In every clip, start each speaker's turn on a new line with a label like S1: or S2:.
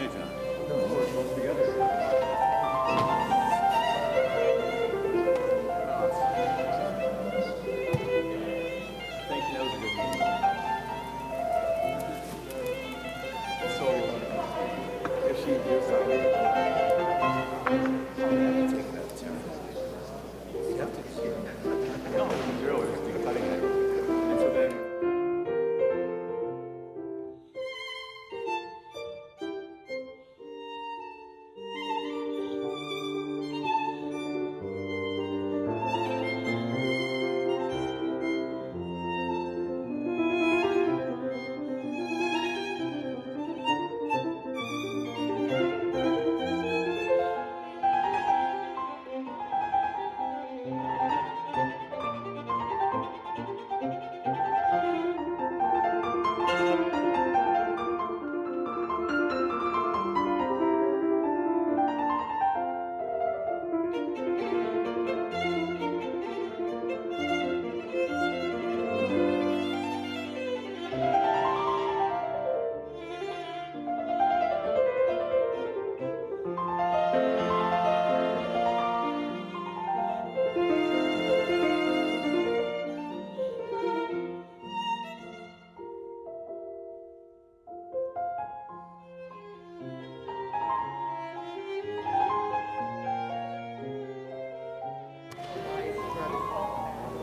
S1: John.
S2: No, we're close together.
S1: Thank you. That was a good meeting. So, if she gives out, take that too. You have to. No, you're always cutting it. And so then.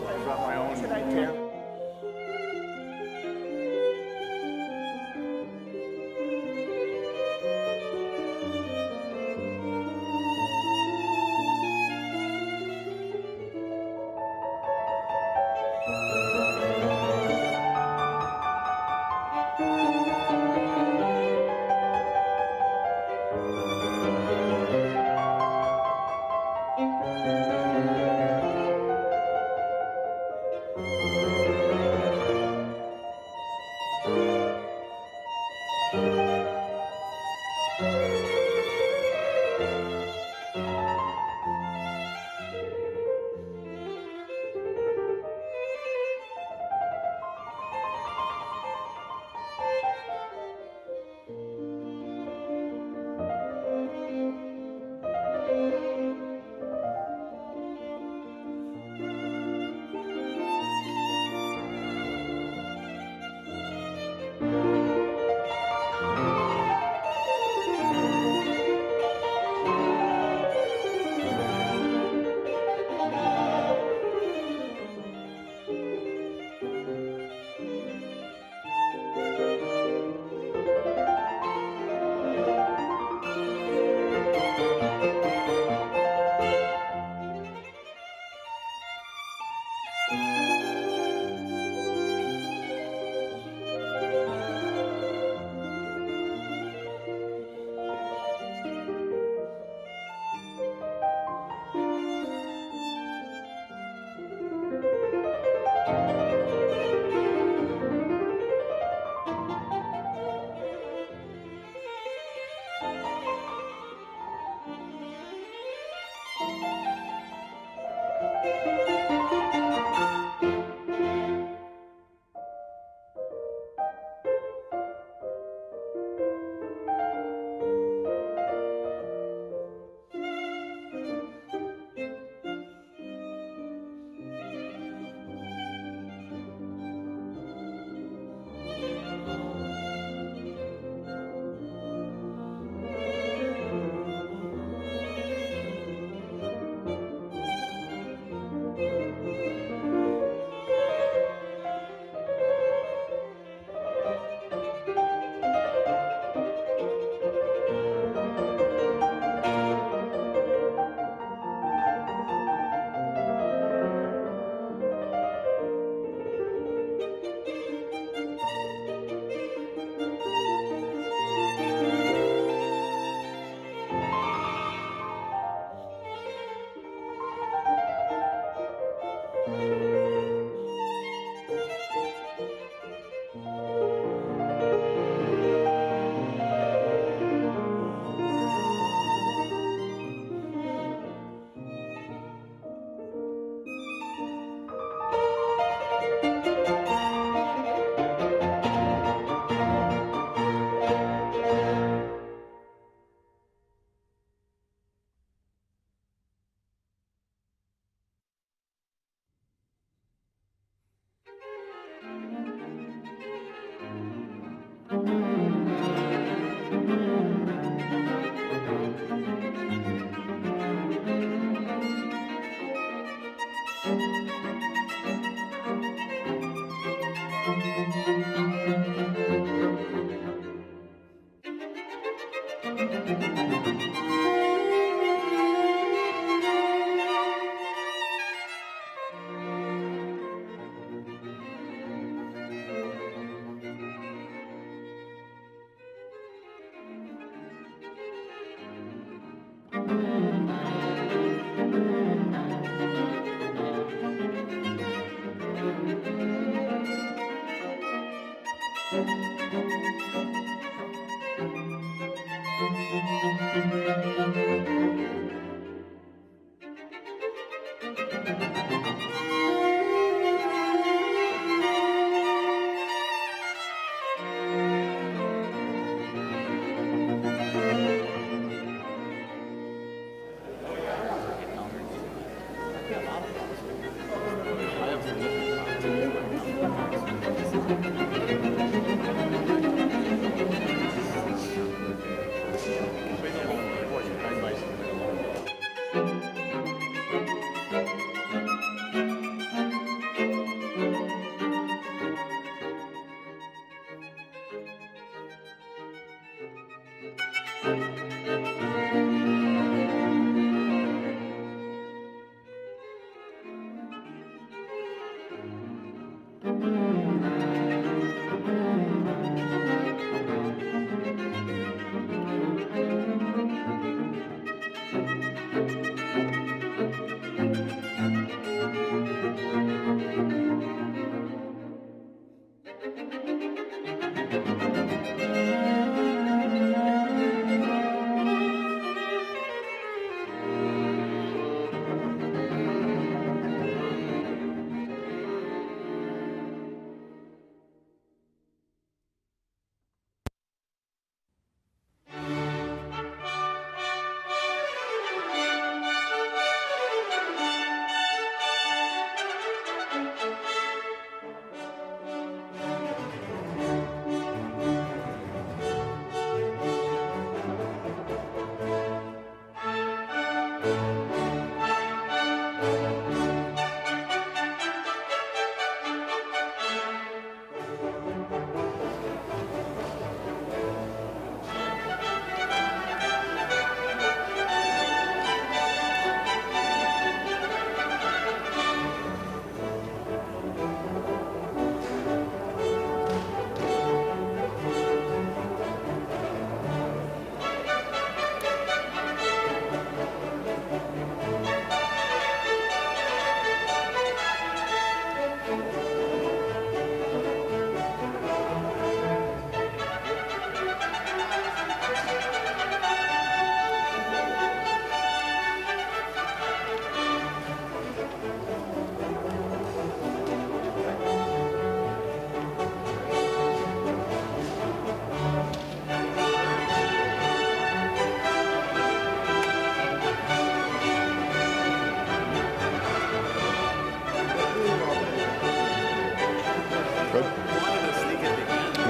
S1: I brought my own pair.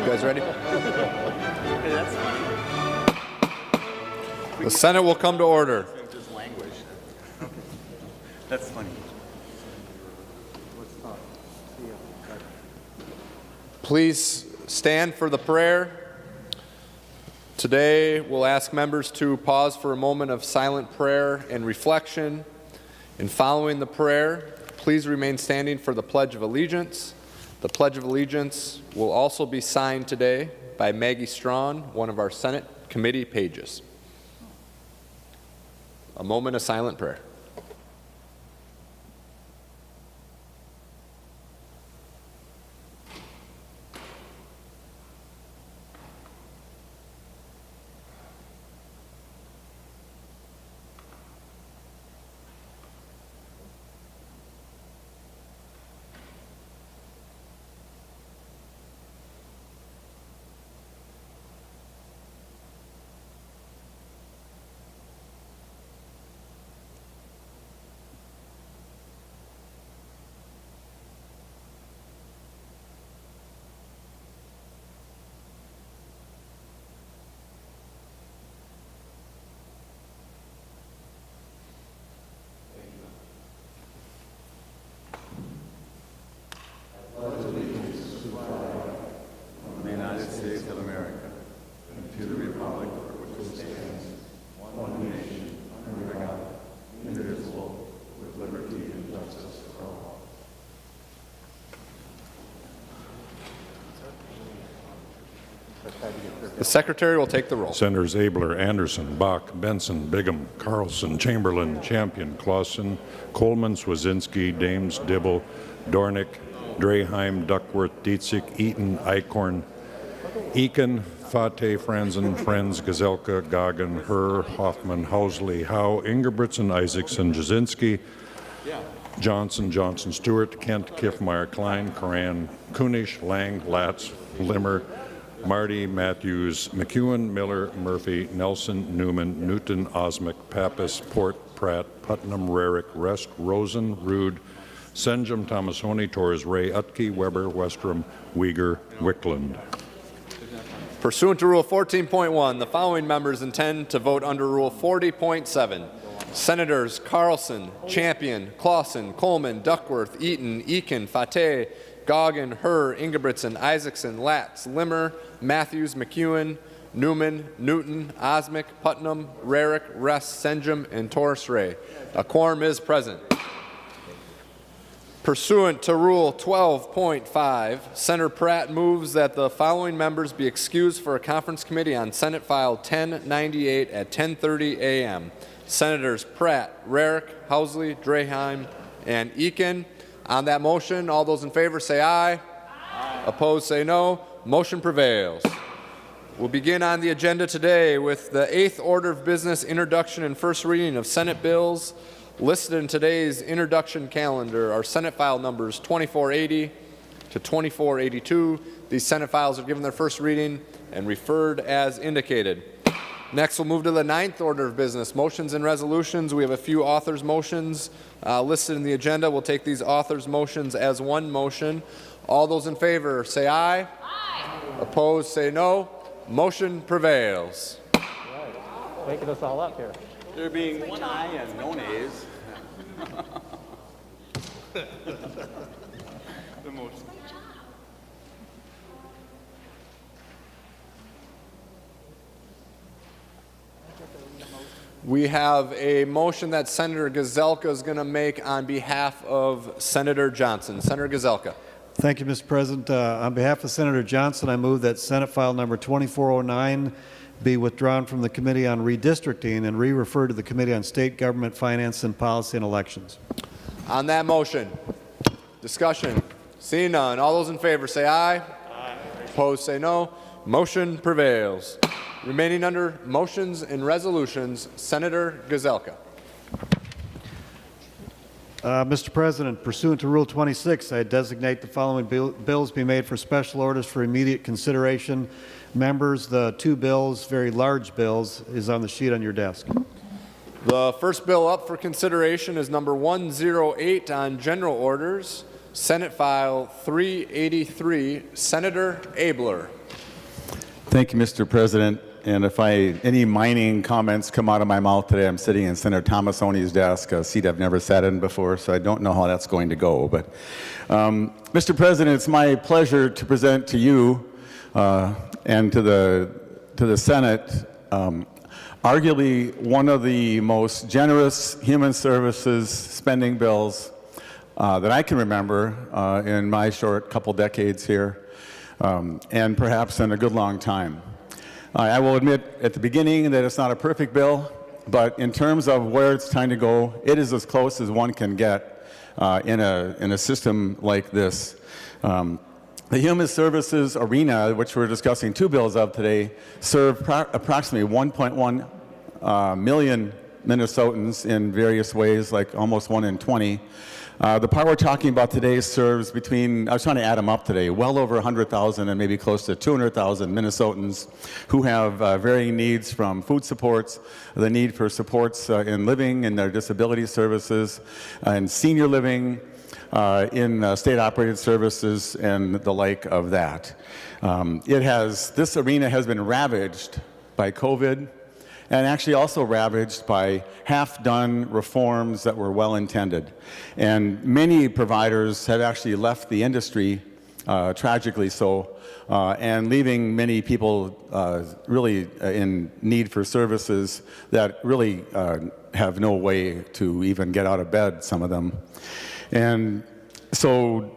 S3: You guys ready?
S1: Hey, that's funny.
S3: The Senate will come to order.
S1: Just language. That's funny.
S3: Please stand for the prayer. Today, we'll ask members to pause for a moment of silent prayer and reflection. And following the prayer, please remain standing for the Pledge of Allegiance. The Pledge of Allegiance will also be signed today by Maggie Strawn, one of our Senate committee pages. A moment of silent prayer. The Secretary will take the roll.
S4: Senators Abler, Anderson, Bach, Benson, Bigham, Carlson, Chamberlain, Champion, Clausen, Coleman, Swazinski, Dames, Dibble, Dornick, Draheim, Duckworth, Dietzig, Eaton, Eichhorn, Eakin, Fate, Franzen, Frenz, Gazelka, Goggin, Herr, Hoffman, Housley, Howe, Ingebrigtsen, Isaacson, Jasinski, Johnson, Johnson, Stewart, Kent, Kiffmeyer, Klein, Coran, Kunish, Lang, Latz, Limmer, Marty, Matthews, McEwen, Miller, Murphy, Nelson, Newman, Newton, Osmic, Pappas, Port, Pratt, Putnam, Rarick, Rest, Rosen, Rude, Senjum, Thomasoni, Torres, Ray, Utke, Weber, Westrom, Uyghur, Wickland.
S3: Pursuant to Rule 14.1, the following members intend to vote under Rule 40.7. Senators Carlson, Champion, Clausen, Coleman, Duckworth, Eaton, Eakin, Fate, Goggin, Herr, Ingebrigtsen, Isaacson, Latz, Limmer, Matthews, McEwen, Newman, Newton, Osmic, Putnam, Rarick, Rest, Senjum, and Torres Ray. A quorum is present. Pursuant to Rule 12.5, Senator Pratt moves that the following members be excused for a conference committee on Senate File 1098 at 10:30 a.m. Senators Pratt, Rarick, Housley, Draheim, and Eakin. On that motion, all those in favor say aye. Aye. Opposed say no. Motion prevails. We'll begin on the agenda today with the 8th order of business, introduction and first reading of Senate bills. Listed in today's introduction calendar are Senate file numbers 2480 to 2482. These Senate files are given their first reading and referred as indicated. Next, we'll move to the 9th order of business, motions and resolutions. We have a few authors' motions listed in the agenda. We'll take these authors' motions as one motion. All those in favor say aye. Aye. Opposed say no. Motion prevails.
S2: Right. Making us all up here.
S1: There being one aye and no nays. The motion.
S3: We have a motion that Senator Gazelka is going to make on behalf of Senator Johnson. Senator Gazelka.
S5: Thank you, Mr. President. On behalf of Senator Johnson, I move that Senate File Number 2409 be withdrawn from the Committee on Redistricting and re-referred to the Committee on State Government, Finance, and Policy and Elections.
S3: On that motion, discussion. Seeing none, all those in favor say aye. Aye. Opposed say no. Motion prevails. Remaining under motions and resolutions, Senator Gazelka.
S5: Mr. President, pursuant to Rule 26, I designate the following bills be made for special orders for immediate consideration. Members, the two bills, very large bills, is on the sheet on your desk.
S3: The first bill up for consideration is number 108 on general orders, Senate File 383, Senator Abler.
S6: Thank you, Mr. President. And if any mining comments come out of my mouth today, I'm sitting in Senator Thomasoni's desk, a seat I've never sat in before, so I don't know how that's going to go. But, Mr. President, it's my pleasure to present to you and to the Senate arguably one of the most generous human services spending bills that I can remember in my short couple decades here, and perhaps in a good long time. I will admit at the beginning that it's not a perfect bill, but in terms of where it's trying to go, it is as close as one can get in a system like this. The human services arena, which we're discussing two bills of today, serve approximately 1.1 million Minnesotans in various ways, like almost 1 in 20. The part we're talking about today serves between, I was trying to add them up today, well over 100,000 and maybe close to 200,000 Minnesotans who have varying needs from food supports, the need for supports in living and their disability services, and senior living, in state-operated services and the like of that. This arena has been ravaged by COVID, and actually also ravaged by half-done reforms that were well-intended. And many providers have actually left the industry, tragically so, and leaving many people really in need for services that really have no way to even get out of bed, some of them. And so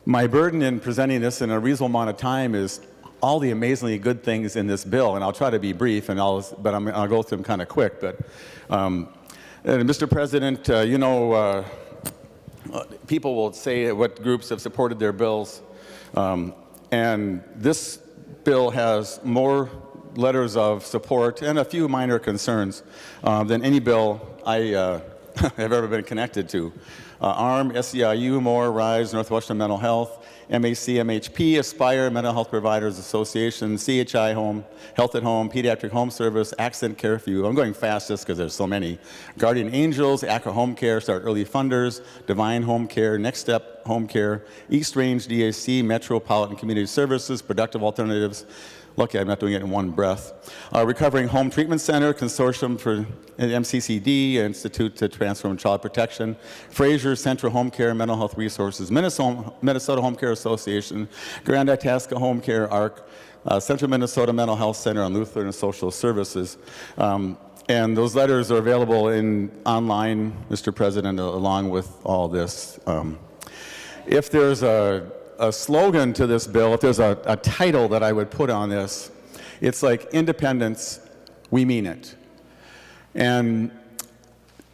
S6: my burden in presenting this in a reasonable amount of time is all the amazingly good things in this bill, and I'll try to be brief, and I'll go through them kind of quick. But, Mr. President, people will say what groups have supported their bills, and this bill has more letters of support and a few minor concerns than any bill I have ever been connected to. ARM, SEIU, MORE, RISE, Northwestern Mental Health, MAC, MHP, Aspire, Mental Health Providers Association, CHI Home, Health at Home, Pediatric Home Service, Accent Care Few. I'm going fast just because there's so many. Guardian Angels, ACRA Home Care, Start Early Funders, Divine Home Care, Next Step Home Care, East Range DAC, Metropolitan Community Services, Productive Alternatives. Lucky I'm not doing it in one breath. Recovering Home Treatment Center, Consortium for MCCD, Institute to Transform Child Protection, Fraser Central Home Care, Mental Health Resources, Minnesota Home Care Association, Grand Itasca Home Care, ARC, Central Minnesota Mental Health Center, and Lutheran Social Services. And those letters are available online, Mr. President, along with all this. If there's a slogan to this bill, if there's a title that I would put on this, it's like independence, we mean it. And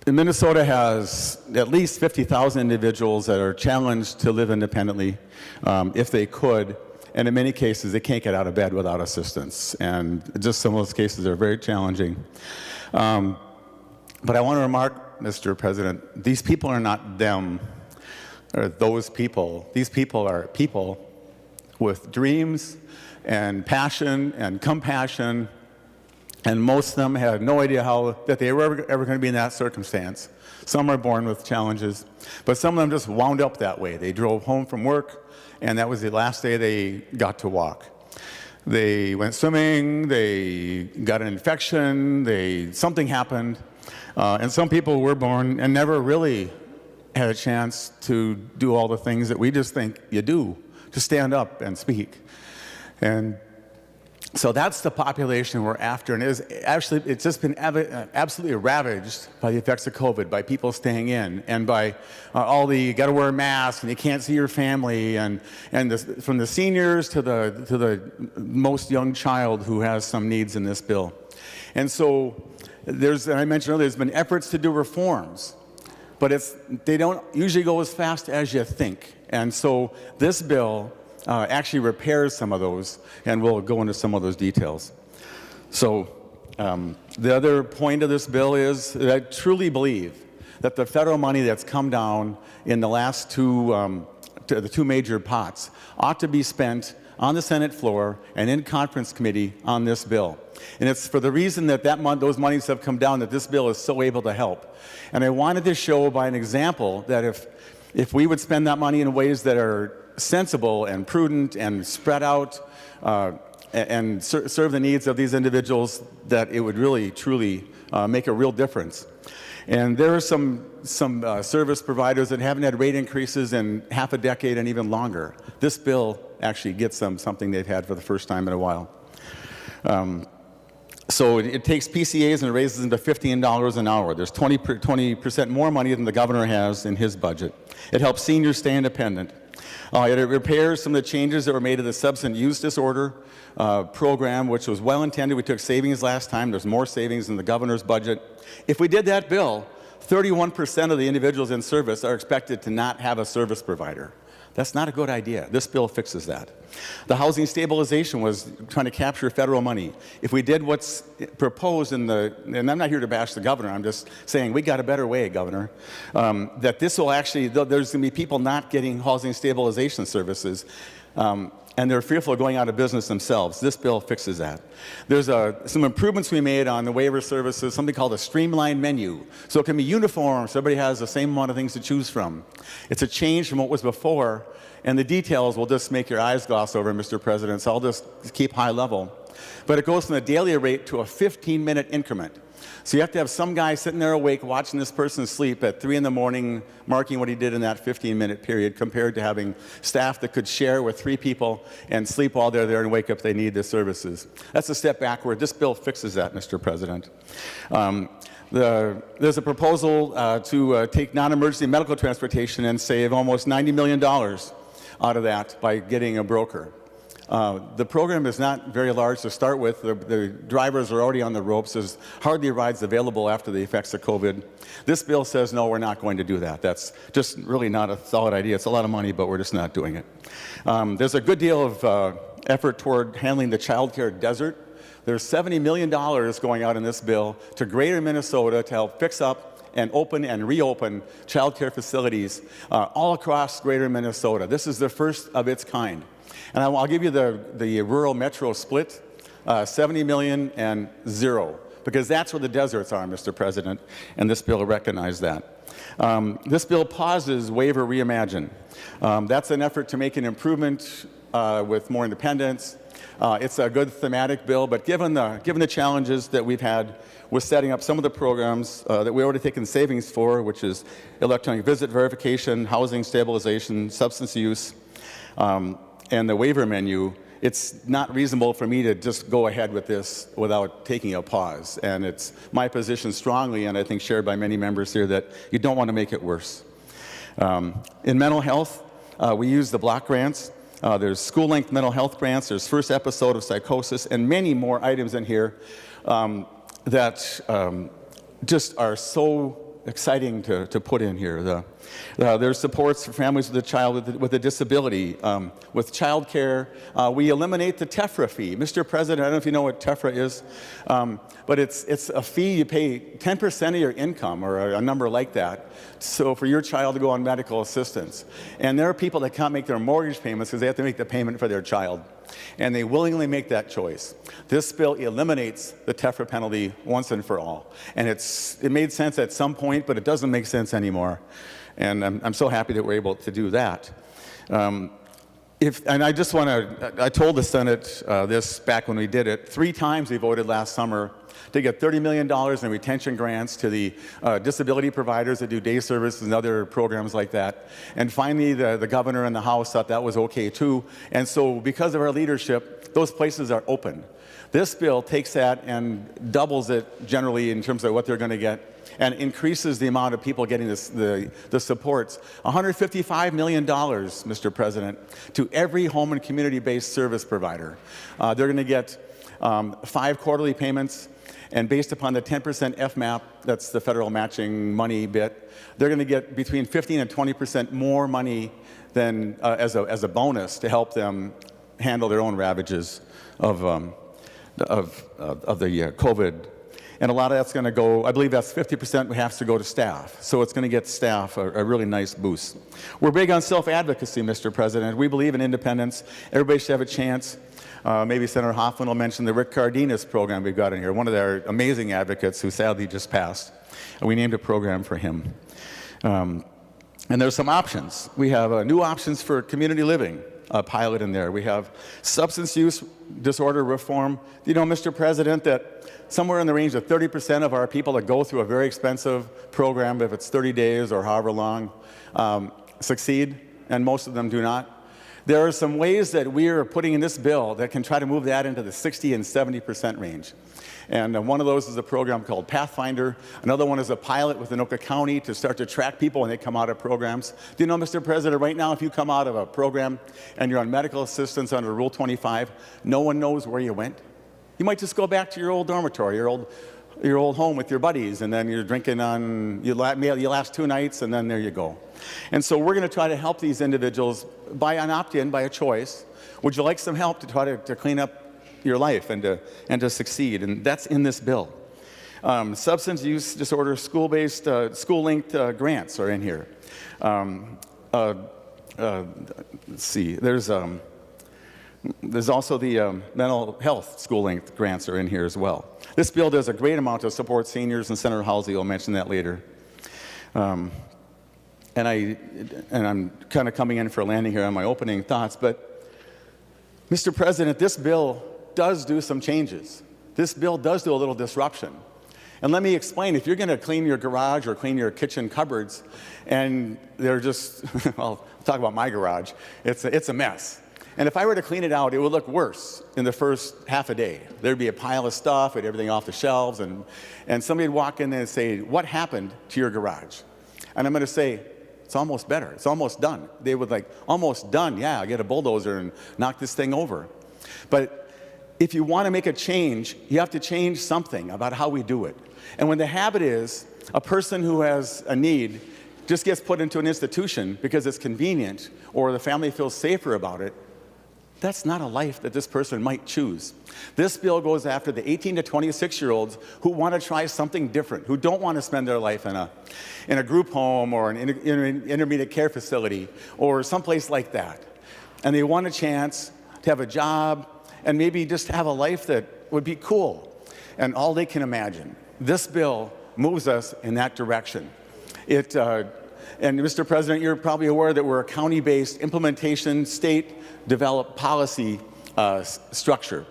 S6: Minnesota has at least 50,000 individuals that are challenged to live independently if they could, and in many cases they can't get out of bed without assistance, and just some of those cases are very challenging. But I want to remark, Mr. President, these people are not them. Or those people. These people are people with dreams and passion and compassion, and most of them had no idea that they were ever going to be in that circumstance. Some are born with challenges, but some of them just wound up that way. They drove home from work, and that was the last day they got to walk. They went swimming, they got an infection, something happened, and some people were born and never really had a chance to do all the things that we just think you do, to stand up and speak. And so that's the population we're after, and it's just been absolutely ravaged by the effects of COVID, by people staying in, and by all the you got to wear a mask and you can't see your family, and from the seniors to the most young child who has some needs in this bill. And so and I mentioned earlier, there's been efforts to do reforms, but they don't usually go as fast as you think. And so this bill actually repairs some of those, and we'll go into some of those details. So the other point of this bill is that I truly believe that the federal money that's come down in the last the two major pots ought to be spent on the Senate floor and in conference committee on this bill. And it's for the reason that those monies have come down that this bill is so able to help. And I wanted to show by an example that if we would spend that money in ways that are sensible and prudent and spread out and serve the needs of these individuals, that it would really, truly make a real difference. And there are some service providers that haven't had rate increases in half a decade and even longer. This bill actually gets them something they've had for the first time in a while. So it takes PCAs and raises them to $15 an hour. There's 20% more money than the governor has in his budget. It helps seniors stay independent. It repairs some of the changes that were made to the substance use disorder program, which was well intended. We took savings last time. There's more savings in the governor's budget. If we did that bill, 31% of the individuals in service are expected to not have a service provider. That's not a good idea. This bill fixes that. The housing stabilization was trying to capture federal money. If we did what's proposed and I'm not here to bash the governor, I'm just saying we got a better way, Governor, that this will actually, there's going to be people not getting housing stabilization services, and they're fearful of going out of business themselves. This bill fixes that. There's some improvements we made on the waiver services, something called a streamlined menu. So it can be uniform, so everybody has the same amount of things to choose from. It's a change from what was before, and the details will just make your eyes gloss over, Mr. President, so I'll just keep high level. But it goes from a daily rate to a 15-minute increment. So you have to have some guy sitting there awake watching this person sleep at 3 in the morning, marking what he did in that 15-minute period, compared to having staff that could share with 3 people and sleep while they're there and wake up if they need the services. That's a step backward. This bill fixes that, Mr. President. There's a proposal to take non-emergency medical transportation and save almost $90 million out of that by getting a broker. The program is not very large to start with. The drivers are already on the ropes. There's hardly rides available after the effects of COVID. This bill says, no, we're not going to do that. That's just really not a solid idea. It's a lot of money, but we're just not doing it. There's a good deal of effort toward handling the child care desert. There's $70 million going out in this bill to Greater Minnesota to help fix up and open and reopen child care facilities all across Greater Minnesota. This is the first of its kind. And I'll give you the rural metro split, 70 million and 0, because that's where the deserts are, Mr. President, and this bill recognized that. This bill pauses Waiver Reimagine. That's an effort to make an improvement with more independence. It's a good thematic bill, but given the challenges that we've had with setting up some of the programs that we already taken savings for, which is electronic visit verification, housing stabilization, substance use, and the waiver menu, it's not reasonable for me to just go ahead with this without taking a pause. And it's my position strongly, and I think shared by many members here, that you don't want to make it worse. In mental health, we use the block grants. There's school-length mental health grants. There's first episode of psychosis, and many more items in here that just are so exciting to put in here. There's supports for families with a child with a disability. With child care, we eliminate the TEFRA fee. Mr. President, I don't know if you know what TEFRA is, but it's a fee you pay 10% of your income, or a number like that, so for your child to go on medical assistance. And there are people that can't make their mortgage payments because they have to make the payment for their child. And they willingly make that choice. This bill eliminates the TEFRA penalty once and for all. And it made sense at some point, but it doesn't make sense anymore. And I'm so happy that we're able to do that. And I just want to, I told the Senate this back when we did it. 3 times we voted last summer to get $30 million in retention grants to the disability providers that do day services and other programs like that. And finally, the governor and the House thought that was okay too. And so because of our leadership, those places are open. This bill takes that and doubles it generally in terms of what they're going to get, and increases the amount of people getting the supports. $155 million, Mr. President, to every home and community-based service provider. They're going to get 5 quarterly payments, and based upon the 10% FMAP, that's the federal matching money bit, they're going to get between 15 and 20% more money than as a bonus to help them handle their own ravages of the COVID. And a lot of that's going to go, I believe that's 50% has to go to staff. So it's going to get staff a really nice boost. We're big on self-advocacy, Mr. President. We believe in independence. Everybody should have a chance. Maybe Senator Hoffman will mention the Rick Cardenas program we've got in here, one of their amazing advocates who sadly just passed. And we named a program for him. And there's some options. We have new options for community living, a pilot in there. We have substance use disorder reform. You know, Mr. President, that somewhere in the range of 30% of our people that go through a very expensive program, if it's 30 days or however long, succeed, and most of them do not. There are some ways that we are putting in this bill that can try to move that into the 60 and 70% range. And one of those is a program called Pathfinder. Another one is a pilot with Anoka County to start to track people when they come out of programs. Do you know, Mr. President, right now if you come out of a program and you're on medical assistance under Rule 25, no one knows where you went. You might just go back to your old dormitory, your old home with your buddies, and then you're drinking on, you last 2 nights, and then there you go. And so we're going to try to help these individuals by an opt-in, by a choice. Would you like some help to try to clean up your life and to succeed? And that's in this bill. Substance use disorder, school-based, school-linked grants are in here. Let's see, there's also the mental health school-length grants are in here as well. This bill does a great amount to support seniors, and Senator Halsey will mention that later. And I'm kind of coming in for a landing here on my opening thoughts, but Mr. President, this bill does do some changes. This bill does do a little disruption. And let me explain, if you're going to clean your garage or clean your kitchen cupboards, and they're just, well, I'll talk about my garage, it's a mess. And if I were to clean it out, it would look worse in the first half a day. There'd be a pile of stuff, and everything off the shelves, and somebody would walk in there and say, what happened to your garage? And I'm going to say, it's almost better. It's almost done. They would like, almost done, yeah, I'll get a bulldozer and knock this thing over. But if you want to make a change, you have to change something about how we do it. And when the habit is a person who has a need just gets put into an institution because it's convenient or the family feels safer about it, that's not a life that this person might choose. This bill goes after the 18 to 26-year-olds who want to try something different, who don't want to spend their life in a group home or an intermediate care facility or someplace like that. And they want a chance to have a job and maybe just have a life that would be cool and all they can imagine. This bill moves us in that direction. And Mr. President, you're probably aware that we're a county-based implementation, state-developed policy structure.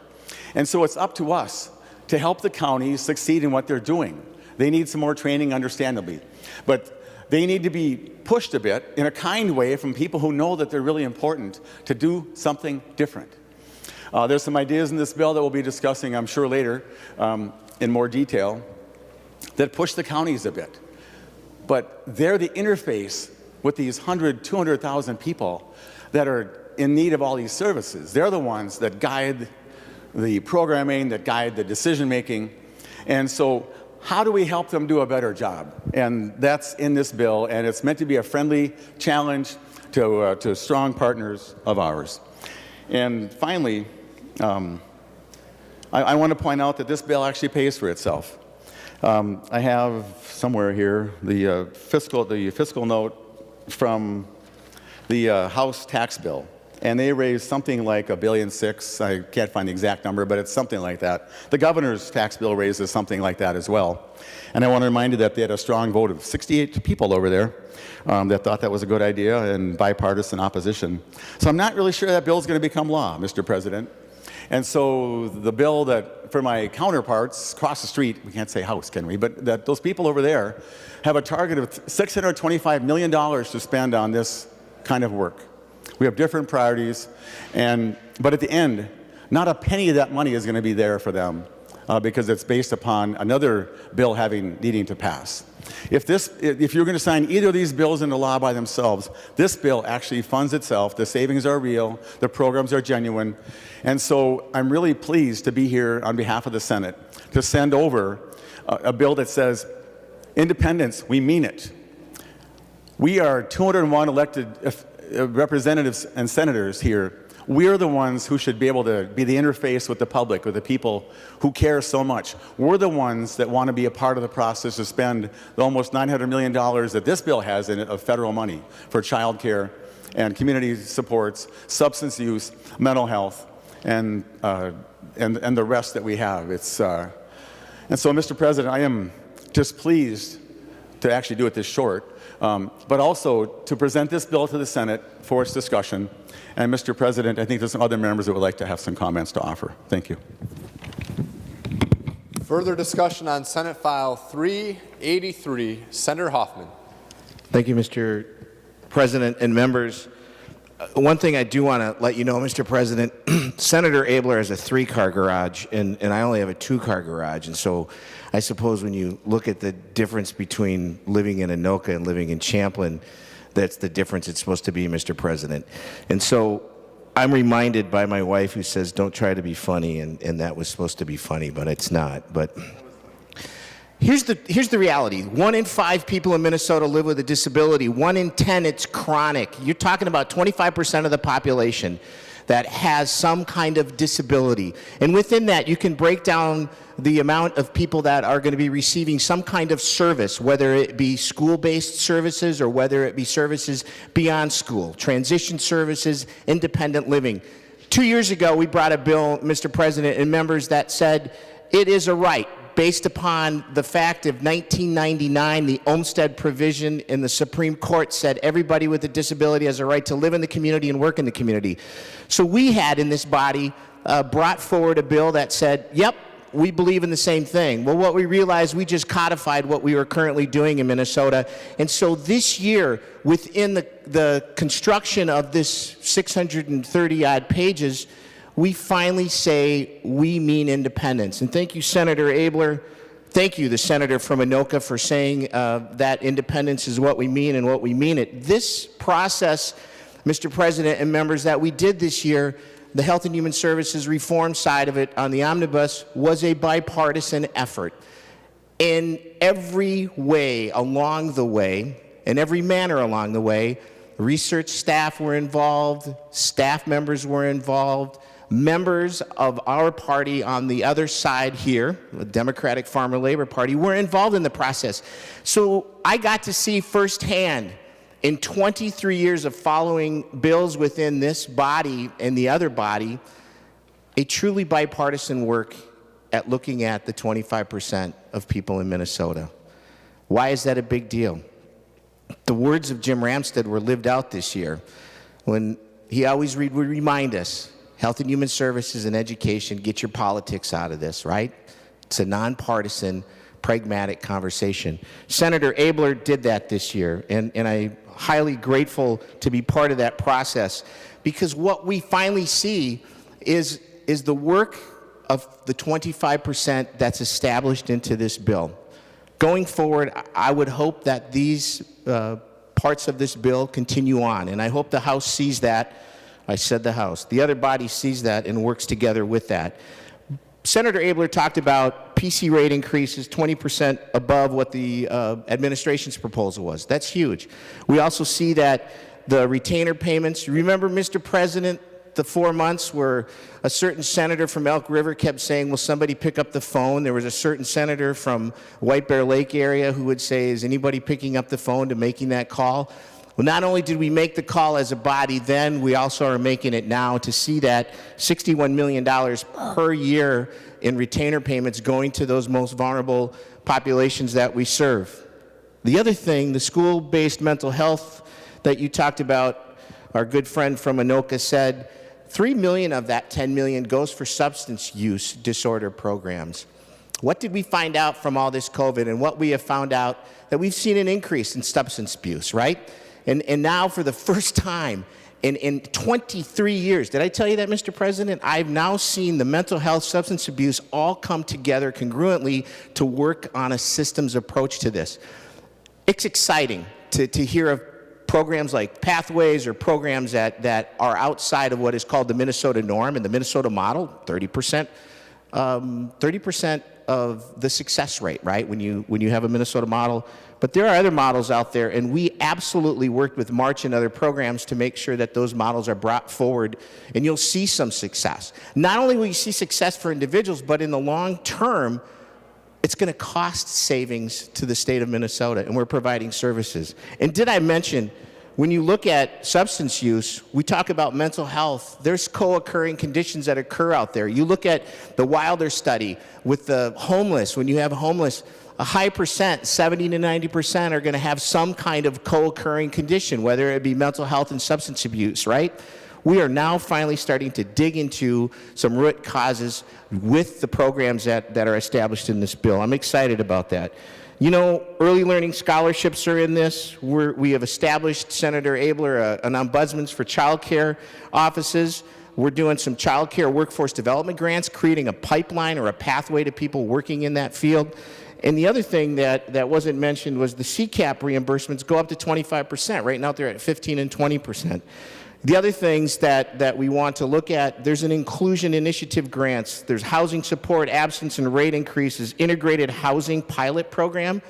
S6: And so it's up to us to help the counties succeed in what they're doing. They need some more training, understandably. But they need to be pushed a bit in a kind way from people who know that they're really important to do something different. There's some ideas in this bill that we'll be discussing, I'm sure, later in more detail that push the counties a bit. But they're the interface with these 100, 200,000 people that are in need of all these services. They're the ones that guide the programming, that guide the decision-making. And so how do we help them do a better job? And that's in this bill, and it's meant to be a friendly challenge to strong partners of ours. And finally, I want to point out that this bill actually pays for itself. I have somewhere here the fiscal note from the House tax bill, and they raised something like $1.6 billion. I can't find the exact number, but it's something like that. The governor's tax bill raises something like that as well. And I want to remind you that they had a strong vote of 68 people over there that thought that was a good idea and bipartisan opposition. So I'm not really sure that bill is going to become law, Mr. President. And so the bill that, for my counterparts across the street, we can't say House, can we? But that those people over there have a target of $625 million to spend on this kind of work. We have different priorities, but at the end, not a penny of that money is going to be there for them because it's based upon another bill needing to pass. If you're going to sign either of these bills into law by themselves, this bill actually funds itself. The savings are real. The programs are genuine. And so I'm really pleased to be here on behalf of the Senate to send over a bill that says, independence, we mean it. We are 201 elected representatives and senators here. We're the ones who should be able to be the interface with the public, with the people who care so much. We're the ones that want to be a part of the process to spend the almost $900 million that this bill has in it of federal money for child care and community supports, substance use, mental health, and the rest that we have. And so, Mr. President, I am just pleased to actually do it this short, but also to present this bill to the Senate for its discussion. And Mr. President, I think there's some other members that would like to have some comments to offer. Thank you.
S3: Further discussion on Senate File 383. Senator Hoffman.
S1: Thank you, Mr. President and members. One thing I do want to let you know, Mr. President, Senator Abeler has a 3-car garage, and I only have a 2-car garage. And so I suppose when you look at the difference between living in Anoka and living in Champlin, that's the difference it's supposed to be, Mr. President. And so I'm reminded by my wife who says, don't try to be funny, and that was supposed to be funny, but it's not. But here's the reality. 1 in 5 people in Minnesota live with a disability. 1 in 10, it's chronic. You're talking about 25% of the population that has some kind of disability. And within that, you can break down the amount of people that are going to be receiving some kind of service, whether it be school-based services or whether it be services beyond school, transition services, independent living. 2 years ago, we brought a bill, Mr. President, and members that said it is a right based upon the fact of 1999, the Olmstead provision in the Supreme Court said everybody with a disability has a right to live in the community and work in the community. So we had in this body brought forward a bill that said, yep, we believe in the same thing. Well, what we realized, we just codified what we were currently doing in Minnesota. And so this year, within the construction of this 630-odd pages, we finally say we mean independence. And thank you, Senator Abeler. Thank you, the senator from Anoka, for saying that independence is what we mean and what we mean it. This process, Mr. President and members, that we did this year, the Health and Human Services reform side of it on the omnibus was a bipartisan effort. In every way along the way, in every manner along the way, research staff were involved, staff members were involved, members of our party on the other side here, the Democratic Farmer Labor Party, were involved in the process. So I got to see firsthand in 23 years of following bills within this body and the other body, a truly bipartisan work at looking at the 25% of people in Minnesota. Why is that a big deal? The words of Jim Ramstad were lived out this year when he always would remind us, Health and Human Services and education, get your politics out of this, right? It's a nonpartisan, pragmatic conversation. Senator Abler did that this year, and I'm highly grateful to be part of that process, because what we finally see is the work of the 25% that's established into this bill. Going forward, I would hope that these parts of this bill continue on, and I hope the House sees that. I said the House. The other body sees that and works together with that. Senator Abler talked about PC rate increases 20% above what the administration's proposal was. That's huge. We also see that the retainer payments, remember, Mr. President, the 4 months where a certain senator from Elk River kept saying, will somebody pick up the phone? There was a certain senator from White Bear Lake area who would say, is anybody picking up the phone to making that call? Well, not only did we make the call as a body then, we also are making it now to see that $61 million per year in retainer payments going to those most vulnerable populations that we serve. The other thing, the school-based mental health that you talked about, our good friend from Anoka said, 3 million of that 10 million goes for substance use disorder programs. What did we find out from all this COVID? And what we have found out, that we've seen an increase in substance abuse, right? And now for the first time in 23 years, did I tell you that, Mr. President? I've now seen the mental health, substance abuse all come together congruently to work on a systems approach to this. It's exciting to hear of programs like Pathways or programs that are outside of what is called the Minnesota norm and the Minnesota model, 30% of the success rate, right, when you have a Minnesota model. But there are other models out there, and we absolutely worked with March and other programs to make sure that those models are brought forward, and you'll see some success. Not only will you see success for individuals, but in the long term, it's going to cost savings to the state of Minnesota, and we're providing services. And did I mention, when you look at substance use, we talk about mental health. There's co-occurring conditions that occur out there. You look at the Wilder study with the homeless. When you have homeless, a high percent, 70 to 90%, are going to have some kind of co-occurring condition, whether it be mental health and substance abuse, right? We are now finally starting to dig into some root causes with the programs that are established in this bill. I'm excited about that. You know, early learning scholarships are in this. We have established, Senator Abler, an ombudsman for child care offices. We're doing some child care workforce development grants, creating a pipeline or a pathway to people working in that field. And the other thing that wasn't mentioned was the CCAP reimbursements go up to 25%. Right now they're at 15 and 20%. The other things that we want to look at, there's an inclusion initiative grants, there's housing support, absence and rate increases, integrated housing pilot program.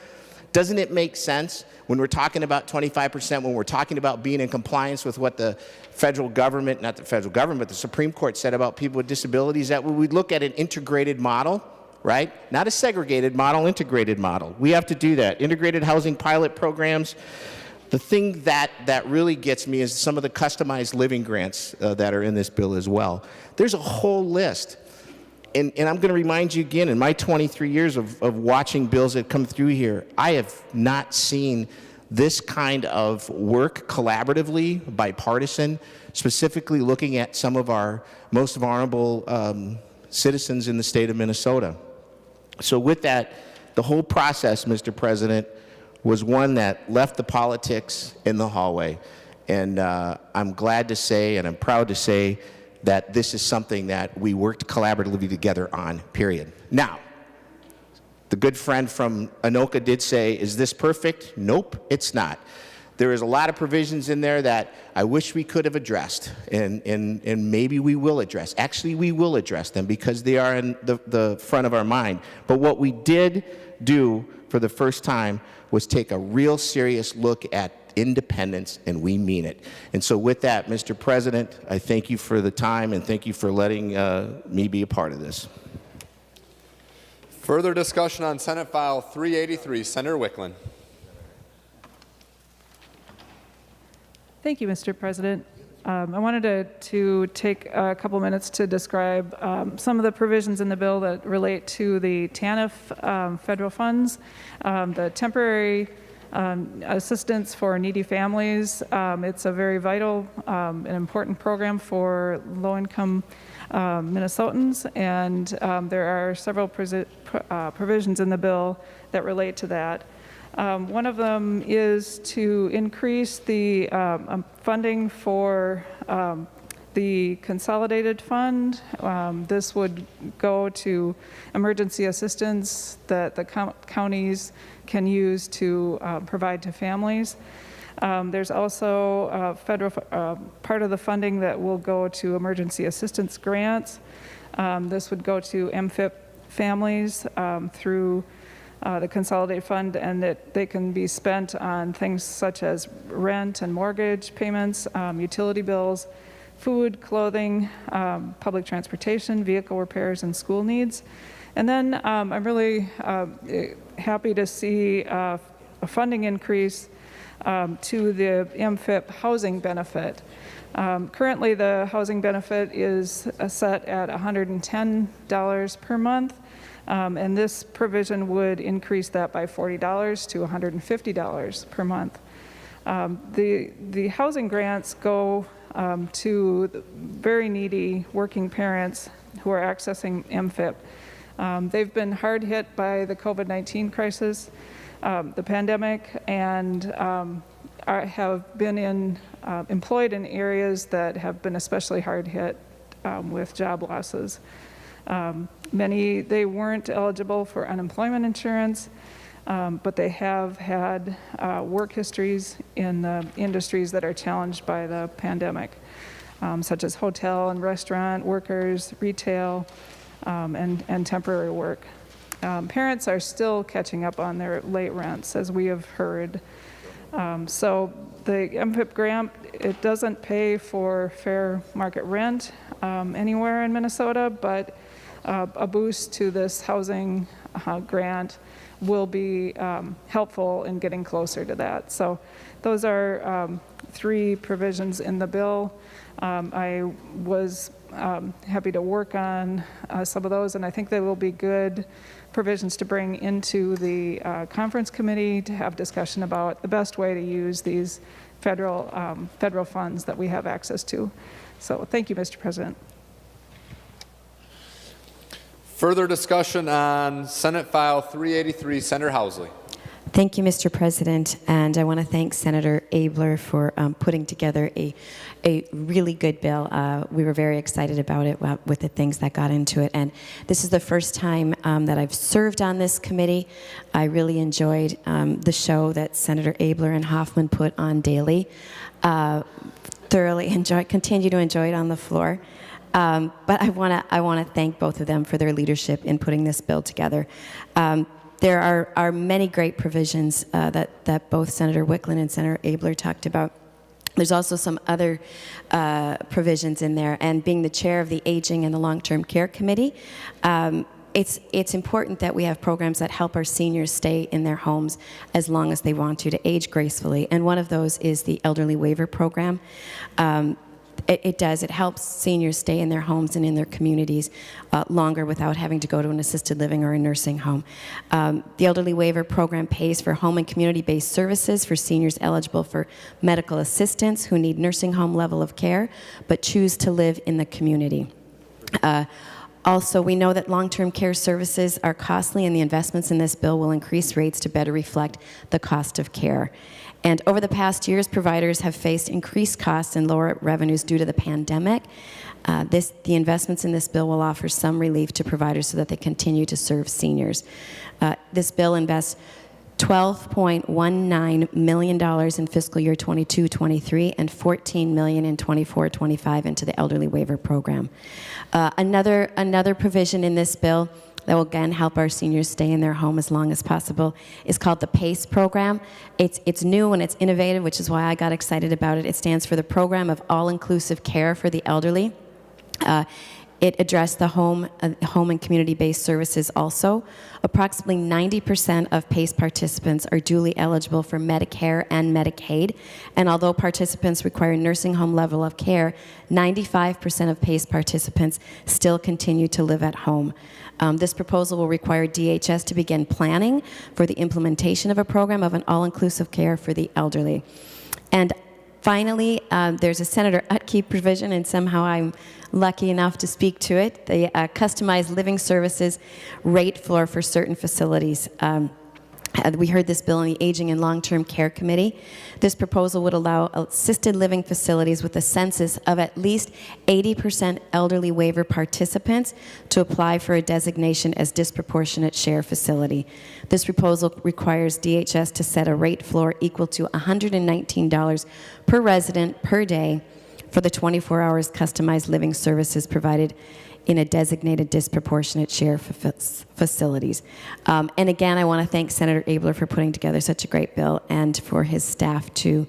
S1: Doesn't it make sense when we're talking about 25%, when we're talking about being in compliance with what the federal government, not the federal government, but the Supreme Court said about people with disabilities, that we would look at an integrated model, right? Not a segregated model, integrated model. We have to do that. Integrated housing pilot programs. The thing that really gets me is some of the customized living grants that are in this bill as well. There's a whole list. And I'm going to remind you again, in my 23 years of watching bills that come through here, I have not seen this kind of work collaboratively, bipartisan, specifically looking at some of our most vulnerable citizens in the state of Minnesota. So with that, the whole process, Mr. President, was one that left the politics in the hallway. And I'm glad to say, and I'm proud to say, that this is something that we worked collaboratively together on, period. Now, the good friend from Anoka did say, is this perfect? Nope, it's not. There is a lot of provisions in there that I wish we could have addressed, and maybe we will address. Actually, we will address them because they are in the front of our mind. But what we did do for the first time was take a real serious look at independence, and we mean it. And so with that, Mr. President, I thank you for the time, and thank you for letting me be a part of this.
S3: Further discussion on Senate File 383. Senator Wickland.
S7: Thank you, Mr. President. I wanted to take a couple minutes to describe some of the provisions in the bill that relate to the TANF federal funds, the temporary assistance for needy families. It's a very vital and important program for low-income Minnesotans, and there are several provisions in the bill that relate to that. One of them is to increase the funding for the consolidated fund. This would go to emergency assistance that the counties can use to provide to families. There's also federal part of the funding that will go to emergency assistance grants. This would go to MFIP families through the consolidated fund, and that they can be spent on things such as rent and mortgage payments, utility bills, food, clothing, public transportation, vehicle repairs, and school needs. And then I'm really happy to see a funding increase to the MFIP housing benefit. Currently, the housing benefit is set at $110 per month. And this provision would increase that by $40 to $150 per month. The housing grants go to very needy working parents who are accessing MFIP. They've been hard hit by the COVID-19 crisis, the pandemic, and have been employed in areas that have been especially hard hit with job losses. Many, they weren't eligible for unemployment insurance, but they have had work histories in the industries that are challenged by the pandemic, such as hotel and restaurant workers, retail, and temporary work. Parents are still catching up on their late rents, as we have heard. So the MFIP grant, it doesn't pay for fair market rent anywhere in Minnesota, but a boost to this housing grant will be helpful in getting closer to that. So those are three provisions in the bill. I was happy to work on some of those, and I think they will be good provisions to bring into the conference committee to have discussion about the best way to use these federal funds that we have access to. So thank you, Mr. President.
S3: Further discussion on Senate File 383. Senator Housley.
S8: Thank you, Mr. President, and I want to thank Senator Abler for putting together a really good bill. We were very excited about it with the things that got into it, and this is the first time that I've served on this committee. I really enjoyed the show that Senator Abler and Hoffman put on daily. Thoroughly continue to enjoy it on the floor. But I want to thank both of them for their leadership in putting this bill together. There are many great provisions that both Senator Wickland and Senator Abler talked about. There's also some other provisions in there, and being the chair of the Aging and the Long-Term Care Committee, it's important that we have programs that help our seniors stay in their homes as long as they want to age gracefully. And one of those is the Elderly Waiver Program. It helps seniors stay in their homes and in their communities longer without having to go to an assisted living or a nursing home. The Elderly Waiver Program pays for home and community-based services for seniors eligible for medical assistance who need nursing home level of care but choose to live in the community. Also, we know that long-term care services are costly, and the investments in this bill will increase rates to better reflect the cost of care. And over the past years, providers have faced increased costs and lower revenues due to the pandemic. The investments in this bill will offer some relief to providers so that they continue to serve seniors. This bill invests $12.19 million in fiscal year 22-23 and $14 million in 24-25 into the elderly waiver program. Another provision in this bill that will again help our seniors stay in their home as long as possible is called the PACE program. It's new and it's innovative, which is why I got excited about it. It stands for the Program of All-Inclusive Care for the Elderly. It addressed the home and community-based services also. Approximately 90% of PACE participants are duly eligible for Medicare and Medicaid, and although participants require nursing home level of care, 95% of PACE participants still continue to live at home. This proposal will require DHS to begin planning for the implementation of a program of an all-inclusive care for the elderly. And finally, there's a Senator Utke provision, and somehow I'm lucky enough to speak to it, the customized living services rate floor for certain facilities. We heard this bill in the Aging and Long-Term Care Committee. This proposal would allow assisted living facilities with a census of at least 80% elderly waiver participants to apply for a designation as disproportionate share facility. This proposal requires DHS to set a rate floor equal to $119 per resident per day for the 24 hours customized living services provided in a designated disproportionate share facilities. And again, I want to thank Senator Abeler for putting together such a great bill, and for his staff too,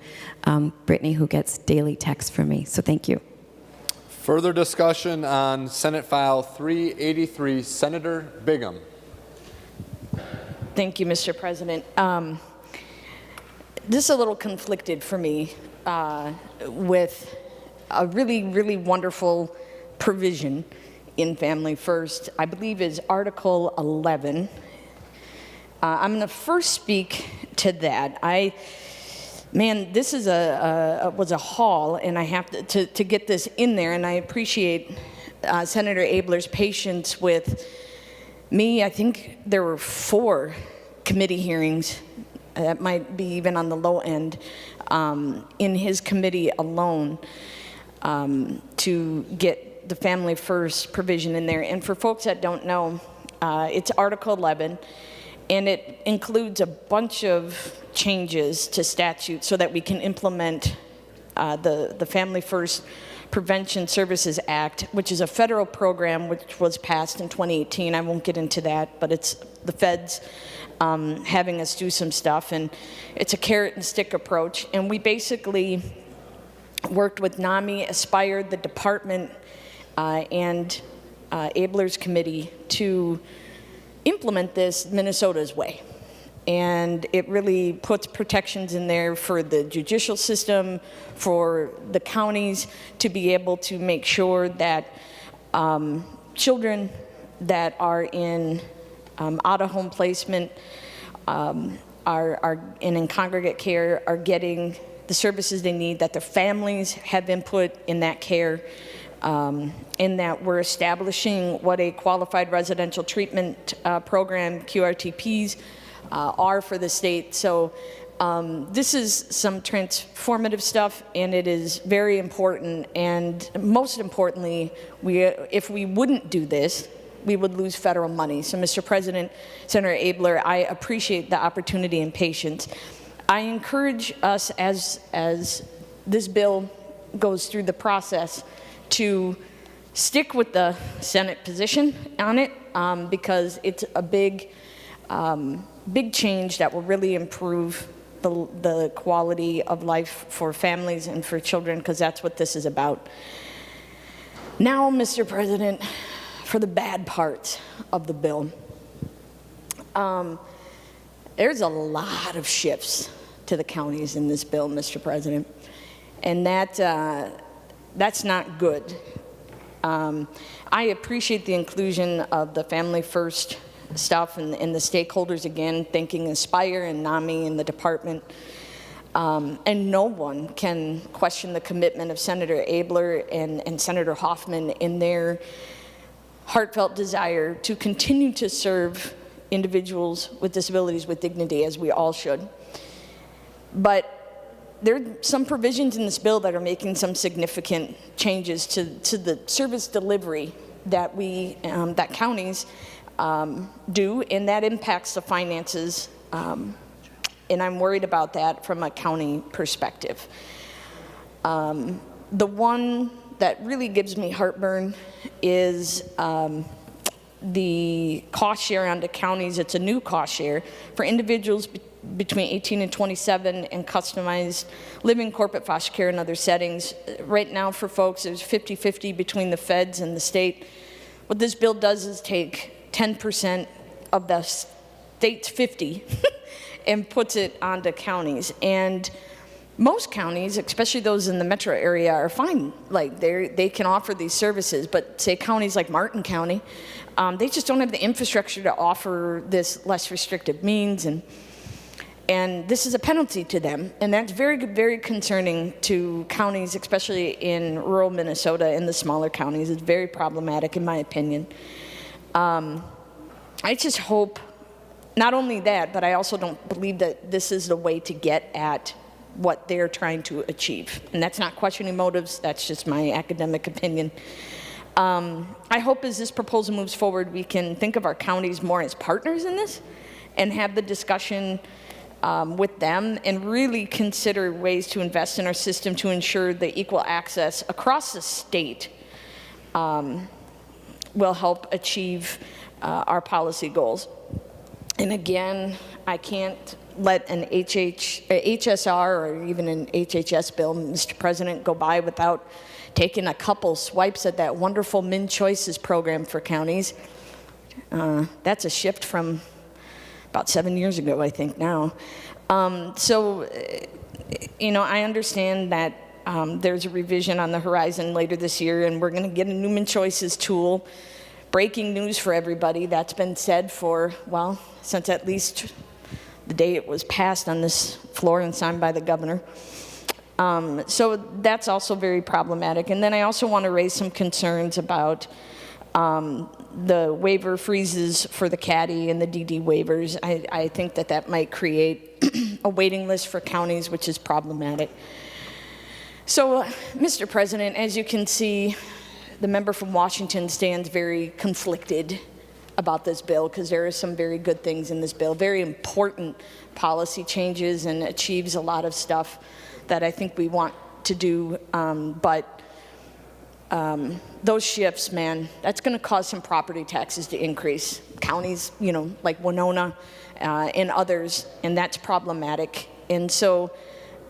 S8: Brittany, who gets daily texts from me. So thank you.
S3: Further discussion on Senate File 383, Senator Bigham.
S9: Thank you, Mr. President. This is a little conflicted for me with a really, really wonderful provision in Family First, I believe is Article 11. I'm going to first speak to that. Man, this is was a haul, and I have to get this in there, and I appreciate Senator Abeler's patience with me. I think there were 4 committee hearings, that might be even on the low end, in his committee alone to get the Family First provision in there. And for folks that don't know, it's Article 11, and it includes a bunch of changes to statute so that we can implement the Family First Prevention Services Act, which is a federal program which was passed in 2018. I won't get into that, but it's the feds having us do some stuff, and it's a carrot and stick approach. And we basically worked with NAMI, Aspire, the department, and Abeler's committee to implement this Minnesota's way. And it really puts protections in there for the judicial system, for the counties to be able to make sure that children that are in out-of-home placement are in congregate care are getting the services they need, that their families have input in that care, in that we're establishing what a qualified residential treatment program, QRTPs, are for the state. So this is some transformative stuff, and it is very important. And most importantly, if we wouldn't do this, we would lose federal money. So, Mr. President, Senator Abeler, I appreciate the opportunity and patience. I encourage us, as this bill goes through the process, to stick with the Senate position on it, because it's a big change that will really improve the quality of life for families and for children, because that's what this is about. Now, Mr. President, for the bad parts of the bill. There's a lot of shifts to the counties in this bill, Mr. President, and that's not good. I appreciate the inclusion of the Family First stuff and the stakeholders, again, thanking Aspire and NAMI and the department. And no one can question the commitment of Senator Abeler and Senator Hoffman in their heartfelt desire to continue to serve individuals with disabilities with dignity, as we all should. But there are some provisions in this bill that are making some significant changes to the service delivery that that counties do, and that impacts the finances and I'm worried about that from a county perspective. The one that really gives me heartburn is the cost share onto counties. It's a new cost share for individuals between 18 and 27 and customized living, corporate foster care, and other settings. Right now for folks, there's 50-50 between the feds and the state. What this bill does is take 10% of the state's 50 and puts it onto counties. And most counties, especially those in the metro area, are fine. Like they can offer these services, but say counties like Martin County, they just don't have the infrastructure to offer this less restrictive means, and this is a penalty to them, and that's very, very concerning to counties, especially in rural Minnesota, in the smaller counties. It's very problematic, in my opinion. I just hope, not only that, but I also don't believe that this is the way to get at what they're trying to achieve. And that's not questioning motives, that's just my academic opinion. I hope as this proposal moves forward, we can think of our counties more as partners in this and have the discussion with them and really consider ways to invest in our system to ensure the equal access across the state will help achieve our policy goals. And again, I can't let an HSR or even an HHS bill, Mr. President, go by without taking a couple swipes at that wonderful MnChoices program for counties. That's a shift from about 7 years ago, I think now. So, you know, I understand that there's a revision on the horizon later this year, and we're going to get a new MnChoices tool. Breaking news for everybody. That's been said for, well, since at least the day it was passed on this floor and signed by the governor. So that's also very problematic. And then I also want to raise some concerns about the waiver freezes for the CADI and the DD waivers. I think that that might create a waiting list for counties, which is problematic. So, Mr. President, as you can see, the member from Washington stands very conflicted about this bill because there are some very good things in this bill, very important policy changes, and achieves a lot of stuff that I think we want to do, but those shifts, man, that's going to cause some property taxes to increase. Counties, you know, like Winona and others, and that's problematic. And so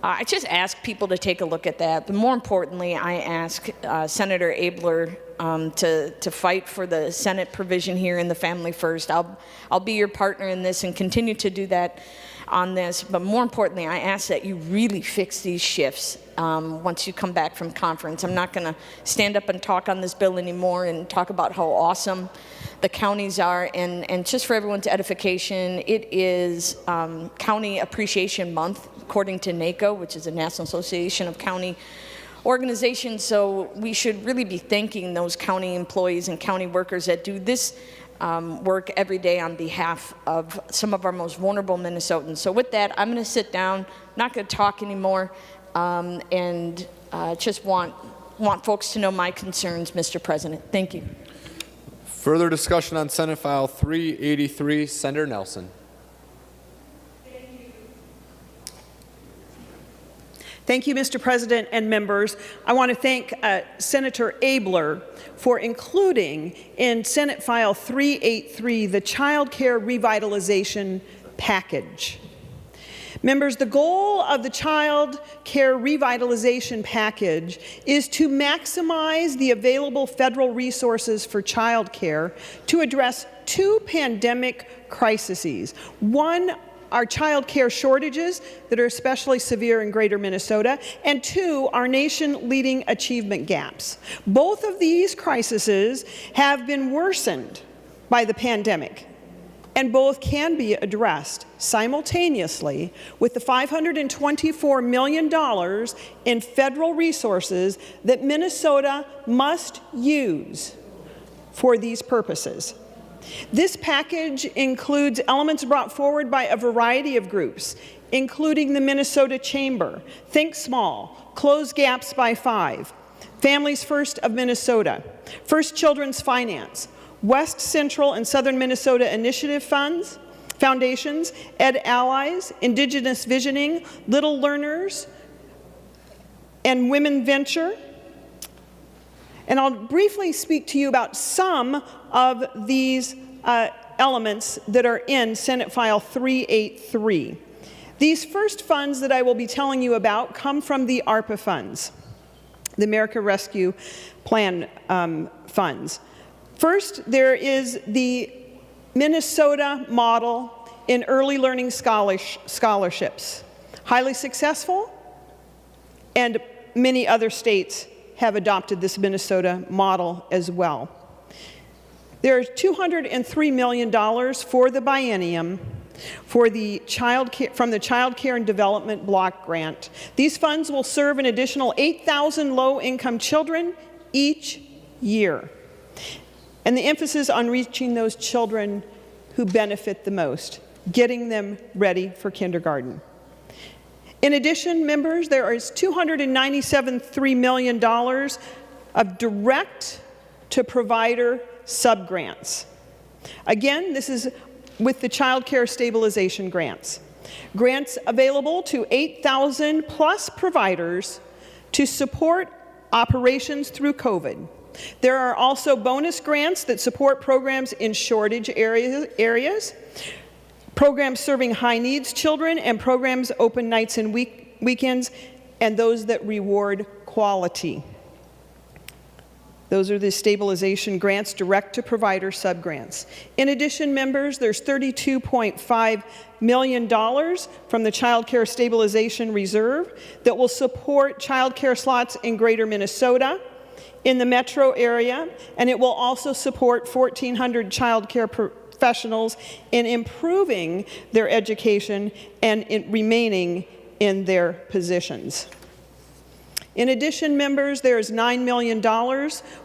S9: I just ask people to take a look at that. But more importantly, I ask Senator Abeler to fight for the Senate provision here in the Family First. I'll be your partner in this and continue to do that on this. But more importantly, I ask that you really fix these shifts once you come back from conference. I'm not going to stand up and talk on this bill anymore and talk about how awesome the counties are. And just for everyone's edification, it is County Appreciation Month, according to NACO, which is the National Association of County Organizations. So we should really be thanking those county employees and county workers that do this work every day on behalf of some of our most vulnerable Minnesotans. So with that, I'm going to sit down, not going to talk anymore, and just want folks to know my concerns, Mr. President. Thank you.
S3: Further discussion on Senate File 383, Senator Nelson.
S10: Thank you, Mr. President and members. I want to thank Senator Abeler for including in Senate File 383 the Child Care Revitalization Package. Members, the goal of the Child Care Revitalization Package is to maximize the available federal resources for child care to address two pandemic crises. One, our child care shortages that are especially severe in greater Minnesota, and two, our nation-leading achievement gaps. Both of these crises have been worsened by the pandemic, and both can be addressed simultaneously with the $524 million in federal resources that Minnesota must use for these purposes. This package includes elements brought forward by a variety of groups, including the Minnesota Chamber, Think Small, Close Gaps by 5, Families First of Minnesota, First Children's Finance, West Central and Southern Minnesota Initiative Funds, Foundations, Ed Allies, Indigenous Visioning, Little Learners, and Women Venture. And I'll briefly speak to you about some of these elements that are in Senate File 383. These first funds that I will be telling you about come from the ARPA funds, the America Rescue Plan funds. First, there is the Minnesota model in early learning scholarships. Highly successful, and many other states have adopted this Minnesota model as well. There is $203 million for the biennium from the Child Care and Development Block Grant. These funds will serve an additional 8,000 low-income children each year. And the emphasis on reaching those children who benefit the most, getting them ready for kindergarten. In addition, members, there is $297.3 million of direct-to-provider subgrants. Again, this is with the Child Care Stabilization Grants. Grants available to 8,000 plus providers to support operations through COVID. There are also bonus grants that support programs in shortage areas, programs serving high-needs children, and programs open nights and weekends, and those that reward quality. Those are the stabilization grants, direct-to-provider subgrants. In addition, members, there's $32.5 million from the Child Care Stabilization Reserve that will support child care slots in Greater Minnesota, in the metro area, and it will also support 1,400 child care professionals in improving their education and in remaining in their positions. In addition, members, there is $9 million,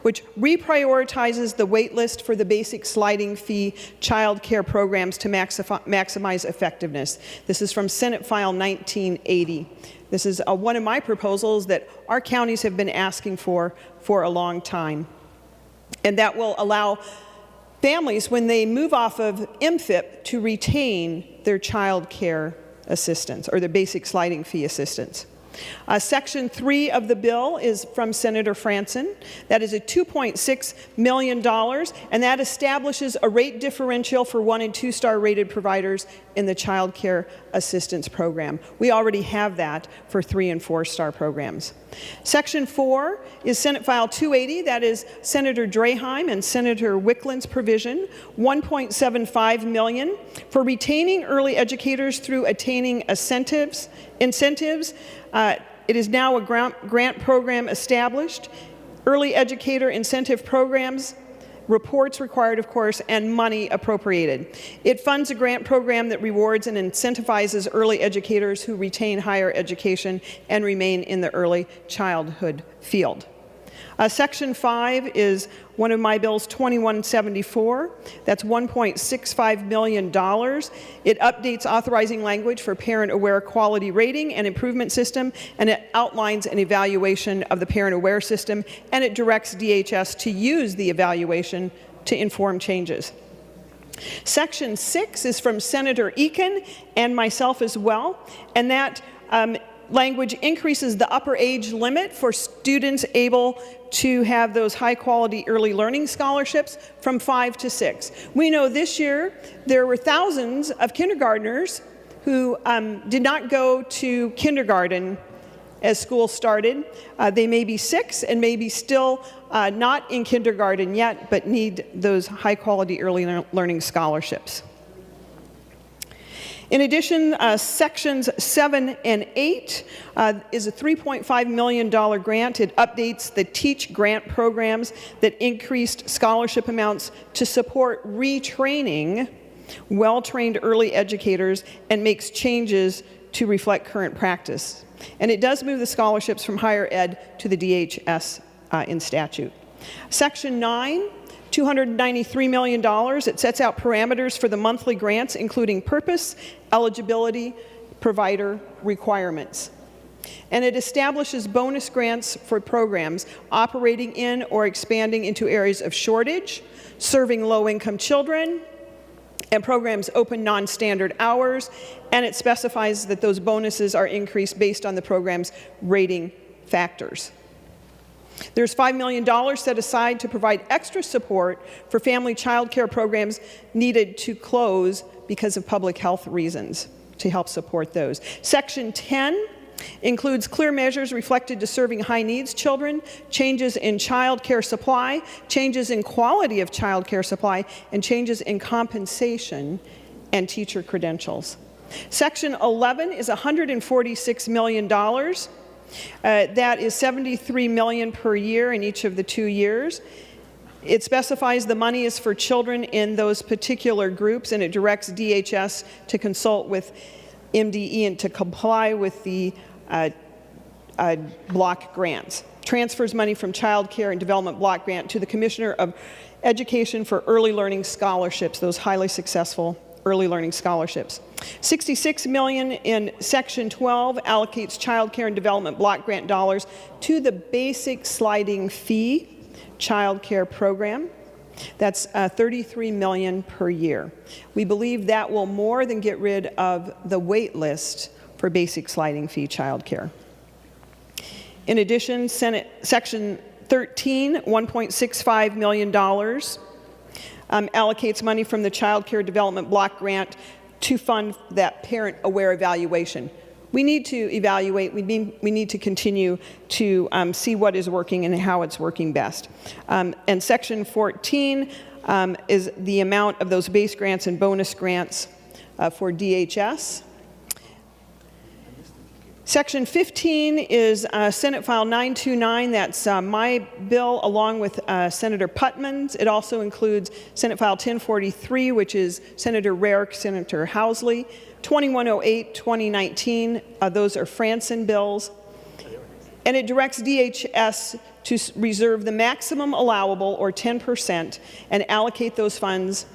S10: which reprioritizes the wait list for the basic sliding fee child care programs to maximize effectiveness. This is from Senate File 1980. This is one of my proposals that our counties have been asking for a long time. And that will allow families, when they move off of MFIP, to retain their child care assistance or their basic sliding fee assistance. Section 3 of the bill is from Senator Franson. That is a $2.6 million, and that establishes a rate differential for 1- and 2-star rated providers in the Child Care Assistance Program. We already have that for 3- and 4-star programs. Section 4 is Senate File 280. That is Senator Draheim and Senator Wickland's provision, $1.75 million for retaining early educators through attaining incentives. It is now a grant program established, early educator incentive programs, reports required, of course, and money appropriated. It funds a grant program that rewards and incentivizes early educators who retain higher education and remain in the early childhood field. Section 5 is one of my bills, 2174. That's $1.65 million. It updates authorizing language for parent-aware quality rating and improvement system, and it outlines an evaluation of the parent-aware system, and it directs DHS to use the evaluation to inform changes. Section 6 is from Senator Eakin and myself as well, and that language increases the upper age limit for students able to have those high-quality early learning scholarships from 5 to 6. We know this year there were thousands of kindergartners who did not go to kindergarten as school started. They may be 6 and maybe still not in kindergarten yet, but need those high-quality early learning scholarships. In addition, Sections 7 and 8 is a $3.5 million grant. It updates the TEACH grant programs that increased scholarship amounts to support retraining well-trained early educators and makes changes to reflect current practice. And it does move the scholarships from higher ed to the DHS in statute. Section 9, $293 million. It sets out parameters for the monthly grants, including purpose, eligibility, provider requirements. And it establishes bonus grants for programs operating in or expanding into areas of shortage, serving low-income children, and programs open non-standard hours, and it specifies that those bonuses are increased based on the program's rating factors. There's $5 million set aside to provide extra support for family child care programs needed to close because of public health reasons, to help support those. Section 10 includes clear measures reflected to serving high-needs children, changes in child care supply, changes in quality of child care supply, and changes in compensation and teacher credentials. Section 11 is $146 million. That is $73 million per year in each of the 2 years. It specifies the money is for children in those particular groups, and it directs DHS to consult with MDE and to comply with the block grants. Transfers money from Child Care and Development Block Grant to the Commissioner of Education for Early Learning Scholarships, those highly successful early learning scholarships. $66 million in Section 12 allocates Child Care and Development Block Grant dollars to the basic sliding fee child care program. That's $33 million per year. We believe that will more than get rid of the wait list for basic sliding fee child care. In addition, Senate Section 13, $1.65 million, allocates money from the Child Care Development Block Grant to fund that parent-aware evaluation. We need to evaluate, we need to continue to see what is working and how it's working best. And Section 14 is the amount of those base grants and bonus grants for DHS. Section 15 is Senate File 929. That's my bill along with Senator Putman's. It also includes Senate File 1043, which is Senator Rarick, Senator Housley. 2108, 2019, those are Franson bills. And it directs DHS to reserve the maximum allowable, or 10%, and allocate those funds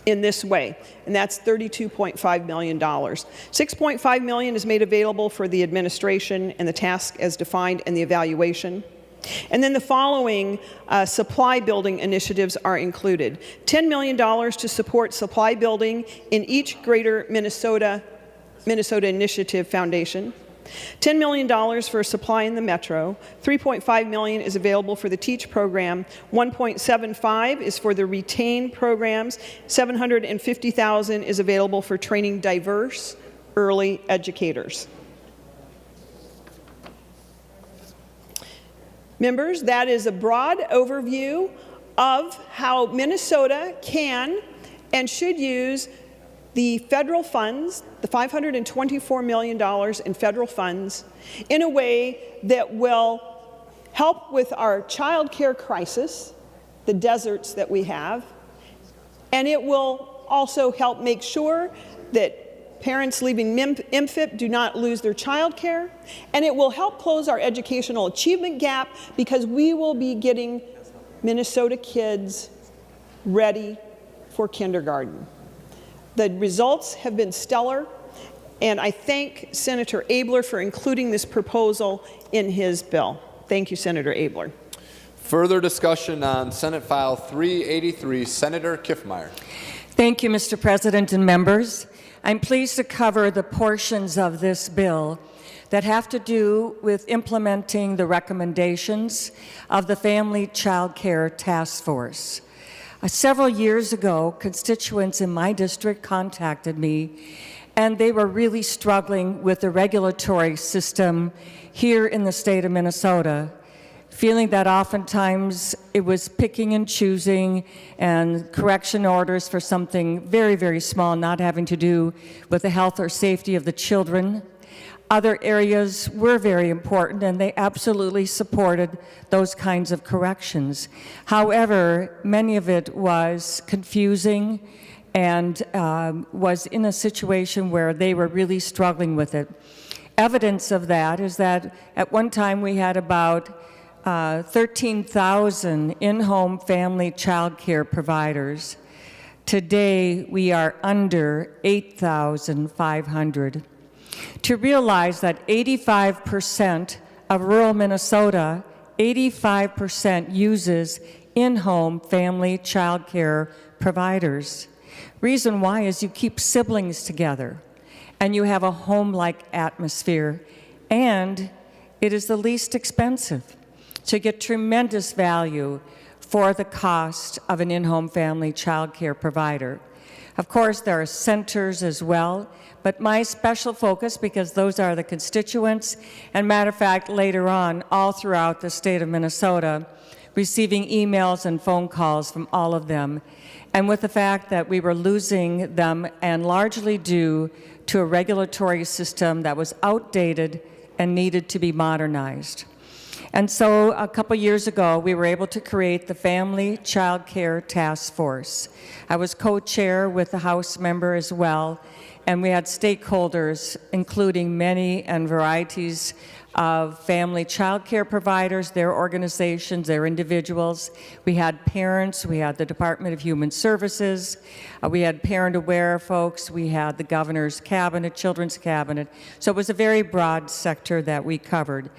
S10: in this way, and that's $32.5 million. $6.5 million is made available for the administration and the task as defined and the evaluation. And then the following supply building initiatives are included. $10 million to support supply building in each Greater Minnesota Initiative Foundation. $10 million for supply in the Metro. $3.5 million is available for the TEACH program. $1.75 is for the RETAIN programs. $750,000 is available for training diverse early educators. Members, that is a broad overview of how Minnesota can and should use the federal funds, the $524 million in federal funds, in a way that will help with our child care crisis, the deserts that we have, and it will also help make sure that parents leaving MFIP do not lose their child care, and it will help close our educational achievement gap, because we will be getting Minnesota kids ready for kindergarten. The results have been stellar, and I thank Senator Abeler for including this proposal in his bill. Thank you, Senator Abeler.
S3: Further discussion on Senate File 383, Senator Kiffmeyer.
S11: Thank you, Mr. President and members. I'm pleased to cover the portions of this bill that have to do with implementing the recommendations of the Family Child Care Task Force. Several years ago, constituents in my district contacted me, and they were really struggling with the regulatory system here in the state of Minnesota, feeling that oftentimes it was picking and choosing and correction orders for something very, very small, not having to do with the health or safety of the children. Other areas were very important, and they absolutely supported those kinds of corrections. However, many of it was confusing and was in a situation where they were really struggling with it. Evidence of that is that at one time we had about 13,000 in-home family child care providers. Today, we are under 8,500. To realize that 85% of rural Minnesota, 85% uses in-home family child care providers. Reason why is you keep siblings together, and you have a home-like atmosphere, and it is the least expensive. So you get tremendous value for the cost of an in-home family child care provider. Of course, there are centers as well, but my special focus, because those are the constituents, and matter of fact, later on, all throughout the state of Minnesota, receiving emails and phone calls from all of them, and with the fact that we were losing them, and largely due to a regulatory system that was outdated and needed to be modernized. And so a couple years ago, we were able to create the Family Child Care Task Force. I was co-chair with the House member as well, and we had stakeholders, including many and varieties of family child care providers, their organizations, their individuals. We had parents, we had the Department of Human Services, we had parent-aware folks, we had the governor's cabinet, children's cabinet. So it was a very broad sector that we covered.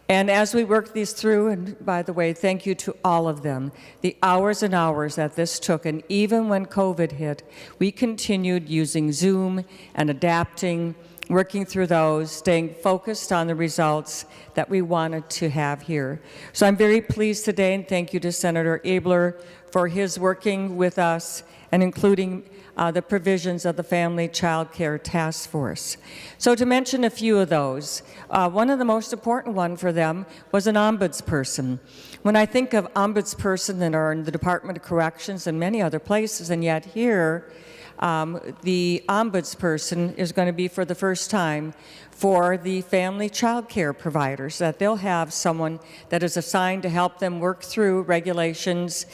S11: And as we worked these through, and by the way, thank you to all of them, the hours and hours that this took, and even when COVID hit, we continued using Zoom and adapting, working through those, staying focused on the results that we wanted to have here. So I'm very pleased today, and thank you to Senator Abeler for his working with us and including the provisions of the Family Child Care Task Force. So to mention a few of those, one of the most important one for them was an ombudsperson. When I think of ombudsperson that are in the Department of Corrections and many other places, and yet here, the ombudsperson is going to be for the first time for the family child care providers, that they'll have someone that is assigned to help them work through regulations,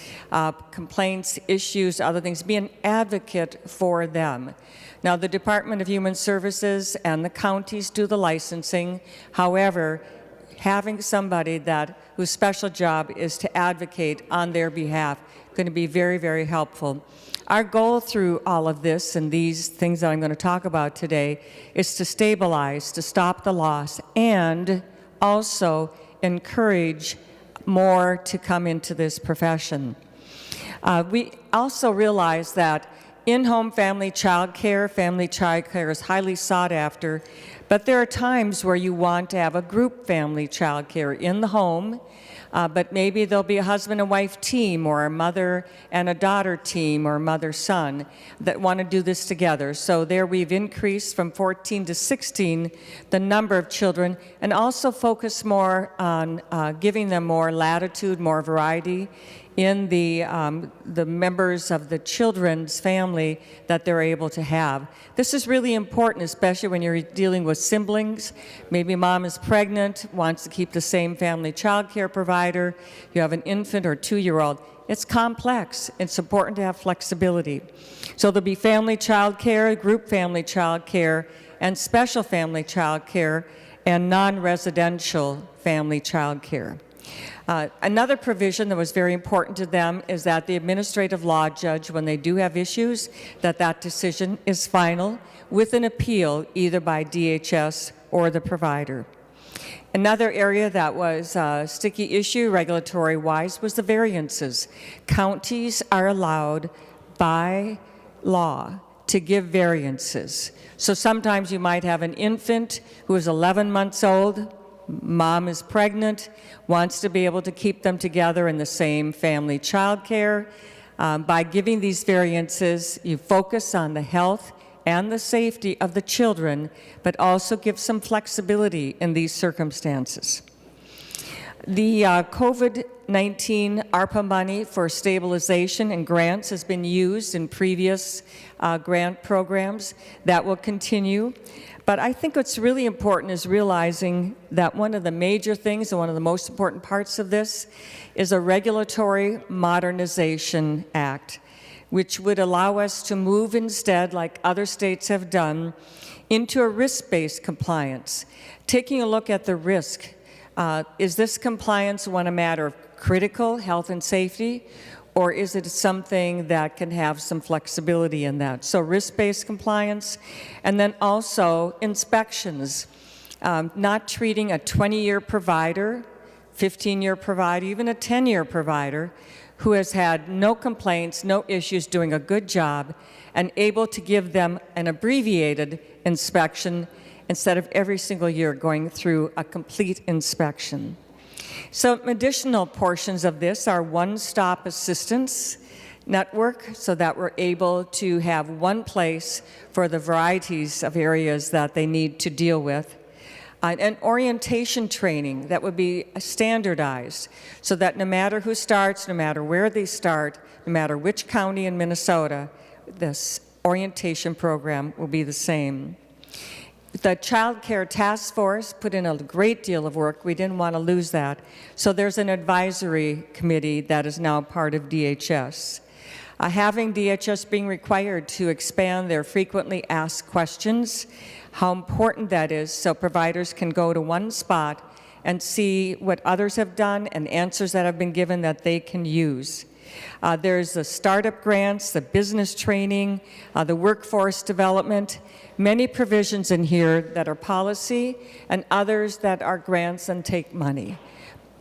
S11: complaints, issues, other things, be an advocate for them. Now, the Department of Human Services and the counties do the licensing. However, having somebody whose special job is to advocate on their behalf is going to be very, very helpful. Our goal through all of this and these things that I'm going to talk about today is to stabilize, to stop the loss, and also encourage more to come into this profession. We also realize that in-home family child care is highly sought after, but there are times where you want to have a group family child care in the home, but maybe there'll be a husband and wife team or a mother and a daughter team or mother-son that want to do this together. So there we've increased from 14 to 16 the number of children, and also focus more on giving them more latitude, more variety in the members of the children's family that they're able to have. This is really important, especially when you're dealing with siblings. Maybe mom is pregnant, wants to keep the same family child care provider. You have an infant or 2-year-old. It's complex. It's important to have flexibility. So there'll be family child care, group family child care, and special family child care, and non-residential family child care. Another provision that was very important to them is that the administrative law judge, when they do have issues, that decision is final with an appeal either by DHS or the provider. Another area that was a sticky issue regulatory-wise was the variances. Counties are allowed by law to give variances. So sometimes you might have an infant who is 11 months old, mom is pregnant, wants to be able to keep them together in the same family child care. By giving these variances, you focus on the health and the safety of the children, but also give some flexibility in these circumstances. The COVID-19 ARPA money for stabilization and grants has been used in previous grant programs. That will continue. But I think what's really important is realizing that one of the major things and one of the most important parts of this is a Regulatory Modernization Act, which would allow us to move instead, like other states have done, into a risk-based compliance. Taking a look at the risk. Is this compliance one a matter of critical health and safety, or is it something that can have some flexibility in that? So risk-based compliance, and then also inspections. Not treating a 20-year provider, 15-year provider, even a 10-year provider who has had no complaints, no issues, doing a good job, and able to give them an abbreviated inspection instead of every single year going through a complete inspection. Some additional portions of this are one-stop assistance network, so that we're able to have one place for the varieties of areas that they need to deal with. And orientation training that would be standardized, so that no matter who starts, no matter where they start, no matter which county in Minnesota, this orientation program will be the same. The Child Care Task Force put in a great deal of work. We didn't want to lose that. So there's an advisory committee that is now part of DHS. Having DHS being required to expand their frequently asked questions, how important that is, so providers can go to one spot and see what others have done and answers that have been given that they can use. There's the startup grants, the business training, the workforce development, many provisions in here that are policy and others that are grants and take money.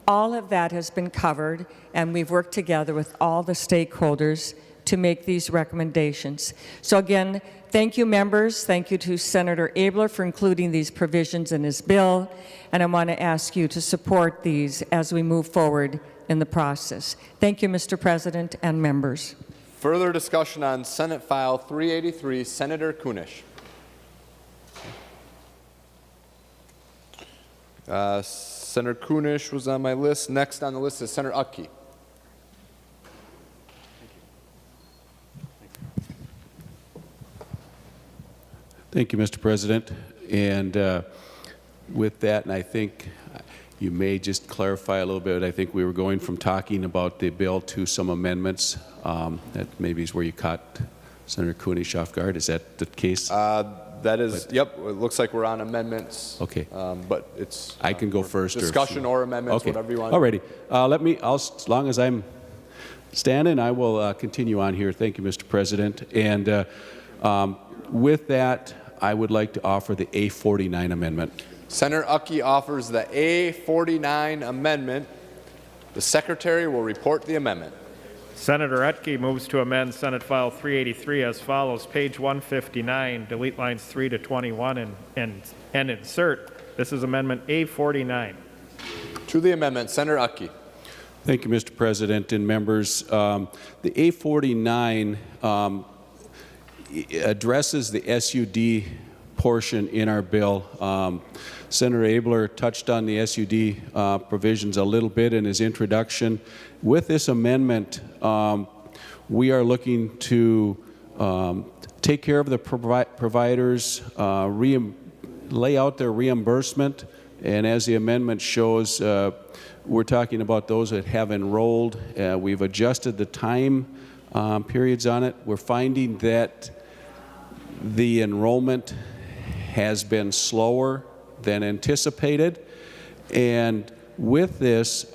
S11: All of that has been covered, and we've worked together with all the stakeholders to make these recommendations. So again, thank you, members. Thank you to Senator Abeler for including these provisions in his bill, and I want to ask you to support these as we move forward in the process. Thank you, Mr. President and members.
S3: Further discussion on Senate File 383, Senator Kunish. Senator Kunish was on my list. Next on the list is Senator Utke.
S12: Thank you, Mr. President. And with that, and I think you may just clarify a little bit, I think we were going from talking about the bill to some amendments. That maybe is where you caught Senator Kunish off guard. Is that the case?
S3: That is, yep, it looks like we're on amendments.
S12: Okay.
S3: But it's...
S12: I can go first.
S3: Discussion or amendments,
S12: okay.
S3: Whatever you want.
S12: All righty. As long as I'm standing, I will continue on here. Thank you, Mr. President. And with that, I would like to offer the A49 amendment.
S3: Senator Utke offers the A49 amendment. The Secretary will report the amendment.
S2: Senator Utke moves to amend Senate File 383 as follows. Page 159, delete lines 3 to 21 and insert. This is Amendment A49.
S3: To the amendment, Senator Utke.
S12: Thank you, Mr. President and members. The A49 addresses the SUD portion in our bill. Senator Abeler touched on the SUD provisions a little bit in his introduction. With this amendment, we are looking to take care of the providers, lay out their reimbursement, and as the amendment shows, we're talking about those that have enrolled. We've adjusted the time periods on it. We're finding that the enrollment has been slower than anticipated, and with this,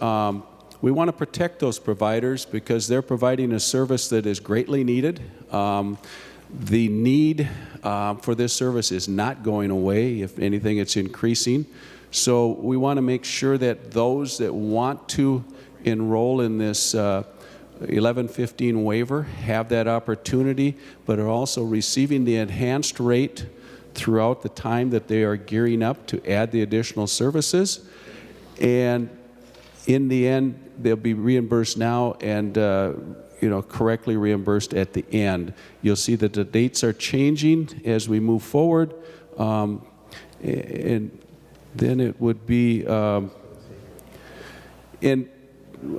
S12: we want to protect those providers because they're providing a service that is greatly needed. The need for this service is not going away. If anything, it's increasing. So we want to make sure that those that want to enroll in this 1115 waiver have that opportunity, but are also receiving the enhanced rate throughout the time that they are gearing up to add the additional services. And in the end, they'll be reimbursed now and correctly reimbursed at the end. You'll see that the dates are changing as we move forward, and then it would be, and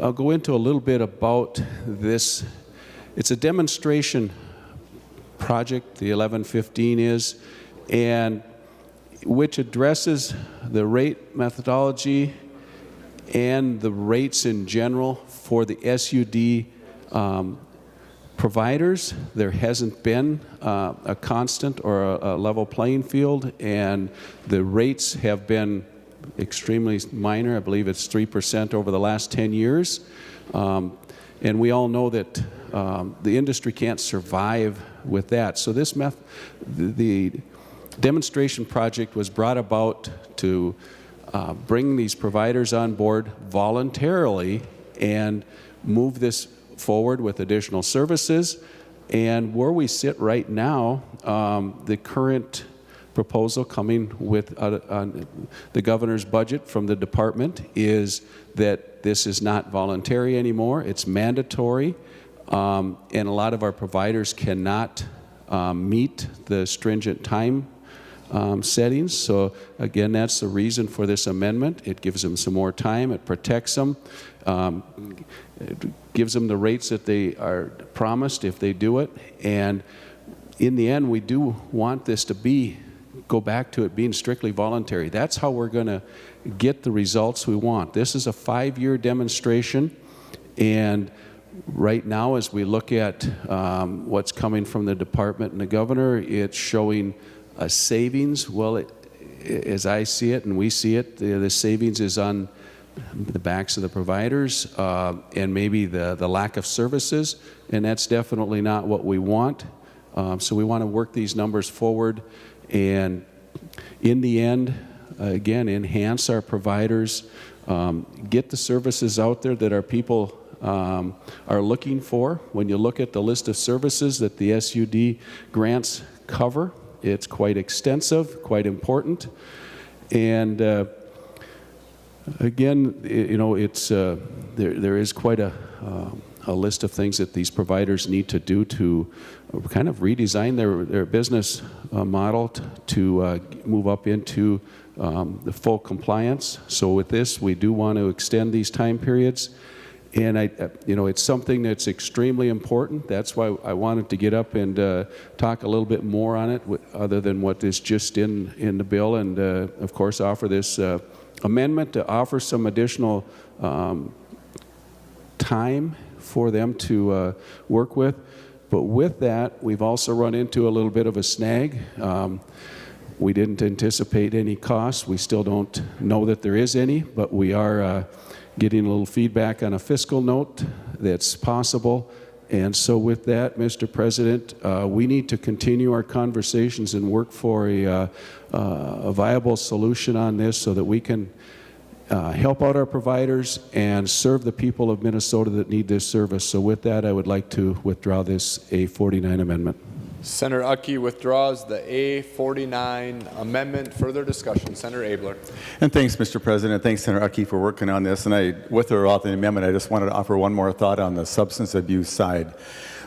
S12: I'll go into a little bit about this. It's a demonstration project, the 1115 is, and which addresses the rate methodology and the rates in general for the SUD providers. There hasn't been a constant or a level playing field, and the rates have been extremely minor. I believe it's 3% over the last 10 years. And we all know that the industry can't survive with that. So this the demonstration project was brought about to bring these providers on board voluntarily and move this forward with additional services. And where we sit right now, the current proposal coming with the governor's budget from the department is that this is not voluntary anymore, it's mandatory, and a lot of our providers cannot meet the stringent time settings. So again, that's the reason for this amendment. It gives them some more time, it protects them, it gives them the rates that they are promised if they do it, and in the end, we do want this to go back to it being strictly voluntary. That's how we're going to get the results we want. This is a 5-year demonstration, and right now, as we look at what's coming from the department and the governor, it's showing a savings. Well, as I see it and we see it, the savings is on the backs of the providers and maybe the lack of services, and that's definitely not what we want. So we want to work these numbers forward and in the end, again, enhance our providers, get the services out there that our people are looking for. When you look at the list of services that the SUD grants cover, it's quite extensive, quite important. And again, it's there is quite a list of things that these providers need to do to kind of redesign their business model to move up into the full compliance. So with this, we do want to extend these time periods. And it's something that's extremely important. That's why I wanted to get up and talk a little bit more on it, other than what is just in the bill, and of course offer this amendment to offer some additional time for them to work with. But with that, we've also run into a little bit of a snag. We didn't anticipate any costs. We still don't know that there is any, but we are getting a little feedback on a fiscal note that's possible. And so with that, Mr. President, we need to continue our conversations and work for a viable solution on this so that we can help out our providers and serve the people of Minnesota that need this service. So with that, I would like to withdraw this A49 amendment.
S3: Senator Uckey withdraws the A49 amendment. Further discussion. Senator Abler.
S6: And thanks, Mr. President. Thanks, Senator Uckey, for working on this. And with or without the amendment, I just wanted to offer one more thought on the substance abuse side.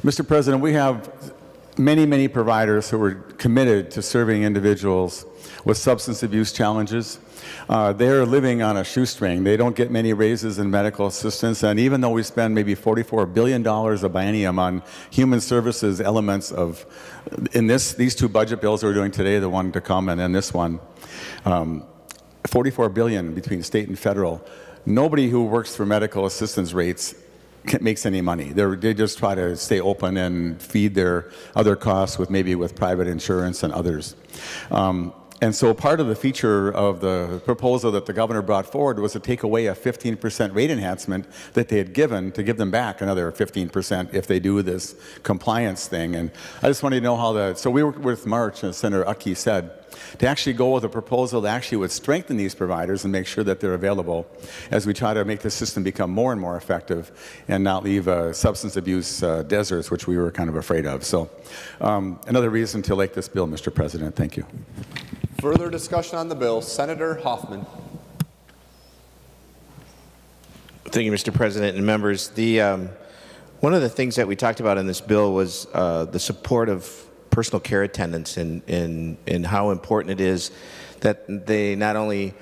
S6: Mr. President, we have many, many providers who are committed to serving individuals with substance abuse challenges. They're living on a shoestring. They don't get many raises in medical assistance, and even though we spend maybe $44 billion a biennium on human services elements of, these two budget bills we're doing today, the one to come and then this one, $44 billion between state and federal. Nobody who works for medical assistance rates makes any money. They just try to stay open and feed their other costs with private insurance and others. And so part of the feature of the proposal that the governor brought forward was to take away a 15% rate enhancement that they had given, to give them back another 15% if they do this compliance thing. And I just wanted to know how so we worked with March, as Senator Uckey said, to actually go with a proposal that actually would strengthen these providers and make sure that they're available as we try to make the system become more and more effective and not leave substance abuse deserts, which we were kind of afraid of. So another reason to like this bill, Mr. President. Thank you.
S3: Further discussion on the bill. Senator Hoffman.
S1: Thank you, Mr. President and members. One of the things that we talked about in this bill was the support of personal care attendants and how important it is that they not only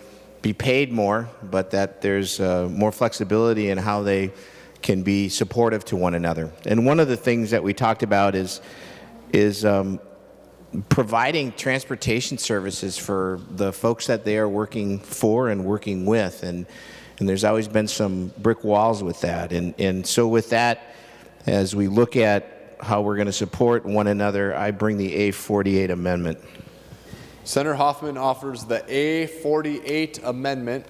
S1: be paid more, but that there's more flexibility in how they can be supportive to one another. And one of the things that we talked about is providing transportation services for the folks that they are working for and working with, and there's always been some brick walls with that. And so with that, as we look at how we're going to support one another, I bring the A48 amendment.
S3: Senator Hoffman offers the A48 amendment.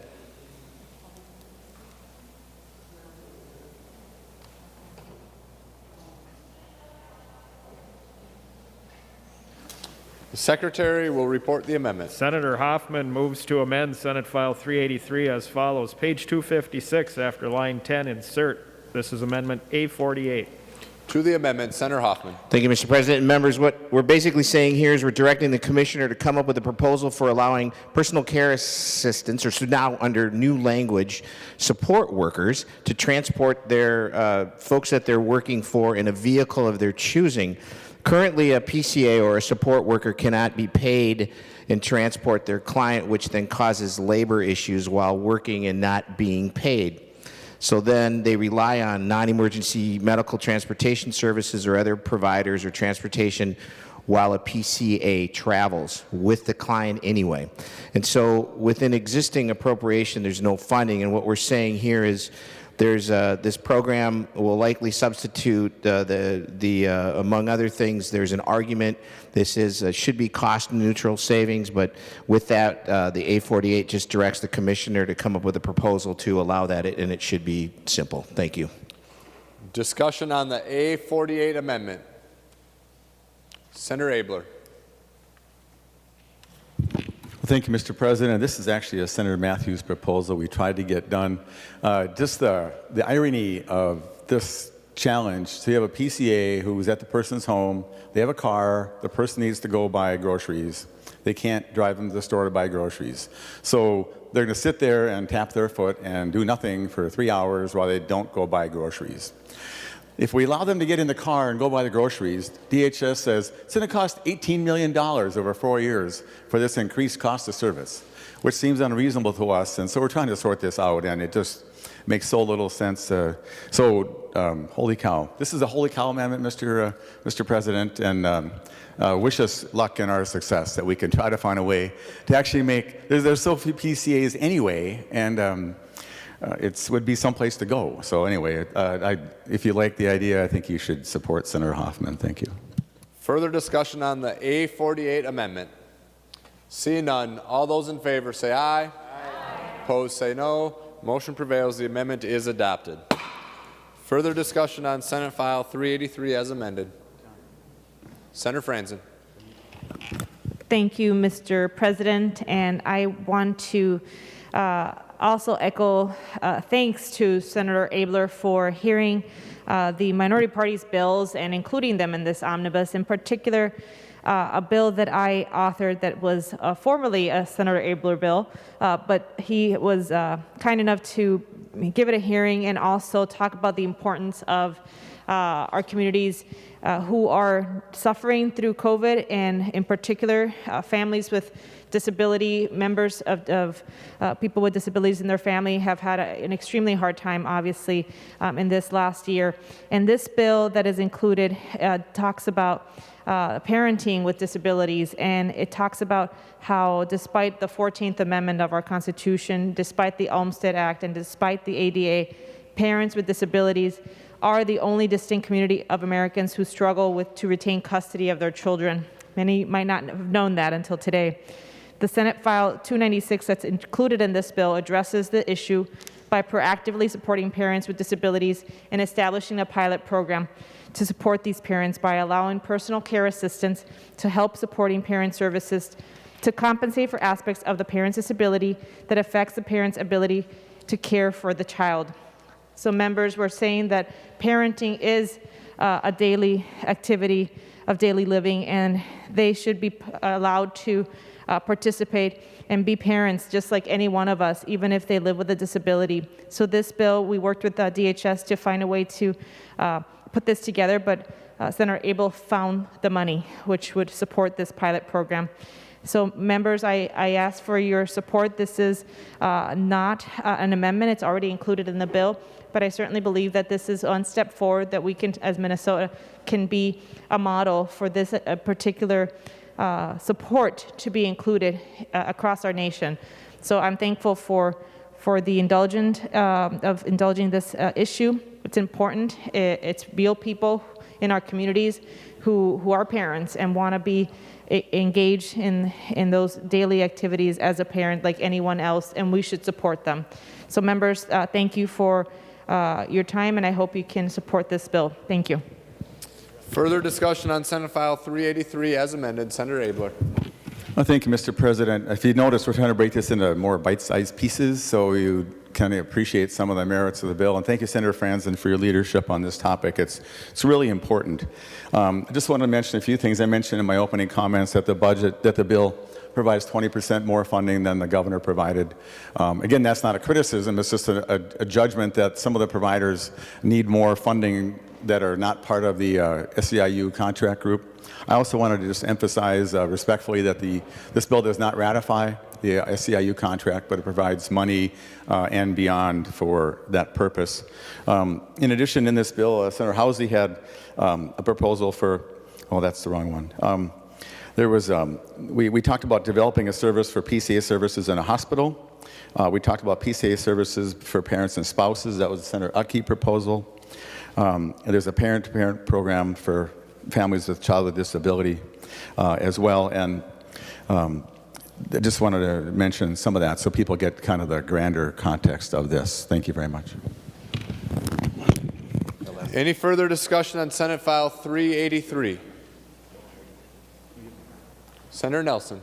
S3: The Secretary will report the amendment.
S2: Senator Hoffman moves to amend Senate File 383 as follows. Page 256, after line 10, insert This is Amendment A48.
S3: To the amendment, Senator Hoffman.
S1: Thank you, Mr. President. And members, what we're basically saying here is we're directing the commissioner to come up with a proposal for allowing personal care assistants, or so now under new language, support workers, to transport their folks that they're working for in a vehicle of their choosing. Currently, a PCA or a support worker cannot be paid and transport their client, which then causes labor issues while working and not being paid. So then they rely on non-emergency medical transportation services or other providers or transportation while a PCA travels with the client anyway. And so within existing appropriation, there's no funding. And what we're saying here is there's this program will likely substitute among other things, there's an argument. This is should be cost neutral savings, but with that, the A48 just directs the commissioner to come up with a proposal to allow that, and it should be simple. Thank you.
S3: Discussion on the A48 amendment. Senator Abler.
S6: Thank you, Mr. President. This is actually a Senator Matthews proposal we tried to get done. Just the irony of this challenge. So you have a PCA who's at the person's home. They have a car. The person needs to go buy groceries. They can't drive them to the store to buy groceries. So they're going to sit there and tap their foot and do nothing for 3 hours while they don't go buy groceries. If we allow them to get in the car and go buy the groceries, DHS says it's going to cost $18 million over 4 years for this increased cost of service, which seems unreasonable to us. And so we're trying to sort this out, and it just makes so little sense. Holy cow. This is a holy cow amendment, Mr. President, and wish us luck in our success, that we can try to find a way to actually make, there's so few PCAs anyway, and it would be someplace to go. So anyway, if you like the idea, I think you should support Senator Hoffman. Thank you.
S3: Further discussion on the A48 amendment. Seeing none, all those in favor say aye. Aye. Opposed say no. Motion prevails. The amendment is adopted. Further discussion on Senate File 383 as amended. Senator Franzen.
S13: Thank you, Mr. President, and I want to also echo thanks to Senator Abler for hearing the minority party's bills and including them in this omnibus, in particular a bill that I authored that was formerly a Senator Abler bill, but he was kind enough to give it a hearing and also talk about the importance of our communities who are suffering through COVID, and in particular families with disability, members of people with disabilities in their family have had an extremely hard time, obviously, in this last year. And this bill that is included talks about parenting with disabilities, and it talks about how despite the 14th Amendment of our Constitution, despite the Olmstead Act, and despite the ADA, parents with disabilities are the only distinct community of Americans who struggle to retain custody of their children. Many might not have known that until today. The Senate File 296 that's included in this bill addresses the issue by proactively supporting parents with disabilities and establishing a pilot program to support these parents by allowing personal care assistance to help supporting parent services to compensate for aspects of the parent's disability that affects the parent's ability to care for the child. So members, we're saying that parenting is a daily activity of daily living, and they should be allowed to participate and be parents just like any one of us, even if they live with a disability. So this bill, we worked with DHS to find a way to put this together, but Senator Abel found the money, which would support this pilot program. So members, I ask for your support. This is not an amendment. It's already included in the bill, but I certainly believe that this is one step forward that we can, as Minnesota, can be a model for this particular support to be included across our nation. So I'm thankful for the indulging this issue. It's important. It's real people in our communities who are parents and want to be engaged in those daily activities as a parent like anyone else, and we should support them. So members, thank you for your time, and I hope you can support this bill. Thank you.
S3: Further discussion on Senate File 383 as amended. Senator Abler.
S6: Well, thank you, Mr. President. If you notice, we're trying to break this into more bite-sized pieces, so you kind of appreciate some of the merits of the bill. And thank you, Senator Franzen, for your leadership on this topic. It's really important. I just want to mention a few things. I mentioned in my opening comments that the bill provides 20% more funding than the governor provided. Again, that's not a criticism. It's just a judgment that some of the providers need more funding that are not part of the SEIU contract group. I also wanted to just emphasize respectfully that this bill does not ratify the SEIU contract, but it provides money and beyond for that purpose. In addition, in this bill, Senator Housley had a proposal for, oh, that's the wrong one. We talked about developing a service for PCA services in a hospital. We talked about PCA services for parents and spouses. That was Senator Utke proposal. And there's a parent-to-parent program for families with child with disability as well. And I just wanted to mention some of that so people get kind of the grander context of this. Thank you very much.
S3: Any further discussion on Senate File 383? Senator Nelson.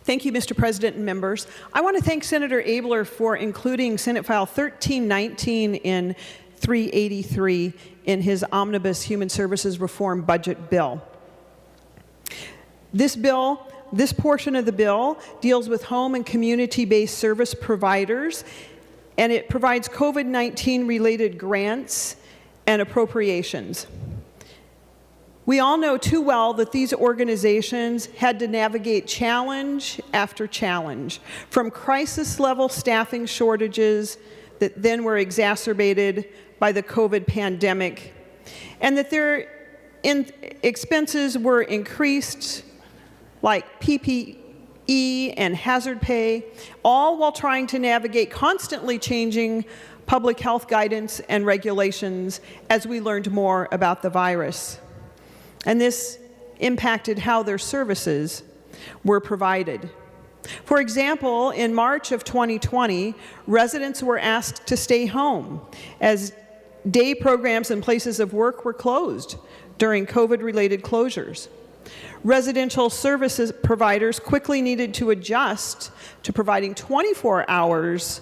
S10: Thank you, Mr. President and members. I want to thank Senator Abeler for including Senate File 1319 in 383 in his omnibus Human Services Reform Budget Bill. This portion of the bill deals with home and community-based service providers, and it provides COVID-19 related grants and appropriations. We all know too well that these organizations had to navigate challenge after challenge, from crisis-level staffing shortages that then were exacerbated by the COVID pandemic, and that their expenses were increased, like PPE and hazard pay, all while trying to navigate constantly changing public health guidance and regulations as we learned more about the virus. And this impacted how their services were provided. For example, in March of 2020, residents were asked to stay home as day programs and places of work were closed during COVID-related closures. Residential services providers quickly needed to adjust to providing 24 hours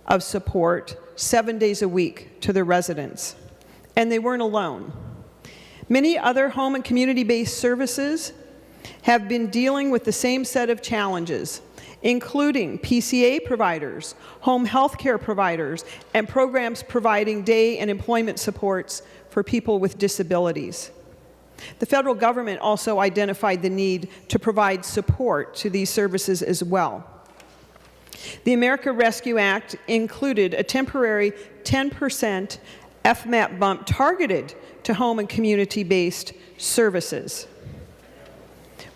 S10: of support 7 days a week to their residents. And they weren't alone. Many other home and community-based services have been dealing with the same set of challenges, including PCA providers, home health care providers, and programs providing day and employment supports for people with disabilities. The federal government also identified the need to provide support to these services as well. The America Rescue Act included a temporary 10% FMAP bump targeted to home and community-based services.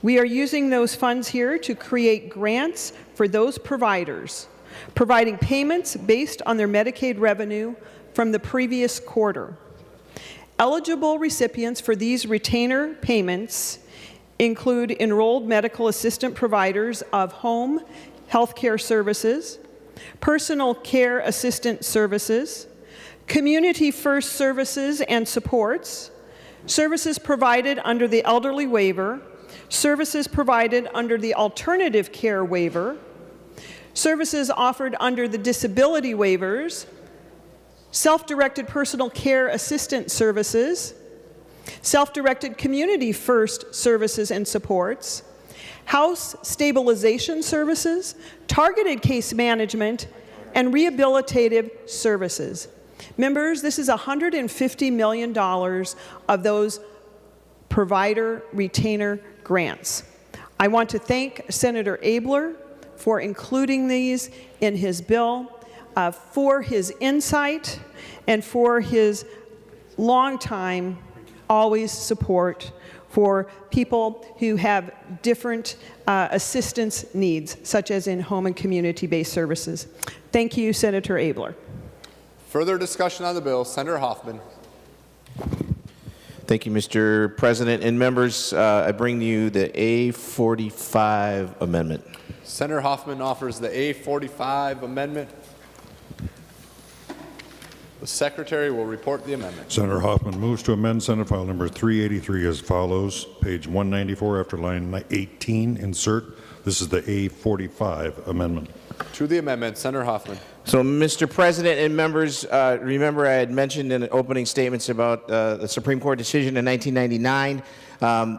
S10: We are using those funds here to create grants for those providers, providing payments based on their Medicaid revenue from the previous quarter. Eligible recipients for these retainer payments include enrolled medical assistant providers of home health care services, personal care assistant services, community first services and supports, services provided under the elderly waiver, services provided under the alternative care waiver, services offered under the disability waivers, self-directed personal care assistant services, self-directed community first services and supports, house stabilization services, targeted case management, and rehabilitative services. Members, this is $150 million of those provider retainer grants. I want to thank Senator Abeler for including these in his bill, for his insight, and for his long-time, always support for people who have different assistance needs, such as in home and community-based services. Thank you, Senator Abeler.
S3: Further discussion on the bill, Senator Hoffman.
S1: Thank you, Mr. President and members. I bring you the A45 amendment.
S3: Senator Hoffman offers the A45 amendment. The Secretary will report the amendment.
S4: Senator Hoffman moves to amend Senate File Number 383 as follows. Page 194 after line 18, insert. This is the A45 amendment.
S3: To the amendment, Senator Hoffman.
S1: So, Mr. President and members, remember I had mentioned in opening statements about the Supreme Court decision in 1999,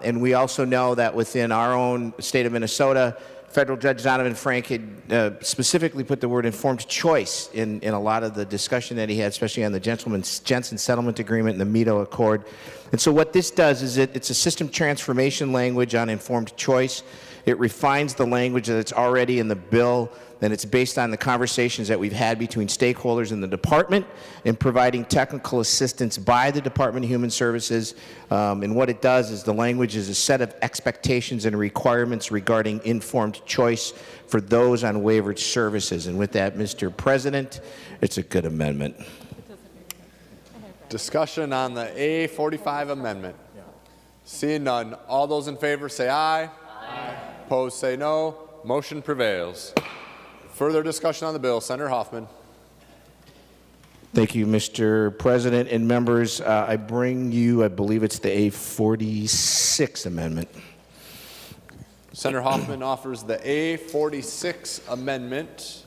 S1: and we also know that within our own state of Minnesota, Federal Judge Donovan Frank had specifically put the word informed choice in a lot of the discussion that he had, especially on the Jensen Settlement Agreement and the Meadow Accord. And so what this does is it's a system transformation language on informed choice. It refines the language that's already in the bill, and it's based on the conversations that we've had between stakeholders in the department in providing technical assistance by the Department of Human Services. And what it does is the language is a set of expectations and requirements regarding informed choice for those on waivered services. And with that, Mr. President, it's a good amendment.
S3: Discussion on the A45 amendment. Seeing none, all those in favor say aye. Aye. Opposed say no. Motion prevails. Further discussion on the bill, Senator Hoffman.
S1: Thank you, Mr. President and members. I bring you, I believe it's the A46 amendment.
S3: Senator Hoffman offers the A46 amendment.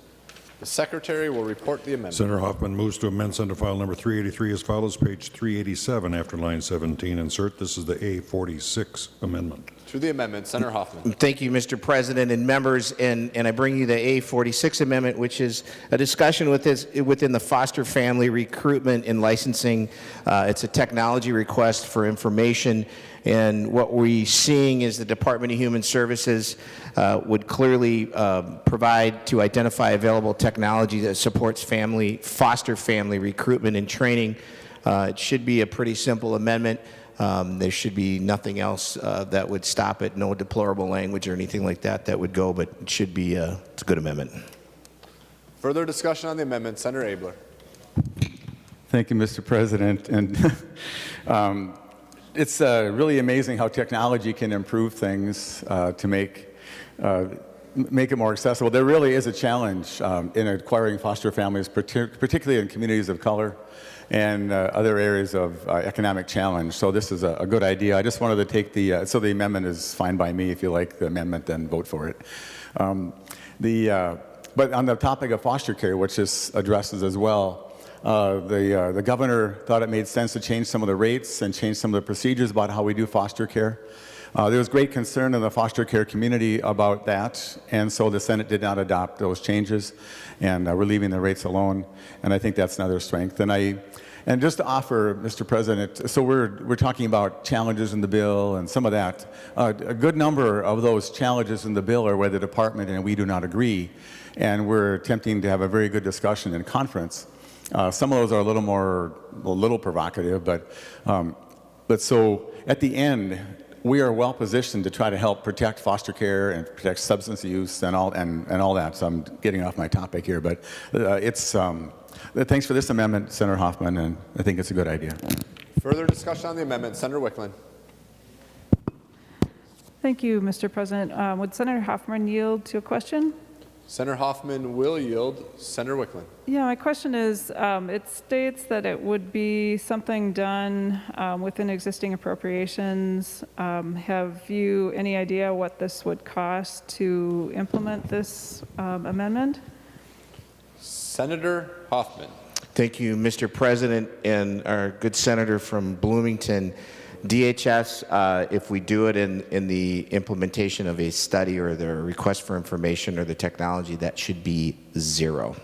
S3: The Secretary will report the amendment.
S4: Senator Hoffman moves to amend Senate File Number 383 as follows. Page 387 after line 17, insert. This is the A46 amendment.
S3: To the amendment, Senator Hoffman.
S1: Thank you, Mr. President and members. And I bring you the A46 amendment, which is a discussion within the foster family recruitment and licensing. It's a technology request for information. And what we're seeing is the Department of Human Services would clearly provide to identify available technology that supports foster family recruitment and training. It should be a pretty simple amendment. There should be nothing else that would stop it, no deplorable language or anything like that would go, but it should be it's a good amendment.
S3: Further discussion on the amendment, Senator Abler.
S6: Thank you, Mr. President. And it's really amazing how technology can improve things to make it more accessible. There really is a challenge in acquiring foster families, particularly in communities of color and other areas of economic challenge. So this is a good idea. I just wanted to take so the amendment is fine by me. If you like the amendment, then vote for it. But on the topic of foster care, which this addresses as well, the governor thought it made sense to change some of the rates and change some of the procedures about how we do foster care. There was great concern in the foster care community about that, and so the Senate did not adopt those changes, and we're leaving the rates alone, and I think that's another strength. And just to offer, Mr. President, so we're talking about challenges in the bill and some of that. A good number of those challenges in the bill are where the department and we do not agree, and we're attempting to have a very good discussion in conference. Some of those are a little provocative, but so at the end, we are well positioned to try to help protect foster care and protect substance use and all that. So I'm getting off my topic here, but thanks for this amendment, Senator Hoffman, and I think it's a good idea.
S3: Further discussion on the amendment, Senator Wickland.
S7: Thank you, Mr. President. Would Senator Hoffman yield to a question?
S3: Senator Hoffman will yield. Senator Wickland.
S7: Yeah, my question is, it states that it would be something done within existing appropriations. Have you any idea what this would cost to implement this amendment?
S3: Senator Hoffman.
S1: Thank you, Mr. President, and our good senator from Bloomington. DHS, if we do it in the implementation of a study or the request for information or the technology, that should be zero.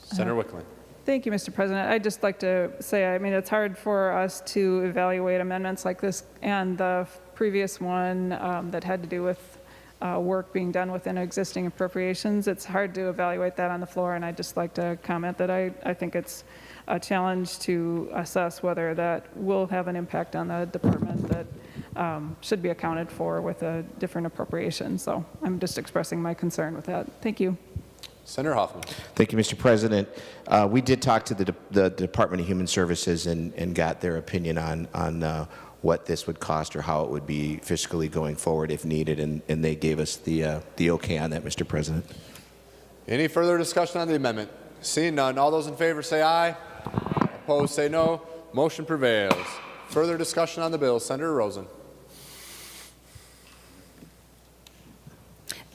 S3: Senator Wickland.
S7: Thank you, Mr. President. I'd just like to say, I mean, it's hard for us to evaluate amendments like this and the previous one that had to do with work being done within existing appropriations. It's hard to evaluate that on the floor, and I'd just like to comment that I think it's a challenge to assess whether that will have an impact on the department that should be accounted for with a different appropriation. So I'm just expressing my concern with that. Thank you.
S3: Senator Hoffman.
S1: Thank you, Mr. President. We did talk to the Department of Human Services and got their opinion on what this would cost or how it would be fiscally going forward if needed, and they gave us the okay on that, Mr. President.
S3: Any further discussion on the amendment? Seeing none, all those in favor say aye. Opposed say no. Motion prevails. Further discussion on the bill. Senator Rosen.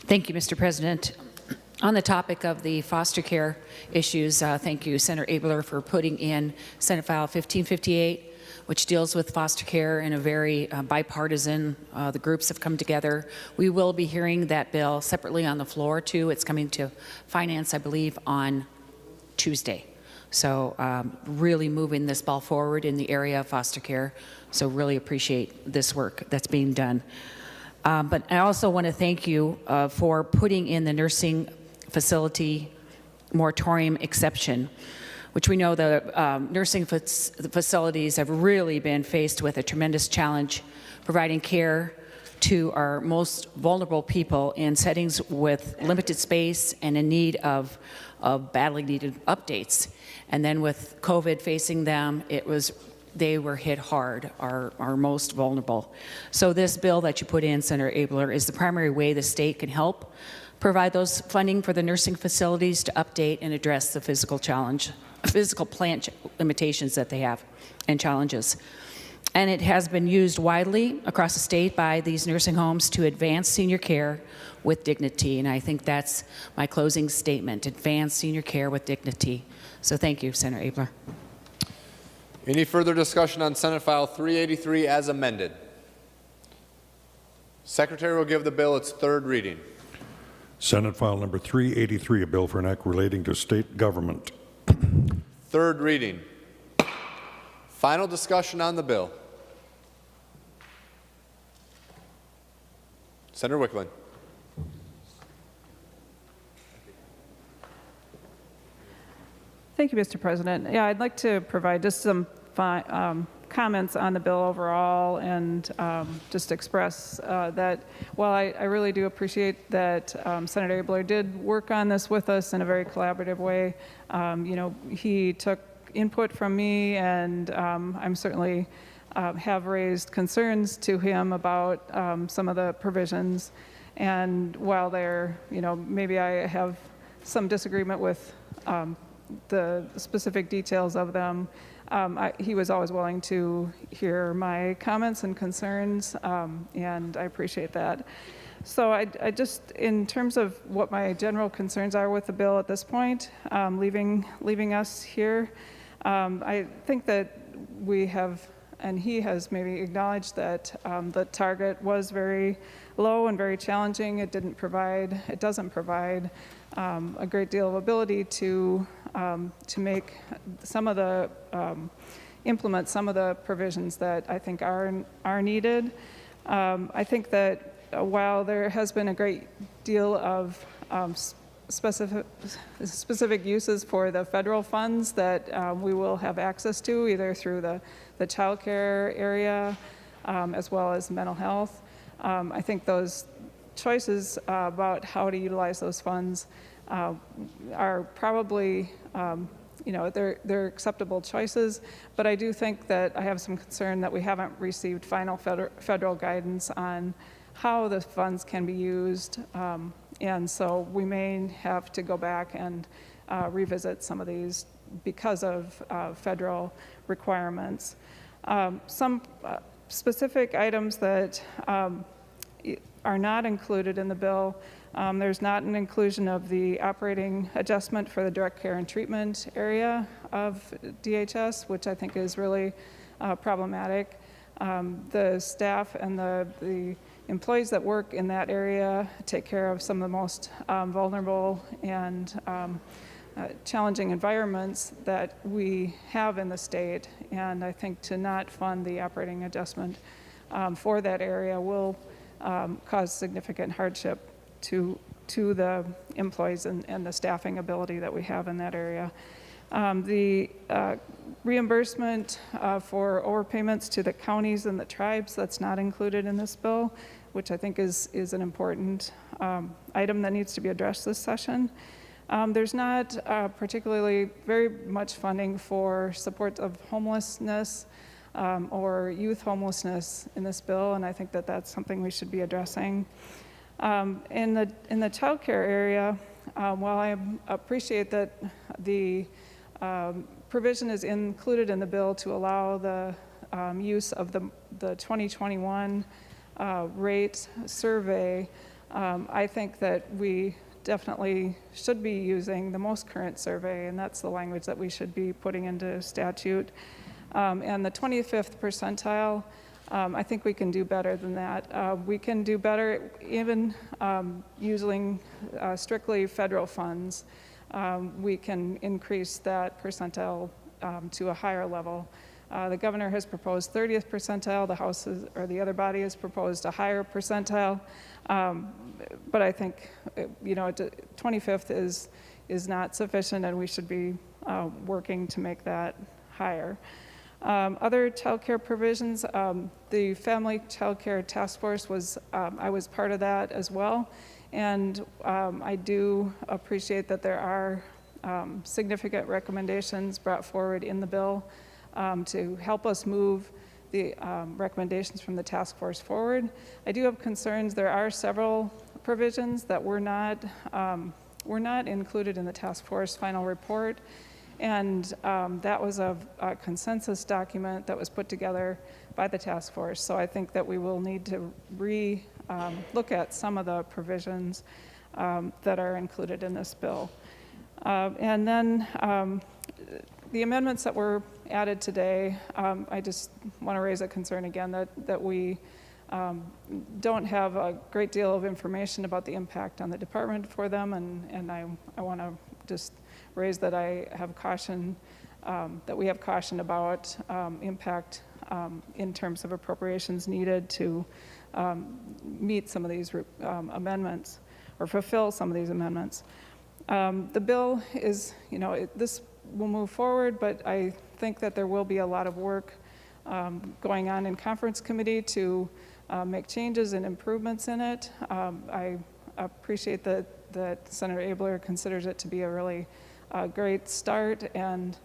S14: Thank you, Mr. President. On the topic of the foster care issues, thank you, Senator Abler, for putting in Senate File 1558, which deals with foster care in a very bipartisan. The groups have come together. We will be hearing that bill separately on the floor, too. It's coming to Finance, I believe, on Tuesday. So really moving this ball forward in the area of foster care. So really appreciate this work that's being done. But I also want to thank you for putting in the nursing facility moratorium exception, which we know the nursing facilities have really been faced with a tremendous challenge providing care to our most vulnerable people in settings with limited space and in need of badly needed updates. And then with COVID facing them, they were hit hard, our most vulnerable. So this bill that you put in, Senator Abler, is the primary way the state can help provide those funding for the nursing facilities to update and address the physical plant limitations that they have and challenges. And it has been used widely across the state by these nursing homes to advance senior care with dignity. And I think that's my closing statement, advance senior care with dignity. So thank you, Senator Abler.
S3: Any further discussion on Senate File 383 as amended? Secretary will give the bill its third reading.
S4: Senate File Number 383, a bill for an act relating to state government.
S3: Third reading. Final discussion on the bill. Senator Wickland.
S7: Thank you, Mr. President. Yeah, I'd like to provide just some comments on the bill overall and just express that while I really do appreciate that Senator Abler did work on this with us in a very collaborative way. He took input from me, and I'm certainly have raised concerns to him about some of the provisions. And while they're, maybe I have some disagreement with the specific details of them, he was always willing to hear my comments and concerns, and I appreciate that. So I just, in terms of what my general concerns are with the bill at this point, leaving us here, I think that we have, and he has maybe acknowledged that the target was very low and very challenging. It doesn't provide a great deal of ability to make some of the, implement some of the provisions that I think are needed. I think that while there has been a great deal of specific uses for the federal funds that we will have access to, either through the child care area as well as mental health, I think those choices about how to utilize those funds are probably, they're acceptable choices, but I do think that I have some concern that we haven't received final federal guidance on how the funds can be used, and so we may have to go back and revisit some of these because of federal requirements. Some specific items that are not included in the bill. There's not an inclusion of the operating adjustment for the direct care and treatment area of DHS, which I think is really problematic. The staff and the employees that work in that area take care of some of the most vulnerable and challenging environments that we have in the state, and I think to not fund the operating adjustment for that area will cause significant hardship to the employees and the staffing ability that we have in that area. The reimbursement for overpayments to the counties and the tribes, that's not included in this bill, which I think is an important item that needs to be addressed this session. There's not particularly very much funding for support of homelessness or youth homelessness in this bill, and I think that that's something we should be addressing. In the child care area, while I appreciate that the provision is included in the bill to allow the use of the 2021 rate survey, I think that we definitely should be using the most current survey, and that's the language that we should be putting into statute. And the 25th percentile, I think we can do better than that. We can do better even using strictly federal funds. We can increase that percentile to a higher level. The governor has proposed 30th percentile. The House or the other body has proposed a higher percentile. But I think, 25th is not sufficient, and we should be working to make that higher. Other child care provisions, the Family Child Care Task Force I was part of that as well. And I do appreciate that there are significant recommendations brought forward in the bill to help us move the recommendations from the task force forward. I do have concerns. There are several provisions that were not included in the task force final report. And that was a consensus document that was put together by the task force. So I think that we will need to look at some of the provisions that are included in this bill. And then the amendments that were added today, I just want to raise a concern again that we don't have a great deal of information about the impact on the department for them, and I want to just raise that I have caution, that we have caution about impact in terms of appropriations needed to meet some of these amendments or fulfill some of these amendments. The bill is, this will move forward, but I think that there will be a lot of work going on in conference committee to make changes and improvements in it. I appreciate that Senator Abeler considers it to be a really great start, and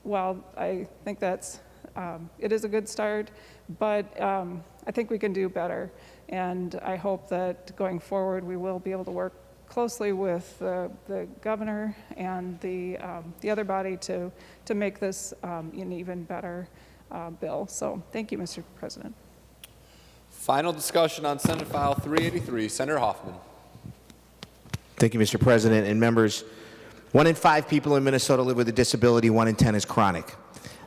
S7: while I think it is a good start, but I think we can do better, and I hope that going forward we will be able to work closely with the governor and the other body to make this an even better bill. So thank you, Mr. President.
S3: Final discussion on Senate File 383. Senator Hoffman.
S1: Thank you, Mr. President and members. 1 in 5 people in Minnesota live with a disability. 1 in 10 is chronic.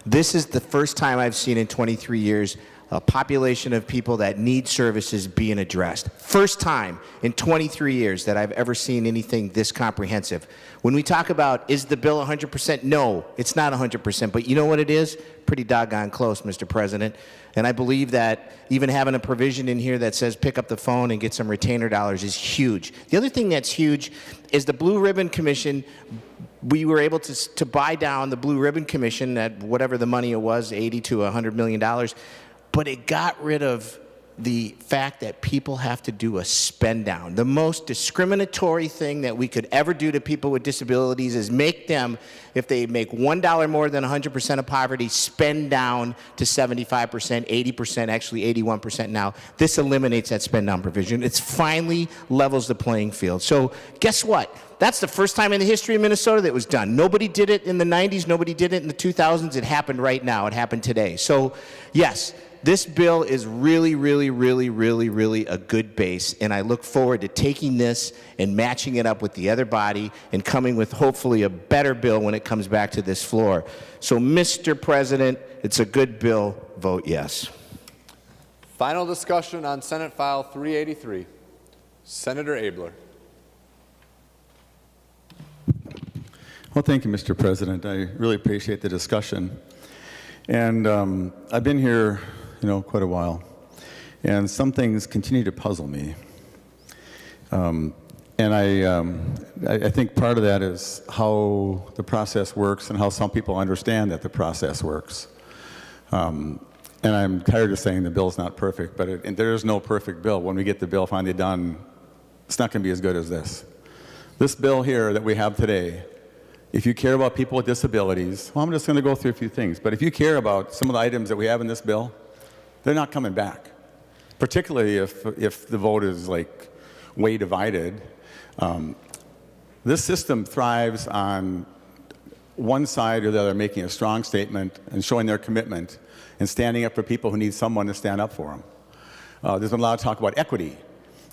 S1: This is the first time I've seen in 23 years a population of people that need services being addressed. First time in 23 years that I've ever seen anything this comprehensive. When we talk about, is the bill 100%? No, it's not 100%, but you know what it is? Pretty doggone close, Mr. President. And I believe that even having a provision in here that says pick up the phone and get some retainer dollars is huge. The other thing that's huge is the Blue Ribbon Commission. We were able to buy down the Blue Ribbon Commission at whatever the money it was, $80 to $100 million. But it got rid of the fact that people have to do a spend down. The most discriminatory thing that we could ever do to people with disabilities is make them, if they make $1 more than 100% of poverty, spend down to 75%, 80%, actually 81% now. This eliminates that spend down provision. It finally levels the playing field. So guess what? That's the first time in the history of Minnesota that was done. Nobody did it in the 90s. Nobody did it in the 2000s. It happened right now. It happened today. So yes, this bill is really, really, really, really, really a good base, and I look forward to taking this and matching it up with the other body and coming with hopefully a better bill when it comes back to this floor. So, Mr. President, it's a good bill. Vote yes.
S3: Final discussion on Senate File 383. Senator Abeler.
S6: Well, thank you, Mr. President. I really appreciate the discussion. And I've been here quite a while, and some things continue to puzzle me. And I think part of that is how the process works and how some people understand that the process works. And I'm tired of saying the bill's not perfect, but there is no perfect bill. When we get the bill finally done, it's not going to be as good as this. This bill here that we have today, if you care about people with disabilities, well, I'm just going to go through a few things, but if you care about some of the items that we have in this bill, they're not coming back, particularly if the vote is like way divided. This system thrives on one side or the other making a strong statement and showing their commitment and standing up for people who need someone to stand up for them. There's been a lot of talk about equity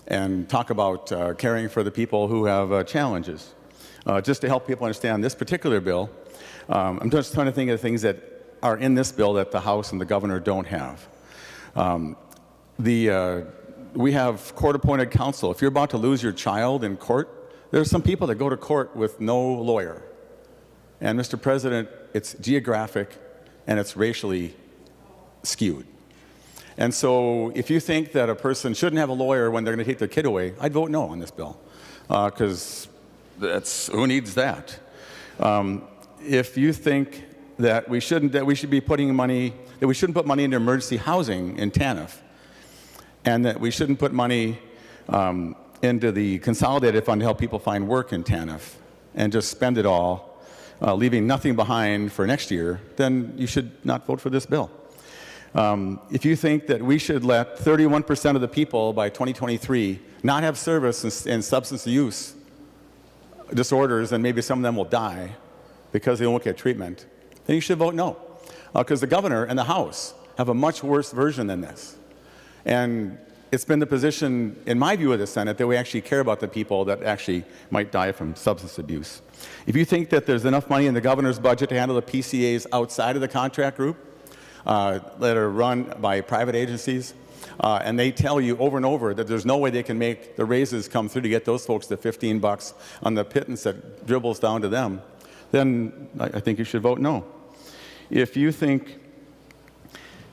S6: and talk about caring for the people who have challenges. Just to help people understand this particular bill, I'm just trying to think of things that are in this bill that the House and the governor don't have. We have court-appointed counsel. If you're about to lose your child in court, there are some people that go to court with no lawyer. And Mr. President, it's geographic and it's racially skewed. And so if you think that a person shouldn't have a lawyer when they're going to take their kid away, I'd vote no on this bill, because who needs that? If you think that we shouldn't put money into emergency housing in TANF, and that we shouldn't put money into the consolidated fund to help people find work in TANF, and just spend it all, leaving nothing behind for next year, then you should not vote for this bill. If you think that we should let 31% of the people by 2023 not have service in substance use disorders, and maybe some of them will die because they won't get treatment, then you should vote no. Because the governor and the House have a much worse version than this. And it's been the position, in my view, of the Senate that we actually care about the people that actually might die from substance abuse. If you think that there's enough money in the governor's budget to handle the PCAs outside of the contract group, that are run by private agencies, and they tell you over and over that there's no way they can make the raises come through to get those folks to $15 on the pittance that dribbles down to them, then I think you should vote no. If you think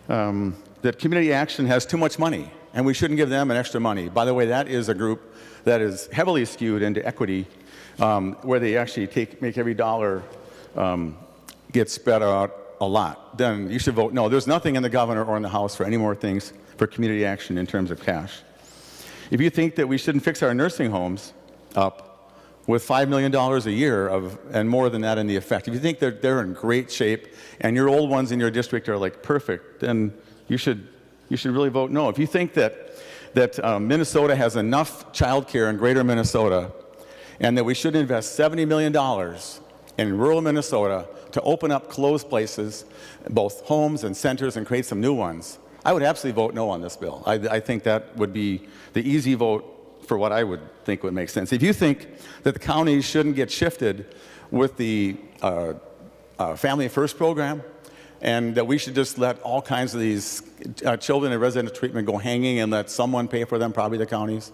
S6: that Community Action has too much money and we shouldn't give them an extra money, by the way, that is a group that is heavily skewed into equity, where they actually make every dollar get spread out a lot, then you should vote no. There's nothing in the governor or in the House for any more things for Community Action in terms of cash. If you think that we shouldn't fix our nursing homes up with $5 million a year and more than that in the effect, if you think that they're in great shape and your old ones in your district are like perfect, then you should really vote no. If you think that Minnesota has enough child care in greater Minnesota and that we should invest $70 million in rural Minnesota to open up closed places, both homes and centers, and create some new ones, I would absolutely vote no on this bill. I think that would be the easy vote for what I would think would make sense. If you think that the counties shouldn't get shifted with the Family First program, and that we should just let all kinds of these children in residential treatment go hanging and let someone pay for them, probably the counties,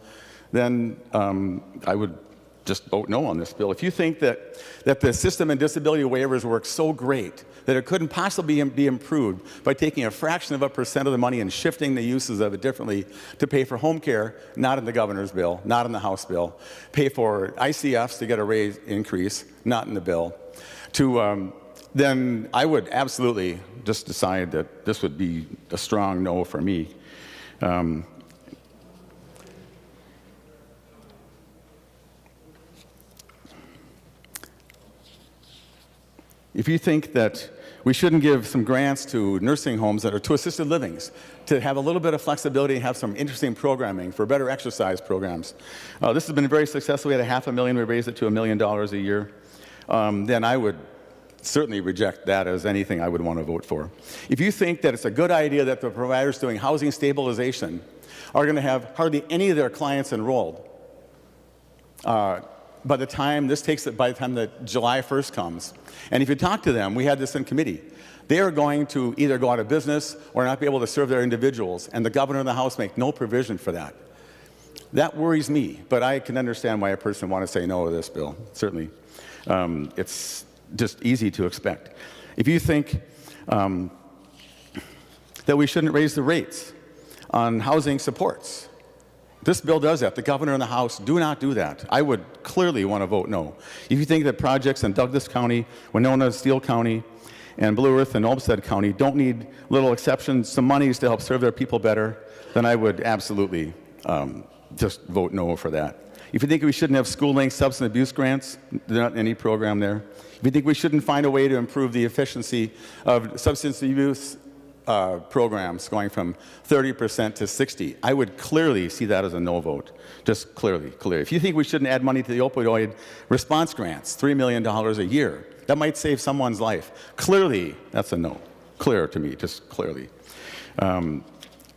S6: then I would just vote no on this bill. If you think that the system and disability waivers work so great that it couldn't possibly be improved by taking a fraction of a percent of the money and shifting the uses of it differently to pay for home care, not in the governor's bill, not in the House bill, pay for ICFs to get a raise increase, not in the bill, then I would absolutely just decide that this would be a strong no for me. If you think that we shouldn't give some grants to nursing homes that are to assisted livings to have a little bit of flexibility and have some interesting programming for better exercise programs, this has been very successful. We had $500,000, we raised it to $1 million a year. Then I would certainly reject that as anything I would want to vote for. If you think that it's a good idea that the providers doing housing stabilization are going to have hardly any of their clients enrolled, by the time that July 1st comes, and if you talk to them, we had this in committee, they are going to either go out of business or not be able to serve their individuals, and the governor and the House make no provision for that. That worries me, but I can understand why a person would want to say no to this bill, certainly. It's just easy to expect. If you think that we shouldn't raise the rates on housing supports, this bill does that. The governor and the House do not do that. I would clearly want to vote no. If you think that projects in Douglas County, Winona, Steele County, and Blue Earth and Olmsted County don't need little exceptions, some monies to help serve their people better, then I would absolutely just vote no for that. If you think we shouldn't have school-linked substance abuse grants, there's not any program there. If you think we shouldn't find a way to improve the efficiency of substance abuse programs going from 30% to 60%. I would clearly see that as a no vote, just clearly, clear. If you think we shouldn't add money to the opioid response grants, $3 million a year, that might save someone's life. Clearly, that's a no. Clear to me, just clearly. I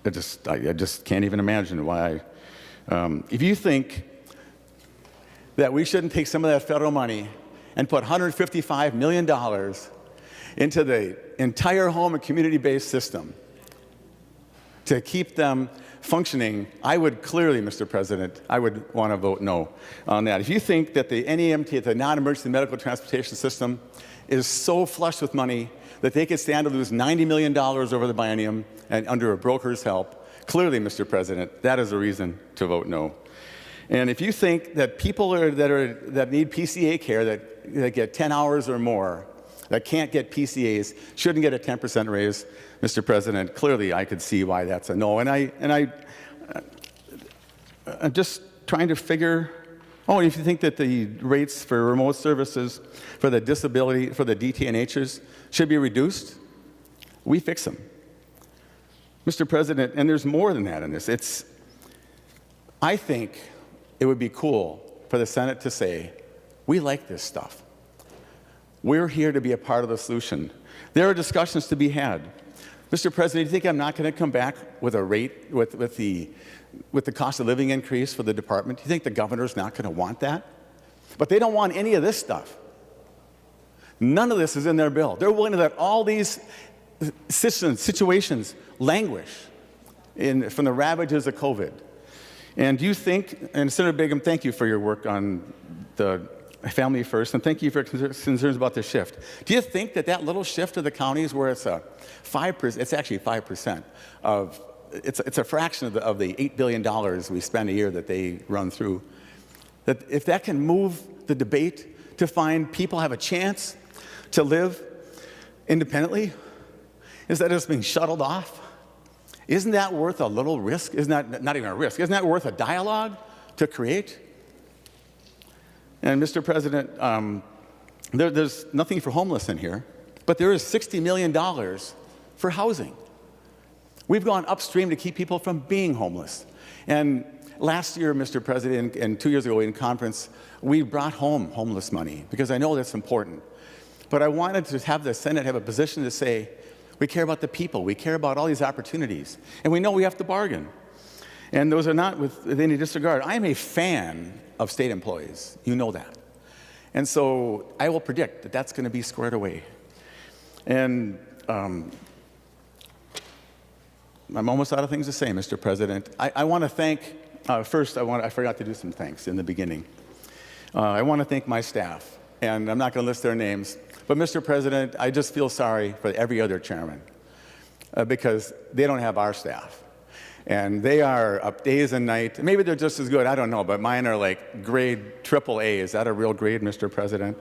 S6: just can't even imagine why. If you think that we shouldn't take some of that federal money and put $155 million into the entire home and community-based system to keep them functioning, I would clearly, Mr. President, I would want to vote no on that. If you think that the NEMT, the non-emergency medical transportation system, is so flush with money that they could stand to lose $90 million over the biennium and under a broker's help, clearly, Mr. President, that is a reason to vote no. And if you think that people that need PCA care that get 10 hours or more, that can't get PCAs, shouldn't get a 10% raise, Mr. President, clearly I could see why that's a no. And I'm just trying to figure, and if you think that the rates for remote services for the disability, for the DTNHs should be reduced, we fix them. Mr. President, and there's more than that in this. I think it would be cool for the Senate to say, we like this stuff. We're here to be a part of the solution. There are discussions to be had. Mr. President, do you think I'm not going to come back with a rate, with the cost of living increase for the department? Do you think the governor's not going to want that? But they don't want any of this stuff. None of this is in their bill. They're willing to let all these situations languish from the ravages of COVID. And do you think, and Senator Begum, thank you for your work on the Family First, and thank you for your concerns about the shift. Do you think that little shift of the counties where it's 5%, it's actually 5% of, it's a fraction of the $8 billion we spend a year that they run through, that if that can move the debate to find people have a chance to live independently, instead of just being shuttled off? Isn't that worth a little risk? Isn't that not even a risk? Isn't that worth a dialogue to create? And Mr. President, there's nothing for homeless in here, but there is $60 million for housing. We've gone upstream to keep people from being homeless. And last year, Mr. President, and 2 years ago in conference, we brought home homeless money because I know that's important. But I wanted to have the Senate have a position to say, we care about the people. We care about all these opportunities. And we know we have to bargain. And those are not with any disregard. I am a fan of state employees. You know that. And so I will predict that that's going to be squared away. And I'm almost out of things to say, Mr. President. I want to thank, first, I forgot to do some thanks in the beginning. I want to thank my staff. And I'm not going to list their names. But, Mr. President, I just feel sorry for every other chairman because they don't have our staff. And they are up days and nights. Maybe they're just as good, I don't know, but mine are like grade AAA. Is that a real grade, Mr. President?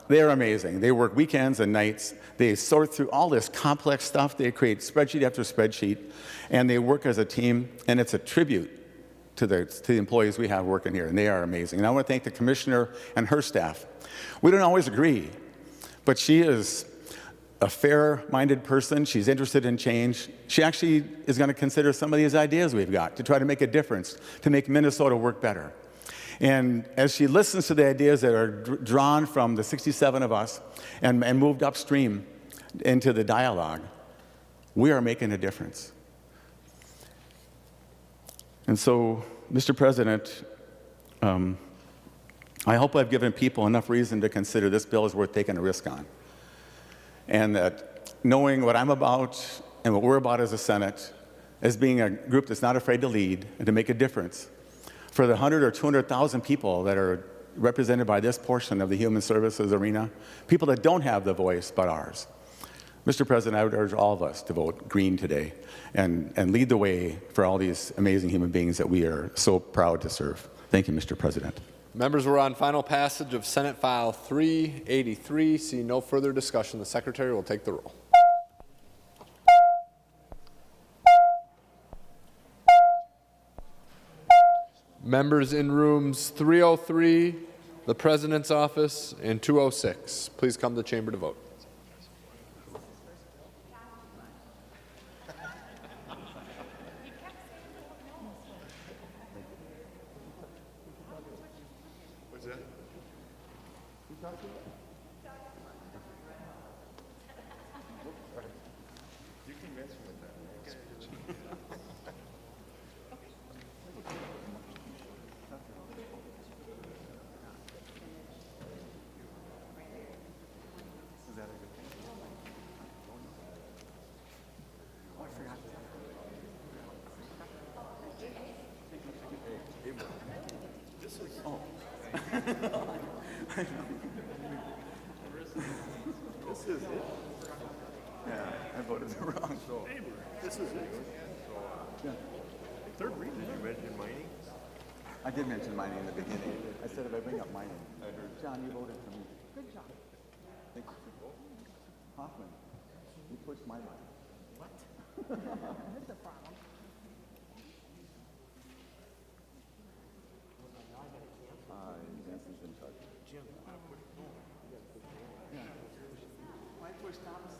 S6: They're amazing. They work weekends and nights. They sort through all this complex stuff. They create spreadsheet after spreadsheet, and they work as a team, and it's a tribute to the employees we have working here, and they are amazing. And I want to thank the commissioner and her staff. We don't always agree, but she is a fair-minded person. She's interested in change. She actually is going to consider some of these ideas we've got to try to make a difference, to make Minnesota work better. And as she listens to the ideas that are drawn from the 67 of us and moved upstream into the dialogue, we are making a difference. And so, Mr. President, I hope I've given people enough reason to consider this bill is worth taking a risk on. And that knowing what I'm about and what we're about as a Senate, as being a group that's not afraid to lead and to make a difference, for the 100 or 200,000 people that are represented by this portion of the human services arena, people that don't have the voice but ours. Mr. President, I would urge all of us to vote green today and lead the way for all these amazing human beings that we are so proud to serve. Thank you, Mr. President.
S3: Members, we're on final passage of Senate File 383. Seeing no further discussion, the Secretary will take the roll. Members in rooms 303, the President's office, and 206, please come to the chamber to vote.
S6: I voted the wrong.
S15: This is it. Third reading, did you mention mining?
S6: I did mention mining in the beginning. I said if I bring up mining, I heard, John, you voted for me. Good job. Thank you. Hoffman, you pushed my button. What? That's the problem. Nancy's in charge. Jim, why push Thomas?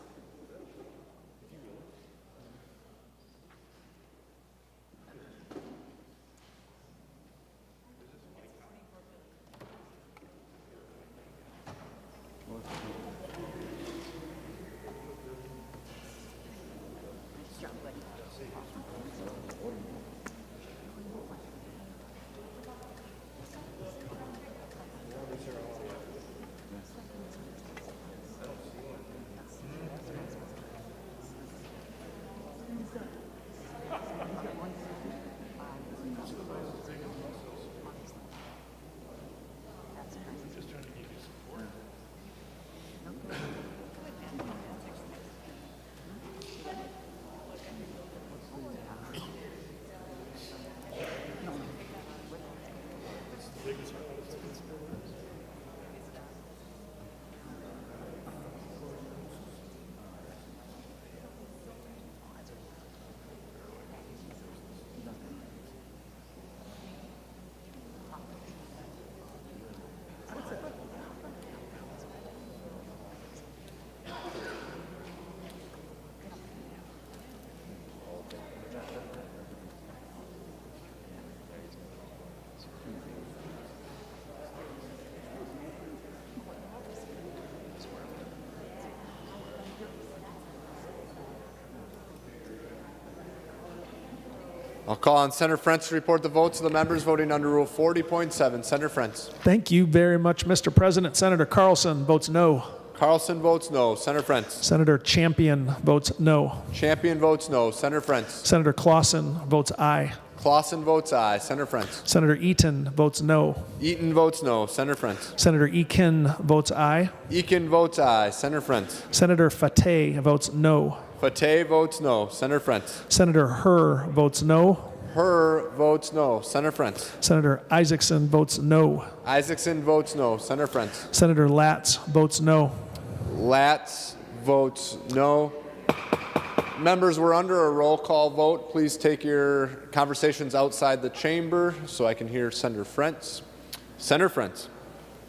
S3: I'll call on Senator Frentz to report the votes of the members voting under Rule 40.7. Senator Frentz.
S15: Thank you very much, Mr. President. Senator Carlson votes no.
S3: Carlson votes no. Senator Frentz.
S15: Senator Champion votes no.
S3: Champion votes no. Senator Frentz.
S15: Senator Clausen votes aye.
S3: Clausen votes aye. Senator Frentz.
S15: Senator Eaton votes no.
S3: Eaton votes no. Senator Frentz.
S15: Senator Eakin votes aye.
S3: Eakin votes aye. Senator Frentz.
S15: Senator Fateh votes no.
S3: Fateh votes no. Senator Frentz.
S15: Senator Herr votes no.
S3: Herr votes no. Senator Frentz.
S15: Senator Isaacson votes no.
S3: Isaacson votes no. Senator Frentz.
S15: Senator Latz votes no.
S3: Latz votes no. Members, we're under a roll call vote. Please take your conversations outside the chamber so I can hear Senator Frentz. Senator Frentz.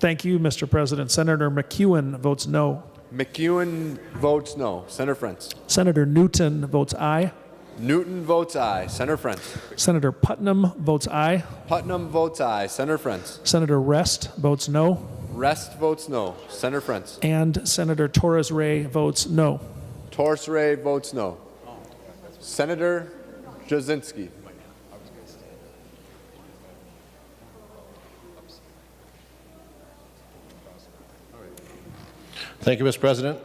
S15: Thank you, Mr. President. Senator McEwen votes no.
S3: McEwen votes no. Senator Frentz.
S15: Senator Newton votes aye.
S3: Newton votes aye. Senator Frentz.
S15: Senator Putnam votes aye.
S3: Putnam votes aye. Senator Frentz.
S15: Senator Rest votes no.
S3: Rest votes no. Senator Frentz.
S15: And Senator Torres Ray votes no.
S3: Torres Ray votes no. Senator Jasinski.
S16: Thank you, Mr. President.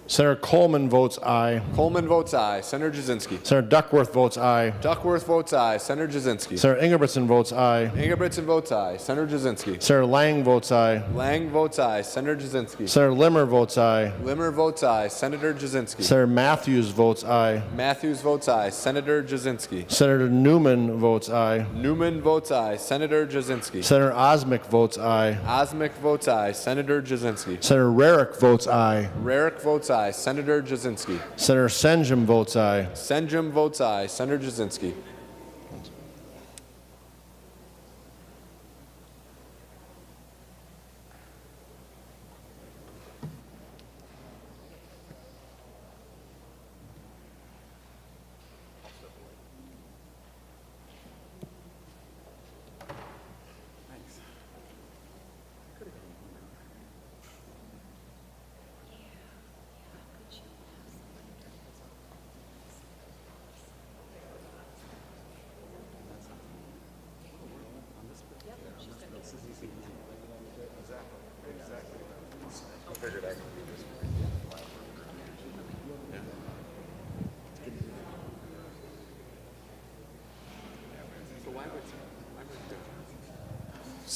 S16: Senator Coleman votes aye.
S3: Coleman votes aye. Senator Jasinski.
S16: Senator Duckworth votes aye.
S3: Duckworth votes aye. Senator Jasinski.
S16: Senator Ingebrigtsen votes aye.
S3: Ingebrigtsen votes aye. Senator Jasinski.
S16: Senator Lang votes aye.
S3: Lang votes aye. Senator Jasinski.
S16: Senator Limmer votes aye.
S3: Limmer votes aye. Senator Jasinski.
S16: Senator Matthews votes aye.
S3: Matthews votes aye. Senator Jasinski.
S16: Senator Newman votes aye.
S3: Newman votes aye. Senator Jasinski.
S16: Senator Osmic votes aye.
S3: Osmic votes aye. Senator Jasinski.
S16: Senator Rarick votes aye.
S3: Rarick votes aye. Senator Jasinski.
S16: Senator Senjum votes aye.
S3: Senjum votes aye. Senator Jasinski.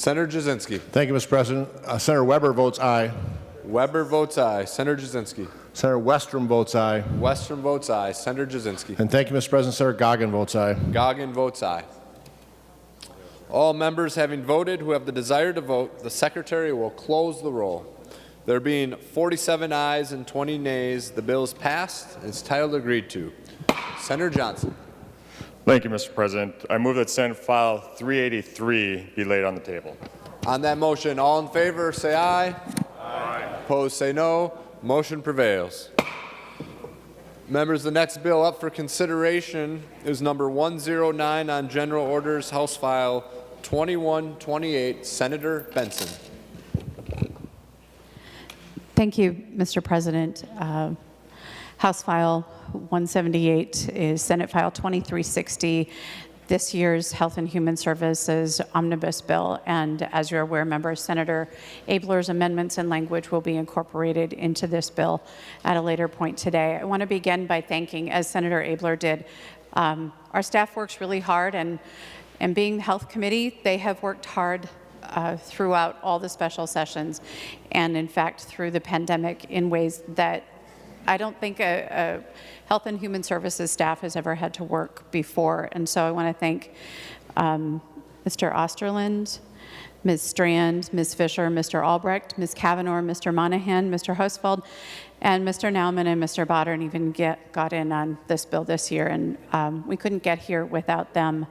S3: Senator Jasinski.
S16: Thank you, Mr. President. Senator Weber votes aye.
S3: Weber votes aye. Senator Jasinski.
S16: Senator Westrom votes aye.
S3: Westrom votes aye. Senator Jasinski.
S16: And thank you, Mr. President. Senator Goggin votes aye.
S3: Goggin votes aye. All members having voted who have the desire to vote, the Secretary will close the roll. There being 47 ayes and 20 nays, the bill is passed and is titled agreed to. Senator Johnson.
S17: Thank you, Mr. President. I move that Senate File 383 be laid on the table.
S3: On that motion, all in favor say aye. Aye. Opposed say no. Motion prevails. Members, the next bill up for consideration is number 109 on General Orders, House File 2128, Senator Benson.
S18: Thank you, Mr. President. House File 178 is Senate File 2360, this year's Health and Human Services Omnibus Bill. And as you're aware, members, Senator Abeler's amendments and language will be incorporated into this bill at a later point today. I want to begin by thanking, as Senator Abeler did, our staff works really hard, and being the Health Committee, they have worked hard throughout all the special sessions, and in fact through the pandemic, in ways that I don't think a Health and Human Services staff has ever had to work before. And so I want to thank Mr. Osterland, Ms. Strand, Ms. Fisher, Mr. Albrecht, Ms. Kavanaugh, Mr. Monahan, Mr. Hosfeld, and Mr. Nauman and Mr. Boddern even got in on this bill this year, and we couldn't get here without them.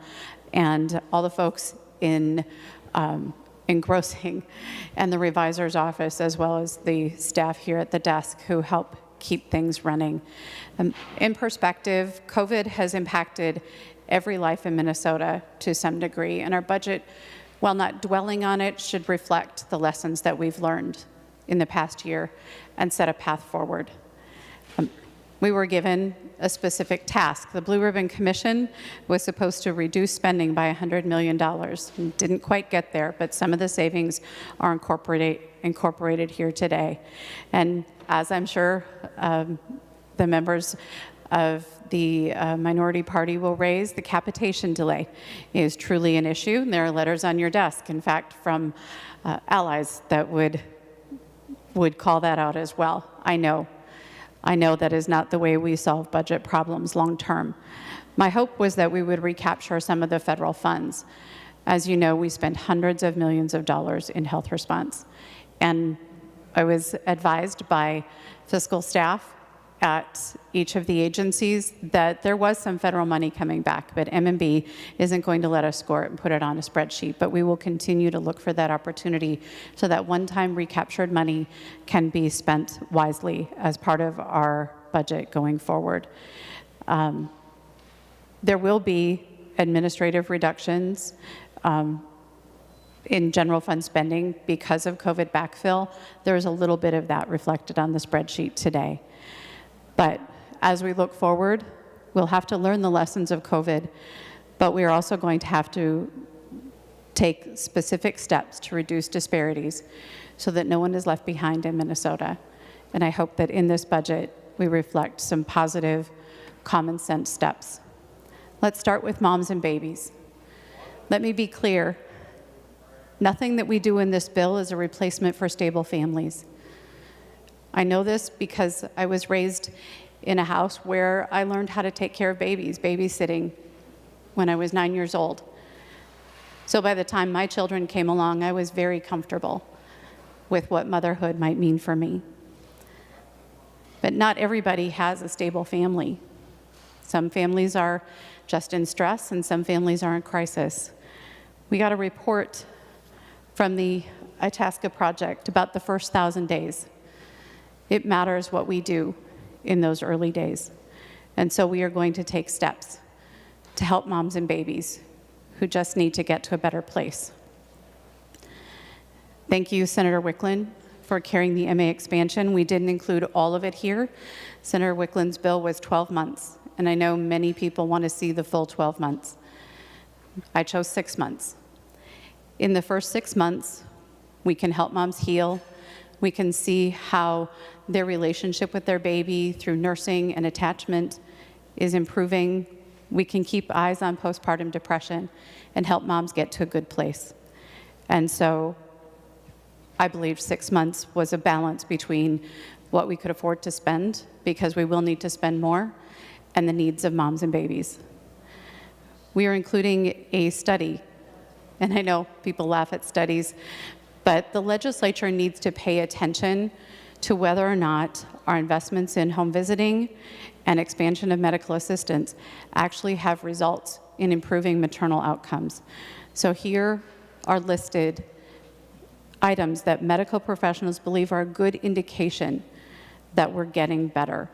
S18: And all the folks in engrossing and the revisor's office, as well as the staff here at the desk who help keep things running. In perspective, COVID has impacted every life in Minnesota to some degree, and our budget, while not dwelling on it, should reflect the lessons that we've learned in the past year and set a path forward. We were given a specific task. The Blue Ribbon Commission was supposed to reduce spending by $100 million. We didn't quite get there, but some of the savings are incorporated here today. And as I'm sure the members of the minority party will raise, the capitation delay is truly an issue. And there are letters on your desk, in fact, from allies that would call that out as well. I know that is not the way we solve budget problems long term. My hope was that we would recapture some of the federal funds. As you know, we spend hundreds of millions of dollars in health response. And I was advised by fiscal staff at each of the agencies that there was some federal money coming back, but M&B isn't going to let us score it and put it on a spreadsheet. But we will continue to look for that opportunity so that one-time recaptured money can be spent wisely as part of our budget going forward. There will be administrative reductions in general fund spending because of COVID backfill. There's a little bit of that reflected on the spreadsheet today. But as we look forward, we'll have to learn the lessons of COVID, but we are also going to have to take specific steps to reduce disparities so that no one is left behind in Minnesota. And I hope that in this budget, we reflect some positive, common sense steps. Let's start with moms and babies. Let me be clear, nothing that we do in this bill is a replacement for stable families. I know this because I was raised in a house where I learned how to take care of babies, babysitting, when I was 9 years old. So by the time my children came along, I was very comfortable with what motherhood might mean for me. But not everybody has a stable family. Some families are just in stress, and some families are in crisis. We got a report from the Itasca Project about the first 1,000 days. It matters what we do in those early days. And so we are going to take steps to help moms and babies who just need to get to a better place. Thank you, Senator Wiklund, for carrying the MA expansion. We didn't include all of it here. Senator Wiklund's bill was 12 months, and I know many people want to see the full 12 months. I chose 6 months. In the first 6 months, we can help moms heal. We can see how their relationship with their baby through nursing and attachment is improving. We can keep eyes on postpartum depression and help moms get to a good place. And so I believe 6 months was a balance between what we could afford to spend, because we will need to spend more, and the needs of moms and babies. We are including a study, and I know people laugh at studies, but the legislature needs to pay attention to whether or not our investments in home visiting and expansion of medical assistance actually have results in improving maternal outcomes. So here are listed items that medical professionals believe are a good indication that we're getting better.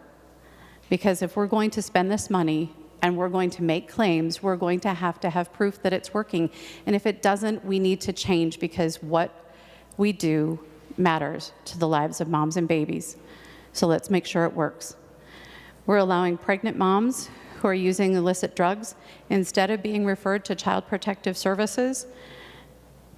S18: Because if we're going to spend this money and we're going to make claims, we're going to have proof that it's working. And if it doesn't, we need to change, because what we do matters to the lives of moms and babies. So let's make sure it works. We're allowing pregnant moms who are using illicit drugs, instead of being referred to Child Protective Services,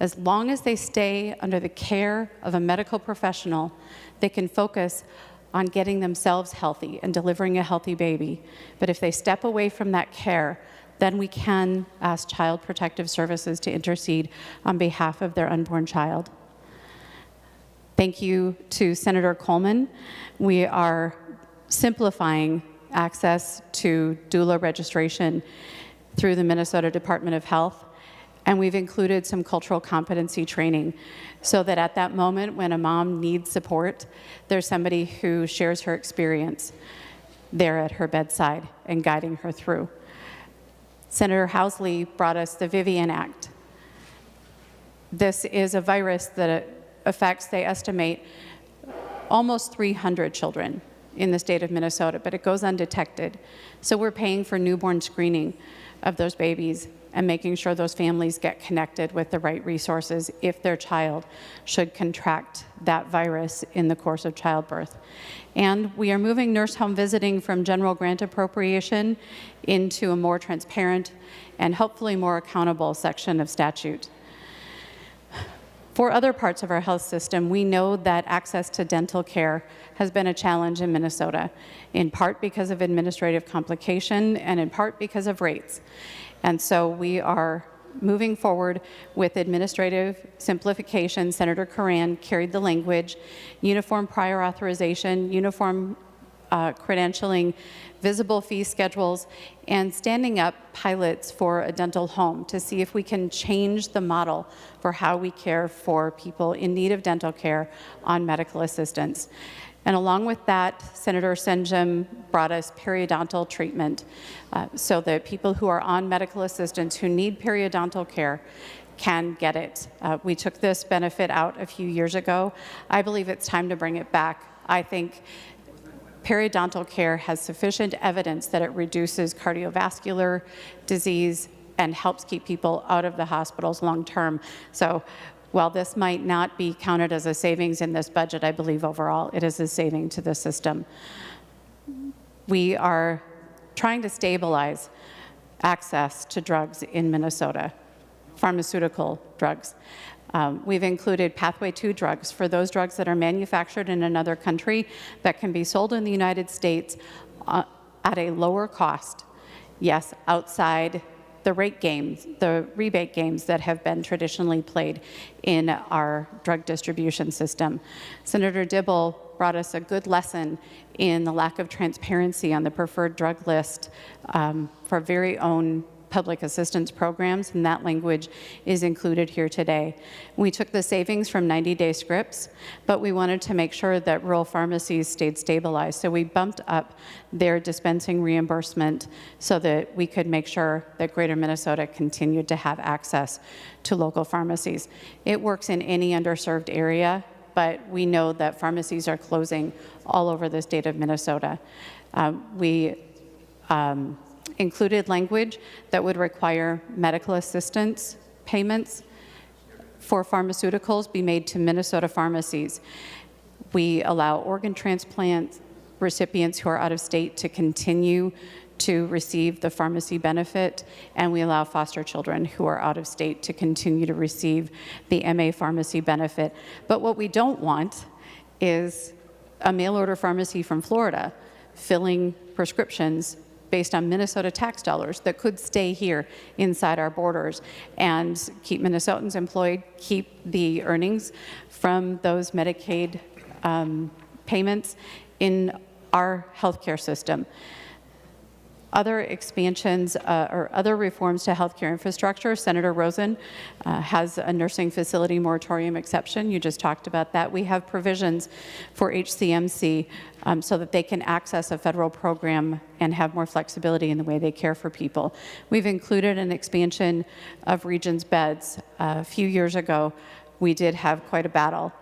S18: as long as they stay under the care of a medical professional, they can focus on getting themselves healthy and delivering a healthy baby. But if they step away from that care, then we can ask Child Protective Services to intercede on behalf of their unborn child. Thank you to Senator Coleman. We are simplifying access to doula registration through the Minnesota Department of Health, and we've included some cultural competency training so that at that moment when a mom needs support, there's somebody who shares her experience there at her bedside and guiding her through. Senator Housley brought us the Vivian Act. This is a virus that affects, they estimate, almost 300 children in the state of Minnesota, but it goes undetected. So we're paying for newborn screening of those babies and making sure those families get connected with the right resources if their child should contract that virus in the course of childbirth. And we are moving nurse home visiting from general grant appropriation into a more transparent and hopefully more accountable section of statute. For other parts of our health system, we know that access to dental care has been a challenge in Minnesota, in part because of administrative complication and in part because of rates. And so we are moving forward with administrative simplification. Senator Curran carried the language, uniform prior authorization, uniform credentialing, visible fee schedules, and standing up pilots for a dental home to see if we can change the model for how we care for people in need of dental care on medical assistance. And along with that, Senator Senjum brought us periodontal treatment so that people who are on medical assistance who need periodontal care can get it. We took this benefit out a few years ago. I believe it's time to bring it back. I think periodontal care has sufficient evidence that it reduces cardiovascular disease and helps keep people out of the hospitals long term. So while this might not be counted as a savings in this budget, I believe overall it is a saving to the system. We are trying to stabilize access to drugs in Minnesota, pharmaceutical drugs. We've included Pathway 2 drugs for those drugs that are manufactured in another country that can be sold in the United States at a lower cost. Yes, outside the rebate games that have been traditionally played in our drug distribution system. Senator Dibble brought us a good lesson in the lack of transparency on the preferred drug list for very own public assistance programs, and that language is included here today. We took the savings from 90-day scripts, but we wanted to make sure that rural pharmacies stayed stabilized, so we bumped up their dispensing reimbursement so that we could make sure that Greater Minnesota continued to have access to local pharmacies. It works in any underserved area, but we know that pharmacies are closing all over the state of Minnesota. We included language that would require medical assistance payments for pharmaceuticals be made to Minnesota pharmacies. We allow organ transplant recipients who are out of state to continue to receive the pharmacy benefit, and we allow foster children who are out of state to continue to receive the MA pharmacy benefit. But what we don't want is a mail order pharmacy from Florida filling prescriptions based on Minnesota tax dollars that could stay here inside our borders and keep Minnesotans employed, keep the earnings from those Medicaid payments in our healthcare system. Other expansions or other reforms to healthcare infrastructure, Senator Rosen has a nursing facility moratorium exception. You just talked about that. We have provisions for HCMC so that they can access a federal program and have more flexibility in the way they care for people. We've included an expansion of Regions beds. A few years ago, we did have quite a battle,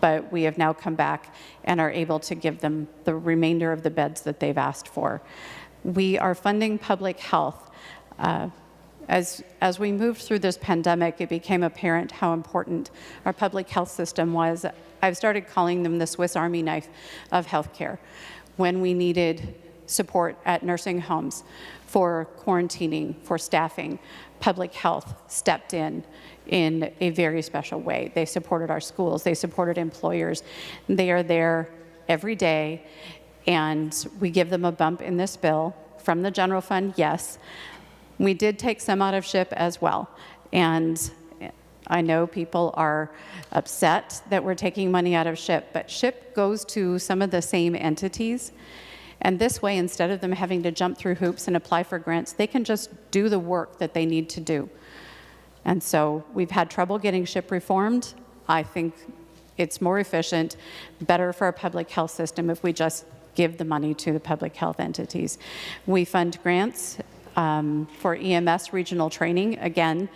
S18: but we have now come back and are able to give them the remainder of the beds that they've asked for. We are funding public health. As we moved through this pandemic, it became apparent how important our public health system was. I've started calling them the Swiss Army knife of healthcare. When we needed support at nursing homes for quarantining, for staffing, public health stepped in a very special way. They supported our schools, they supported employers. They are there every day, and we give them a bump in this bill from the general fund, yes. We did take some out of SHIP as well, and I know people are upset that we're taking money out of SHIP, but SHIP goes to some of the same entities, and this way, instead of them having to jump through hoops and apply for grants, they can just do the work that they need to do. And so we've had trouble getting SHIP reformed. I think it's more efficient, better for our public health system if we just give the money to the public health entities. We fund grants for EMS regional training. Again,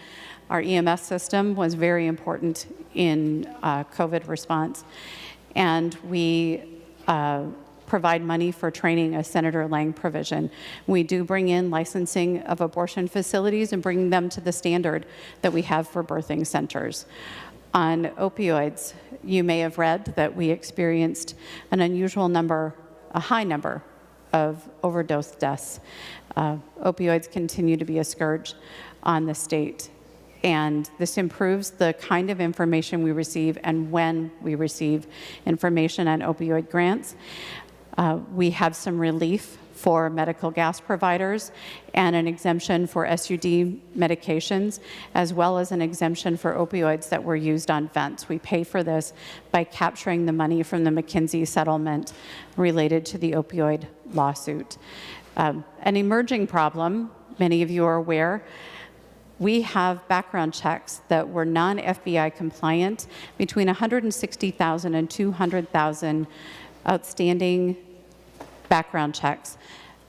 S18: our EMS system was very important in COVID response. And we provide money for training, a Senator Lang provision. We do bring in licensing of abortion facilities and bring them to the standard that we have for birthing centers. On opioids, you may have read that we experienced an unusual number, a high number of overdose deaths. Opioids continue to be a scourge on the state, and this improves the kind of information we receive and when we receive information on opioid grants. We have some relief for medical gas providers and an exemption for SUD medications, as well as an exemption for opioids that were used on vents. We pay for this by capturing the money from the McKinsey settlement related to the opioid lawsuit. An emerging problem, many of you are aware, we have background checks that were non-FBI compliant, between 160,000 and 200,000 outstanding background checks.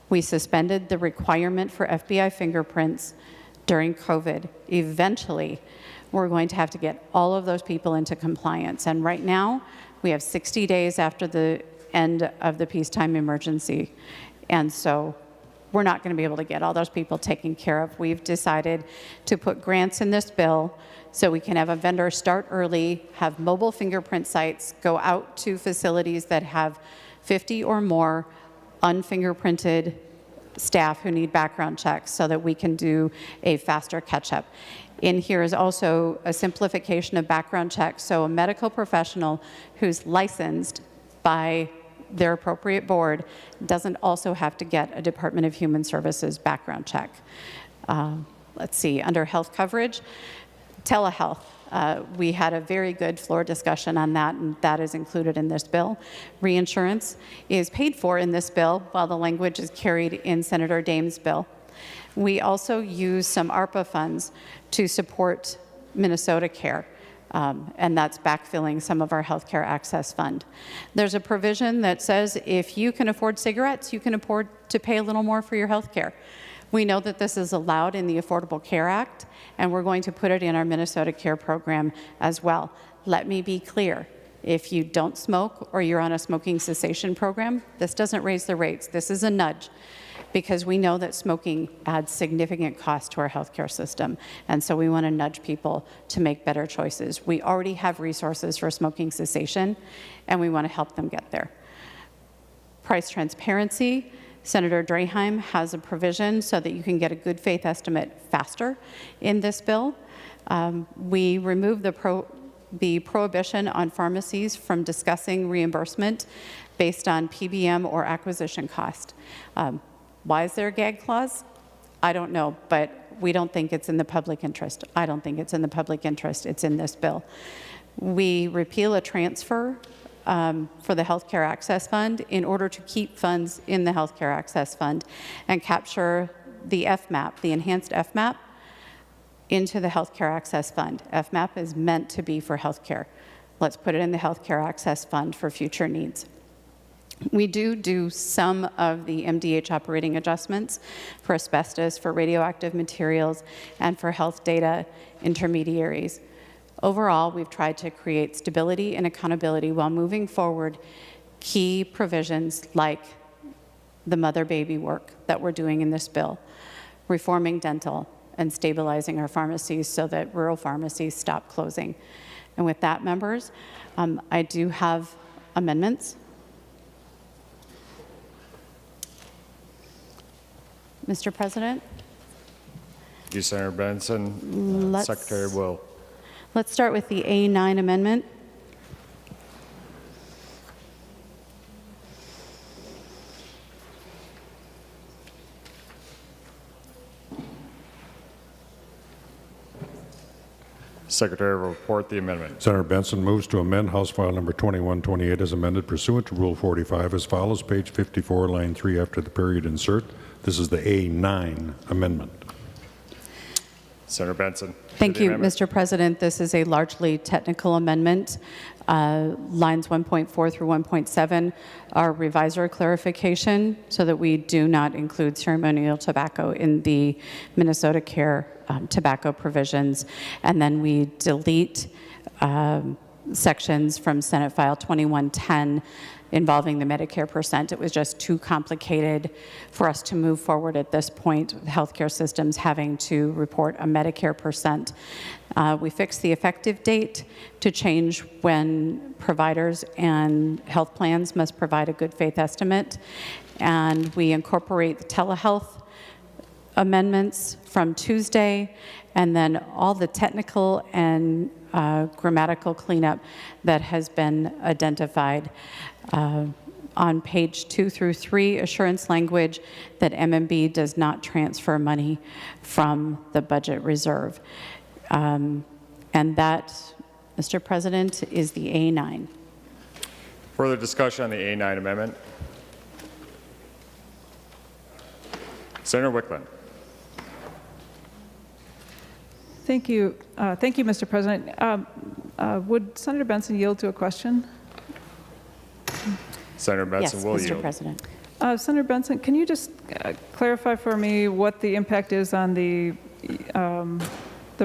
S18: We suspended the requirement for FBI fingerprints during COVID. Eventually, we're going to have to get all of those people into compliance. And right now, we have 60 days after the end of the peacetime emergency. And so we're not going to be able to get all those people taken care of. We've decided to put grants in this bill so we can have a vendor start early, have mobile fingerprint sites go out to facilities that have 50 or more unfingerprinted staff who need background checks so that we can do a faster catch-up. In here is also a simplification of background checks, so a medical professional who's licensed by their appropriate board doesn't also have to get a Department of Human Services background check. Let's see, under health coverage, telehealth. We had a very good floor discussion on that, and that is included in this bill. Reinsurance is paid for in this bill, while the language is carried in Senator Dames' bill. We also use some ARPA funds to support Minnesota Care, and that's backfilling some of our healthcare access fund. There's a provision that says if you can afford cigarettes, you can afford to pay a little more for your healthcare. We know that this is allowed in the Affordable Care Act, and we're going to put it in our Minnesota Care program as well. Let me be clear. If you don't smoke or you're on a smoking cessation program, this doesn't raise the rates. This is a nudge, because we know that smoking adds significant cost to our healthcare system, and so we want to nudge people to make better choices. We already have resources for smoking cessation, and we want to help them get there. Price transparency. Senator Draheim has a provision so that you can get a good faith estimate faster in this bill. We removed the prohibition on pharmacies from discussing reimbursement based on PBM or acquisition cost. Why is there a gag clause? I don't know, but we don't think it's in the public interest. I don't think it's in the public interest. It's in this bill. We repeal a transfer for the Healthcare Access Fund in order to keep funds in the Healthcare Access Fund and capture the FMAP, the enhanced FMAP, into the Healthcare Access Fund. FMAP is meant to be for healthcare. Let's put it in the Healthcare Access Fund for future needs. We do some of the MDH operating adjustments for asbestos, for radioactive materials, and for health data intermediaries. Overall, we've tried to create stability and accountability while moving forward key provisions like the mother-baby work that we're doing in this bill, reforming dental, and stabilizing our pharmacies so that rural pharmacies stop closing. And with that, members, I do have amendments. Mr. President?
S17: Thank you, Senator Benson. Secretary Will.
S18: Let's start with the A9 amendment.
S17: Secretary will report the amendment.
S4: Senator Benson moves to amend House File Number 2128 as amended pursuant to Rule 45 as follows, page 54, line 3 after the period insert. This is the A9 amendment.
S17: Senator Benson.
S18: Thank you, Mr. President. This is a largely technical amendment. Lines 1.4 through 1.7 are revisor clarification so that we do not include ceremonial tobacco in the Minnesota Care tobacco provisions. And then we delete sections from Senate File 2110 involving the Medicare percent. It was just too complicated for us to move forward at this point with healthcare systems having to report a Medicare percent. We fixed the effective date to change when providers and health plans must provide a good faith estimate. And we incorporate the telehealth amendments from Tuesday, and then all the technical and grammatical cleanup that has been identified. On page 2 through 3, assurance language that MMB does not transfer money from the budget reserve. And that, Mr. President, is the A9.
S17: Further discussion on the A9 amendment? Senator Wickland.
S7: Thank you. Thank you, Mr. President. Would Senator Benson yield to a question?
S17: Senator Benson will yield.
S18: Mr. President.
S7: Senator Benson, can you just clarify for me what the impact is on the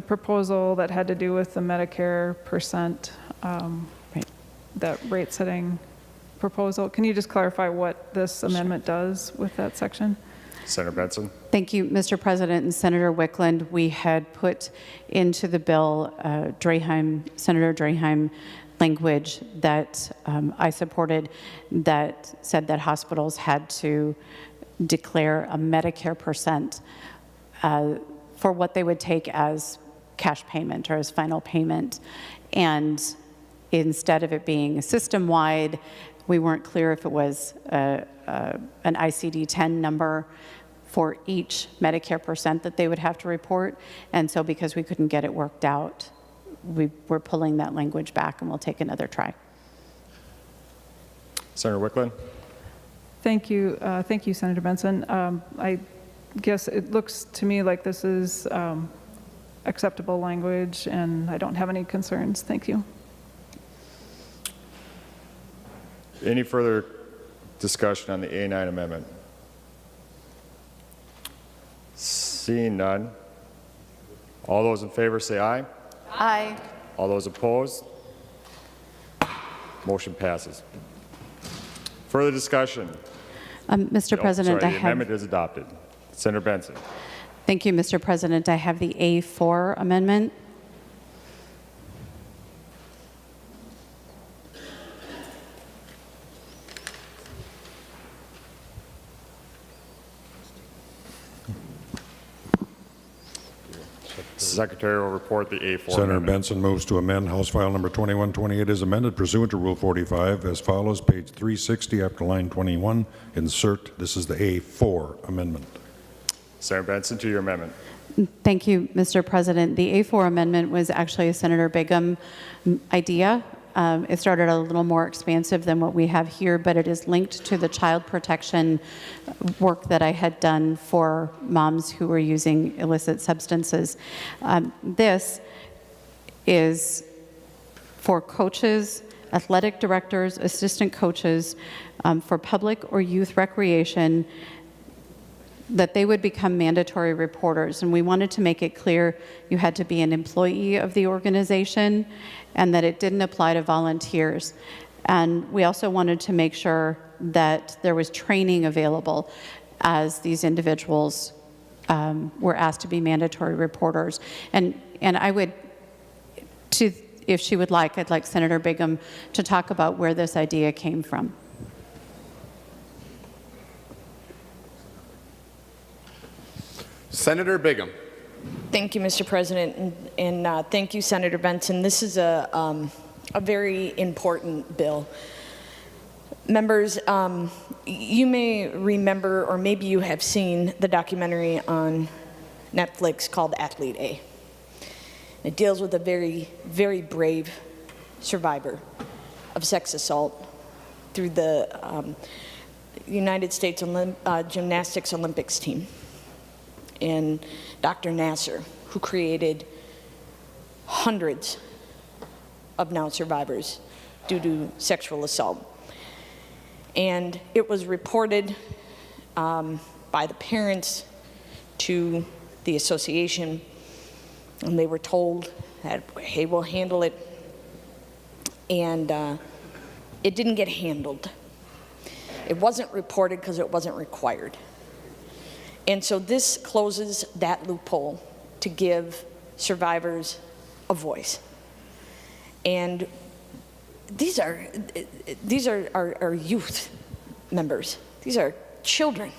S7: proposal that had to do with the Medicare percent, that rate setting proposal? Can you just clarify what this amendment does with that section?
S17: Senator Benson.
S18: Thank you, Mr. President and Senator Wickland. We had put into the bill Senator Draheim language that I supported that said that hospitals had to declare a Medicare percent for what they would take as cash payment or as final payment. And instead of it being system-wide, we weren't clear if it was an ICD-10 number for each Medicare percent that they would have to report. And so because we couldn't get it worked out, we're pulling that language back, and we'll take another try.
S17: Senator Wickland.
S7: Thank you. Thank you, Senator Benson. I guess it looks to me like this is acceptable language, and I don't have any concerns. Thank you.
S17: Any further discussion on the A9 amendment? Seeing none. All those in favor say aye.
S18: Aye.
S17: All those opposed? Motion passes. Further discussion?
S18: Mr. President,
S17: the amendment is adopted. Senator Benson.
S18: Thank you, Mr. President. I have the A4 amendment.
S17: Secretary will report the A4
S4: Senator
S17: amendment.
S4: Benson moves to amend House File Number 2128 as amended pursuant to Rule 45 as follows, page 360 after line 21, insert, this is the A4 amendment.
S17: Senator Benson, to your amendment.
S18: Thank you, Mr. President. The A4 amendment was actually a Senator Bigham idea. It started a little more expansive than what we have here, but it is linked to the child protection work that I had done for moms who were using illicit substances. This is for coaches, athletic directors, assistant coaches, for public or youth recreation, that they would become mandatory reporters. And we wanted to make it clear you had to be an employee of the organization and that it didn't apply to volunteers. And we also wanted to make sure that there was training available as these individuals were asked to be mandatory reporters. And I would, if she would like, I'd like Senator Bigham to talk about where this idea came from.
S3: Senator Bigham.
S9: Thank you, Mr. President, and thank you, Senator Benson. This is a very important bill. Members, you may remember, or maybe you have seen the documentary on Netflix called Athlete A. It deals with a very, very brave survivor of sex assault through the United States Gymnastics Olympics team, and Dr. Nasser, who created hundreds of now survivors due to sexual assault. And it was reported by the parents to the association, and they were told that, hey, we'll handle it. And it didn't get handled. It wasn't reported because it wasn't required. And so this closes that loophole to give survivors a voice. And these are our youth members. These are children.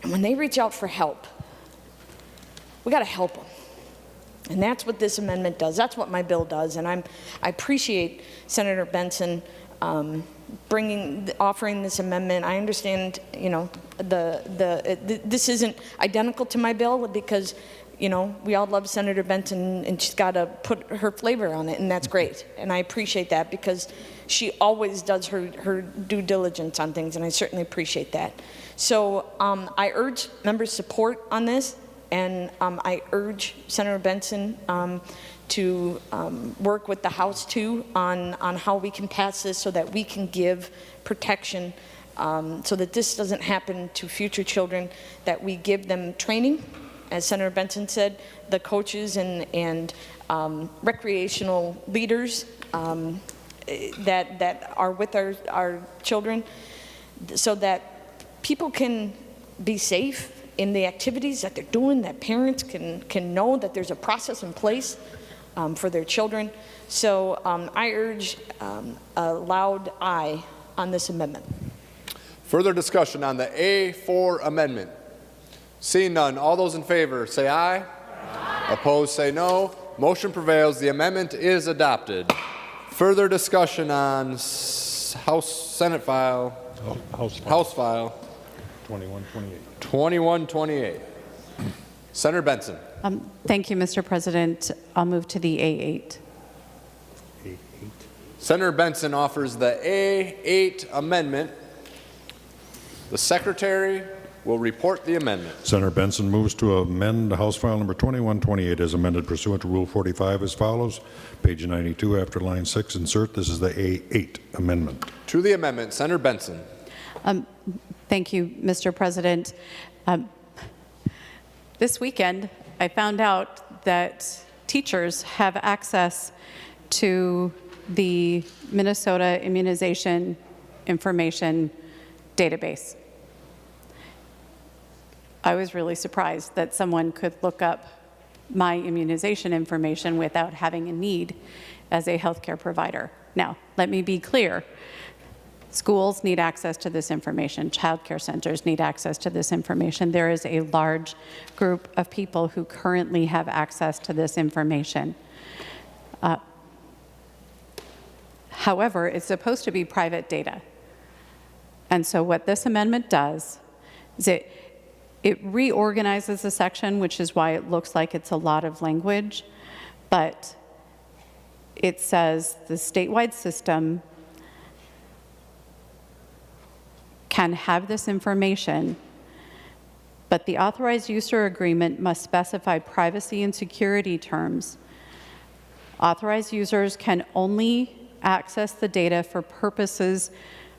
S9: And when they reach out for help, we got to help them. And that's what this amendment does. That's what my bill does. And I appreciate Senator Benson offering this amendment. I understand, you know, this isn't identical to my bill because, you know, we all love Senator Benson and she's got to put her flavor on it, and that's great. And I appreciate that because she always does her due diligence on things, and I certainly appreciate that. So I urge members' support on this, and I urge Senator Benson to work with the House too on how we can pass this so that we can give protection so that this doesn't happen to future children, that we give them training, as Senator Benson said, the coaches and recreational leaders that are with our children, so that people can be safe in the activities that they're doing, that parents can know that there's a process in place for their children. So I urge a loud aye on this amendment.
S3: Further discussion on the A4 amendment. Seeing none, all those in favor say aye. Aye. Opposed say no. Motion prevails. The amendment is adopted. Further Senate file. House file. 2128. Senator Benson.
S18: Thank you, Mr. President. I'll move to the A8.
S3: Senator Benson offers the A8 amendment. The Secretary will report the amendment.
S4: Senator Benson moves to amend House File Number 2128 as amended pursuant to Rule 45 as follows. Page 92 after line 6, insert. This is the A8 amendment.
S3: To the amendment, Senator Benson.
S18: Thank you, Mr. President. This weekend, I found out that teachers have access to the Minnesota Immunization Information Database. I was really surprised that someone could look up my immunization information without having a need as a healthcare provider. Now, let me be clear. Schools need access to this information. Child care centers need access to this information. There is a large group of people who currently have access to this information. However, it's supposed to be private data. And so what this amendment does is it reorganizes the section, which is why it looks like it's a lot of language, but it says the statewide system can have this information, but the authorized user agreement must specify privacy and security terms. Authorized users can only access the data for purposes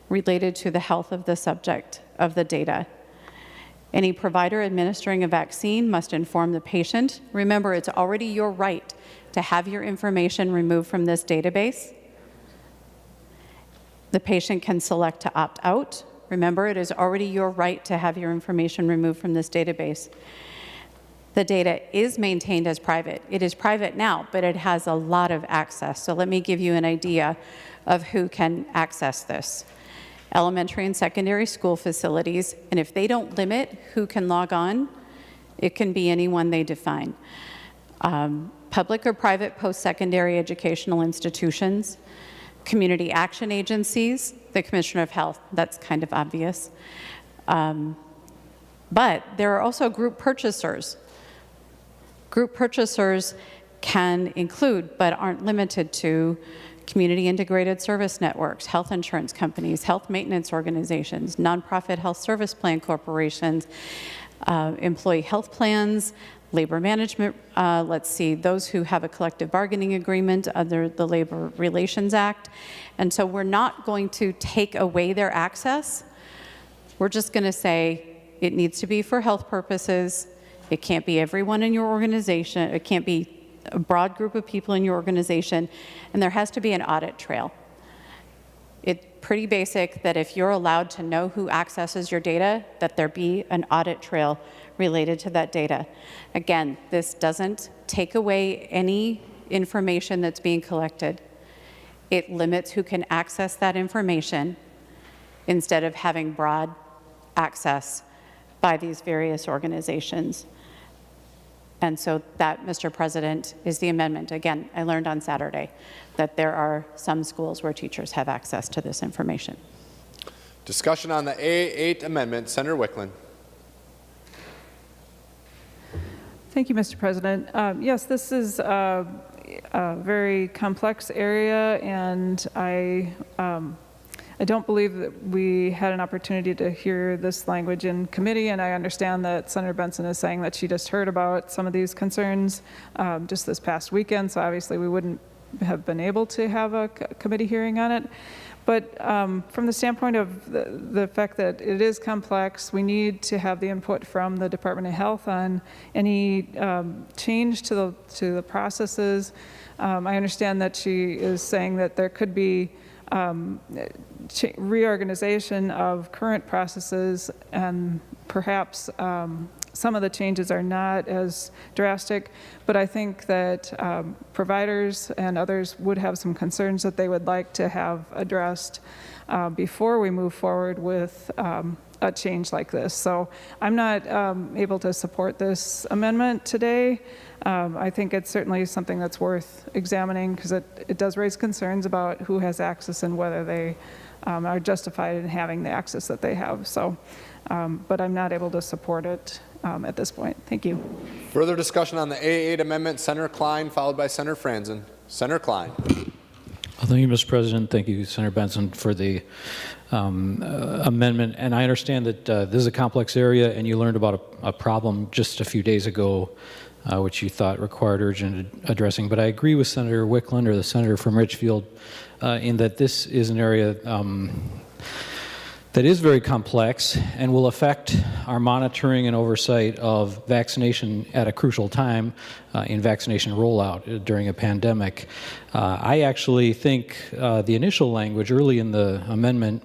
S18: related to the health of the subject of the data. Any provider administering a vaccine must inform the patient. Remember, it's already your right to have your information removed from this database. The patient can select to opt out. Remember, it is already your right to have your information removed from this database. The data is maintained as private. It is private now, but it has a lot of access. So let me give you an idea of who can access this. Elementary and secondary school facilities, and if they don't limit who can log on, it can be anyone they define. Public or private post-secondary educational institutions, community action agencies, the Commissioner of Health, that's kind of obvious. But there are also group purchasers. Group purchasers can include, but aren't limited to, community integrated service networks, health insurance companies, health maintenance organizations, nonprofit health service plan corporations, employee health plans, labor management, let's see, those who have a collective bargaining agreement under the Labor Relations Act. And so we're not going to take away their access. We're just going to say it needs to be for health purposes. It can't be everyone in your organization. It can't be a broad group of people in your organization, and there has to be an audit trail. It's pretty basic that if you're allowed to know who accesses your data, that there be an audit trail related to that data. Again, this doesn't take away any information that's being collected. It limits who can access that information instead of having broad access by these various organizations. And so that, Mr. President, is the amendment. Again, I learned on Saturday that there are some schools where teachers have access to this information.
S3: Discussion on the A8 amendment. Senator Wiklund.
S7: Thank you, Mr. President. Yes, this is a very complex area, and I don't believe that we had an opportunity to hear this language in committee, and I understand that Senator Benson is saying that she just heard about some of these concerns just this past weekend, so obviously we wouldn't have been able to have a committee hearing on it. But from the standpoint of the fact that it is complex, we need to have the input from the Department of Health on any change to the processes. I understand that she is saying that there could be reorganization of current processes, and perhaps some of the changes are not as drastic, but I think that providers and others would have some concerns that they would like to have addressed before we move forward with a change like this. So I'm not able to support this amendment today. I think it's certainly something that's worth examining because it does raise concerns about who has access and whether they are justified in having the access that they have. So, but I'm not able to support it at this point. Thank you.
S3: Further discussion on the A8 amendment. Senator Klein, followed by Senator Franzen. Senator Klein.
S19: Thank you, Mr. President. Thank you, Senator Benson, for the amendment. And I understand that this is a complex area, and you learned about a problem just a few days ago, which you thought required urgent addressing. But I agree with Senator Wiklund, or the senator from Richfield, in that this is an area that is very complex and will affect our monitoring and oversight of vaccination at a crucial time in vaccination rollout during a pandemic. I actually think the initial language early in the amendment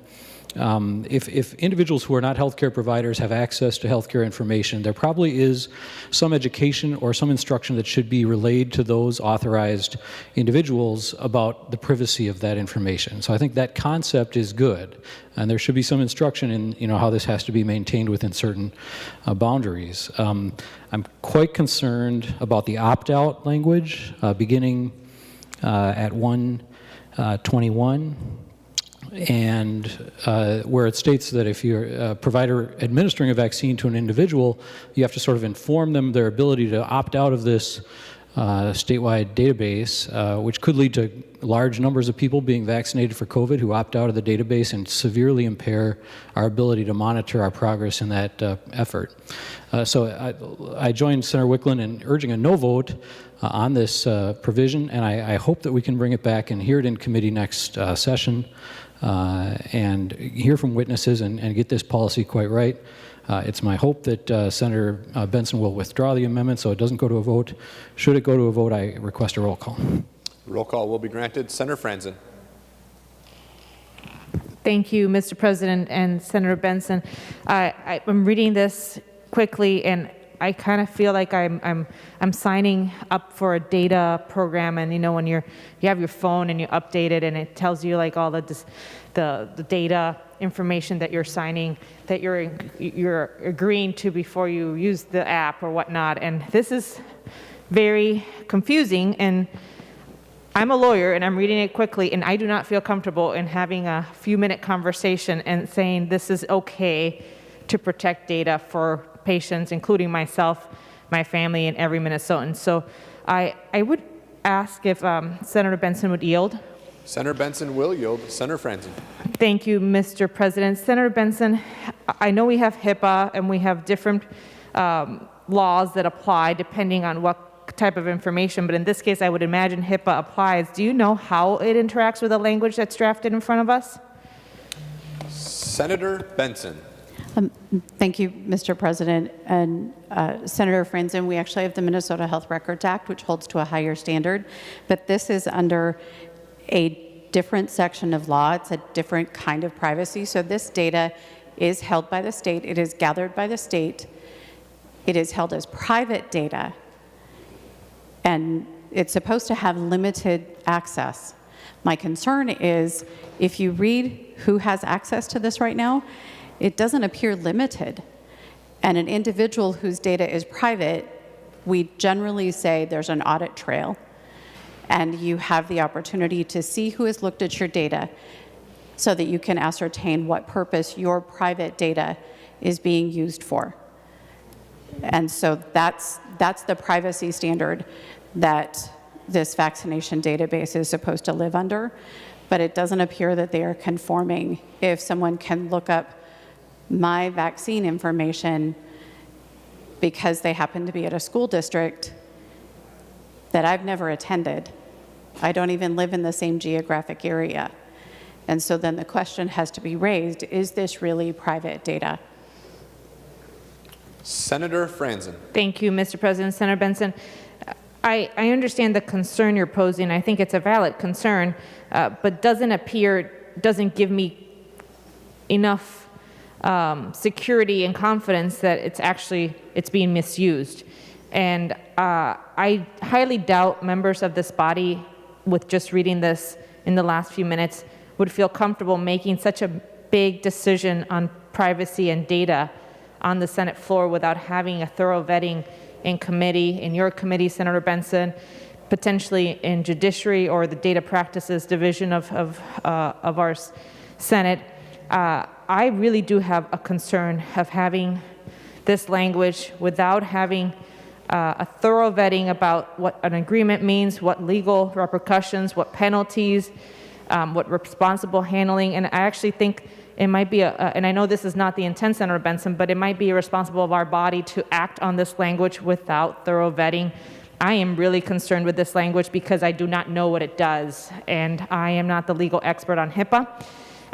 S19: If individuals who are not healthcare providers have access to healthcare information, there probably is some education or some instruction that should be relayed to those authorized individuals about the privacy of that information. So I think that concept is good, and there should be some instruction in how this has to be maintained within certain boundaries. I'm quite concerned about the opt-out language beginning at 1:21. And where it states that if you're a provider administering a vaccine to an individual, you have to sort of inform them their ability to opt out of this statewide database, which could lead to large numbers of people being vaccinated for COVID who opt out of the database and severely impair our ability to monitor our progress in that effort. So I joined Senator Wicklund in urging a no vote on this provision, and I hope that we can bring it back and hear it in committee next session. And hear from witnesses and get this policy quite right. It's my hope that Senator Benson will withdraw the amendment so it doesn't go to a vote. Should it go to a vote, I request a roll call.
S3: Roll call will be granted. Senator Franzen.
S13: Thank you, Mr. President and Senator Benson. I'm reading this quickly, and I kind of feel like I'm signing up for a data program, and when you have your phone and you update it, and it tells you like all the data information that you're signing, that you're agreeing to before you use the app or whatnot. And this is very confusing, and I'm a lawyer and I'm reading it quickly, and I do not feel comfortable in having a few-minute conversation and saying this is okay to protect data for patients, including myself, my family, and every Minnesotan. So I would ask if Senator Benson would yield.
S3: Senator Benson will yield. Senator Franzen.
S13: Thank you, Mr. President. Senator Benson, I know we have HIPAA and we have different laws that apply depending on what type of information, but in this case I would imagine HIPAA applies. Do you know how it interacts with the language that's drafted in front of us?
S3: Senator Benson.
S18: Thank you, Mr. President. And Senator Franzen, we actually have the Minnesota Health Records Act, which holds to a higher standard, but this is under a different section of law. It's a different kind of privacy. So this data is held by the state. It is gathered by the state. It is held as private data, and it's supposed to have limited access. My concern is if you read who has access to this right now, it doesn't appear limited. And an individual whose data is private, we generally say there's an audit trail, and you have the opportunity to see who has looked at your data so that you can ascertain what purpose your private data is being used for. And so that's the privacy standard that this vaccination database is supposed to live under, but it doesn't appear that they are conforming. If someone can look up my vaccine information because they happen to be at a school district that I've never attended. I don't even live in the same geographic area. And so then the question has to be raised, is this really private data?
S3: Senator Franzen.
S13: Thank you, Mr. President. Senator Benson, I understand the concern you're posing. I think it's a valid concern, but doesn't give me enough security and confidence that it's being misused. And I highly doubt members of this body, with just reading this in the last few minutes, would feel comfortable making such a big decision on privacy and data on the Senate floor without having a thorough vetting in committee, in your committee, Senator Benson, potentially in Judiciary or the Data Practices Division of our Senate. I really do have a concern of having this language without having a thorough vetting about what an agreement means, what legal repercussions, what penalties, what responsible handling. And I actually think it might be, and I know this is not the intent, Senator Benson, but it might be irresponsible of our body to act on this language without thorough vetting. I am really concerned with this language because I do not know what it does, and I am not the legal expert on HIPAA.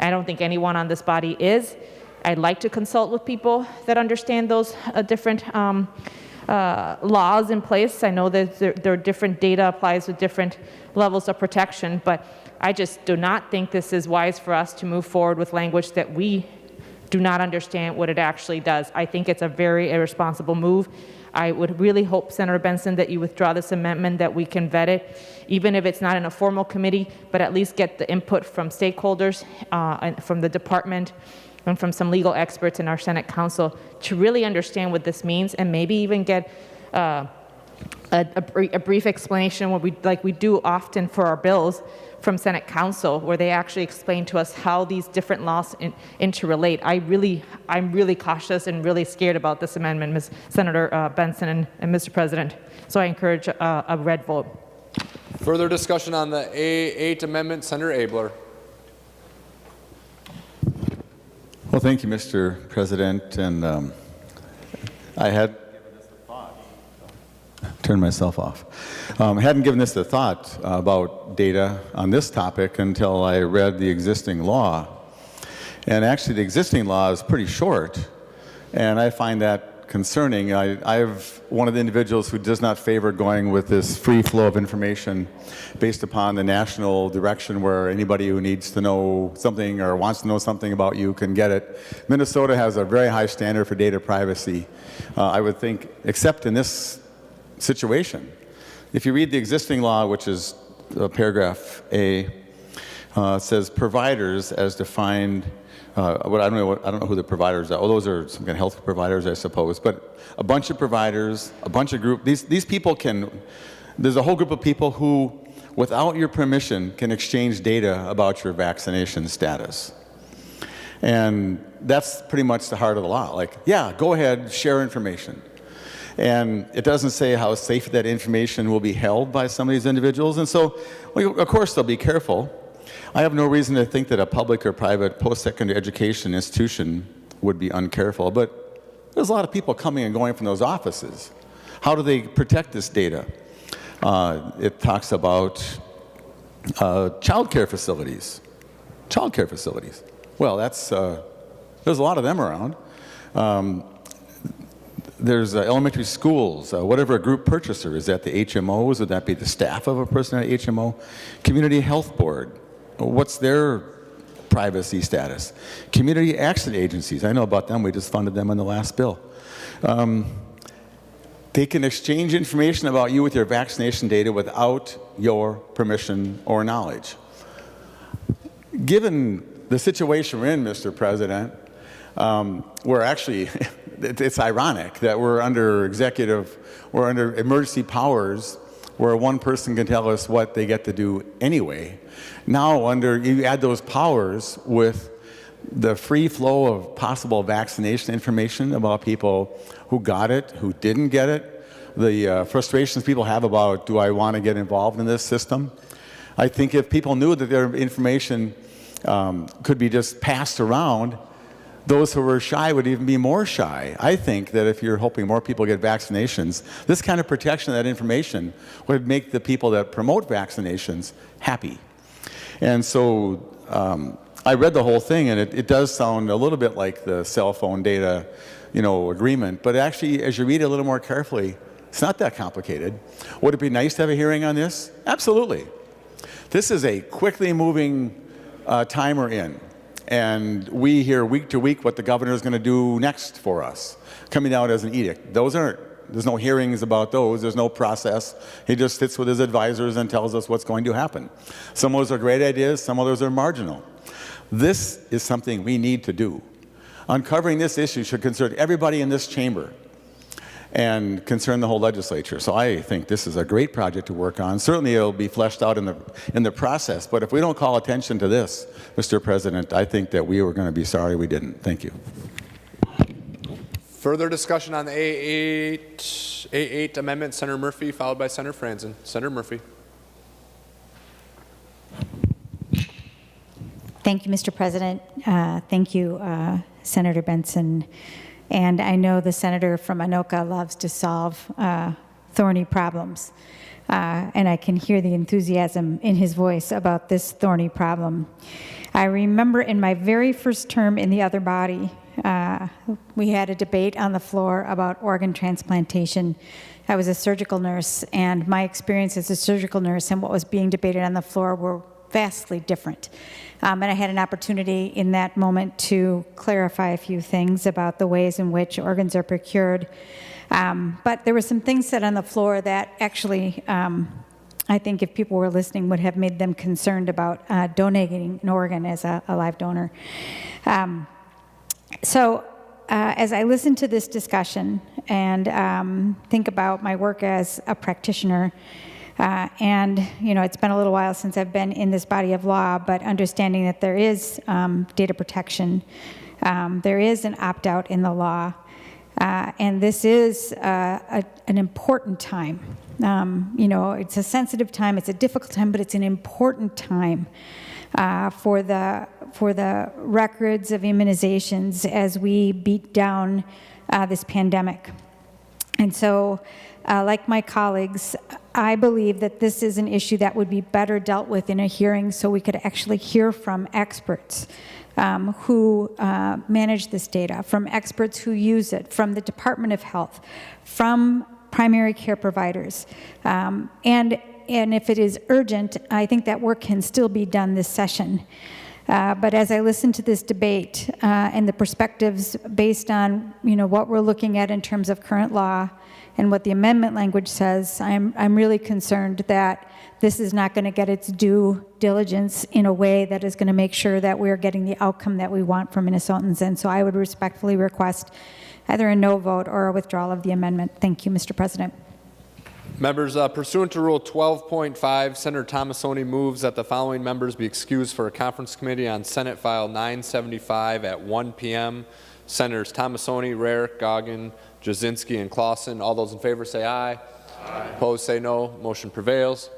S13: I don't think anyone on this body is. I'd like to consult with people that understand those different laws in place. I know that there are different data applies with different levels of protection, but I just do not think this is wise for us to move forward with language that we do not understand what it actually does. I think it's a very irresponsible move. I would really hope, Senator Benson, that you withdraw this amendment, that we can vet it, even if it's not in a formal committee, but at least get the input from stakeholders and from the department and from some legal experts in our Senate Council to really understand what this means, and maybe even get a brief explanation, like we do often for our bills, from Senate Council, where they actually explain to us how these different laws interrelate. I'm really cautious and really scared about this amendment, Ms. Senator Benson and Mr. President. So I encourage a red vote.
S3: Further discussion on the A8 amendment, Senator Abler.
S6: Well, thank you, Mr. President. And I had turned myself off. I hadn't given this a thought about data on this topic until I read the existing law. And actually, the existing law is pretty short, and I find that concerning. I'm one of the individuals who does not favor going with this free flow of information based upon the national direction where anybody who needs to know something or wants to know something about you can get it. Minnesota has a very high standard for data privacy. I would think, except in this situation. If you read the existing law, which is paragraph A, it says providers as defined. I don't know who the providers are. Oh, those are some kind of health providers, I suppose. But a bunch of providers, a bunch of group. These people can. There's a whole group of people who, without your permission, can exchange data about your vaccination status. And that's pretty much the heart of the law. Like, yeah, go ahead, share information. And it doesn't say how safe that information will be held by some of these individuals. And so, well, of course, they'll be careful. I have no reason to think that a public or private post-secondary education institution would be uncareful, but there's a lot of people coming and going from those offices. How do they protect this data? It talks about child care facilities. Child care facilities. Well, that's there's a lot of them around. There's elementary schools, whatever a group purchaser, is that the HMOs? Would that be the staff of a person at HMO? Community Health Board, what's their privacy status? Community accident agencies, I know about them, we just funded them in the last bill. They can exchange information about you with your vaccination data without your permission or knowledge. Given the situation we're in, Mr. President, we're actually, it's ironic that we're under emergency powers where one person can tell us what they get to do anyway. Now you add those powers with the free flow of possible vaccination information about people who got it, who didn't get it, the frustrations people have about, do I want to get involved in this system? I think if people knew that their information could be just passed around, those who were shy would even be more shy. I think that if you're hoping more people get vaccinations, this kind of protection of that information would make the people that promote vaccinations happy. And so I read the whole thing, and it does sound a little bit like the cell phone data, agreement. But actually, as you read it a little more carefully, it's not that complicated. Would it be nice to have a hearing on this? Absolutely. This is a quickly moving time we're in. And we hear week to week what the governor is going to do next for us, coming out as an edict. There's no hearings about those. There's no process. He just sits with his advisors and tells us what's going to happen. Some of those are great ideas. Some of those are marginal. This is something we need to do. Uncovering this issue should concern everybody in this chamber and concern the whole legislature. So I think this is a great project to work on. Certainly it'll be fleshed out in the process, but if we don't call attention to this, Mr. President, I think that we were going to be sorry we didn't. Thank you.
S3: Further discussion on the A8 amendment, Senator Murphy, followed by Senator Franzen. Senator Murphy.
S20: Thank you, Mr. President. Thank you, Senator Benson. And I know the senator from Anoka loves to solve thorny problems. And I can hear the enthusiasm in his voice about this thorny problem. I remember in my very first term in the other body, we had a debate on the floor about organ transplantation. I was a surgical nurse, and my experience as a surgical nurse and what was being debated on the floor were vastly different. And I had an opportunity in that moment to clarify a few things about the ways in which organs are procured. But there were some things said on the floor that actually, I think if people were listening, would have made them concerned about donating an organ as a live donor. As I listen to this discussion and think about my work as a practitioner, and it's been a little while since I've been in this body of law, but understanding that there is data protection, there is an opt-out in the law, and this is an important time. It's a sensitive time, it's a difficult time, but it's an important time for the records of immunizations as we beat down this pandemic. And so, like my colleagues, I believe that this is an issue that would be better dealt with in a hearing so we could actually hear from experts who manage this data, from experts who use it, from the Department of Health, from primary care providers. And if it is urgent, I think that work can still be done this session. But as I listen to this debate and the perspectives based on what we're looking at in terms of current law and what the amendment language says, I'm really concerned that this is not going to get its due diligence in a way that is going to make sure that we're getting the outcome that we want for Minnesotans. And so I would respectfully request either a no vote or a withdrawal of the amendment. Thank you, Mr. President.
S3: Members, pursuant to Rule 12.5, Senator Tomassoni moves that the following members be excused for a conference committee on Senate File 975 at 1 p.m. Senators Tomassoni, Rarick, Goggin, Jasinski, and Clausen. All those in favor say aye. Aye. Opposed say no. Motion prevails.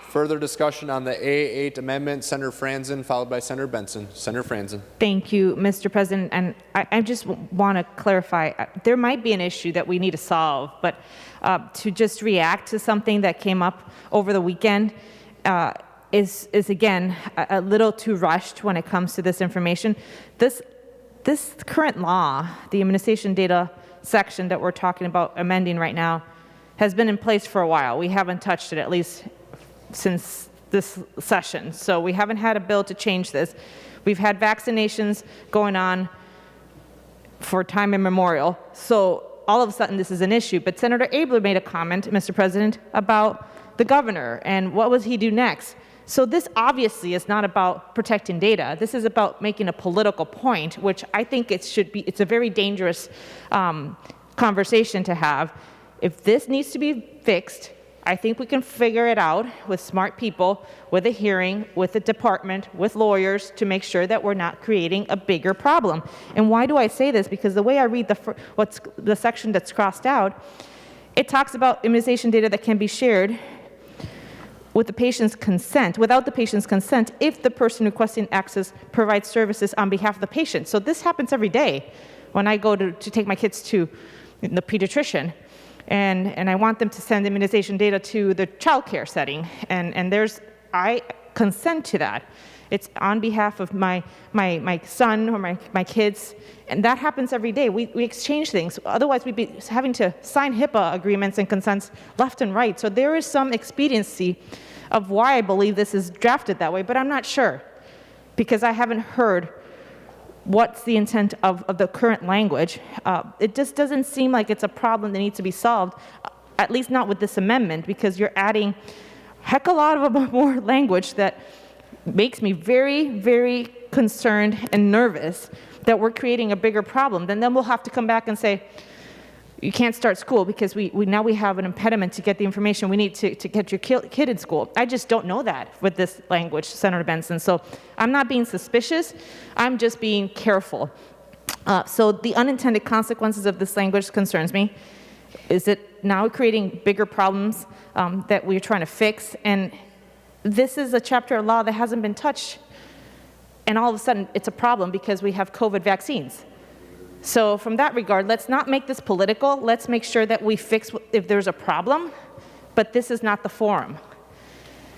S3: Further discussion on the A8 amendment, Senator Franzen, followed by Senator Benson. Senator Franzen.
S13: Thank you, Mr. President. And I just want to clarify, there might be an issue that we need to solve, but to just react to something that came up over the weekend is again, a little too rushed when it comes to this information. This current law, the immunization data section that we're talking about amending right now, has been in place for a while. We haven't touched it, at least since this session. So we haven't had a bill to change this. We've had vaccinations going on for time immemorial. So all of a sudden this is an issue. But Senator Abeler made a comment, Mr. President, about the governor and what was he do next. So this obviously is not about protecting data. This is about making a political point, which I think it's a very dangerous conversation to have. If this needs to be fixed, I think we can figure it out with smart people, with a hearing, with the department, with lawyers, to make sure that we're not creating a bigger problem. And why do I say this? Because the way I read the section that's crossed out, it talks about immunization data that can be shared with the patient's consent, without the patient's consent, if the person requesting access provides services on behalf of the patient. So this happens every day when I go to take my kids to the pediatrician. And I want them to send immunization data to the child care setting. And I consent to that. It's on behalf of my son or my kids. And that happens every day. We exchange things. Otherwise, we'd be having to sign HIPAA agreements and consents left and right. So there is some expediency of why I believe this is drafted that way. But I'm not sure, because I haven't heard what's the intent of the current language. It just doesn't seem like it's a problem that needs to be solved, at least not with this amendment, because you're adding a heck of a lot of more language that makes me very, very concerned and nervous that we're creating a bigger problem. Then we'll have to come back and say, you can't start school because now we have an impediment to get the information we need to get your kid in school. I just don't know that with this language, Senator Benson. So I'm not being suspicious. I'm just being careful. So the unintended consequences of this language concerns me. Is it now creating bigger problems that we're trying to fix? And this is a chapter of law that hasn't been touched. And all of a sudden, it's a problem because we have COVID vaccines. So from that regard, let's not make this political. Let's make sure that we fix if there's a problem, but this is not the forum.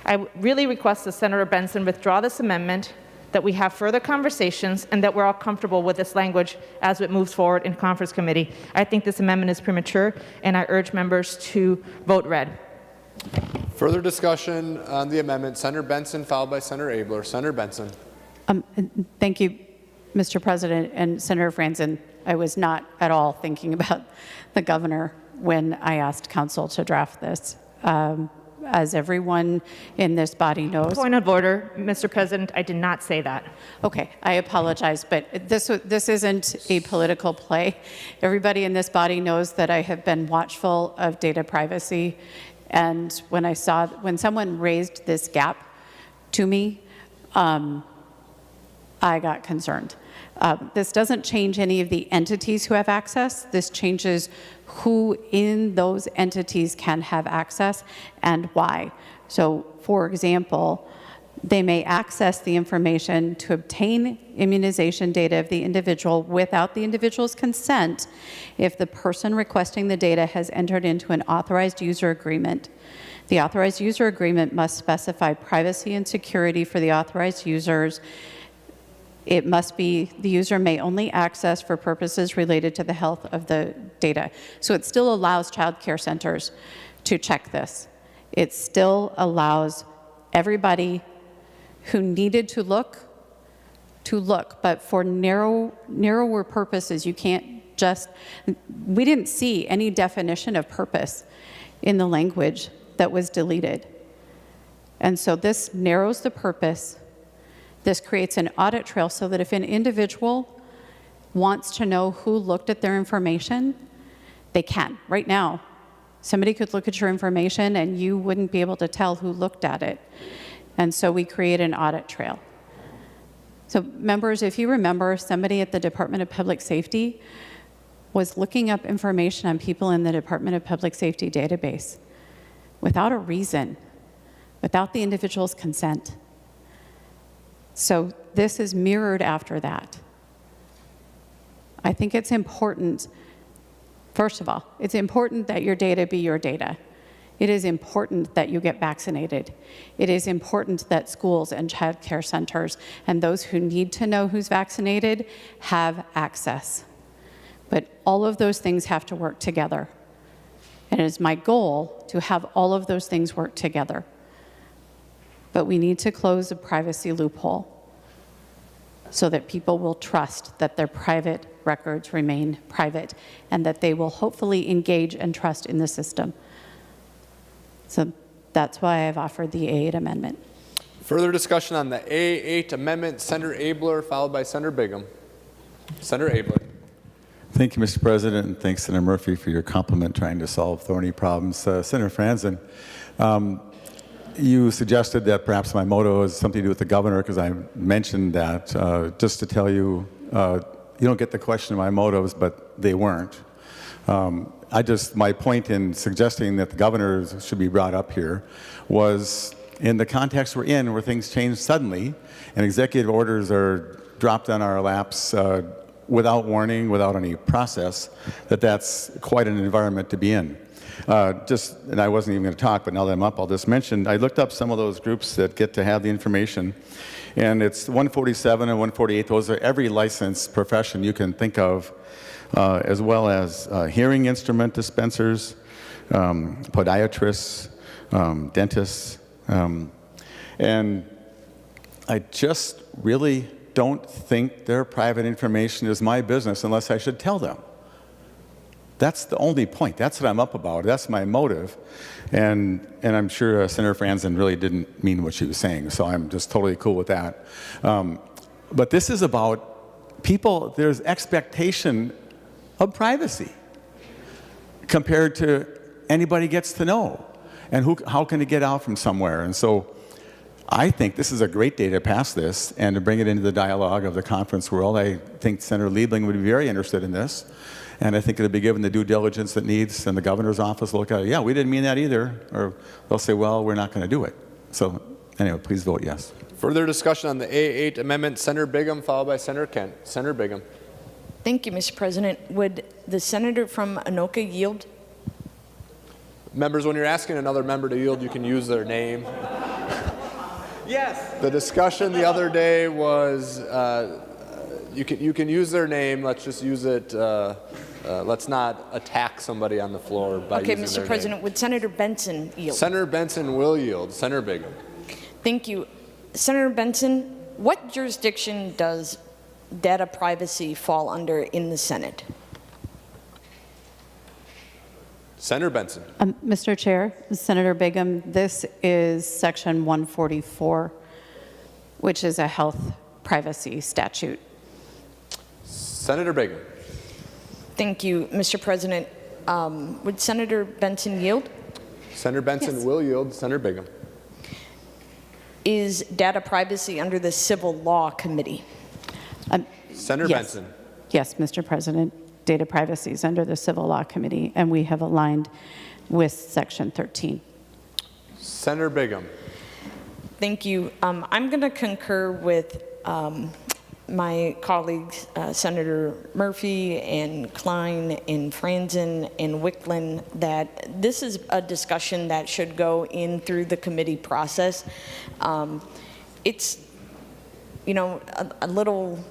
S13: I really request that Senator Benson withdraw this amendment, that we have further conversations, and that we're all comfortable with this language as it moves forward in conference committee. I think this amendment is premature, and I urge members to vote red.
S3: Further discussion on the amendment. Senator Benson, followed by Senator Abler. Senator Benson.
S18: Thank you, Mr. President and Senator Franzen. I was not at all thinking about the governor when I asked council to draft this. As everyone in this body knows.
S13: Point of order, Mr. President, I did not say that.
S18: Okay, I apologize, but this isn't a political play. Everybody in this body knows that I have been watchful of data privacy, and when someone raised this gap to me, I got concerned. This doesn't change any of the entities who have access. This changes who in those entities can have access and why. So, for example, they may access the information to obtain immunization data of the individual without the individual's consent if the person requesting the data has entered into an authorized user agreement. The authorized user agreement must specify privacy and security for the authorized users. It must be, the user may only access for purposes related to the health of the data. So it still allows child care centers to check this. It still allows everybody who needed to look, but for narrower purposes. You can't just, we didn't see any definition of purpose in the language that was deleted. And so this narrows the purpose. This creates an audit trail so that if an individual wants to know who looked at their information, they can. Right now, somebody could look at your information and you wouldn't be able to tell who looked at it. And so we create an audit trail. So members, if you remember, somebody at the Department of Public Safety was looking up information on people in the Department of Public Safety database without a reason, without the individual's consent. So this is mirrored after that. I think it's important, first of all, it's important that your data be your data. It is important that you get vaccinated. It is important that schools and child care centers and those who need to know who's vaccinated have access. But all of those things have to work together. And it is my goal to have all of those things work together. But we need to close the privacy loophole so that people will trust that their private records remain private and that they will hopefully engage and trust in the system. So that's why I've offered the A8 amendment.
S3: Further discussion on the A8 amendment. Senator Abler, followed by Senator Bigham. Senator Abler.
S6: Thank you, Mr. President, and thanks, Senator Murphy, for your compliment trying to solve thorny problems. Senator Franzen, you suggested that perhaps my motto has something to do with the governor because I mentioned that. Just to tell you, you don't get the question of my motives, but they weren't. My point in suggesting that the governor should be brought up here was in the context we're in where things change suddenly and executive orders are dropped on our laps without warning, without any process, that's quite an environment to be in. And I wasn't even going to talk, but now that I'm up, I'll just mention, I looked up some of those groups that get to have the information, and it's 147 and 148. Those are every licensed profession you can think of, as well as hearing instrument dispensers, podiatrists, dentists, and I just really don't think their private information is my business unless I should tell them. That's the only point. That's what I'm up about. That's my motive. And I'm sure Senator Franzen really didn't mean what she was saying, so I'm just totally cool with that. But this is about people, there's expectation of privacy compared to anybody gets to know. And how can it get out from somewhere? And so I think this is a great day to pass this and to bring it into the dialogue of the conference world. I think Senator Liebling would be very interested in this. And I think it'll be given the due diligence it needs, and the governor's office will look at it. Yeah, we didn't mean that either. Or they'll say, well, we're not going to do it. So anyway, please vote yes.
S3: Further discussion on the A8 amendment. Senator Bigham, followed by Senator Kent. Senator Bigham.
S9: Thank you, Mr. President. Would the senator from Anoka yield?
S3: Members, when you're asking another member to yield, you can use their name. Yes. The discussion the other day was You can use their name. Let's just use it. Let's not attack somebody on the floor by
S9: Okay,
S3: using their
S9: Mr. President,
S3: name.
S9: would Senator Benson yield?
S3: Senator Benson will yield. Senator Bingham.
S9: Thank you. Senator Benson, what jurisdiction does data privacy fall under in the Senate?
S3: Senator Benson.
S18: Mr. Chair, Senator Bingham, this is Section 144, which is a health privacy statute.
S3: Senator Bingham.
S9: Thank you, Mr. President. Would Senator Benson yield?
S3: Senator Benson will yield. Senator Bingham.
S9: Is data privacy under the Civil Law Committee?
S3: Senator
S18: Yes.
S3: Benson.
S18: Yes, Mr. President. Data privacy is under the Civil Law Committee, and we have aligned with Section 13.
S3: Senator Bingham.
S9: Thank you. I'm going to concur with my colleagues, Senator Murphy and Klein and Franzen and Wicklund, that this is a discussion that should go in through the committee process. It's, you know, a little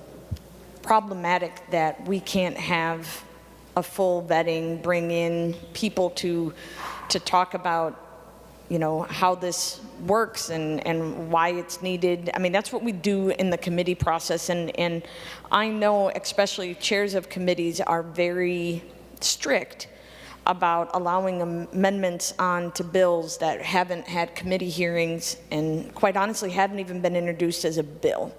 S9: problematic that we can't have a full vetting, bring in people to talk about, you know, how this works and why it's needed. I mean, that's what we do in the committee process, and I know especially chairs of committees are very strict about allowing amendments on to bills that haven't had committee hearings and quite honestly haven't even been introduced as a bill.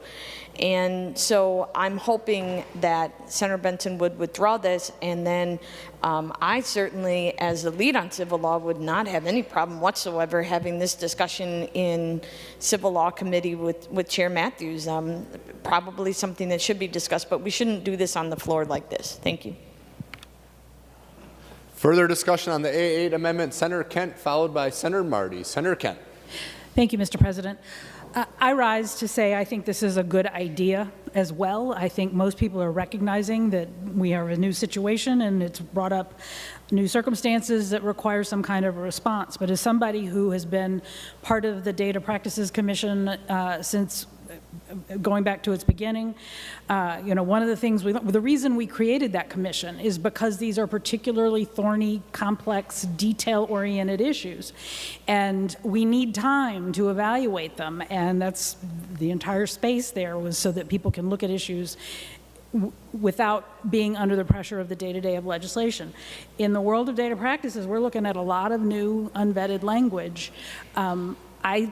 S9: And so I'm hoping that Senator Benson would withdraw this, and then I certainly, as the lead on civil law, would not have any problem whatsoever having this discussion in Civil Law Committee with Chair Matthews. Probably something that should be discussed, but we shouldn't do this on the floor like this. Thank you.
S3: Further discussion on the A8 amendment. Senator Kent, followed by Senator Marty. Senator Kent.
S21: Thank you, Mr. President. I rise to say I think this is a good idea as well. I think most people are recognizing that we have a new situation and it's brought up new circumstances that require some kind of a response. But as somebody who has been part of the Data Practices Commission since going back to its beginning, you know, one of the things the reason we created that commission is because these are particularly thorny, complex, detail-oriented issues, and we need time to evaluate them. And that's the entire space there was so that people can look at issues without being under the pressure of the day-to-day of legislation. In the world of data practices, we're looking at a lot of new unvetted language. I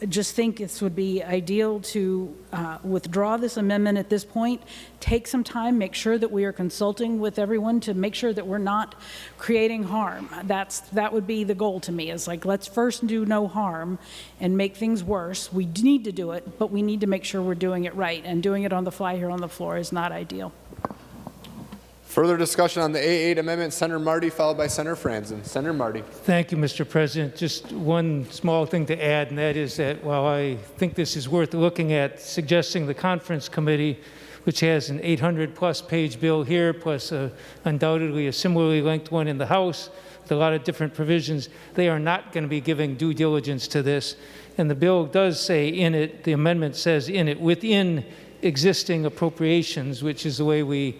S21: just think this would be ideal to withdraw this amendment at this point, take some time, make sure that we are consulting with everyone to make sure that we're not creating harm. That would be the goal to me, is like, let's first do no harm and make things worse. We need to do it, but we need to make sure we're doing it right, and doing it on the fly here on the floor is not ideal.
S3: Further discussion on the A8 amendment. Senator Marty, followed by Senator Franzen. Senator Marty.
S22: Thank you, Mr. President. Just one small thing to add, and that is that while I think this is worth looking at, suggesting the conference committee, which has an 800-plus page bill here, plus undoubtedly a similarly length one in the House, with a lot of different provisions, they are not going to be giving due diligence to this. And the bill does say in it, the amendment says in it, within existing appropriations, which is the way we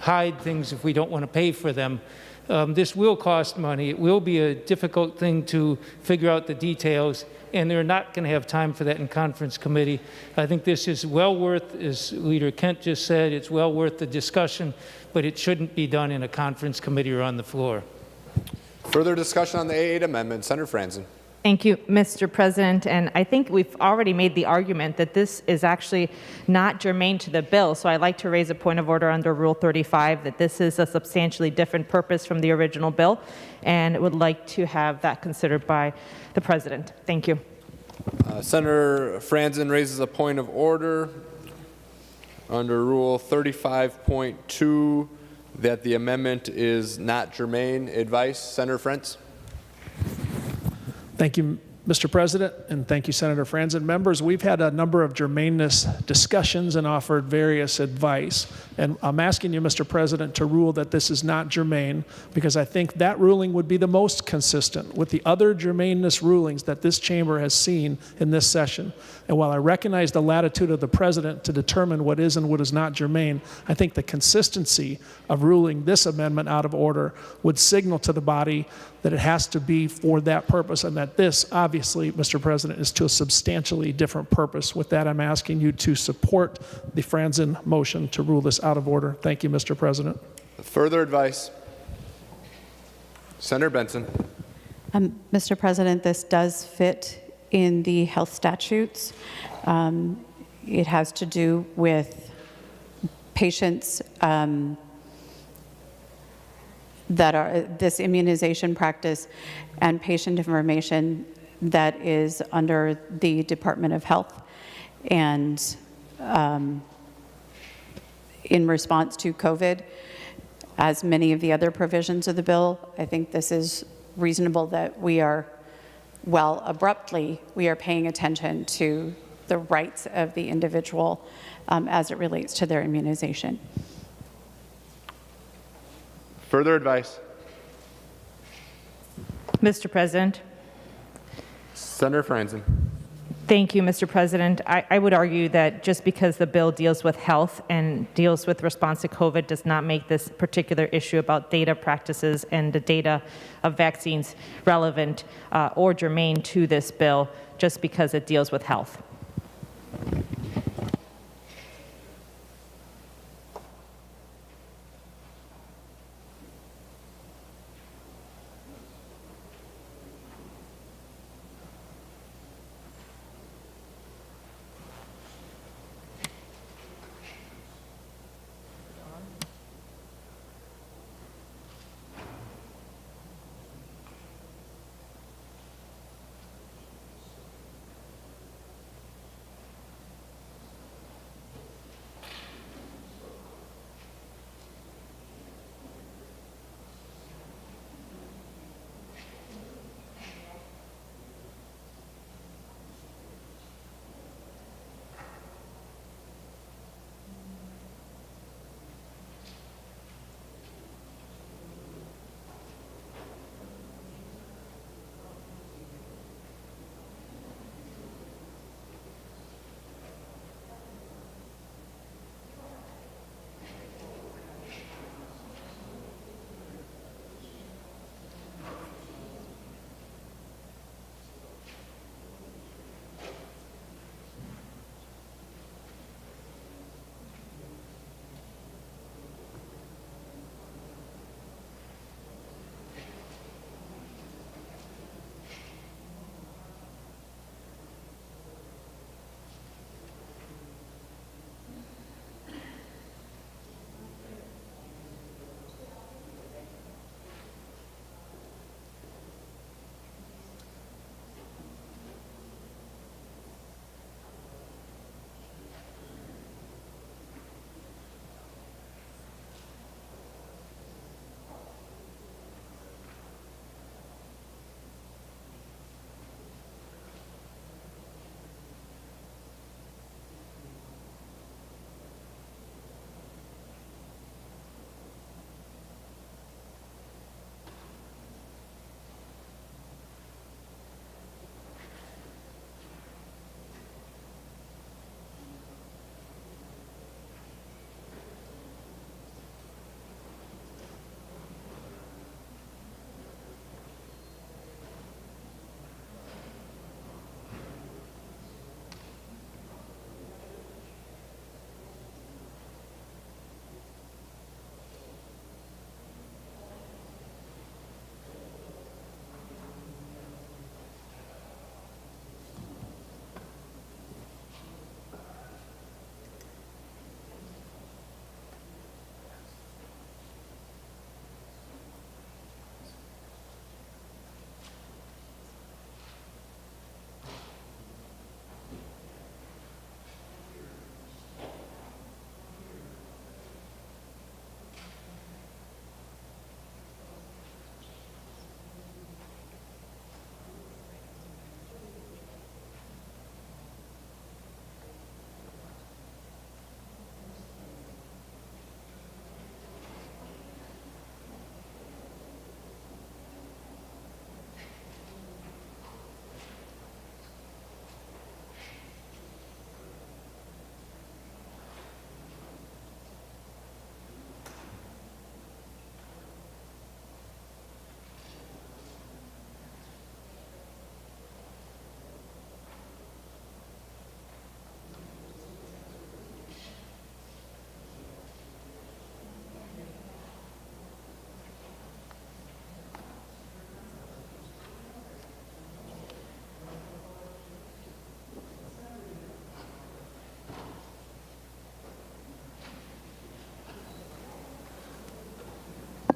S22: hide things if we don't want to pay for them. This will cost money. It will be a difficult thing to figure out the details, and they're not going to have time for that in conference committee. I think this is well worth, as Leader Kent just said, it's well worth the discussion, but it shouldn't be done in a conference committee or on the floor.
S3: Further discussion on the A8 amendment. Senator Franzen.
S13: Thank you, Mr. President. And I think we've already made the argument that this is actually not germane to the bill. So I'd like to raise a point of order under Rule 35 that this is a substantially different purpose from the original bill, and would like to have that considered by the President. Thank you.
S3: Senator Franzen raises a point of order under Rule 35.2 that the amendment is not germane. Advice. Senator Frentz.
S15: Thank you, Mr. President, and thank you, Senator Franzen. Members, we've had a number of germaneness discussions and offered various advice. And I'm asking you, Mr. President, to rule that this is not germane, because I think that ruling would be the most consistent with the other germaneness rulings that this chamber has seen in this session. And while I recognize the latitude of the President to determine what is and what is not germane, I think the consistency of ruling this amendment out of order would signal to the body that it has to be for that purpose, and that this, obviously, Mr. President, is to a substantially different purpose. With that, I'm asking you to support the Franzen motion to rule this out of order. Thank you, Mr. President.
S3: Further advice? Senator Benson.
S18: Mr. President, this does fit in the health statutes. It has to do with patients that are this immunization practice and patient information that is under the Department of Health. And in response to COVID, as many of the other provisions of the bill, I think this is reasonable that we are, well, abruptly, we are paying attention to the rights of the individual as it relates to their immunization.
S3: Further advice?
S13: Mr. President.
S3: Senator Franzen.
S13: Thank you, Mr. President. I would argue that just because the bill deals with health and deals with response to COVID does not make this particular issue about data practices and the data of vaccines relevant or germane to this bill just because it deals with health.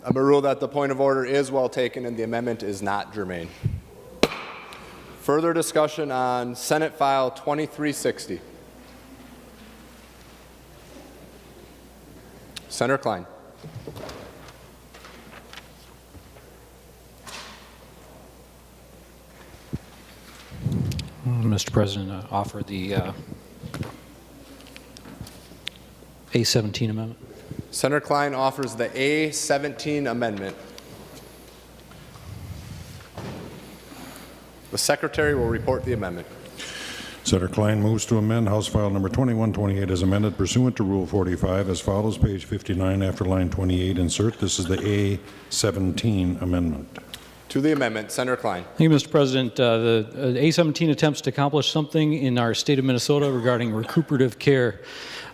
S3: I'm going to rule that the point of order is well taken and the amendment is not germane. Further discussion on Senate File 2360. Senator Klein.
S19: Mr. President, offer the A17 amendment.
S3: Senator Klein offers the A17 amendment. The Secretary will report the amendment.
S4: Senator Klein moves to amend House File Number 2128 as amended pursuant to Rule 45 as follows, page 59 after line 28, insert. This is the A17 amendment.
S3: To the amendment, Senator Klein.
S19: Thank you, Mr. President. The A17 attempts to accomplish something in our state of Minnesota regarding recuperative care.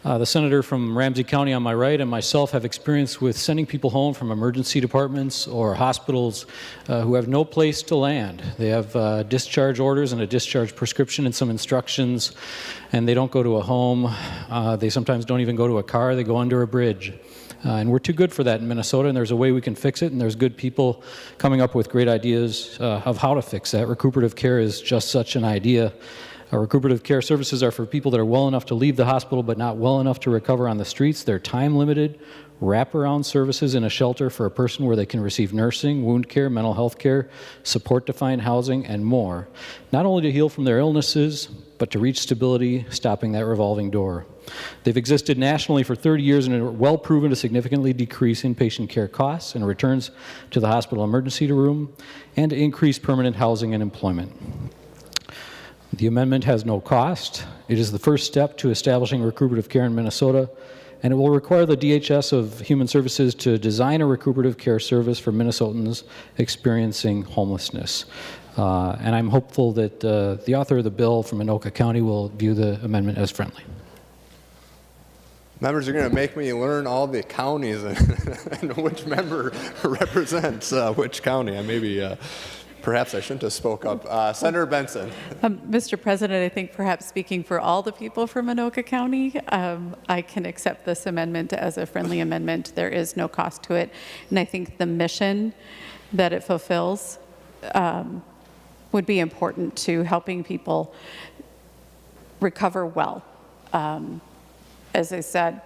S19: The senator from Ramsey County on my right and myself have experience with sending people home from emergency departments or hospitals who have no place to land. They have discharge orders and a discharge prescription and some instructions, and they don't go to a home. They sometimes don't even go to a car. They go under a bridge. And we're too good for that in Minnesota, and there's a way we can fix it, and there's good people coming up with great ideas of how to fix that. Recuperative care is just such an idea. Recuperative care services are for people that are well enough to leave the hospital but not well enough to recover on the streets. They're time-limited, wraparound services in a shelter for a person where they can receive nursing, wound care, mental health care, support-defined housing, and more. Not only to heal from their illnesses, but to reach stability, stopping that revolving door. They've existed nationally for 30 years and are well proven to significantly decrease inpatient care costs and returns to the hospital emergency room and to increase permanent housing and employment. The amendment has no cost. It is the first step to establishing recuperative care in Minnesota, and it will require the DHS of Human Services to design a recuperative care service for Minnesotans experiencing homelessness. And I'm hopeful that the author of the bill from Anoka County will view the amendment as friendly.
S3: Members are going to make me learn all the counties and which member represents which county. Perhaps I shouldn't have spoke up. Senator Benson.
S18: Mr. President, I think perhaps speaking for all the people from Anoka County, I can accept this amendment as a friendly amendment. There is no cost to it. And I think the mission that it fulfills would be important to helping people recover well. As I said,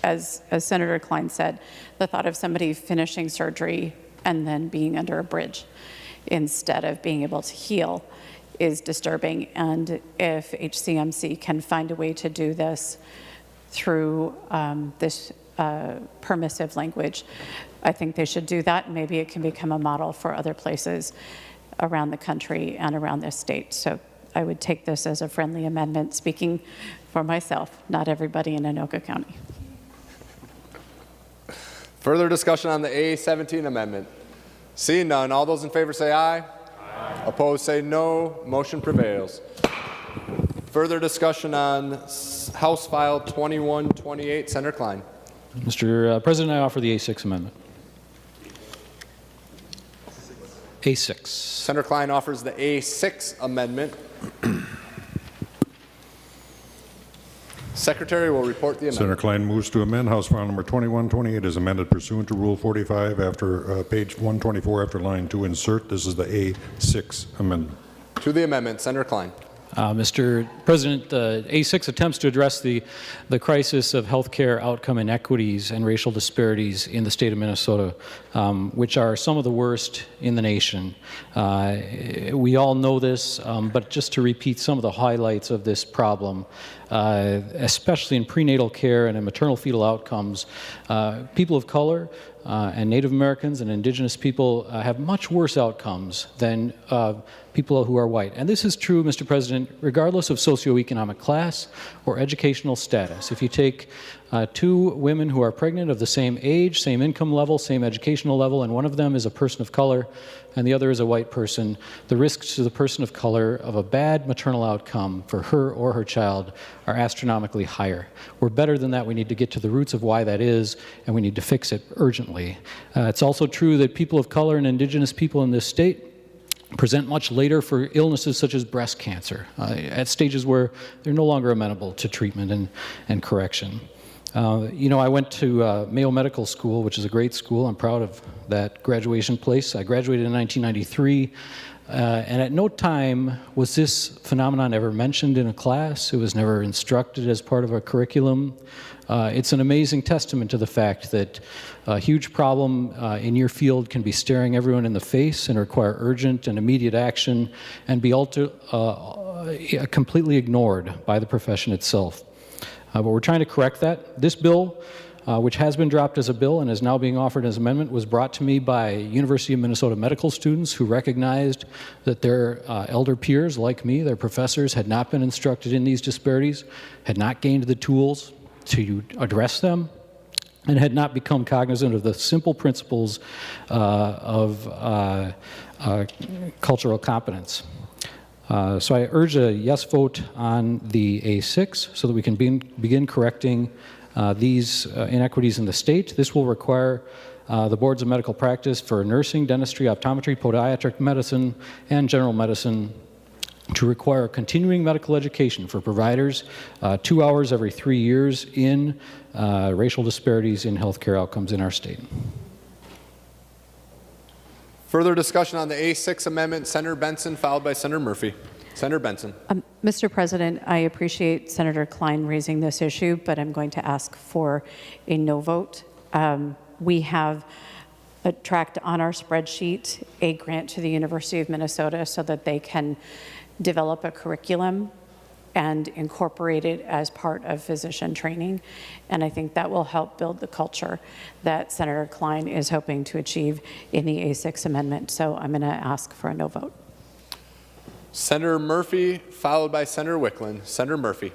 S18: as Senator Klein said, the thought of somebody finishing surgery and then being under a bridge instead of being able to heal is disturbing. And if HCMC can find a way to do this through this permissive language, I think they should do that. Maybe it can become a model for other places around the country and around this state. So I would take this as a friendly amendment, speaking for myself, not everybody in Anoka County.
S3: Further discussion on the A17 amendment. Seeing none, all those in favor say aye. Aye. Opposed say no. Motion prevails. Further discussion on House File 2128. Senator Klein.
S19: Mr. President, I offer the A6 amendment. A6.
S3: Senator Klein offers the A6 amendment. Secretary will report the amendment.
S4: Senator Klein moves to amend House File Number 2128 as amended pursuant to Rule 45 after page 124 after line 2 insert. This is the A6 amendment.
S3: To the amendment, Senator Klein.
S19: Mr. President, A6 attempts to address the crisis of healthcare outcome inequities and racial disparities in the state of Minnesota, which are some of the worst in the nation. We all know this, but just to repeat some of the highlights of this problem, especially in prenatal care and in maternal fetal outcomes, people of color and Native Americans and Indigenous people have much worse outcomes than people who are white. And this is true, Mr. President, regardless of socioeconomic class or educational status. If you take two women who are pregnant of the same age, same income level, same educational level, and one of them is a person of color and the other is a white person, the risks to the person of color of a bad maternal outcome for her or her child are astronomically higher. We're better than that. We need to get to the roots of why that is, and we need to fix it urgently. It's also true that people of color and Indigenous people in this state present much later for illnesses such as breast cancer, at stages where they're no longer amenable to treatment and correction. I went to Mayo Medical School, which is a great school. I'm proud of that graduation place. I graduated in 1993, and at no time was this phenomenon ever mentioned in a class. It was never instructed as part of a curriculum. It's an amazing testament to the fact that a huge problem in your field can be staring everyone in the face and require urgent and immediate action and be completely ignored by the profession itself. But we're trying to correct that. This bill, which has been dropped as a bill and is now being offered as an amendment, was brought to me by University of Minnesota medical students who recognized that their elder peers, like me, their professors, had not been instructed in these disparities, had not gained the tools to address them, and had not become cognizant of the simple principles of cultural competence. So I urge a yes vote on the A6 so that we can begin correcting these inequities in the state. This will require the boards of medical practice for nursing, dentistry, optometry, podiatric medicine, and general medicine to require continuing medical education for providers 2 hours every 3 years in racial disparities in healthcare outcomes in our state.
S3: Further discussion on the A6 amendment, Senator Benson, followed by Senator Murphy. Senator Benson.
S18: Mr. President, I appreciate Senator Klein raising this issue, but I'm going to ask for a no vote. We have tracked on our spreadsheet a grant to the University of Minnesota so that they can develop a curriculum and incorporate it as part of physician training. And I think that will help build the culture that Senator Klein is hoping to achieve in the A6 amendment. So I'm going to ask for a no vote.
S3: Senator Murphy, followed by Senator Wickland. Senator Murphy.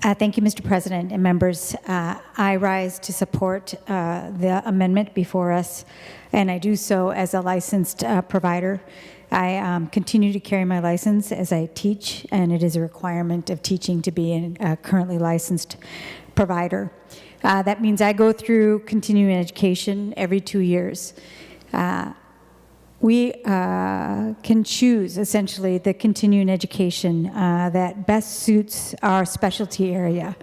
S20: Thank you, Mr. President and members. I rise to support the amendment before us, and I do so as a licensed provider. I continue to carry my license as I teach, and it is a requirement of teaching to be a currently licensed provider. That means I go through continuing education every 2 years. We can choose, essentially, the continuing education that best suits our specialty area.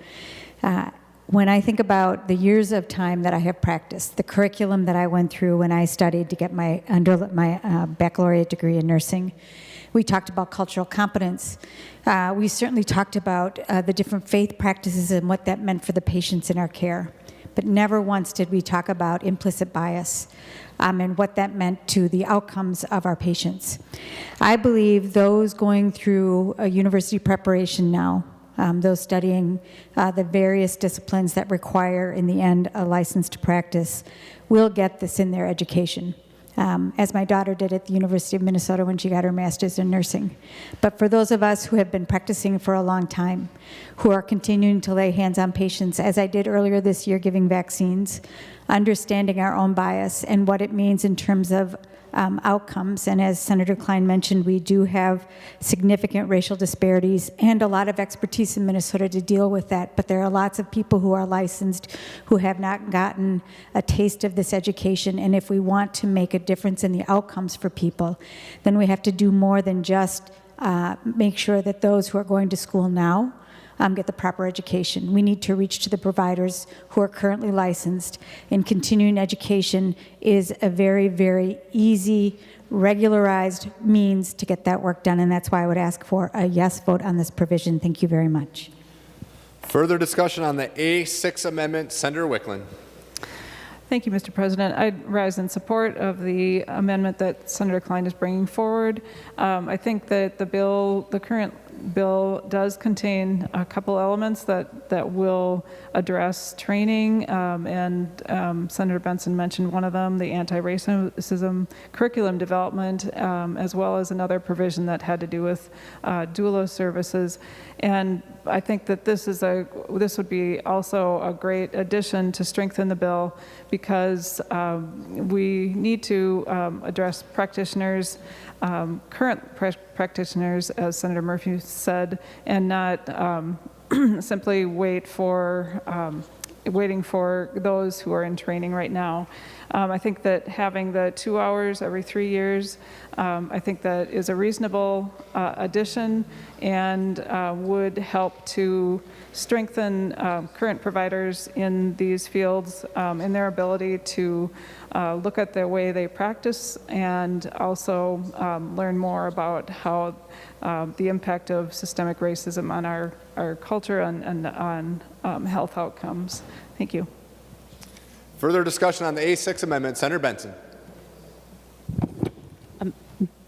S20: When I think about the years of time that I have practiced, the curriculum that I went through when I studied to get my baccalaureate degree in nursing, we talked about cultural competence. We certainly talked about the different faith practices and what that meant for the patients in our care. But never once did we talk about implicit bias and what that meant to the outcomes of our patients. I believe those going through a university preparation now, those studying the various disciplines that require, in the end, a license to practice, will get this in their education, as my daughter did at the University of Minnesota when she got her master's in nursing. But for those of us who have been practicing for a long time, who are continuing to lay hands on patients, as I did earlier this year giving vaccines, understanding our own bias and what it means in terms of outcomes. And as Senator Klein mentioned, we do have significant racial disparities and a lot of expertise in Minnesota to deal with that. But there are lots of people who are licensed who have not gotten a taste of this education. And if we want to make a difference in the outcomes for people, then we have to do more than just make sure that those who are going to school now get the proper education. We need to reach to the providers who are currently licensed, and continuing education is a very, very easy, regularized means to get that work done, and that's why I would ask for a yes vote on this provision. Thank you very much.
S3: Further discussion on the A6 amendment, Senator Wickland.
S7: Thank you, Mr. President. I rise in support of the amendment that Senator Klein is bringing forward. I think that the current bill does contain a couple elements that will address training, and Senator Benson mentioned one of them, the anti-racism curriculum development, as well as another provision that had to do with doula services. And I think that this would be also a great addition to strengthen the bill, because we need to address practitioners, current practitioners, as Senator Murphy said, and not simply waiting for those who are in training right now. I think that having the 2 hours every 3 years, I think that is a reasonable addition and would help to strengthen current providers in these fields in their ability to look at the way they practice and also learn more about how the impact of systemic racism on our culture and on health outcomes. Thank you.
S3: Further discussion on the A6 amendment. Senator Benson.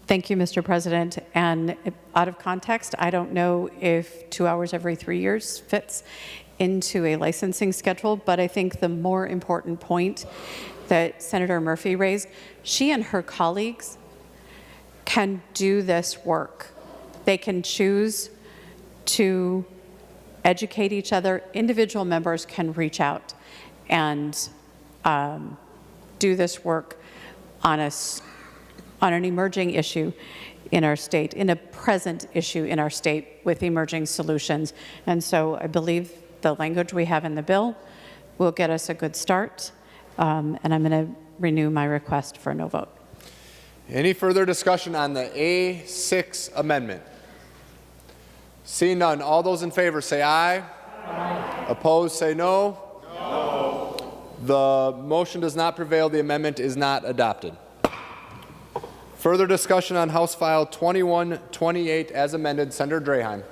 S18: Thank you, Mr. President. And out of context, I don't know if 2 hours every 3 years fits into a licensing schedule, but I think the more important point that Senator Murphy raised, she and her colleagues can do this work. They can choose to educate each other. Individual members can reach out and do this work on an emerging issue in our state, in a present issue in our state with emerging solutions. And so I believe the language we have in the bill will get us a good start, and I'm going to renew my request for a no vote.
S3: Any further discussion on the A6 amendment? Seeing none, all those in favor say aye. Aye. Opposed say no. No. The motion does not prevail. The amendment is not adopted. Further discussion on House File 2128 as amended. Senator Draheim.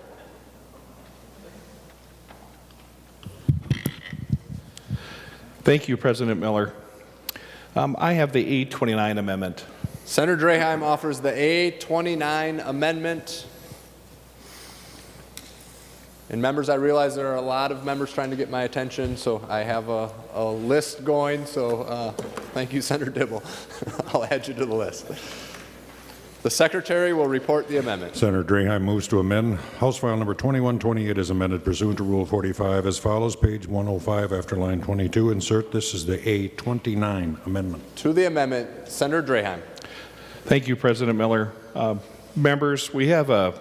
S5: Thank you, President Miller. I have the A29 amendment.
S3: Senator Draheim offers the A29 amendment. And members, I realize there are a lot of members trying to get my attention, so I have a list going. So thank you, Senator Dibble. I'll add you to the list. The Secretary will report the amendment.
S4: Senator Draheim moves to amend House File number 2128 as amended pursuant to Rule 45 as follows. Page 105 after line 22. Insert this is the A29 amendment.
S3: To the amendment, Senator Draheim.
S5: Thank you, President Miller. Members, we have a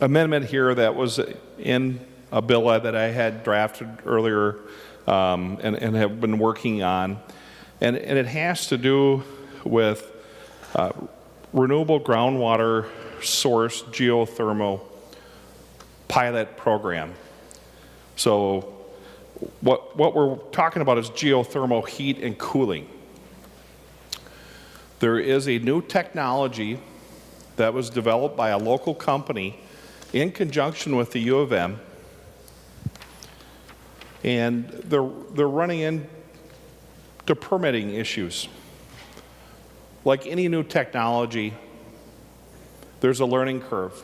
S5: amendment here that was in a bill that I had drafted earlier and have been working on. And it has to do with renewable groundwater source geothermal pilot program. So what we're talking about is geothermal heat and cooling. There is a new technology that was developed by a local company in conjunction with the U of M, and they're running into permitting issues. Like any new technology, there's a learning curve.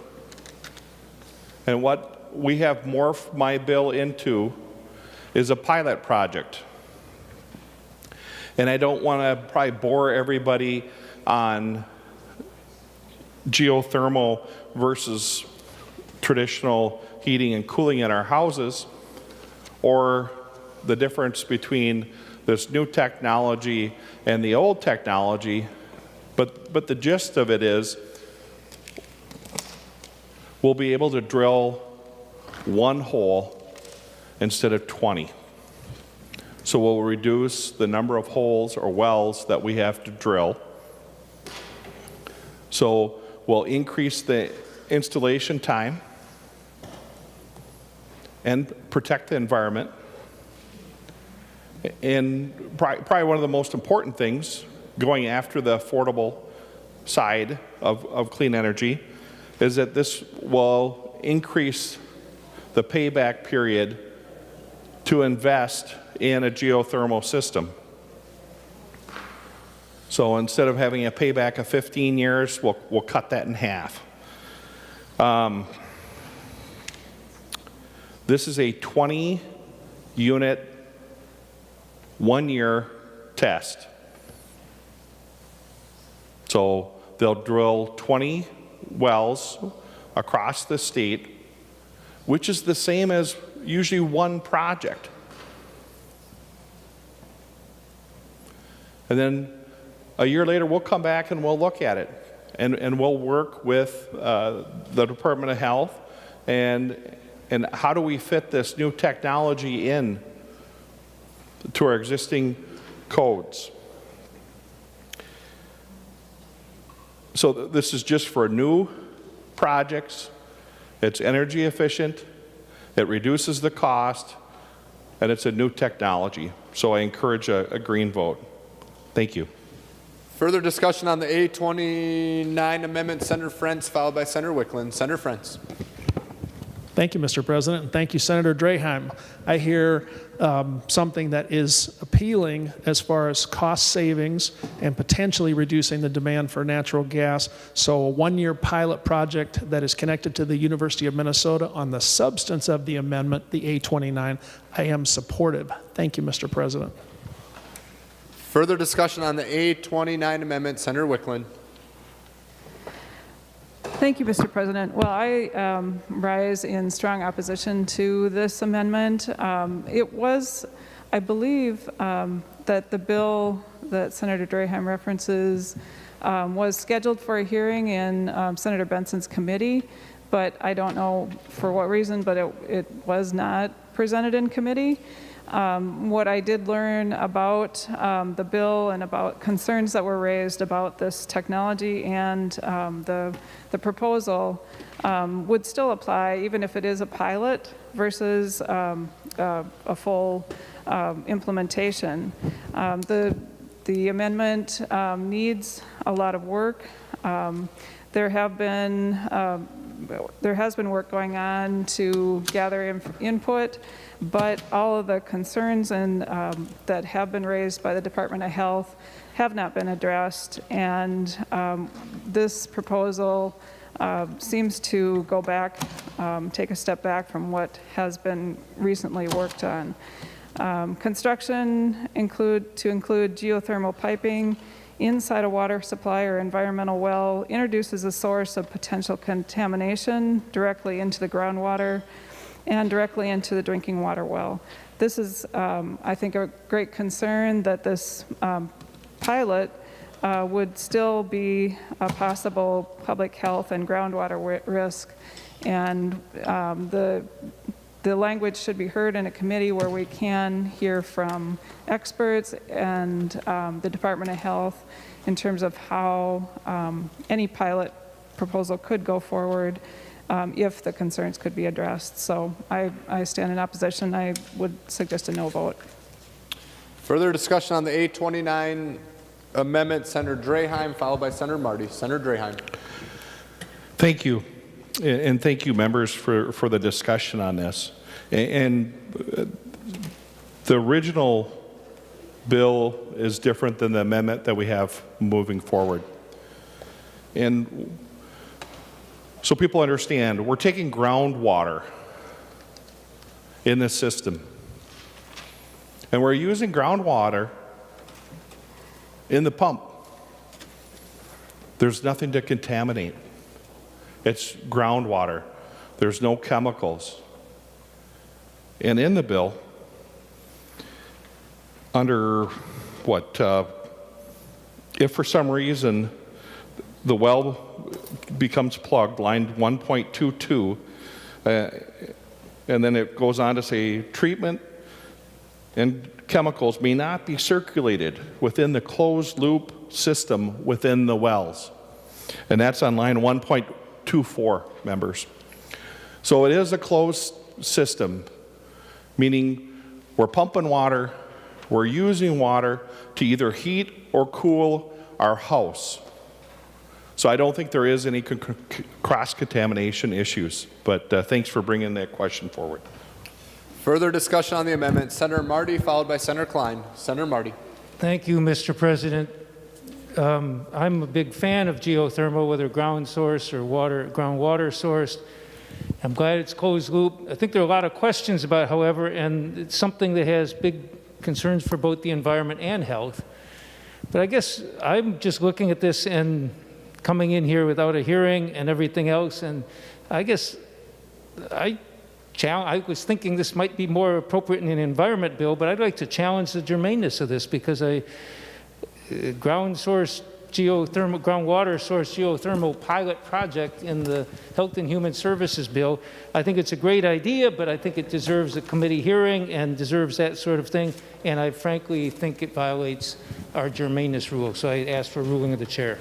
S5: And what we have morphed my bill into is a pilot project. And I don't want to probably bore everybody on geothermal versus traditional heating and cooling in our houses, or the difference between this new technology and the old technology, but the gist of it is we'll be able to drill one hole instead of 20. So we'll reduce the number of holes or wells that we have to drill. So we'll increase the installation time and protect the environment. And probably one of the most important things, going after the affordable side of clean energy, is that this will increase the payback period to invest in a geothermal system. So instead of having a payback of 15 years, we'll cut that in half. This is a 20-unit, one-year test. So they'll drill 20 wells across the state, which is the same as usually one project. And then a year later, we'll come back and we'll look at it. And we'll work with the Department of Health and how do we fit this new technology in to our existing codes. So this is just for new projects. It's energy efficient, it reduces the cost, and it's a new technology. So I encourage a green vote. Thank you.
S3: Further discussion on the A29 amendment, Senator Frentz, followed by Senator Wickland. Senator Frentz.
S15: Thank you, Mr. President, and thank you, Senator Draheim. I hear something that is appealing as far as cost savings and potentially reducing the demand for natural gas. So a one-year pilot project that is connected to the University of Minnesota on the substance of the amendment, the A29, I am supportive. Thank you, Mr. President.
S3: Further discussion on the A29 amendment, Senator Wickland.
S7: Thank you, Mr. President. Well, I rise in strong opposition to this amendment. It was, I believe, that the bill that Senator Draheim references was scheduled for a hearing in Senator Benson's committee, but I don't know for what reason, but it was not presented in committee. What I did learn about the bill and about concerns that were raised about this technology and the proposal would still apply even if it is a pilot versus a full implementation. The amendment needs a lot of work. There has been work going on to gather input, but all of the concerns that have been raised by the Department of Health have not been addressed, and this proposal seems to go back, take a step back from what has been recently worked on. Construction include geothermal piping inside a water supply or environmental well introduces a source of potential contamination directly into the groundwater and directly into the drinking water well. This is, I think, a great concern that this pilot would still be a possible public health and groundwater risk, and the language should be heard in a committee where we can hear from experts and the Department of Health in terms of how any pilot proposal could go forward if the concerns could be addressed. So I stand in opposition. I would suggest a no vote.
S3: Further discussion on the A29 amendment, Senator Draheim, followed by Senator Marty. Senator Draheim.
S5: Thank you. And thank you, members, for the discussion on this. And the original bill is different than the amendment that we have moving forward. And so people understand, we're taking groundwater in this system. And we're using groundwater in the pump. There's nothing to contaminate. It's groundwater. There's no chemicals. And in the bill, under if for some reason the well becomes plugged, line 1.22, and then it goes on to say treatment and chemicals may not be circulated within the closed loop system within the wells. And that's on line 1.24, members. So it is a closed system, meaning we're pumping water, we're using water to either heat or cool our house. So I don't think there is any cross-contamination issues, but thanks for bringing that question forward.
S3: Further discussion on the amendment, Senator Marty, followed by Senator Klein. Senator Marty.
S22: Thank you, Mr. President. I'm a big fan of geothermal, whether ground source or groundwater sourced. I'm glad it's closed loop. I think there are a lot of questions about it, however, and it's something that has big concerns for both the environment and health. But I guess I'm just looking at this and coming in here without a hearing and everything else, and I guess I was thinking this might be more appropriate in an environment bill, but I'd like to challenge the germaneness of this because ground source geothermal, groundwater source geothermal pilot project in the Health and Human Services bill. I think it's a great idea, but I think it deserves a committee hearing and deserves that sort of thing. And I frankly think it violates our germaneness rule. So I ask for a ruling of the chair.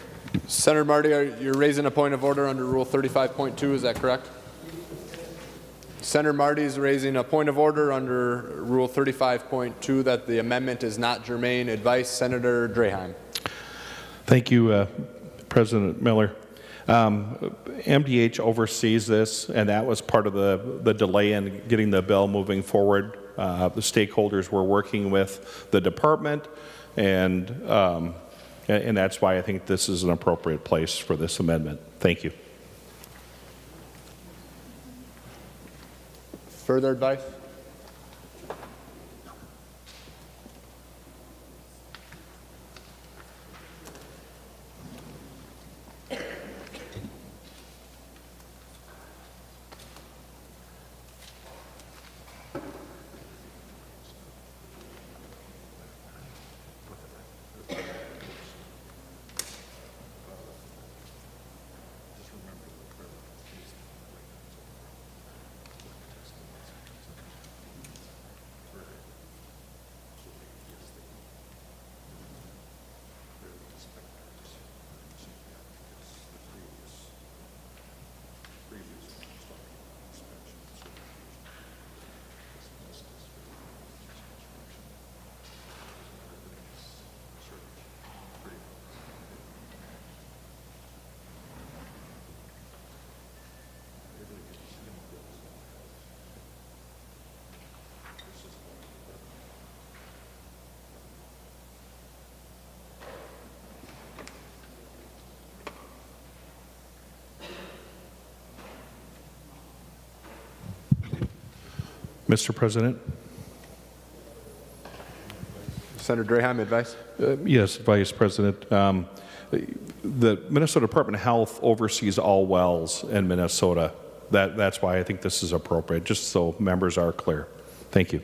S3: Senator Marty, you're raising a point of order under Rule 35.2, is that correct? Senator Marty is raising a point of order under Rule 35.2 that the amendment is not germane. Advice, Senator Draheim.
S5: Thank you, President Miller. MDH oversees this, and that was part of the delay in getting the bill moving forward. The stakeholders were working with the department, and that's why I think this is an appropriate place for this amendment. Thank you.
S3: Further advice?
S5: Mr. President?
S3: Senator Draheim, advice?
S5: Yes, Vice President. The Minnesota Department of Health oversees all wells in Minnesota. That's why I think this is appropriate, just so members are clear. Thank you.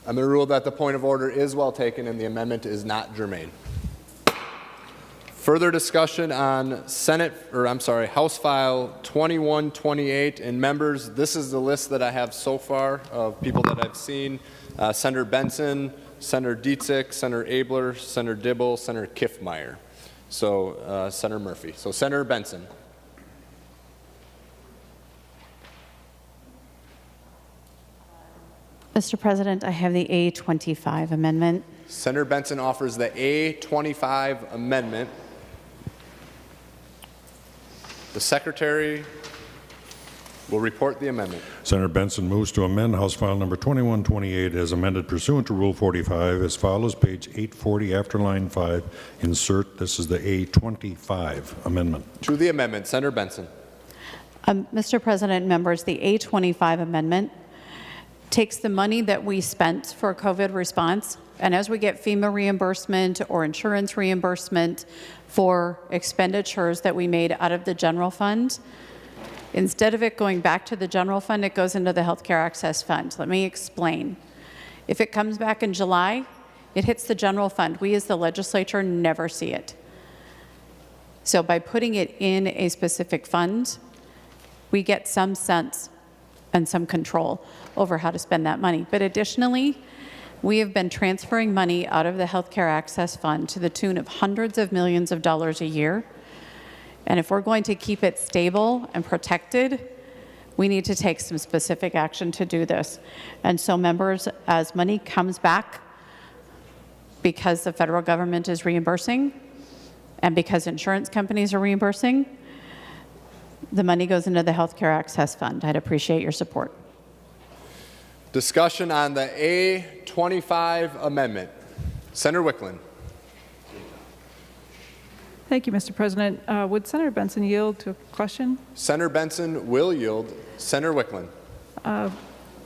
S3: I'm going to rule that the point of order is well taken and the amendment is not germane. Further discussion on House File 2128. And members, this is the list that I have so far of people that I've seen. Senator Benson, Senator Dietzich, Senator Abler, Senator Dibble, Senator Kiffmeyer. So Senator Murphy. So Senator Benson.
S18: Mr. President, I have the A25 amendment.
S3: Senator Benson offers the A25 amendment. The Secretary will report the amendment.
S4: Senator Benson moves to amend House File Number 2128 as amended pursuant to Rule 45 as follows, page 840 after line 5, insert, this is the A25 amendment.
S3: To the amendment, Senator Benson.
S18: Mr. President, members, the A25 amendment takes the money that we spent for COVID response, and as we get FEMA reimbursement or insurance reimbursement for expenditures that we made out of the general fund, instead of it going back to the general fund, it goes into the Healthcare Access Fund. Let me explain. If it comes back in July, it hits the general fund. We as the legislature never see it. So by putting it in a specific fund, we get some sense and some control over how to spend that money. But additionally, we have been transferring money out of the Healthcare Access Fund to the tune of hundreds of millions of dollars a year And if we're going to keep it stable and protected, we need to take some specific action to do this. And so members, as money comes back because the federal government is reimbursing and because insurance companies are reimbursing, the money goes into the Healthcare Access Fund. I'd appreciate your support.
S3: Discussion on the A25 amendment. Senator Wickland.
S7: Thank you, Mr. President. Would Senator Benson yield to a question?
S3: Senator Benson will yield. Senator Wickland.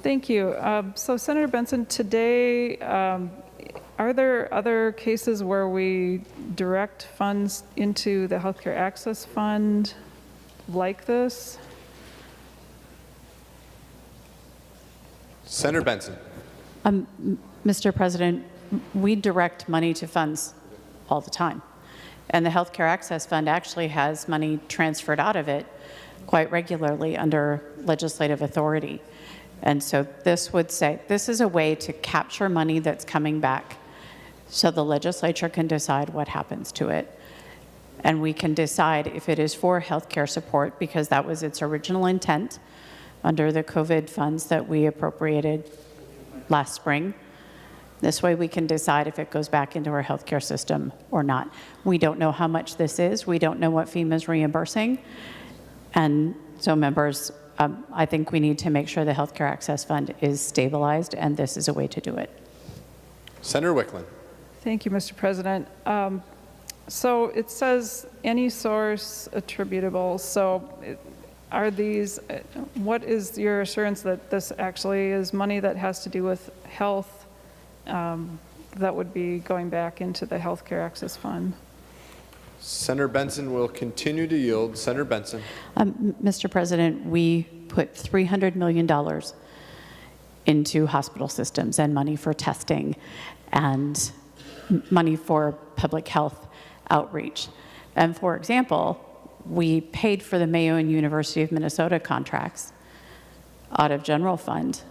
S7: Thank you. So, Senator Benson, today, are there other cases where we direct funds into the Healthcare Access Fund like this?
S3: Senator Benson.
S18: Mr. President, we direct money to funds all the time. And the Healthcare Access Fund actually has money transferred out of it quite regularly under legislative authority. And so this would say, this is a way to capture money that's coming back so the legislature can decide what happens to it. And we can decide if it is for healthcare support, because that was its original intent under the COVID funds that we appropriated last spring. This way we can decide if it goes back into our healthcare system or not. We don't know how much this is. We don't know what FEMA is reimbursing. And so members, I think we need to make sure the Healthcare Access Fund is stabilized, and this is a way to do it.
S3: Senator Wickland.
S7: Thank you, Mr. President. So it says any source attributable. So are these, what is your assurance that this actually is money that has to do with health that would be going back into the Healthcare Access Fund?
S3: Senator Benson will continue to yield. Senator Benson.
S18: Mr. President, we put $300 million into hospital systems and money for testing and money for public health outreach. And for example, we paid for the Mayo and University of Minnesota contracts out of general fund,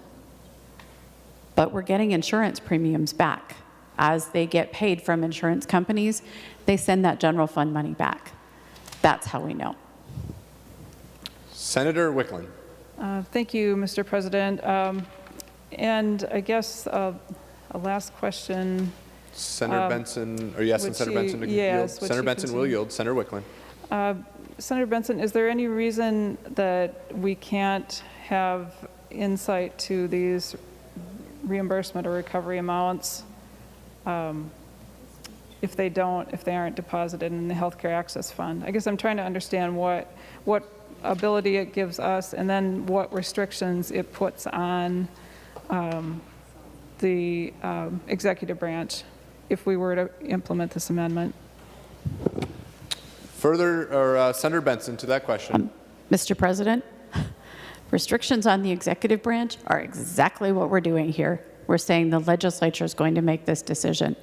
S18: but we're getting insurance premiums back. As they get paid from insurance companies, they send that general fund money back. That's how we know.
S3: Senator Wickland.
S7: Thank you, Mr. President. And I guess a last question.
S3: Senator Benson, or yes, and Senator Benson to yield. Senator Benson will yield. Senator Wickland.
S7: Senator Benson, is there any reason that we can't have insight to these reimbursement or recovery amounts if they aren't deposited in the Healthcare Access Fund? I guess I'm trying to understand what ability it gives us and then what restrictions it puts on the executive branch if we were to implement this amendment.
S3: Further, or Senator Benson to that question.
S18: Mr. President, restrictions on the executive branch are exactly what we're doing here. We're saying the legislature is going to make this decision,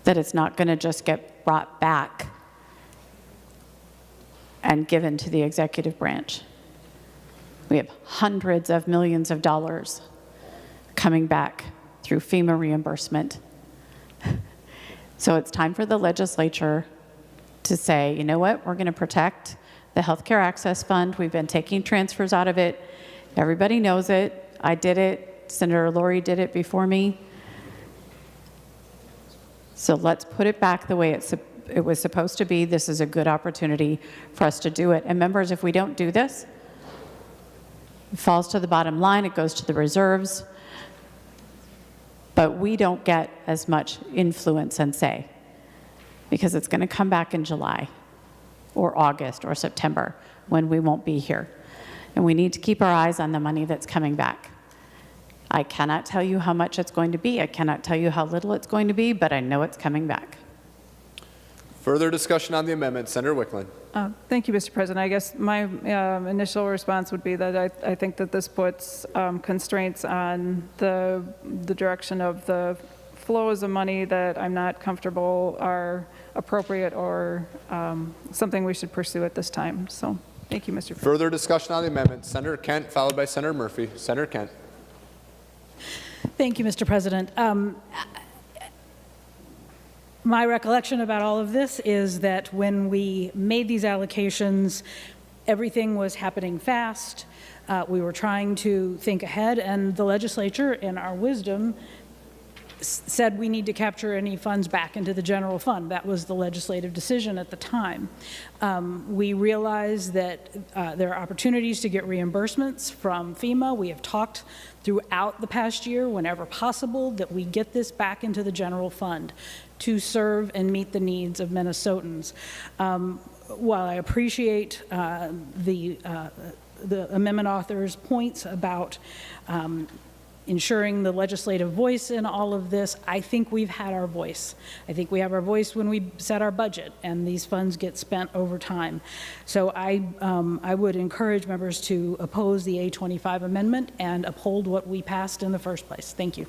S18: that it's not going to just get brought back and given to the executive branch. We have hundreds of millions of dollars coming back through FEMA reimbursement. So it's time for the legislature to say, you know what, we're going to protect the Healthcare Access Fund. We've been taking transfers out of it. Everybody knows it. I did it. Senator Lori did it before me. So let's put it back the way it was supposed to be. This is a good opportunity for us to do it. And members, if we don't do this, it falls to the bottom line. It goes to the reserves. But we don't get as much influence and say, because it's going to come back in July or August or September when we won't be here. And we need to keep our eyes on the money that's coming back. I cannot tell you how much it's going to be. I cannot tell you how little it's going to be, but I know it's coming back.
S3: Further discussion on the amendment. Senator Wickland.
S7: Thank you, Mr. President. I guess my initial response would be that I think that this puts constraints on the direction of the flows of money that I'm not comfortable are appropriate or something we should pursue at this time. So thank you, Mr. President.
S3: Further discussion on the amendment. Senator Kent, followed by Senator Murphy. Senator Kent.
S21: Thank you, Mr. President. My recollection about all of this is that when we made these allocations, everything was happening fast. We were trying to think ahead, and the legislature, in our wisdom, said we need to capture any funds back into the general fund. That was the legislative decision at the time. We realized that there are opportunities to get reimbursements from FEMA. We have talked throughout the past year, whenever possible, that we get this back into the general fund to serve and meet the needs of Minnesotans. While I appreciate the amendment author's points about ensuring the legislative voice in all of this, I think we've had our voice. I think we have our voice when we set our budget, and these funds get spent over time. So I would encourage members to oppose the A25 amendment and uphold what we passed in the first place. Thank you.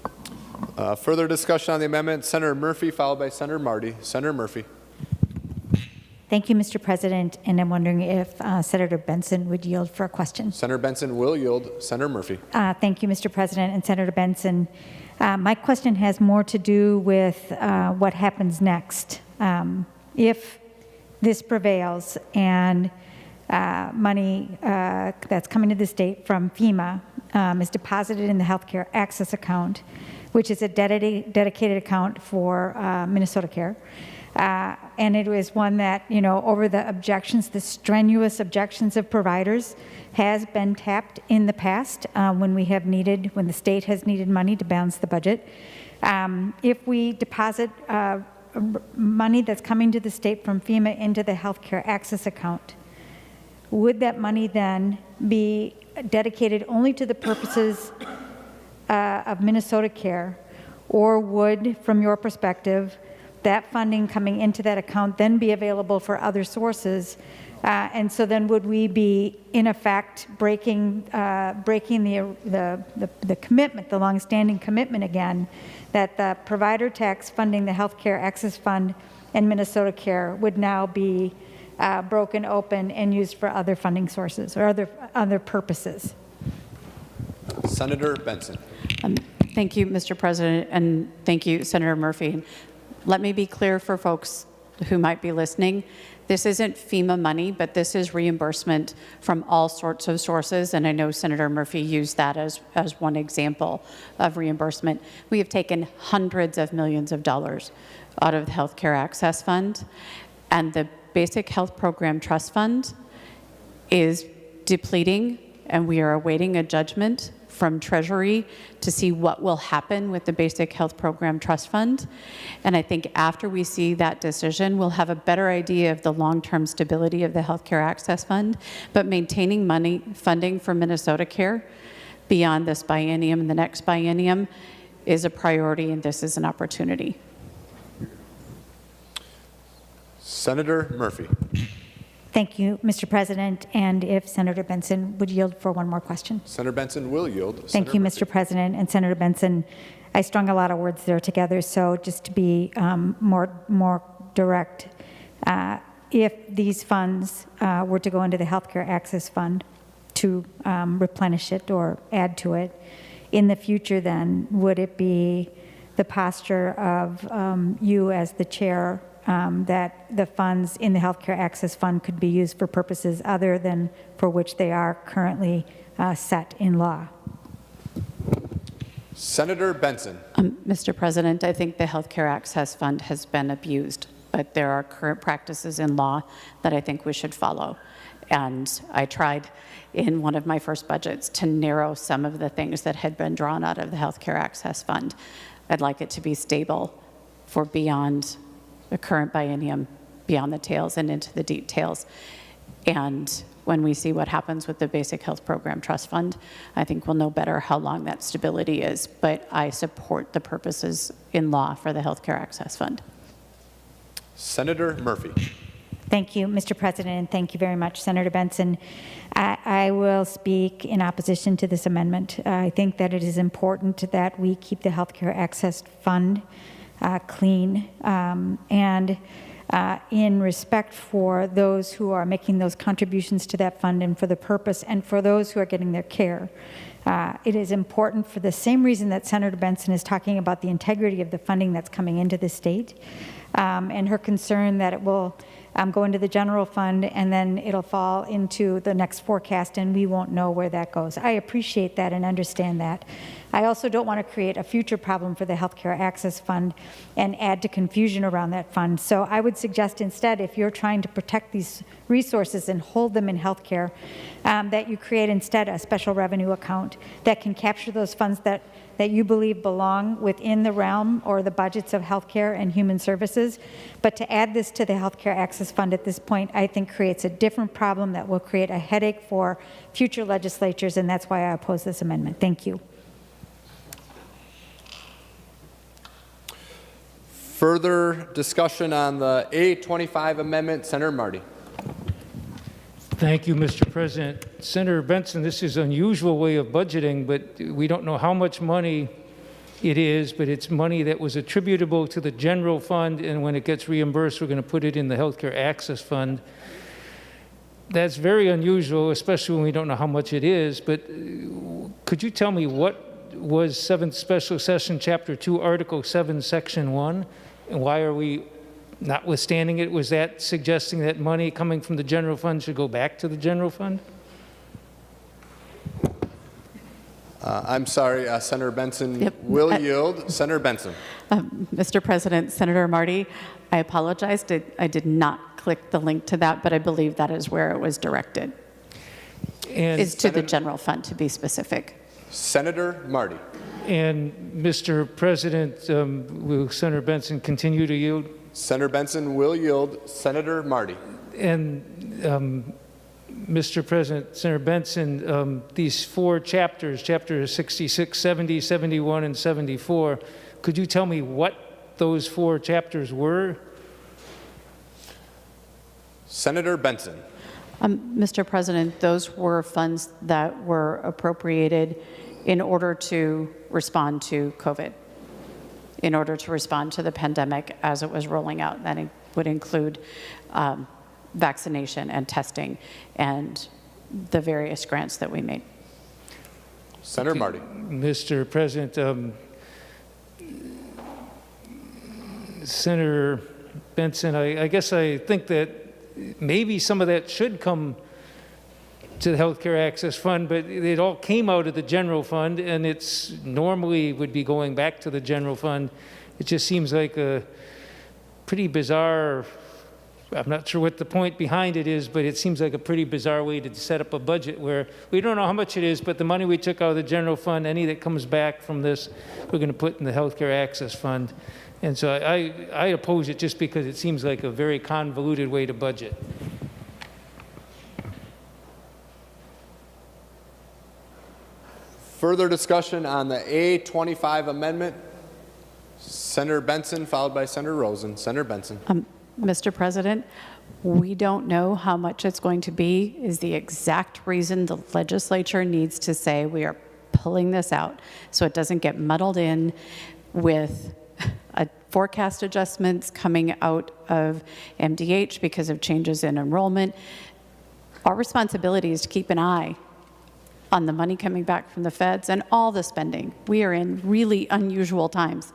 S3: Further discussion on the amendment, Senator Murphy, followed by Senator Marty. Senator Murphy.
S20: Thank you, Mr. President, and I'm wondering if Senator Benson would yield for a question.
S3: Senator Benson will yield. Senator Murphy.
S20: Thank you, Mr. President and Senator Benson. My question has more to do with what happens next. If this prevails and money that's coming to the state from FEMA is deposited in the healthcare access account, which is a dedicated account for Minnesota Care, and it was one that, you know, over the objections, the strenuous objections of providers, has been tapped in the past when the state has needed money to balance the budget. If we deposit money that's coming to the state from FEMA into the healthcare access account, would that money then be dedicated only to the purposes of Minnesota Care, or would, from your perspective, that funding coming into that account then be available for other sources? And so then would we be, in effect, breaking the commitment, the longstanding commitment again, that the provider tax funding the Healthcare Access Fund and Minnesota Care would now be broken open and used for other funding sources or other purposes?
S3: Senator Benson.
S18: Thank you, Mr. President, and thank you, Senator Murphy. Let me be clear for folks who might be listening. This isn't FEMA money, but this is reimbursement from all sorts of sources, and I know Senator Murphy used that as one example of reimbursement. We have taken hundreds of millions of dollars out of the Healthcare Access Fund, and the Basic Health Program Trust Fund is depleting, and we are awaiting a judgment from Treasury to see what will happen with the Basic Health Program Trust Fund. And I think after we see that decision, we'll have a better idea of the long-term stability of the Healthcare Access Fund. But maintaining funding for Minnesota Care beyond this biennium and the next biennium is a priority, and this is an opportunity.
S3: Senator Murphy.
S20: Thank you, Mr. President. And if Senator Benson would yield for one more question.
S3: Senator Benson will yield.
S20: Thank you, Mr. President. And Senator Benson, I strung a lot of words there together, so just to be more direct, if these funds were to go into the Healthcare Access Fund to replenish it or add to it, in the future then, would it be the posture of you as the chair that the funds in the Healthcare Access Fund could be used for purposes other than for which they are currently set in law?
S3: Senator Benson.
S18: Mr. President, I think the Healthcare Access Fund has been abused, but there are current practices in law that I think we should follow. And I tried in one of my first budgets to narrow some of the things that had been drawn out of the Healthcare Access Fund. I'd like it to be stable for beyond the current biennium, beyond the tails and into the details. And when we see what happens with the Basic Health Program Trust Fund, I think we'll know better how long that stability is. But I support the purposes in law for the Healthcare Access Fund.
S3: Senator Murphy.
S20: Thank you, Mr. President, and thank you very much, Senator Benson. I will speak in opposition to this amendment. I think that it is important that we keep the Healthcare Access Fund clean, and in respect for those who are making those contributions to that fund and for the purpose and for those who are getting their care. It is important for the same reason that Senator Benson is talking about the integrity of the funding that's coming into the state. and her concern that it will go into the general fund and then it'll fall into the next forecast and we won't know where that goes. I appreciate that and understand that. I also don't want to create a future problem for the Healthcare Access Fund and add to confusion around that fund. So I would suggest instead, if you're trying to protect these resources and hold them in healthcare, that you create instead a special revenue account that can capture those funds that you believe belong within the realm or the budgets of healthcare and human services. But to add this to the Healthcare Access Fund at this point, I think creates a different problem that will create a headache for future legislatures, and that's why I oppose this amendment. Thank you.
S3: Further discussion on the A25 amendment, Senator Marty.
S22: Thank you, Mr. President. Senator Benson, this is an unusual way of budgeting, but we don't know how much money it is, but it's money that was attributable to the general fund, and when it gets reimbursed, we're going to put it in the Healthcare Access Fund. That's very unusual, especially when we don't know how much it is, but could you tell me what was 7th Special Session, Chapter 2, Article 7, Section 1, and why are we notwithstanding it? Was that suggesting that money coming from the general fund should go back to the general fund?
S3: I'm sorry, Senator Benson
S18: Yep.
S3: will yield. Senator Benson.
S18: Mr. President, Senator Marty, I apologize. I did not click the link to that, but I believe that is where it was directed.
S22: And
S18: is to the general fund, to be specific.
S3: Senator Marty.
S22: And Mr. President, will Senator Benson continue to yield?
S3: Senator Benson will yield. Senator Marty.
S22: And Mr. President, Senator Benson, these 4 chapters, chapters 66, 70, 71, and 74, could you tell me what those 4 chapters were?
S3: Senator Benson.
S18: Mr. President, those were funds that were appropriated in order to respond to COVID, in order to respond to the pandemic as it was rolling out. That would include vaccination and testing and the various grants that we made.
S3: Senator Marty.
S22: Mr. President, Senator Benson, I guess I think that maybe some of that should come to the Healthcare Access Fund, but it all came out of the general fund, and it's normally would be going back to the general fund. It just seems like a pretty bizarre, I'm not sure what the point behind it is, but it seems like a pretty bizarre way to set up a budget where we don't know how much it is, but the money we took out of the general fund, any that comes back from this, we're going to put in the Healthcare Access Fund. And so I oppose it just because it seems like a very convoluted way to budget.
S3: Further discussion on the A25 amendment. Senator Benson, followed by Senator Rosen. Senator Benson.
S18: Mr. President, we don't know how much it's going to be, is the exact reason the legislature needs to say we are pulling this out so it doesn't get muddled in with forecast adjustments coming out of MDH because of changes in enrollment. Our responsibility is to keep an eye on the money coming back from the feds and all the spending. We are in really unusual times.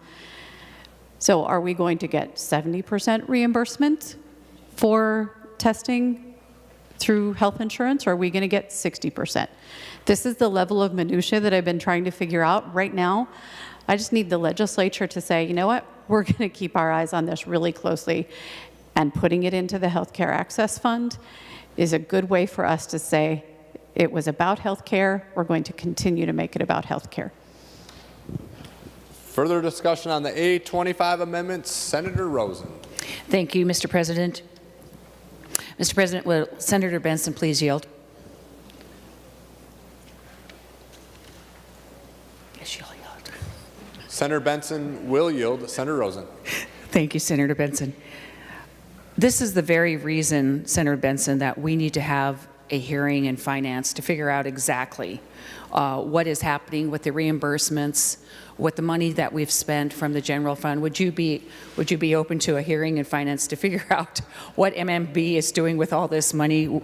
S18: So are we going to get 70% reimbursement for testing through health insurance, or are we going to get 60%? This is the level of minutia that I've been trying to figure out right now. I just need the legislature to say, you know what, we're going to keep our eyes on this really closely, and putting it into the Healthcare Access Fund is a good way for us to say it was about health care. We're going to continue to make it about health care.
S3: Further discussion on the A25 amendments. Senator Rosen.
S14: Thank you, Mr. President. Mr. President, will Senator Benson please yield? Yes, she'll yield.
S3: Senator Benson will yield. Senator Rosen.
S14: Thank you, Senator Benson. This is the very reason, Senator Benson, that we need to have a hearing in finance to figure out exactly what is happening with the reimbursements, with the money that we've spent from the general fund. Would you be open to a hearing in finance to figure out what MMB is doing with all this money?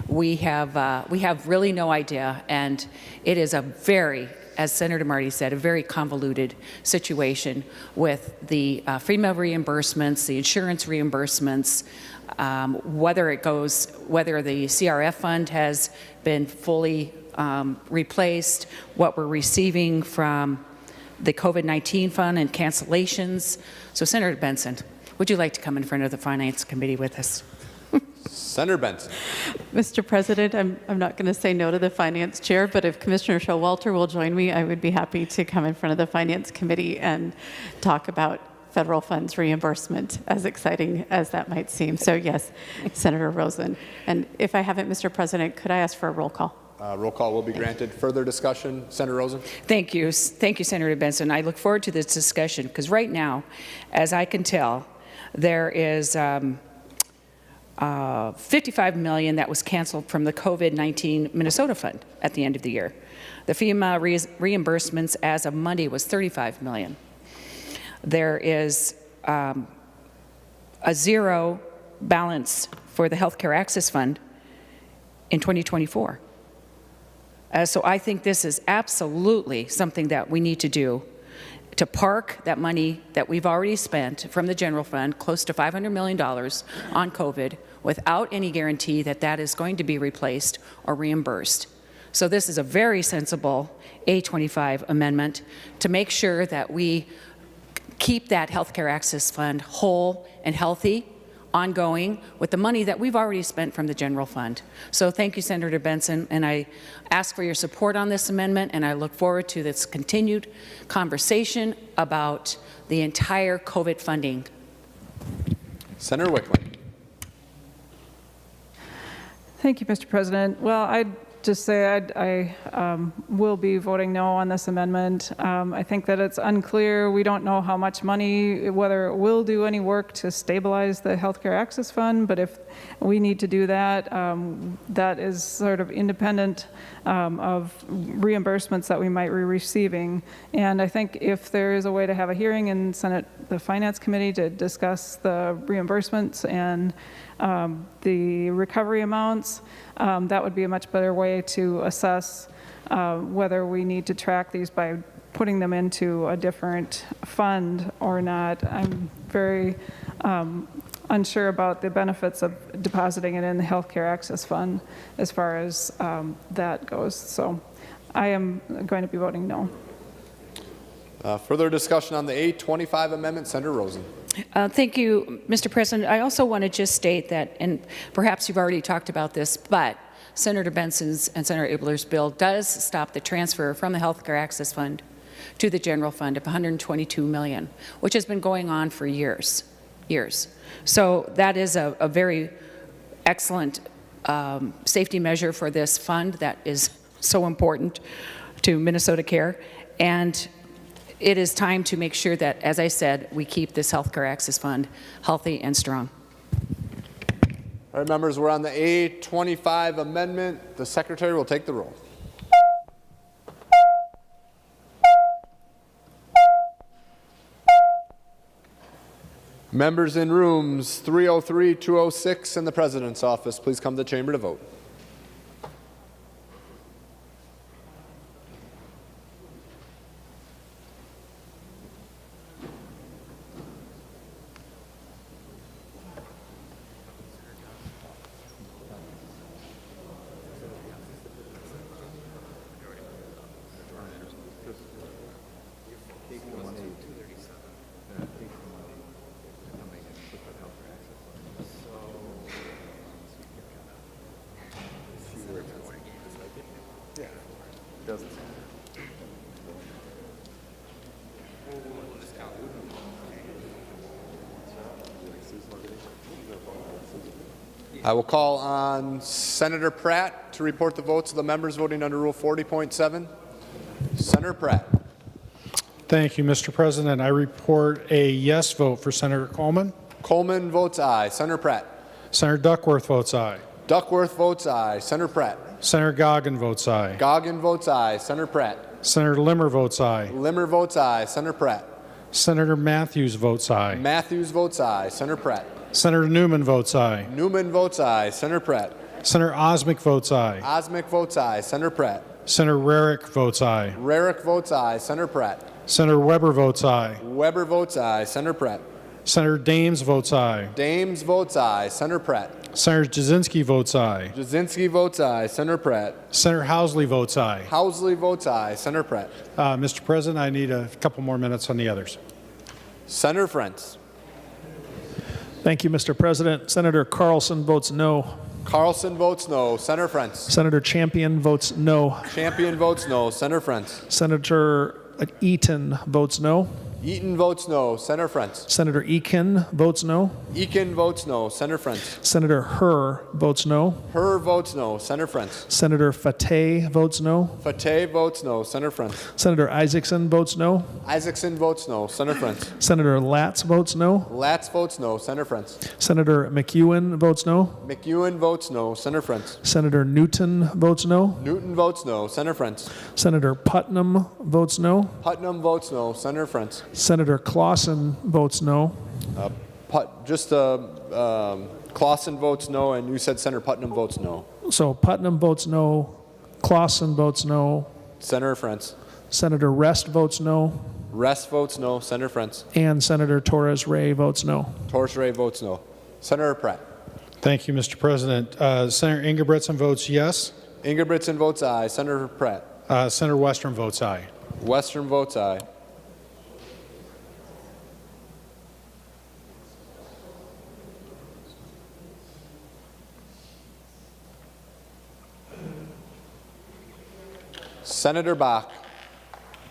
S14: We have really no idea, and it is a very, as Senator Marty said, a very convoluted situation with the FEMA reimbursements, the insurance reimbursements, whether the CRF fund has been fully replaced, what we're receiving from the COVID-19 fund and cancellations. So Senator Benson, would you like to come in front of the Finance Committee with us?
S3: Senator Benson.
S18: Mr. President, I'm not going to say no to the Finance Chair, but if Commissioner Showalter will join me, I would be happy to come in front of the Finance Committee and talk about federal funds reimbursement, as exciting as that might seem. So yes, Senator Rosen. And if I haven't, Mr. President, could I ask for a roll call?
S3: Roll call will be granted. Further discussion, Senator Rosen?
S14: Thank you, Senator Benson. I look forward to this discussion because right now, as I can tell, there is $55 million that was canceled from the COVID-19 Minnesota Fund at the end of the year. The FEMA reimbursements as of Monday was $35 million. There is a zero balance for the Healthcare Access Fund in 2024. So I think this is absolutely something that we need to do to park that money that we've already spent from the general fund, close to $500 million on COVID, without any guarantee that that is going to be replaced or reimbursed. So this is a very sensible A25 amendment to make sure that we keep that Healthcare Access Fund whole and healthy, ongoing, with the money that we've already spent from the general fund. So thank you, Senator Benson, and I ask for your support on this amendment, and I look forward to this continued conversation about the entire COVID funding.
S3: Senator Wickland.
S7: Thank you, Mr. President. Well, I'd just say I will be voting no on this amendment. I think that it's unclear. We don't know how much money, whether it will do any work to stabilize the Healthcare Access Fund, but if we need to do that, that is sort of independent of reimbursements that we might be receiving. And I think if there is a way to have a hearing in the Finance Committee to discuss the reimbursements and the recovery amounts, that would be a much better way to assess whether we need to track these by putting them into a different fund or not. I'm very unsure about the benefits of depositing it in the Healthcare Access Fund as far as that goes. So I am going to be voting no.
S3: Further discussion on the A25 amendment, Senator Rosen.
S14: Thank you, Mr. President. I also want to just state that, and perhaps you've already talked about this, but Senator Benson's and Senator Abler's bill does stop the transfer from the Healthcare Access Fund to the general fund of $122 million, which has been going on for years. So that is a very excellent safety measure for this fund that is so important to Minnesota Care. And it is time to make sure that, as I said, we keep this Healthcare Access Fund healthy and strong.
S3: All right, members, we're on the A25 amendment. The Secretary will take the roll. Members in rooms 303, 206 in the President's office, please come to the chamber to vote. I will call on Senator Pratt to report the votes of the members voting under Rule 40.7. Senator Pratt.
S8: Thank you, Mr. President. I report a yes vote for Senator Coleman.
S3: Coleman votes aye. Senator Pratt.
S8: Senator Duckworth votes aye.
S3: Duckworth votes aye. Senator Pratt.
S8: Senator Goggin votes aye.
S3: Goggin votes aye. Senator Pratt.
S8: Senator Limmer votes aye.
S3: Limmer votes aye. Senator Pratt.
S8: Senator Matthews votes aye.
S3: Matthews votes aye. Senator Pratt.
S8: Senator Newman votes aye.
S3: Newman votes aye. Senator Pratt.
S8: Senator Osmic votes aye.
S3: Osmic votes aye. Senator Pratt.
S8: Senator Rarick votes aye.
S3: Rarick votes aye. Senator Pratt.
S8: Senator Weber votes aye.
S3: Weber votes aye. Senator Pratt.
S8: Senator Dames votes aye.
S3: Dames votes aye. Senator Pratt.
S8: Senator Jasinski votes aye.
S3: Jasinski votes aye. Senator Pratt.
S8: Senator Housley votes aye.
S3: Housley votes aye. Senator Pratt.
S8: Mr. President, I need a couple more minutes on the others.
S3: Senator Frentz.
S15: Thank you, Mr. President. Senator Carlson votes no.
S3: Carlson votes no. Senator Frentz.
S15: Senator Champion votes no.
S3: Champion votes no. Senator Frentz.
S15: Senator Eaton votes no.
S3: Eaton votes no. Senator Frentz.
S15: Senator Eakin votes no.
S3: Eakin votes no. Senator Frentz.
S15: Senator Herr votes no.
S3: Herr votes no. Senator Frentz.
S15: Senator Fateh votes no.
S3: Fateh votes no. Senator Frentz.
S15: Senator Isaacson votes no.
S3: Isaacson votes no. Senator Frentz.
S15: Senator Latz votes no.
S3: Latz votes no. Senator Frentz.
S15: Senator McEwen votes no.
S3: McEwen votes no. Senator Frentz.
S15: Senator Newton votes no.
S3: Newton votes no. Senator Frentz.
S15: Senator Putnam votes no.
S3: Putnam votes no. Senator Frentz.
S15: Senator Clausen votes no.
S3: Clausen votes no, and you said Senator Putnam votes no.
S15: So Putnam votes no. Clausen votes no.
S3: Senator Frentz.
S15: Senator Rest votes no.
S3: Rest votes no. Senator Frentz.
S15: And Senator Torres Ray votes no.
S3: Torres Ray votes no. Senator Pratt.
S8: Thank you, Mr. President. Senator Ingebretson votes yes.
S3: Ingebretson votes aye. Senator Pratt.
S8: Senator Western votes aye.
S3: Western votes aye. Senator Bach.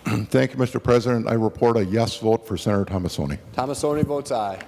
S11: Thank you, Mr. President. I report a yes vote for Senator Tomassoni.
S3: Tomassoni votes aye.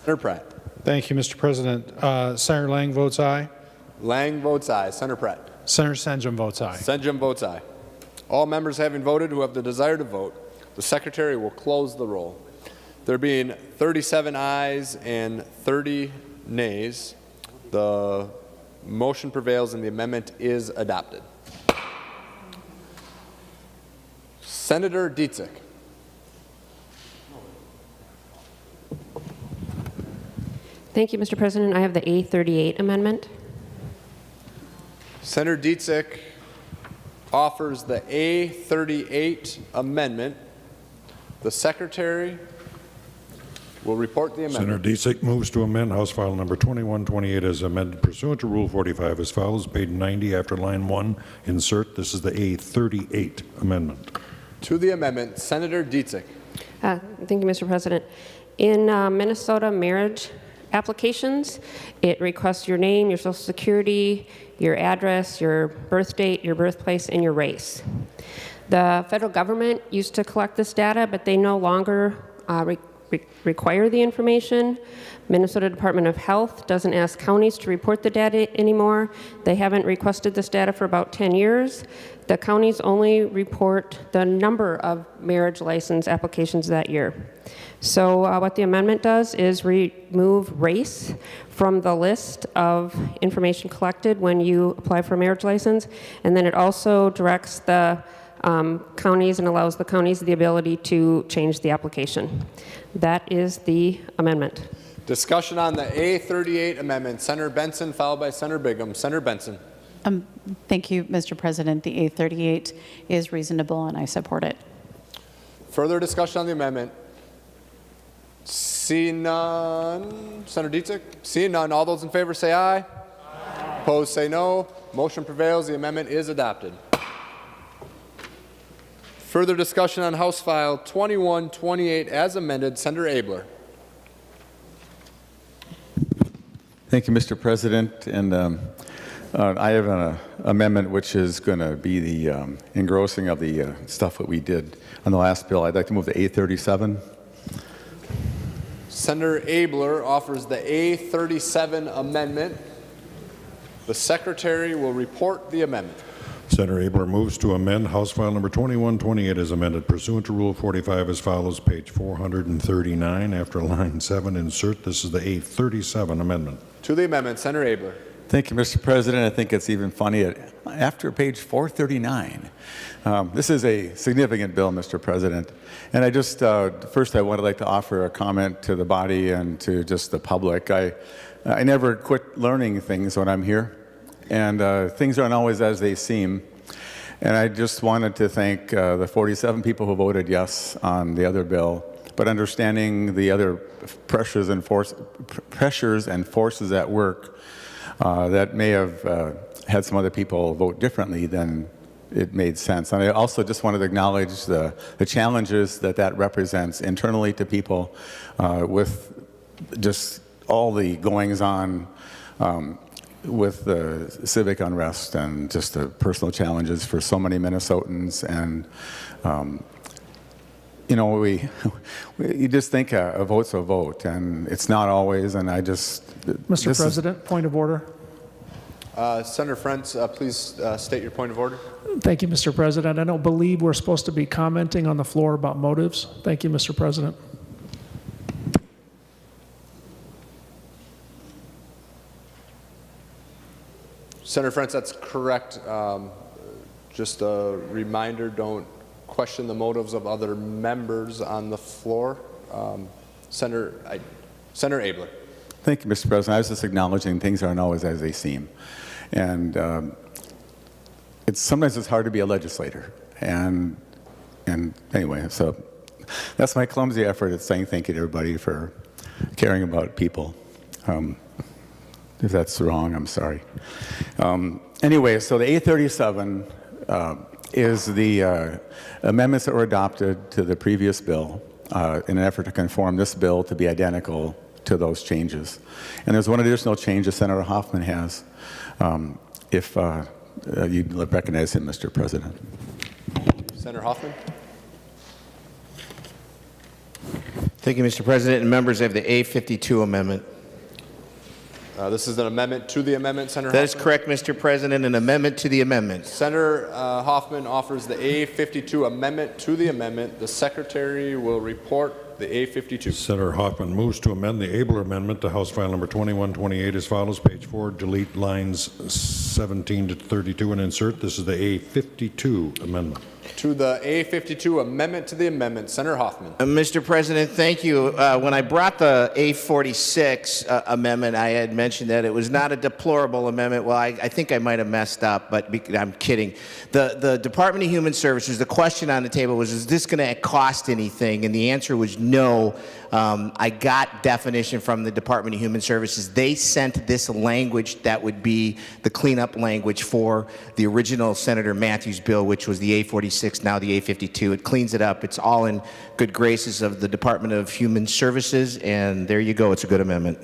S3: Senator Pratt.
S8: Thank you, Mr. President. Senator Lang votes aye.
S3: Lang votes aye. Senator Pratt.
S8: Senator Senjum votes aye.
S3: Senjum votes aye. All members having voted who have the desire to vote, the Secretary will close the roll. There being 37 ayes and 30 nays, the motion prevails and the amendment is adopted. Senator Dietzick.
S12: Thank you, Mr. President. I have the A38 amendment.
S3: Senator Dietzick offers the A38 amendment. The Secretary will report the amendment.
S4: Senator Dietzick moves to amend House File Number 2128 as amended pursuant to Rule 45 as follows. Page 90 after line 1, insert. This is the A38 amendment.
S3: To the amendment, Senator Dietzick.
S12: Thank you, Mr. President. In Minnesota marriage applications, it requests your name, your social security, your address, your birth date, your birthplace, and your race. The federal government used to collect this data, but they no longer require the information. Minnesota Department of Health doesn't ask counties to report the data anymore. They haven't requested this data for about 10 years. The counties only report the number of marriage license applications that year. So what the amendment does is remove race from the list of information collected when you apply for a marriage license, and then it also directs the counties and allows the counties the ability to change the application. That is the amendment.
S3: Discussion on the A38 amendment. Senator Benson, followed by Senator Bingham. Senator Benson.
S18: Thank you, Mr. President. The A38 is reasonable, and I support it.
S3: Further discussion on the amendment. Seeing none. Senator Dietzig? Seeing none. All those in favor say aye. Aye. Opposed say no. Motion prevails. The amendment is adopted. Further discussion on House File 2128 as amended. Senator Abler.
S6: Thank you, Mr. President. And I have an amendment which is going to be the engrossing of the stuff that we did on the last bill. I'd like to move to A37.
S3: Senator Abler offers the A37 amendment. The Secretary will report the amendment.
S4: Senator Abler moves to amend House File Number 2128 as amended pursuant to Rule 45 as follows, page 439, after line 7, insert. This is the A37 amendment.
S3: To the amendment, Senator Abler.
S6: Thank you, Mr. President. I think it's even funny after page 439. This is a significant bill, Mr. President. And I just, first I would like to offer a comment to the body and to just the public. I never quit learning things when I'm here. And things aren't always as they seem. And I just wanted to thank the 47 people who voted yes on the other bill, but understanding the other pressures and forces at work that may have had some other people vote differently, then it made sense. And I also just wanted to acknowledge the challenges that represents internally to people with just all the goings-on with the civic unrest and just the personal challenges for so many Minnesotans. And, you know, you just think a vote's a vote, and it's not always, and I just...
S15: Mr. President, point of order.
S3: Senator Frentz, please state your point of order.
S15: Thank you, Mr. President. I don't believe we're supposed to be commenting on the floor about motives. Thank you, Mr. President.
S3: Senator Frentz, that's correct. Just a reminder, don't question the motives of other members on the floor. Senator Abler.
S6: Thank you, Mr. President. I was just acknowledging things aren't always as they seem. And sometimes it's hard to be a legislator. And anyway, so that's my clumsy effort at saying thank you to everybody for caring about people. If that's wrong, I'm sorry. Anyway, so the A37 is the amendments that were adopted to the previous bill in an effort to conform this bill to be identical to those changes. And there's one additional change that Senator Hoffman has, if you'd recognize him, Mr. President.
S3: Senator Hoffman.
S1: Thank you, Mr. President. And members, I have the A52 amendment.
S3: This is an amendment to the amendment, Senator
S1: That
S3: Hoffman?
S1: is correct, Mr. President, an amendment to the amendment.
S3: Senator Hoffman offers the A52 amendment to the amendment. The Secretary will report the A52.
S4: Senator Hoffman moves to amend the Abler amendment to House File Number 2128 as follows, page 4, delete lines 17 to 32 and insert. This is the A52 amendment.
S3: To the A52 amendment to the amendment, Senator Hoffman.
S1: Mr. President, thank you. When I brought the A46 amendment, I had mentioned that it was not a deplorable amendment. Well, I think I might have messed up, but I'm kidding. The Department of Human Services, the question on the table was, is this going to cost anything? And the answer was no. I got definition from the Department of Human Services. They sent this language that would be the cleanup language for the original Senator Matthews bill, which was the A46, now the A52. It cleans it up. It's all in good graces of the Department of Human Services, and there you go. It's a good amendment.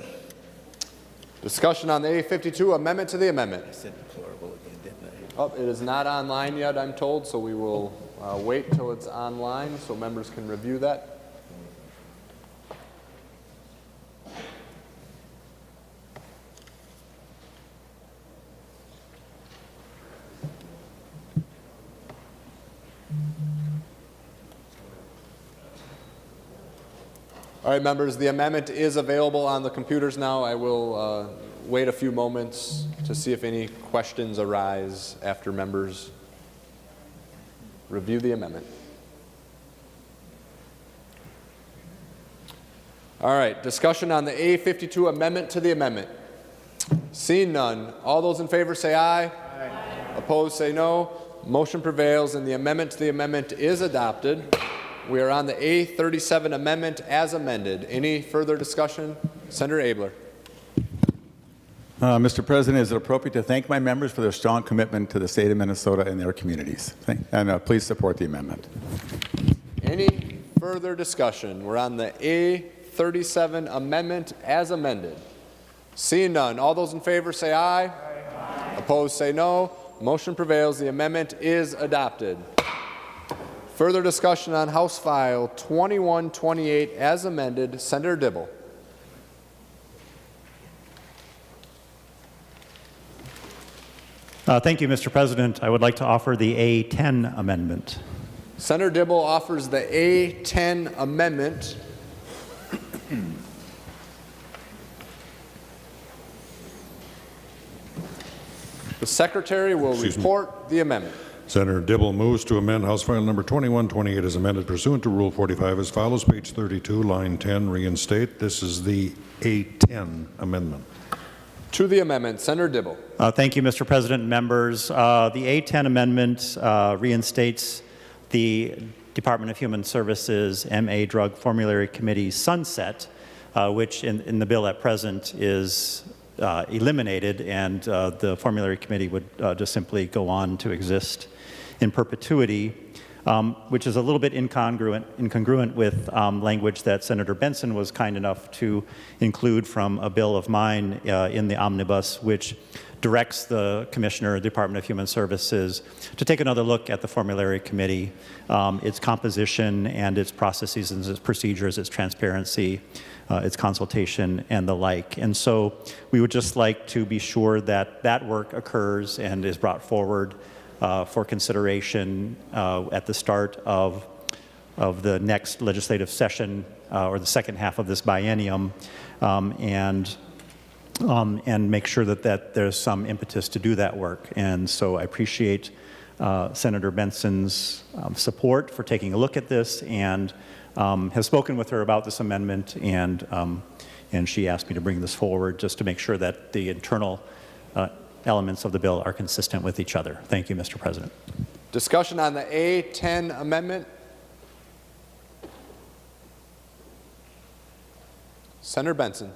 S3: Discussion on the A52 amendment to the amendment. I said deplorable again, didn't I? Oh, it is not online yet, I'm told, so we will wait till it's online so members can review that. All right, members, the amendment is available on the computers now. I will wait a few moments to see if any questions arise after members review the amendment. All right, discussion on the A52 amendment to the amendment. Seeing none, all those in favor say aye. Aye. Opposed say no. Motion prevails and the amendment to the amendment is adopted. We are on the A37 amendment as amended. Any further discussion? Senator Abler.
S6: Mr. President, is it appropriate to thank my members for their strong commitment to the state of Minnesota and their communities? And please support the amendment.
S3: Any further discussion? We're on the A37 amendment as amended. Seeing none, all those in favor say aye. Aye. Opposed say no. Motion prevails. The amendment is adopted. Further discussion on House File 2128 as amended. Senator Dibble.
S2: Thank you, Mr. President. I would like to offer the A10 amendment.
S3: Senator Dibble offers the A10 amendment. The Secretary will report the amendment.
S4: Senator Dibble moves to amend House File Number 2128 as amended pursuant to Rule 45 as follows. Page 32, line 10, reinstate. This is the A10 amendment.
S3: To the amendment, Senator Dibble.
S2: Thank you, Mr. President and members. The A10 amendment reinstates the Department of Human Services MA Drug Formulary Committee sunset, which in the bill at present is eliminated, and the Formulary Committee would just simply go on to exist in perpetuity, which is a little bit incongruent with language that Senator Benson was kind enough to include from a bill of mine in the omnibus, which directs the Commissioner of the Department of Human Services to take another look at the Formulary Committee, its composition and its processes and its procedures, its transparency, its consultation, and the like. And so we would just like to be sure that that work occurs and is brought forward for consideration at the start of the next legislative session or the second half of this biennium, and make sure that there's some impetus to do that work. And so I appreciate Senator Benson's support for taking a look at this, and have spoken with her about this amendment, and she asked me to bring this forward just to make sure that the internal elements of the bill are consistent with each other. Thank you, Mr. President.
S3: Discussion on the A10 amendment. Senator Benson.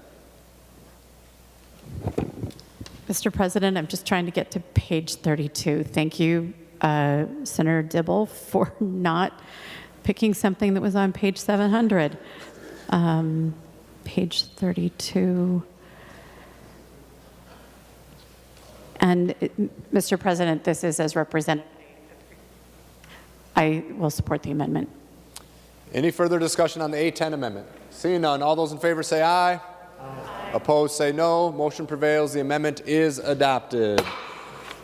S18: Mr. President, I'm just trying to get to page 32. Thank you, Senator Dibble, for not picking something that was on page 700. Page 32. And Mr. President, this is as represented. I will support the amendment.
S3: Any further discussion on the A10 amendment? Seeing none, all those in favor say aye. Aye. Opposed say no. Motion prevails. The amendment is adopted.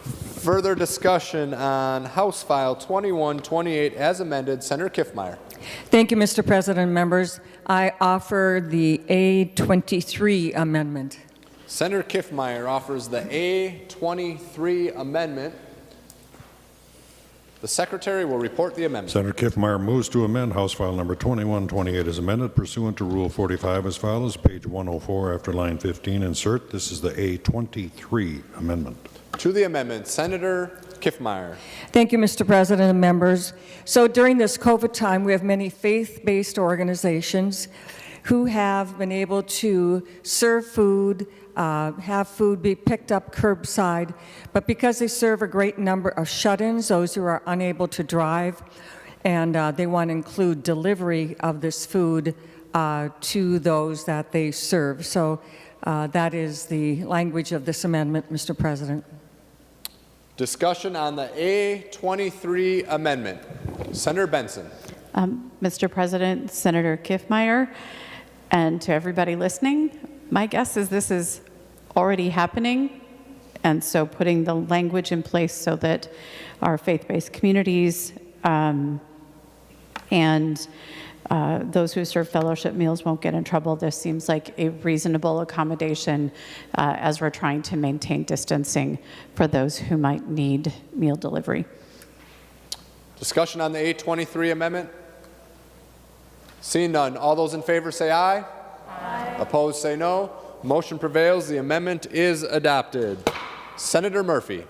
S3: Further discussion on House File 2128 as amended. Senator Kiffmeyer.
S10: Thank you, Mr. President and members. I offer the A23 amendment.
S3: Senator Kiffmeyer offers the A23 amendment. The Secretary will report the amendment.
S4: Senator Kiffmeyer moves to amend House File Number 2128 as amended pursuant to Rule 45 as follows. Page 104 after line 15, insert. This is the A23 amendment.
S3: To the amendment, Senator Kiffmeyer.
S10: Thank you, Mr. President and members. So during this COVID time, we have many faith-based organizations who have been able to serve food, have food be picked up curbside, but because they serve a great number of shut-ins, those who are unable to drive, and they want to include delivery of this food to those that they serve. So that is the language of this amendment, Mr. President.
S3: Discussion on the A23 amendment. Senator Benson.
S18: Mr. President, Senator Kiffmeyer, and to everybody listening, my guess is this is already happening, and so putting the language in place so that our faith-based communities and those who serve fellowship meals won't get in trouble. This seems like a reasonable accommodation as we're trying to maintain distancing for those who might need meal delivery.
S3: Discussion on the 823 amendment? Seeing none, all those in favor say aye. Aye. Opposed say no. Motion prevails. The amendment is adopted. Senator Murphy.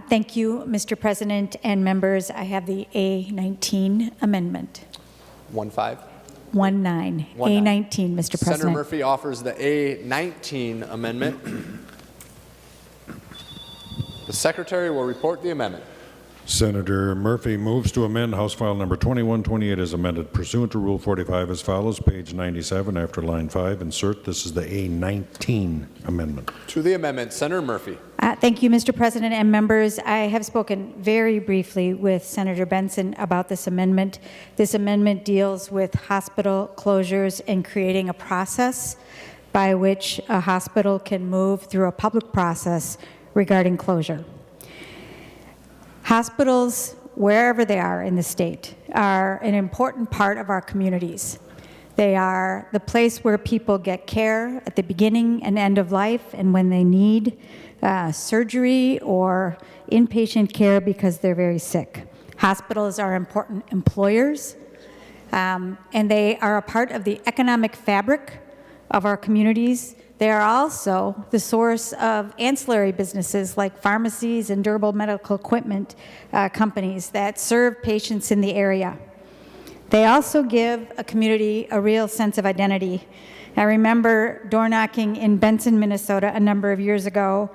S20: Thank you, Mr. President and members. I have the A19 amendment.
S3: 1-5.
S20: 1-9. A19, Mr. President.
S3: Senator Murphy offers the A19 amendment. The Secretary will report the amendment.
S4: Senator Murphy moves to amend House File Number 2128 as amended pursuant to Rule 45 as follows. Page 97 after line 5, insert. This is the A19 amendment.
S3: To the amendment, Senator Murphy.
S20: Thank you, Mr. President and members. I have spoken very briefly with Senator Benson about this amendment. This amendment deals with hospital closures and creating a process by which a hospital can move through a public process regarding closure. Hospitals, wherever they are in the state, are an important part of our communities. They are the place where people get care at the beginning and end of life and when they need surgery or inpatient care because they're very sick. Hospitals are important employers, and they are a part of the economic fabric of our communities. They are also the source of ancillary businesses like pharmacies and durable medical equipment companies that serve patients in the area. They also give a community a real sense of identity. I remember door knocking in Benson, Minnesota a number of years ago,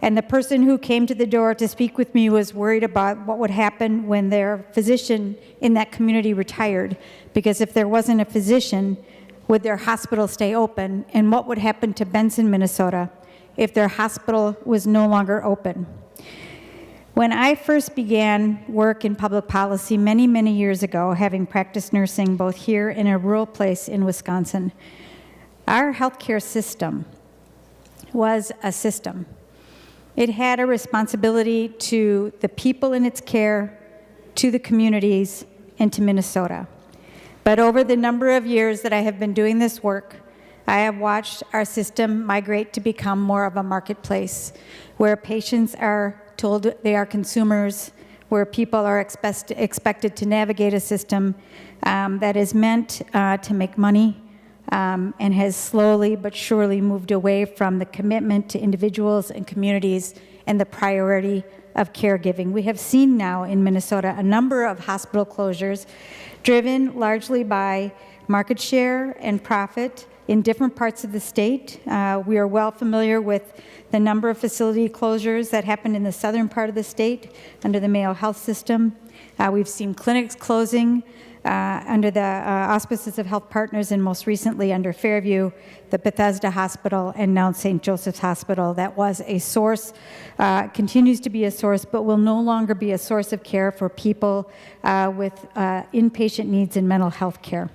S20: and the person who came to the door to speak with me was worried about what would happen when their physician in that community retired, because if there wasn't a physician, would their hospital stay open, and what would happen to Benson, Minnesota, if their hospital was no longer open? When I first began work in public policy many, many years ago, having practiced nursing both here and in a rural place in Wisconsin, our healthcare system was a system. It had a responsibility to the people in its care, to the communities, and to Minnesota. But over the number of years that I have been doing this work, I have watched our system migrate to become more of a marketplace, where patients are told they are consumers, where people are expected to navigate a system that is meant to make money and has slowly but surely moved away from the commitment to individuals and communities and the priority of caregiving. We have seen now in Minnesota a number of hospital closures driven largely by market share and profit in different parts of the state. We are well familiar with the number of facility closures that happened in the southern part of the state under the Mayo Health System. We've seen clinics closing under the auspices of Health Partners, and most recently under Fairview, the Bethesda Hospital, and now St. Joseph's Hospital. That was a source, continues to be a source, but will no longer be a source of care for people with inpatient needs in mental health care.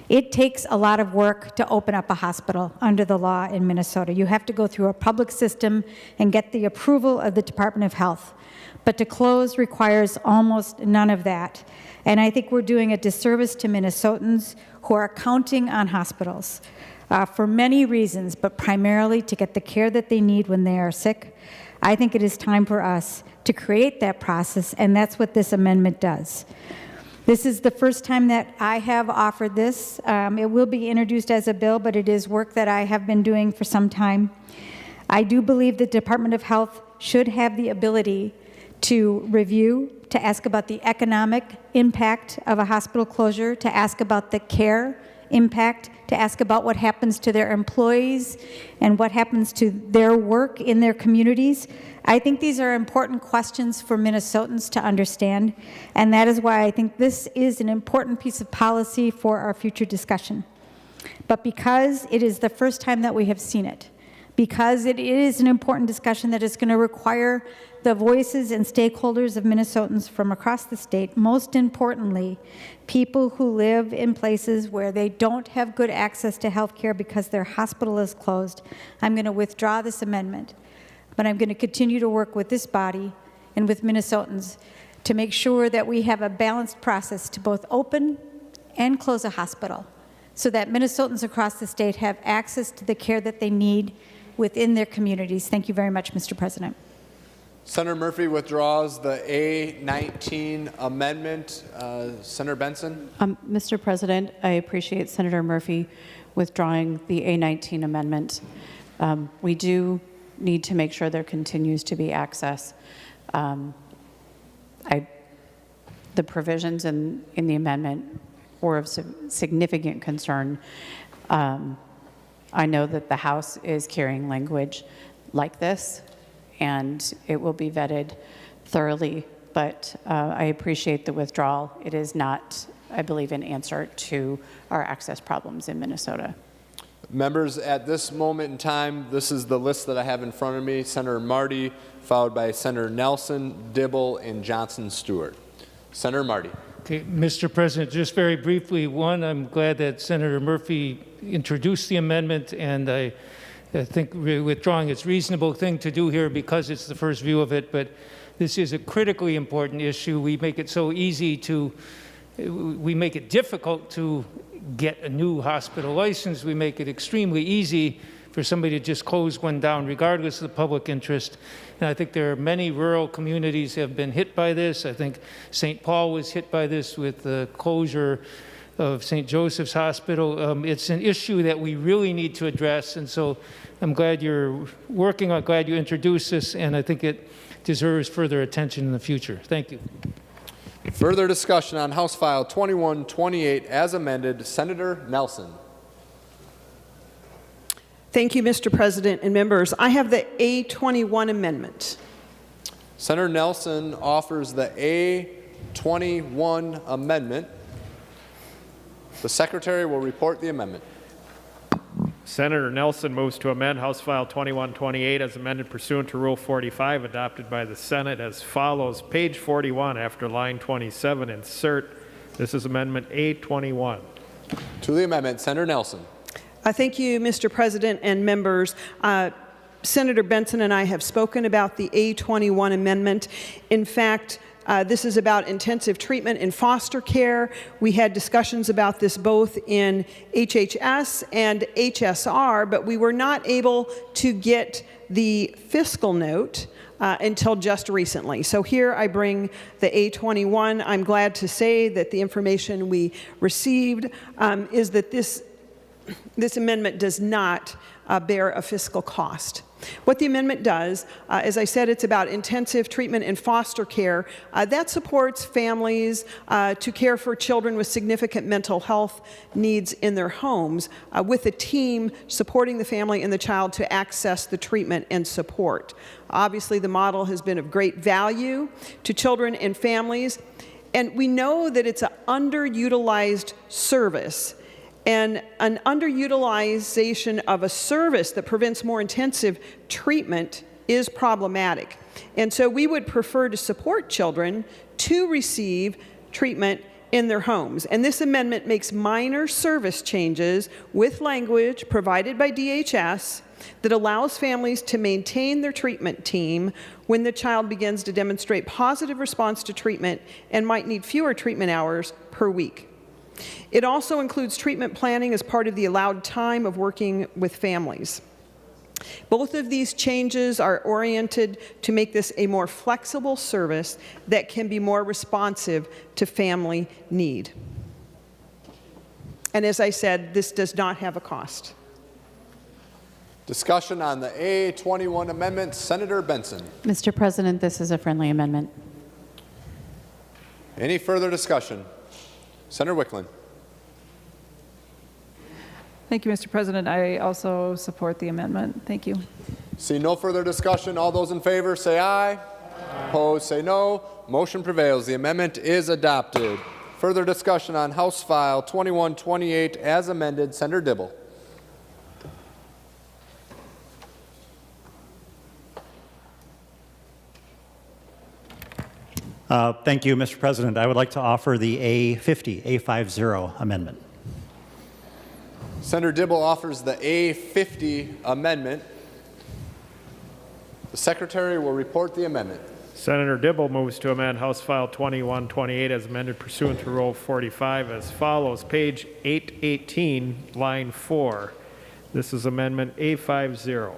S20: It takes a lot of work to open up a hospital under the law in Minnesota. You have to go through a public system and get the approval of the Department of Health. But to close requires almost none of that. And I think we're doing a disservice to Minnesotans who are counting on hospitals for many reasons, but primarily to get the care that they need when they are sick. I think it is time for us to create that process, and that's what this amendment does. This is the first time that I have offered this. It will be introduced as a bill, but it is work that I have been doing for some time. I do believe the Department of Health should have the ability to review, to ask about the economic impact of a hospital closure, to ask about the care impact, to ask about what happens to their employees and what happens to their work in their communities. I think these are important questions for Minnesotans to understand, and that is why I think this is an important piece of policy for our future discussion. But because it is the first time that we have seen it, because it is an important discussion that is going to require the voices and stakeholders of Minnesotans from across the state, most importantly, people who live in places where they don't have good access to health care because their hospital is closed, I'm going to withdraw this amendment. But I'm going to continue to work with this body and with Minnesotans to make sure that we have a balanced process to both open and close a hospital so that Minnesotans across the state have access to the care that they need within their communities. Thank you very much, Mr. President.
S3: Senator Murphy withdraws the A19 amendment. Senator Benson?
S18: Mr. President, I appreciate Senator Murphy withdrawing the A19 amendment. We do need to make sure there continues to be access. The provisions in the amendment were of significant concern. I know that the House is carrying language like this, and it will be vetted thoroughly, but I appreciate the withdrawal. It is not, I believe, an answer to our access problems in Minnesota.
S3: Members, at this moment in time, this is the list that I have in front of me. Senator Marty, followed by Senator Nelson, Dibble, and Johnson Stewart. Senator Marty.
S22: Okay, Mr. President, just very briefly, one, I'm glad that Senator Murphy introduced the amendment, and I think withdrawing is a reasonable thing to do here because it's the first view of it, but this is a critically important issue. We make it so easy we make it difficult to get a new hospital license. We make it extremely easy for somebody to just close one down regardless of the public interest. And I think there are many rural communities that have been hit by this. I think St. Paul was hit by this with the closure of St. Joseph's Hospital. It's an issue that we really need to address, and so I'm glad you're working on, glad you introduced this, and I think it deserves further attention in the future. Thank you.
S3: Further discussion on House File 2128 as amended. Senator Nelson.
S16: Thank you, Mr. President and members. I have the A21 amendment.
S3: Senator Nelson offers the A21 amendment. The Secretary will report the amendment.
S17: Senator Nelson moves to amend House File 2128 as amended pursuant to Rule 45 adopted by the Senate as follows. Page 41 after line 27, insert. This is Amendment A21.
S3: To the amendment, Senator Nelson.
S16: Thank you, Mr. President and members. Senator Benson and I have spoken about the A21 amendment. In fact, this is about intensive treatment in foster care. We had discussions about this both in HHS and HSR, but we were not able to get the fiscal note until just recently. So here I bring the A21. I'm glad to say that the information we received is that this amendment does not bear a fiscal cost. What the amendment does, as I said, it's about intensive treatment in foster care. That supports families to care for children with significant mental health needs in their homes, with a team supporting the family and the child to access the treatment and support. Obviously, the model has been of great value to children and families, and we know that it's an underutilized service. And an underutilization of a service that prevents more intensive treatment is problematic. And so we would prefer to support children to receive treatment in their homes. And this amendment makes minor service changes with language provided by DHS that allows families to maintain their treatment team when the child begins to demonstrate positive response to treatment and might need fewer treatment hours per week. It also includes treatment planning as part of the allowed time of working with families. Both of these changes are oriented to make this a more flexible service that can be more responsive to family need. And as I said, this does not have a cost.
S3: Discussion on the A21 amendment. Senator Benson.
S18: Mr. President, this is a friendly amendment.
S3: Any further discussion? Senator Wickland.
S7: Thank you, Mr. President. I also support the amendment. Thank you.
S3: See no further discussion. All those in favor say aye. Opposed say no. Motion prevails. The amendment is adopted. Further discussion on House File 2128 as amended. Senator Dibble.
S2: Thank you, Mr. President. I would like to offer the A50 amendment.
S3: Senator Dibble offers the A50 amendment. The Secretary will report the amendment.
S17: Senator Dibble moves to amend House File 2128 as amended pursuant to Rule 45 as follows. Page 818, line 4. This is Amendment A50.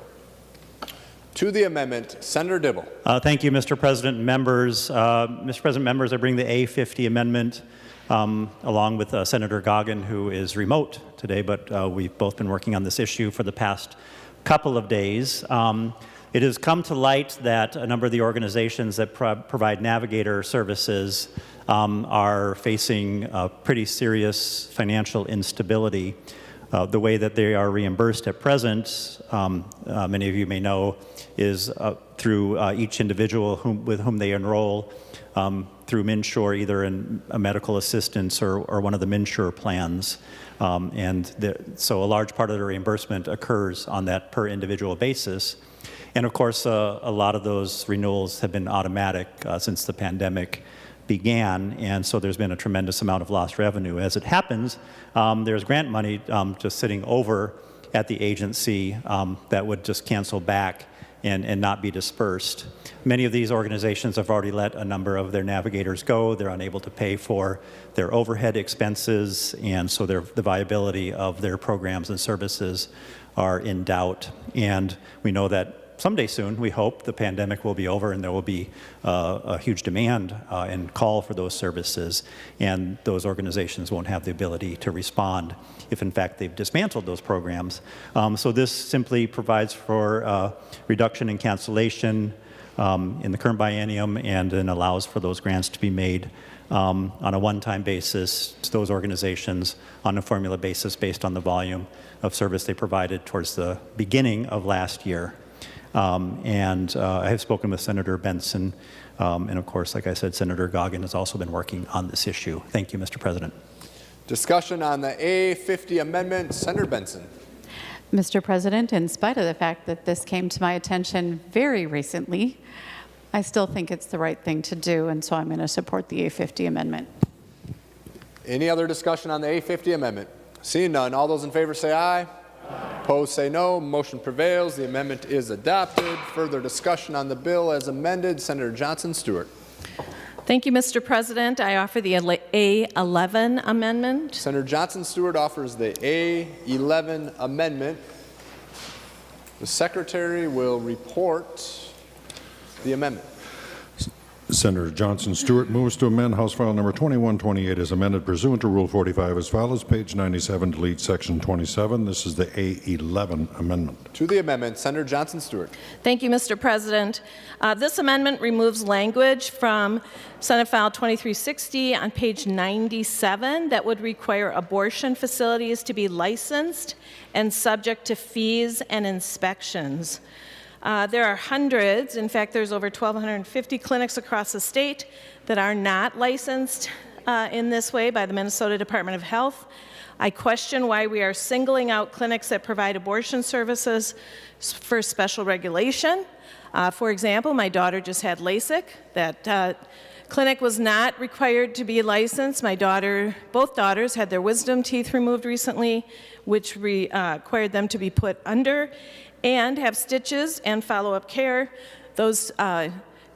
S3: To the amendment, Senator Dibble.
S2: Thank you, Mr. President and members. Mr. President, members, I bring the A50 amendment along with Senator Goggin, who is remote today, but we've both been working on this issue for the past couple of days. It has come to light that a number of the organizations that provide navigator services are facing pretty serious financial instability. The way that they are reimbursed at present, many of you may know, is through each individual with whom they enroll through MNsure, either in a medical assistance or one of the MNsure plans. So a large part of the reimbursement occurs on that per individual basis. And of course, a lot of those renewals have been automatic since the pandemic began, and so there's been a tremendous amount of lost revenue. As it happens, there's grant money just sitting over at the agency that would just cancel back and not be dispersed. Many of these organizations have already let a number of their navigators go. They're unable to pay for their overhead expenses, and so the viability of their programs and services are in doubt. And we know that someday soon, we hope, the pandemic will be over and there will be a huge demand and call for those services, and those organizations won't have the ability to respond if in fact they've dismantled those programs. So this simply provides for reduction and cancellation in the current biennium, and then allows for those grants to be made on a one-time basis to those organizations on a formula basis based on the volume of service they provided towards the beginning of last year. I have spoken with Senator Benson, and of course, like I said, Senator Goggin has also been working on this issue. Thank you, Mr. President.
S3: Discussion on the A50 amendment. Senator Benson.
S18: Mr. President, in spite of the fact that this came to my attention very recently, I still think it's the right thing to do, and so I'm going to support the A50 amendment.
S3: Any other discussion on the A50 amendment? Seeing none, all those in favor say aye. Opposed say no. Motion prevails. The amendment is adopted. Further discussion on the bill as amended. Senator Johnson Stewart.
S9: Thank you, Mr. President. I offer the A11 amendment.
S3: Senator Johnson Stewart offers the A11 amendment. The Secretary will report the amendment.
S4: Senator Johnson Stewart moves to amend House File Number 2128 as amended pursuant to Rule 45 as follows. Page 97, delete Section 27. This is the A11 amendment.
S3: To the amendment, Senator Johnson Stewart.
S9: Thank you, Mr. President. This amendment removes language from Senate File 2360 on page 97 that would require abortion facilities to be licensed and subject to fees and inspections. There are hundreds, in fact, there's over 1,250 clinics across the state that are not licensed in this way by the Minnesota Department of Health. I question why we are singling out clinics that provide abortion services for special regulation. For example, my daughter just had LASIK. That clinic was not required to be licensed. Both daughters had their wisdom teeth removed recently, which required them to be put under and have stitches and follow-up care. Those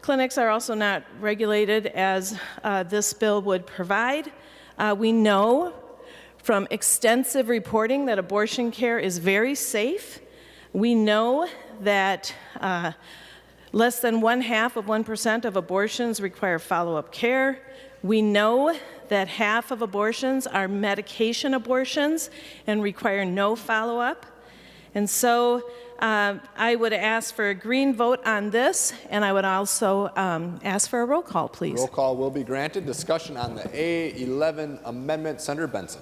S9: clinics are also not regulated as this bill would provide. We know from extensive reporting that abortion care is very safe. We know that less than 0.5% of abortions require follow-up care. We know that half of abortions are medication abortions and require no follow-up. And so I would ask for a green vote on this, and I would also ask for a roll call, please.
S3: Roll call will be granted. Discussion on the A11 amendment. Senator Benson.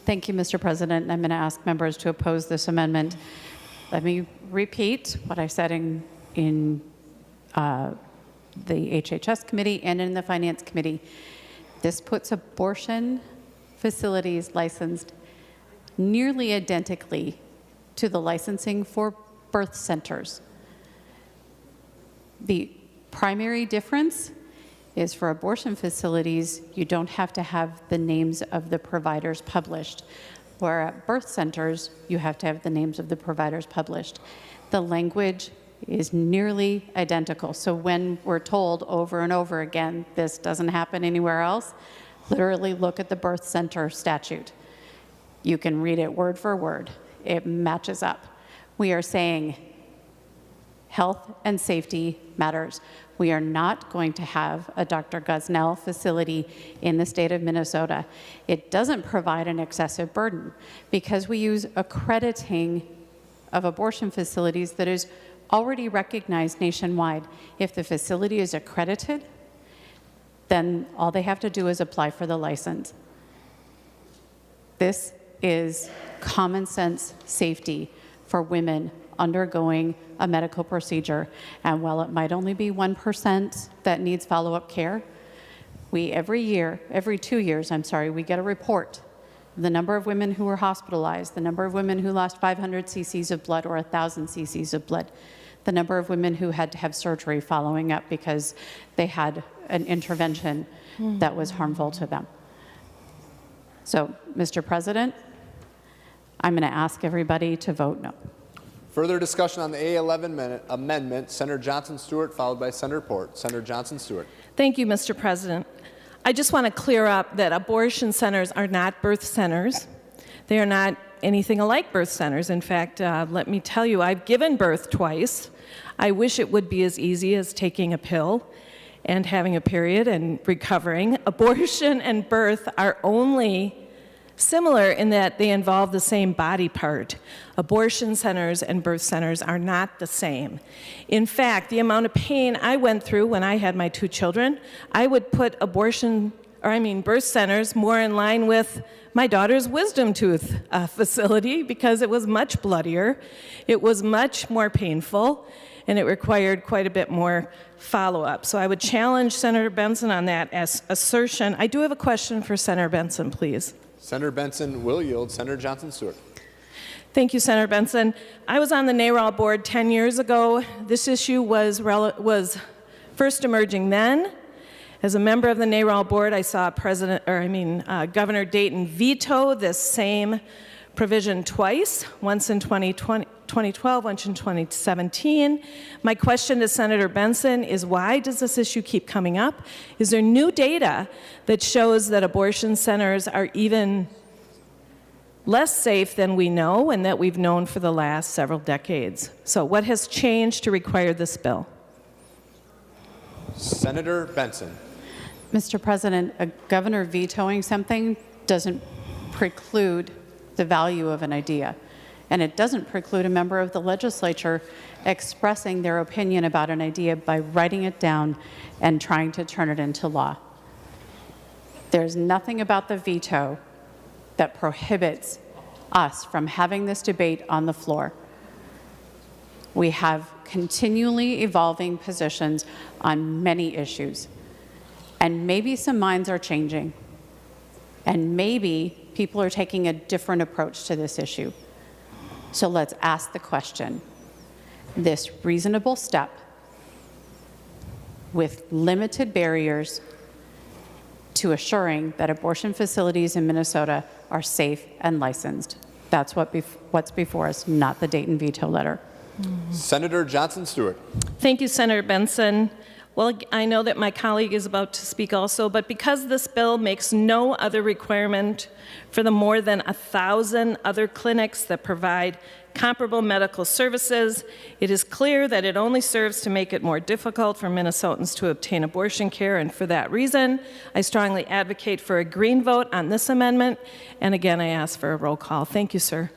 S18: Thank you, Mr. President. I'm going to ask members to oppose this amendment. Let me repeat what I said in the HHS committee and in the Finance Committee. This puts abortion facilities licensed nearly identically to the licensing for birth centers. The primary difference is for abortion facilities, you don't have to have the names of the providers published, where at birth centers, you have to have the names of the providers published. The language is nearly identical. So when we're told over and over again, this doesn't happen anywhere else, literally look at the birth center statute. You can read it word for word. It matches up. We are saying health and safety matters. We are not going to have a Dr. Gosnell facility in the state of Minnesota. It doesn't provide an excessive burden because we use accrediting of abortion facilities that is already recognized nationwide. If the facility is accredited, then all they have to do is apply for the license. This is common sense safety for women undergoing a medical procedure. And while it might only be 1% that needs follow-up care, every 2 years, we get a report. The number of women who were hospitalized, the number of women who lost 500 cc's of blood or 1,000 cc's of blood, the number of women who had to have surgery following up because they had an intervention that was harmful to them. So, Mr. President, I'm going to ask everybody to vote no.
S3: Further discussion on the A11 amendment, Senator Johnson Stewart, followed by Senator Port. Senator Johnson Stewart.
S9: Thank you, Mr. President. I just want to clear up that abortion centers are not birth centers. They are not anything alike birth centers. In fact, let me tell you, I've given birth twice. I wish it would be as easy as taking a pill and having a period and recovering. Abortion and birth are only similar in that they involve the same body part. Abortion centers and birth centers are not the same. In fact, the amount of pain I went through when I had my 2 children, I would put birth centers more in line with my daughter's wisdom tooth facility because it was much bloodier, it was much more painful, and it required quite a bit more follow-up. So I would challenge Senator Benson on that assertion. I do have a question for Senator Benson, please.
S3: Senator Benson will yield. Senator Johnson Stewart.
S9: Thank you, Senator Benson. I was on the NARAL board 10 years ago. This issue was first emerging then. As a member of the NARAL board, I saw Governor Dayton veto this same provision twice, once in 2012, once in 2017. My question to Senator Benson is, why does this issue keep coming up? Is there new data that shows that abortion centers are even less safe than we know and that we've known for the last several decades? So what has changed to require this bill?
S3: Senator Benson.
S18: Mr. President, a governor vetoing something doesn't preclude the value of an idea. And it doesn't preclude a member of the legislature expressing their opinion about an idea by writing it down and trying to turn it into law. There's nothing about the veto that prohibits us from having this debate on the floor. We have continually evolving positions on many issues. And maybe some minds are changing. And maybe people are taking a different approach to this issue. So let's ask the question. This reasonable step with limited barriers to assuring that abortion facilities in Minnesota are safe and licensed. That's what's before us, not the Dayton veto letter.
S3: Senator Johnson Stewart.
S9: Thank you, Senator Benson. Well, I know that my colleague is about to speak also, but because this bill makes no other requirement for the more than 1,000 other clinics that provide comparable medical services, it is clear that it only serves to make it more difficult for Minnesotans to obtain abortion care, and for that reason, I strongly advocate for a green vote on this amendment, and again, I ask for a roll call. Thank you, sir.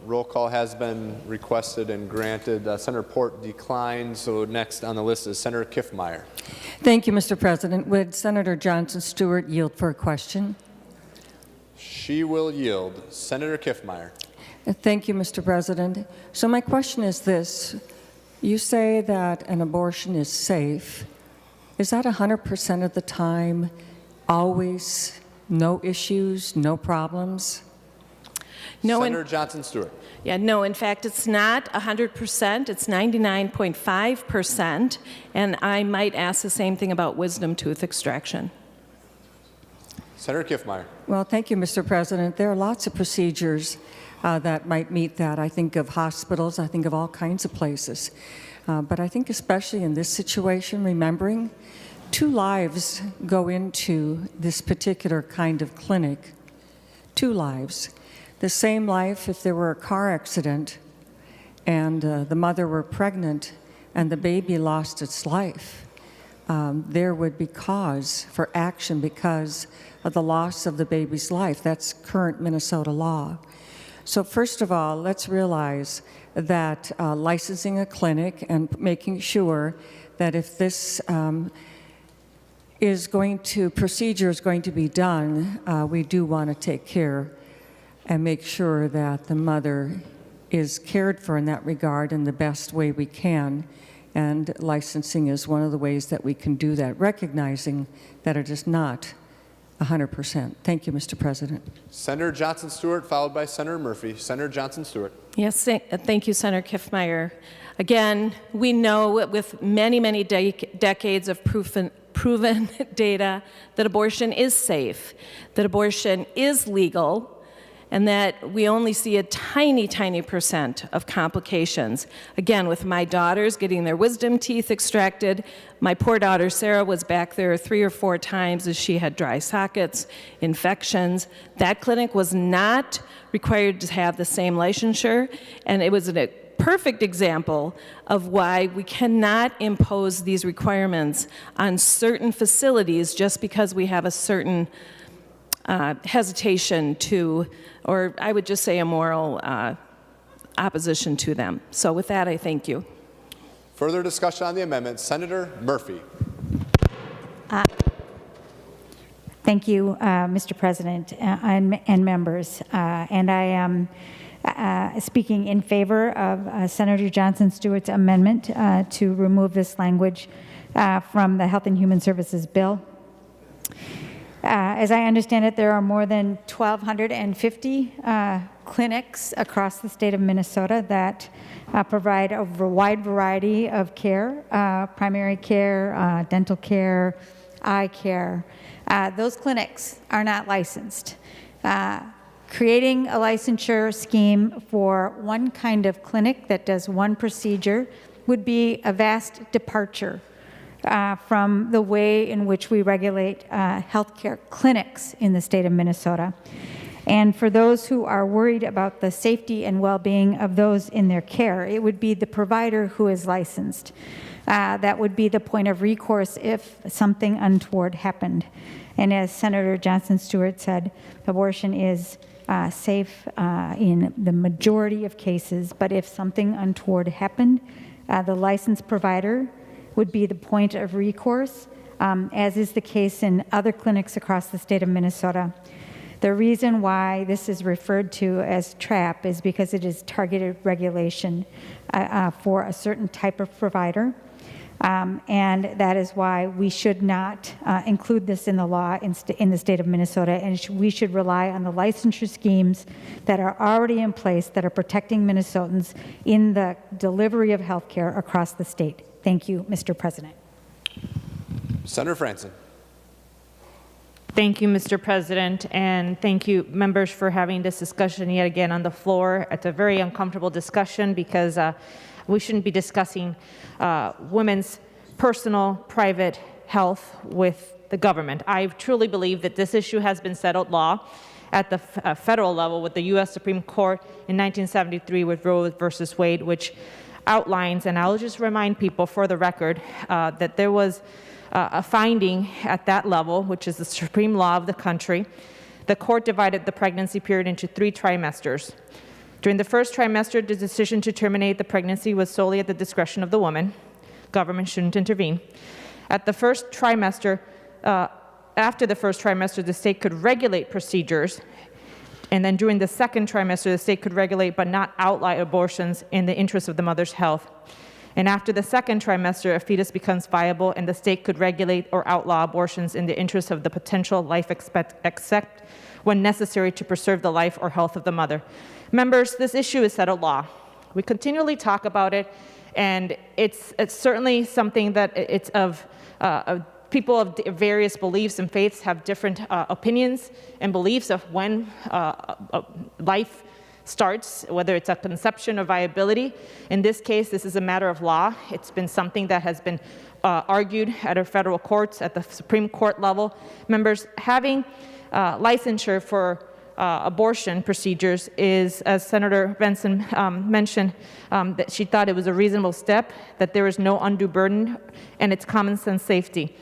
S3: Roll call has been requested and granted. Senator Port declined, so next on the list is Senator Kiffmeyer.
S10: Thank you, Mr. President. Would Senator Johnson Stewart yield for a question?
S3: She will yield. Senator Kiffmeyer.
S10: Thank you, Mr. President. So my question is this. You say that an abortion is safe. Is that 100% of the time, always, no issues, no problems?
S9: No,
S3: Senator Johnson Stewart.
S9: Yeah, no, in fact, it's not 100%, it's 99.5%, and I might ask the same thing about wisdom tooth extraction.
S3: Senator Kiffmeyer.
S10: Well, thank you, Mr. President. There are lots of procedures that might meet that. I think of hospitals, I think of all kinds of places. But I think especially in this situation, remembering 2 lives go into this particular kind of clinic. 2 lives. The same life if there were a car accident and the mother were pregnant and the baby lost its life. There would be cause for action because of the loss of the baby's life. That's current Minnesota law. So first of all, let's realize that licensing a clinic and making sure that if this procedure is going to be done, we do want to take care and make sure that the mother is cared for in that regard in the best way we can. And licensing is one of the ways that we can do that, recognizing that it is not 100%. Thank you, Mr. President.
S3: Senator Johnson Stewart, followed by Senator Murphy. Senator Johnson Stewart.
S9: Yes, thank you, Senator Kiffmeyer. Again, we know with many, many decades of proven data that abortion is safe, that abortion is legal, and that we only see a tiny, tiny % of complications. Again, with my daughters getting their wisdom teeth extracted, my poor daughter Sarah was back there 3 or 4 times as she had dry sockets, infections. That clinic was not required to have the same licensure, and it was a perfect example of why we cannot impose these requirements on certain facilities just because we have a certain hesitation to, or I would just say a moral opposition to them. So with that, I thank you.
S3: Further discussion on the amendment. Senator Murphy.
S20: Thank you, Mr. President and members. And I am speaking in favor of Senator Johnson Stewart's amendment to remove this language from the Health and Human Services bill. As I understand it, there are more than 1,250 clinics across the state of Minnesota that provide a wide variety of care, primary care, dental care, eye care. Those clinics are not licensed. Creating a licensure scheme for one kind of clinic that does one procedure would be a vast departure from the way in which we regulate healthcare clinics in the state of Minnesota. And for those who are worried about the safety and well-being of those in their care, it would be the provider who is licensed. That would be the point of recourse if something untoward happened. And as Senator Johnson Stewart said, abortion is safe in the majority of cases, but if something untoward happened, the licensed provider would be the point of recourse, as is the case in other clinics across the state of Minnesota. The reason why this is referred to as TRAP is because it is targeted regulation for a certain type of provider. And that is why we should not include this in the law in the state of Minnesota, and we should rely on the licensure schemes that are already in place that are protecting Minnesotans in the delivery of health care across the state. Thank you, Mr. President.
S3: Senator Franson.
S13: Thank you, Mr. President, and thank you, members, for having this discussion yet again on the floor. It's a very uncomfortable discussion because we shouldn't be discussing women's personal, private health with the government. I truly believe that this issue has been settled law at the federal level with the U.S. Supreme Court in 1973 with Roe versus Wade, which outlines, and I'll just remind people for the record, that there was a finding at that level, which is the supreme law of the country. The court divided the pregnancy period into 3 trimesters. During the first trimester, the decision to terminate the pregnancy was solely at the discretion of the woman. Government shouldn't intervene. At the first trimester, after the first trimester, the state could regulate procedures. And then during the second trimester, the state could regulate but not outlaw abortions in the interest of the mother's health. And after the second trimester, a fetus becomes viable, and the state could regulate or outlaw abortions in the interest of the potential life except when necessary to preserve the life or health of the mother. Members, this issue is settled law. We continually talk about it, and it's certainly something that it's of people of various beliefs and faiths have different opinions and beliefs of when life starts, whether it's a conception or viability. In this case, this is a matter of law. It's been something that has been argued at our federal courts, at the Supreme Court level. Members, having licensure for abortion procedures is, as Senator Benson mentioned, that she thought it was a reasonable step, that there is no undue burden, and it's common sense safety.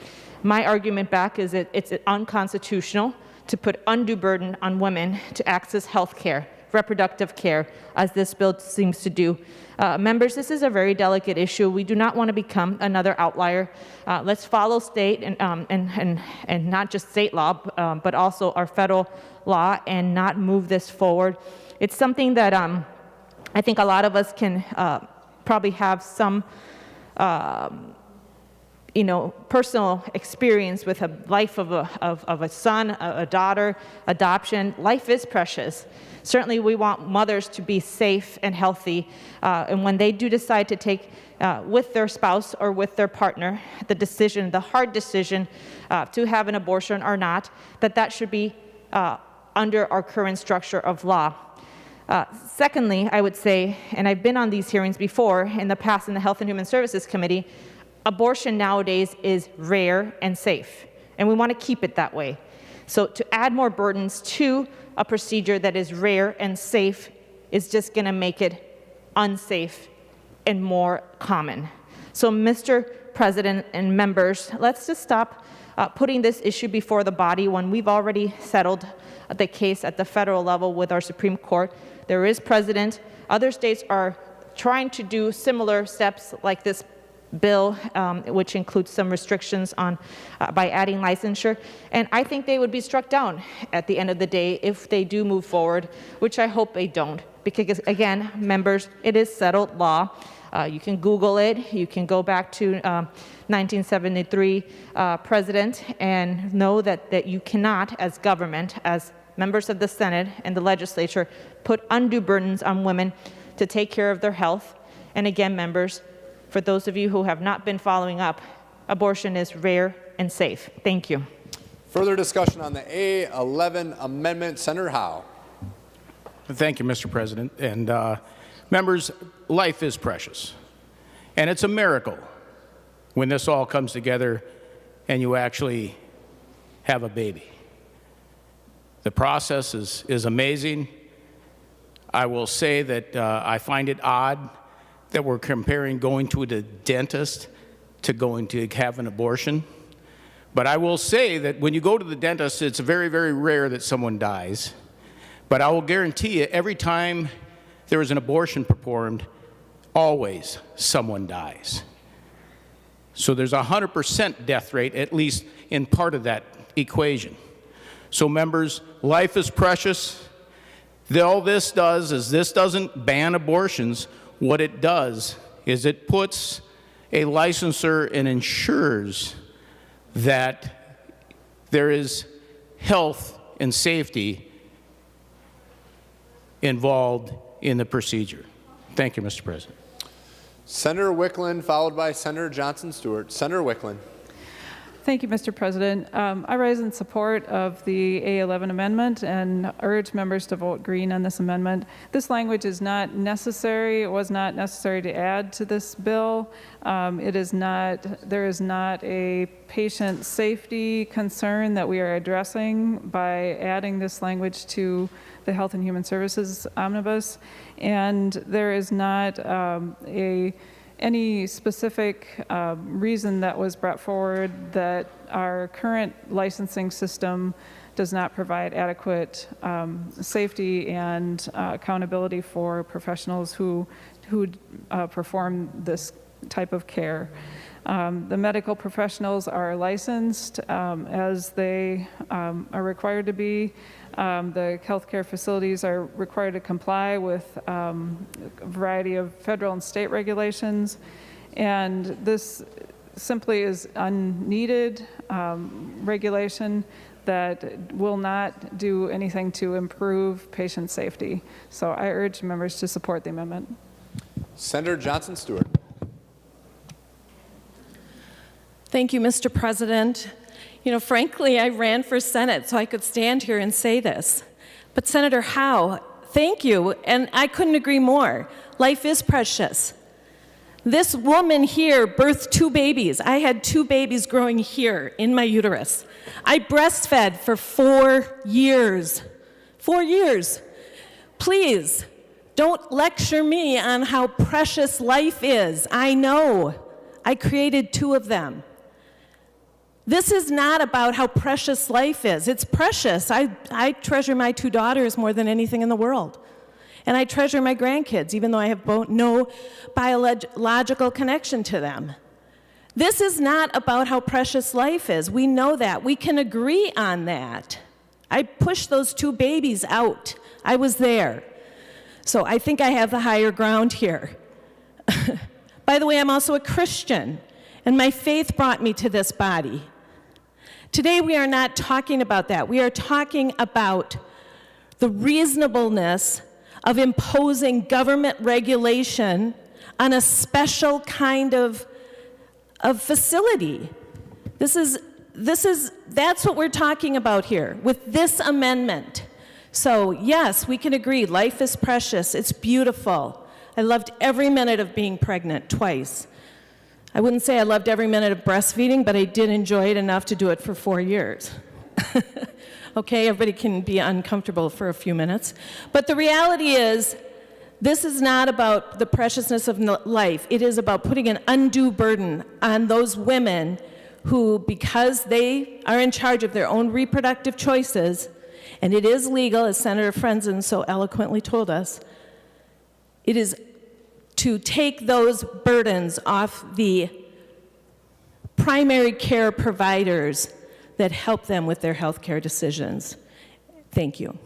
S13: My argument back is that it's unconstitutional to put undue burden on women to access health care, reproductive care, as this bill seems to do. Members, this is a very delicate issue. We do not want to become another outlier. Let's follow state and not just state law, but also our federal law, and not move this forward. It's something that I think a lot of us can probably have some personal experience with a life of a son, a daughter, adoption. Life is precious. Certainly we want mothers to be safe and healthy, and when they do decide to take with their spouse or with their partner the hard decision to have an abortion or not, that should be under our current structure of law. Secondly, I would say, and I've been on these hearings before in the past in the Health and Human Services Committee, abortion nowadays is rare and safe, and we want to keep it that way. So to add more burdens to a procedure that is rare and safe is just going to make it unsafe and more common. So, Mr. President and members, let's just stop putting this issue before the body when we've already settled the case at the federal level with our Supreme Court. There is precedent. Other states are trying to do similar steps like this bill, which includes some restrictions on by adding licensure, and I think they would be struck down at the end of the day if they do move forward, which I hope they don't, because again, members, it is settled law. You can Google it. You can go back to 1973 president and know that you cannot, as government, as members of the Senate and the legislature, put undue burdens on women to take care of their health. And again, members, for those of you who have not been following up, abortion is rare and safe. Thank you.
S3: Further discussion on the A11 amendment. Senator Howe.
S5: Thank you, Mr. President. And members, life is precious. And it's a miracle when this all comes together and you actually have a baby. The process is amazing. I will say that I find it odd that we're comparing going to the dentist to going to have an abortion. But I will say that when you go to the dentist, it's very, very rare that someone dies. But I will guarantee you, every time there is an abortion performed, always someone dies. So there's a 100% death rate, at least in part of that equation. So members, life is precious. All this does is this doesn't ban abortions. What it does is it puts a licensor and ensures that there is health and safety involved in the procedure. Thank you, Mr. President.
S3: Senator Wiklund, followed by Senator Johnson Stewart. Senator Wiklund.
S7: Thank you, Mr. President. I rise in support of the A11 amendment and urge members to vote green on this amendment. This language is not necessary. It was not necessary to add to this bill. There is not a patient safety concern that we are addressing by adding this language to the Health and Human Services Omnibus, and there is not any specific reason that was brought forward that our current licensing system does not provide adequate safety and accountability for professionals who perform this type of care. The medical professionals are licensed as they are required to be. The healthcare facilities are required to comply with a variety of federal and state regulations, and this simply is unneeded regulation that will not do anything to improve patient safety. So I urge members to support the amendment.
S3: Senator Johnson Stewart.
S9: Thank you, Mr. President. You know, frankly, I ran for Senate so I could stand here and say this. But Senator Howe, thank you, and I couldn't agree more. Life is precious. This woman here birthed 2 babies. I had 2 babies growing here in my uterus. I breastfed for 4 years. 4 years. Please, don't lecture me on how precious life is. I know. I created 2 of them. This is not about how precious life is. It's precious. I treasure my 2 daughters more than anything in the world. And I treasure my grandkids, even though I have no biological connection to them. This is not about how precious life is. We know that. We can agree on that. I pushed those 2 babies out. I was there. So I think I have the higher ground here. By the way, I'm also a Christian, and my faith brought me to this body. Today, we are not talking about that. We are talking about the reasonableness of imposing government regulation on a special kind of facility. That's what we're talking about here with this amendment. So yes, we can agree, life is precious, it's beautiful. I loved every minute of being pregnant twice. I wouldn't say I loved every minute of breastfeeding, but I did enjoy it enough to do it for 4 years. Okay, everybody can be uncomfortable for a few minutes. But the reality is, this is not about the preciousness of life. It is about putting an undue burden on those women who, because they are in charge of their own reproductive choices, and it is legal, as Senator Frenzen so eloquently told us, it is to take those burdens off the primary care providers that help them with their health care decisions. Thank you.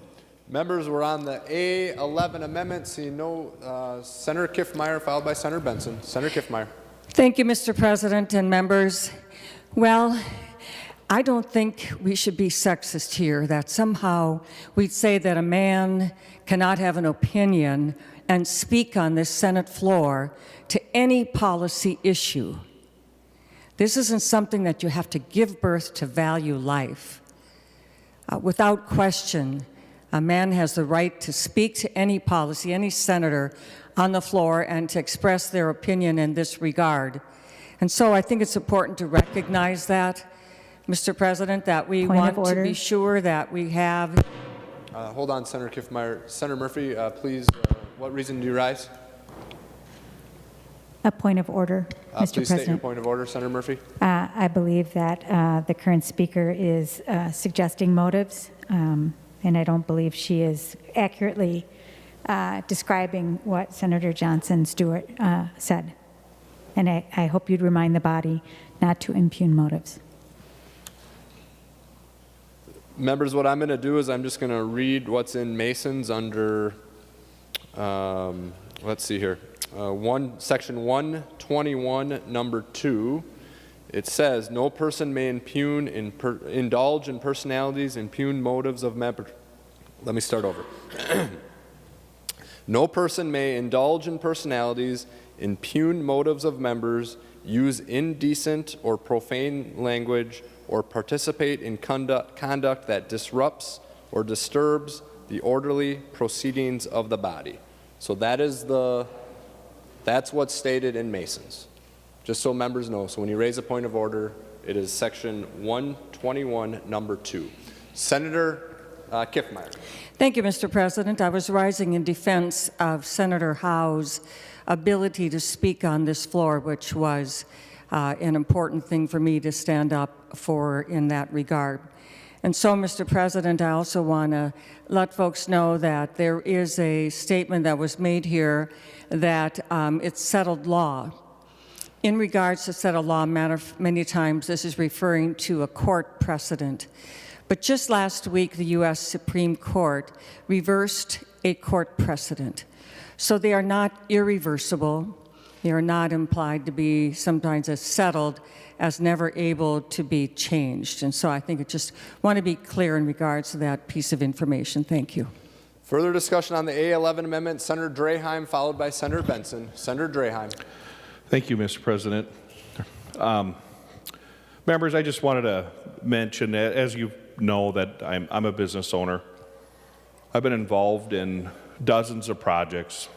S3: Members, we're on the A11 amendment. Seeing no, Senator Kiffmeyer, followed by Senator Benson. Senator Kiffmeyer.
S10: Thank you, Mr. President and members. Well, I don't think we should be sexist here, that somehow we'd say that a man cannot have an opinion and speak on this Senate floor to any policy issue. This isn't something that you have to give birth to value life. Without question, a man has the right to speak to any policy, any senator on the floor, and to express their opinion in this regard. And so I think it's important to recognize that, Mr. President, that we want to be sure that we have...
S3: Hold on, Senator Kiffmeyer. Senator Murphy, please, what reason do you rise?
S20: A point of order, Mr.
S3: Please
S20: President.
S3: state your point of order, Senator Murphy.
S20: I believe that the current speaker is suggesting motives, and I don't believe she is accurately describing what Senator Johnson Stewart said. And I hope you'd remind the body not to impugn motives.
S3: Members, what I'm going to do is I'm just going to read what's in Mason's under, let's see here, section 121, number 2. It says, no person may indulge in personalities, impugn motives of members. Let me start over. No person may indulge in personalities, impugn motives of members, use indecent or profane language, or participate in conduct that disrupts or disturbs the orderly proceedings of the body. So that's what's stated in Mason's, just so members know. So when you raise a point of order, it is section 121, number 2. Senator Kiffmeyer.
S10: Thank you, Mr. President. I was rising in defense of Senator Howe's ability to speak on this floor, which was an important thing for me to stand up for in that regard. And so, Mr. President, I also want to let folks know that there is a statement that was made here that it's settled law. In regards to settled law, many times this is referring to a court precedent. But just last week, the U.S. Supreme Court reversed a court precedent. So they are not irreversible. They are not implied to be sometimes as settled as never able to be changed. And so I think I just want to be clear in regards to that piece of information. Thank you.
S3: Further discussion on the A11 amendment, Senator Draheim, followed by Senator Benson. Senator Draheim.
S19: Thank you, Mr. President. Members, I just wanted to mention, as you know, that I'm a business owner. I've been involved in dozens of projects,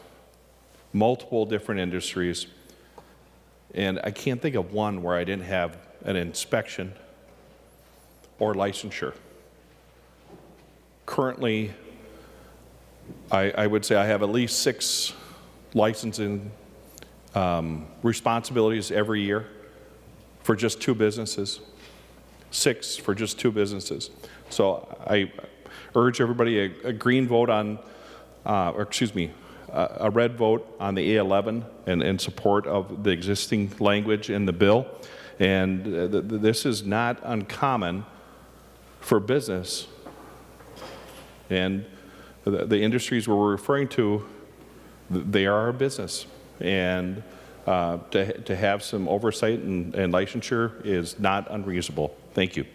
S19: multiple different industries, and I can't think of one where I didn't have an inspection or licensure. Currently, I would say I have at least 6 licensing responsibilities every year for just 2 businesses. 6 for just 2 businesses. So I urge everybody a green vote on, a red vote on the A11 and in support of the existing language in the bill. And this is not uncommon for business. And the industries we're referring to, they are a business. And to have some oversight and licensure is not unreasonable. Thank you.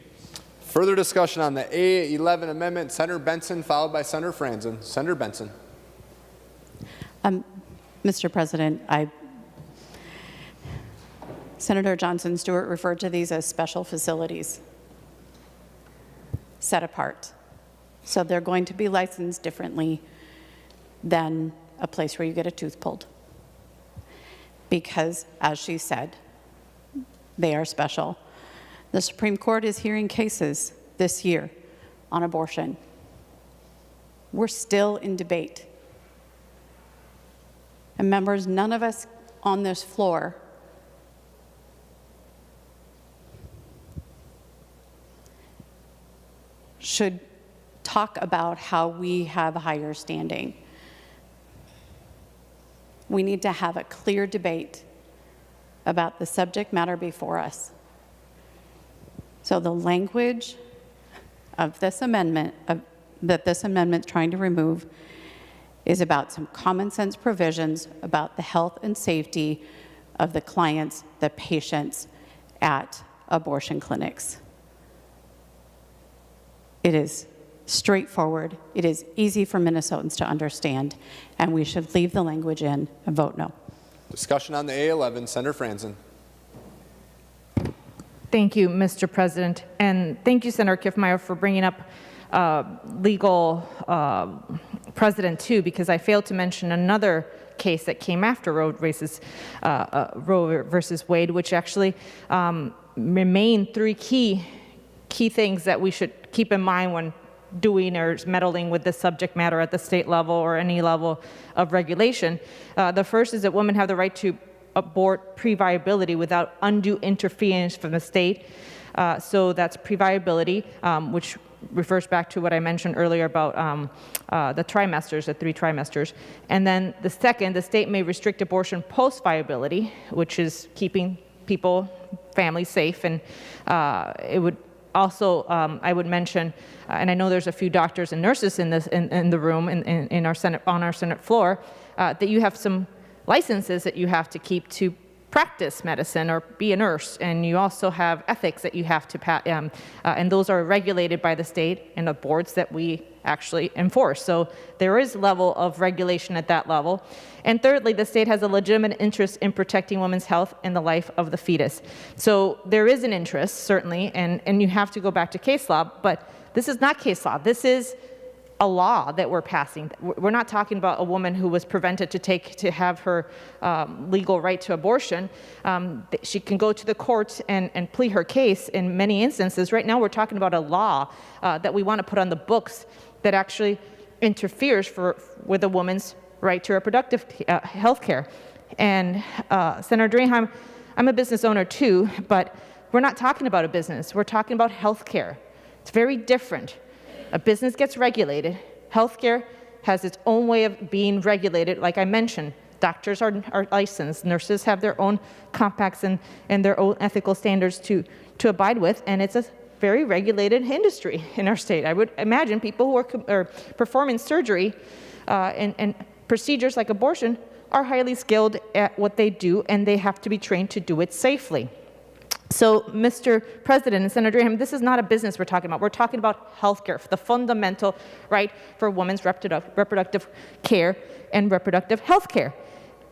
S3: Further discussion on the A11 amendment. Senator Benson, followed by Senator Franzen. Senator Benson.
S18: Mr. President, Senator Johnson Stewart referred to these as special facilities, set apart. So they're going to be licensed differently than a place where you get a tooth pulled. Because, as she said, they are special. The Supreme Court is hearing cases this year on abortion. We're still in debate. And members, none of us on this floor should talk about how we have higher standing. We need to have a clear debate about the subject matter before us. So the language of this amendment, that this amendment is trying to remove, is about some common sense provisions about the health and safety of the clients, the patients at abortion clinics. It is straightforward, it is easy for Minnesotans to understand, and we should leave the language in and vote no.
S3: Discussion on the A11. Senator Franzen.
S13: Thank you, Mr. President. And thank you, Senator Kiffmeyer, for bringing up legal precedent, too, because I failed to mention another case that came after Roe versus Wade, which actually remain 3 key things that we should keep in mind when doing or meddling with the subject matter at the state level or any level of regulation. The first is that women have the right to abort pre-viability without undue interference from the state. So that's pre-viability, which refers back to what I mentioned earlier about the trimesters, the 3 trimesters. And then the second, the state may restrict abortion post-viability, which is keeping people, families safe. And it would also, I would mention, and I know there's a few doctors and nurses in the room in our Senate, on our Senate floor, that you have some licenses that you have to keep to practice medicine or be a nurse, and you also have ethics that you have to pass, and those are regulated by the state and the boards that we actually enforce. So there is level of regulation at that level. And thirdly, the state has a legitimate interest in protecting women's health and the life of the fetus. So there is an interest, certainly, and you have to go back to case law, but this is not case law. This is a law that we're passing. We're not talking about a woman who was prevented to have her legal right to abortion. She can go to the courts and plead her case in many instances. Right now we're talking about a law that we want to put on the books that actually interferes with a woman's right to reproductive health care. And Senator Draheim, I'm a business owner too, but we're not talking about a business. We're talking about health care. It's very different. A business gets regulated. Healthcare has its own way of being regulated. Like I mentioned, doctors are licensed. Nurses have their own compacts and their own ethical standards to abide with, and it's a very regulated industry in our state. I would imagine people who are performing surgery and procedures like abortion are highly skilled at what they do, and they have to be trained to do it safely. So, Mr. President and Senator Draheim, this is not a business we're talking about. We're talking about health care, the fundamental right for women's reproductive care and reproductive health care.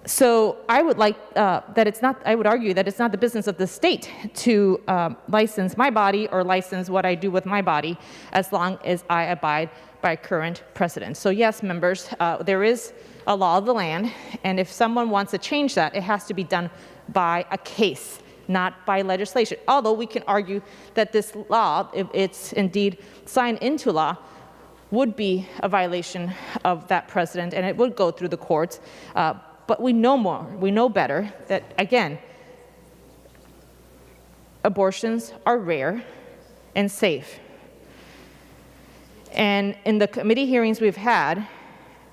S13: So I would like that it's not, I would argue that it's not the business of the state to license my body or license what I do with my body as long as I abide by current precedent. So yes, members, there is a law of the land, and if someone wants to change that, it has to be done by a case, not by legislation. Although we can argue that this law, if it's indeed signed into law, would be a violation of that precedent, and it would go through the courts. But we know more, we know better that, again, abortions are rare and safe. And in the committee hearings we've had,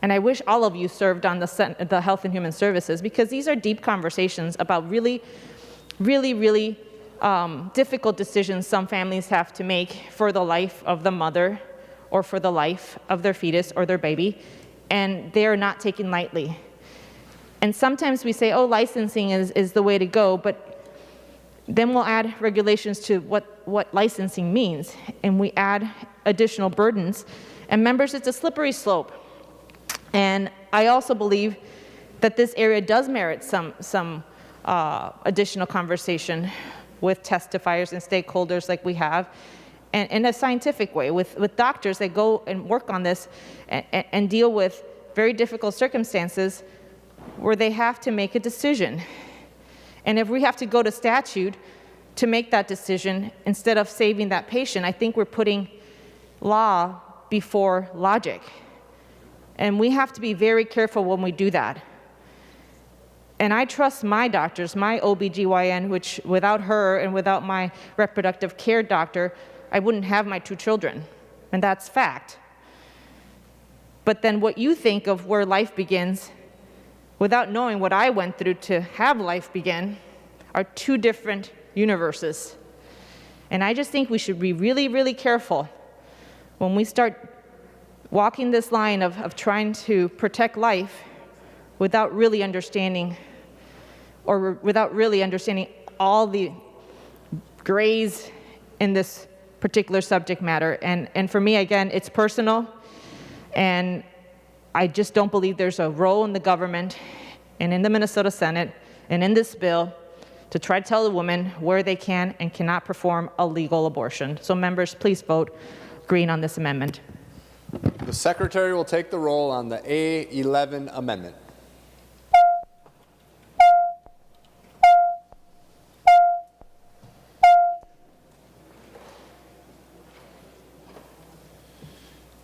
S13: and I wish all of you served on the Health and Human Services, because these are deep conversations about really difficult decisions some families have to make for the life of the mother or for the life of their fetus or their baby, and they are not taken lightly. And sometimes we say, oh, licensing is the way to go, but then we'll add regulations to what licensing means, and we add additional burdens. And members, it's a slippery slope. And I also believe that this area does merit some additional conversation with testifiers and stakeholders like we have, and in a scientific way, with doctors that go and work on this and deal with very difficult circumstances where they have to make a decision. And if we have to go to statute to make that decision instead of saving that patient, I think we're putting law before logic. And we have to be very careful when we do that. And I trust my doctors, my OBGYN, which without her and without my reproductive care doctor, I wouldn't have my 2 children. And that's fact. But then what you think of where life begins, without knowing what I went through to have life begin, are 2 different universes. And I just think we should be really careful when we start walking this line of trying to protect life without really understanding, or without really understanding all the grays in this particular subject matter. And for me, again, it's personal, and I just don't believe there's a role in the government and in the Minnesota Senate and in this bill to try to tell the women where they can and cannot perform a legal abortion. So members, please vote green on this amendment.
S3: The Secretary will take the roll on the A11 amendment.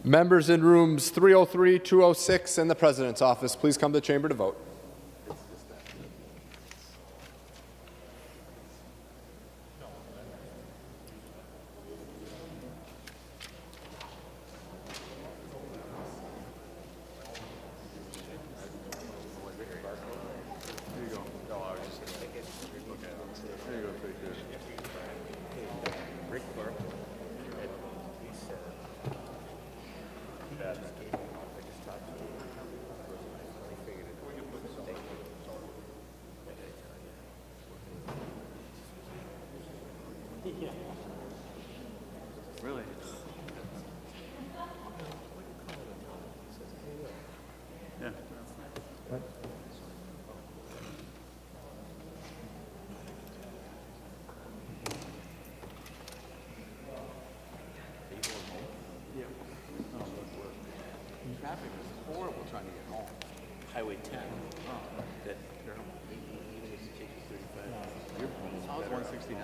S3: Members in rooms 303, 206, and the President's office, please come to the chamber to vote.
S14: Really? Yeah. Traffic is horrible trying to get home. Highway 10. Oh, that you're home. Even if it takes you 35. Your home is 169.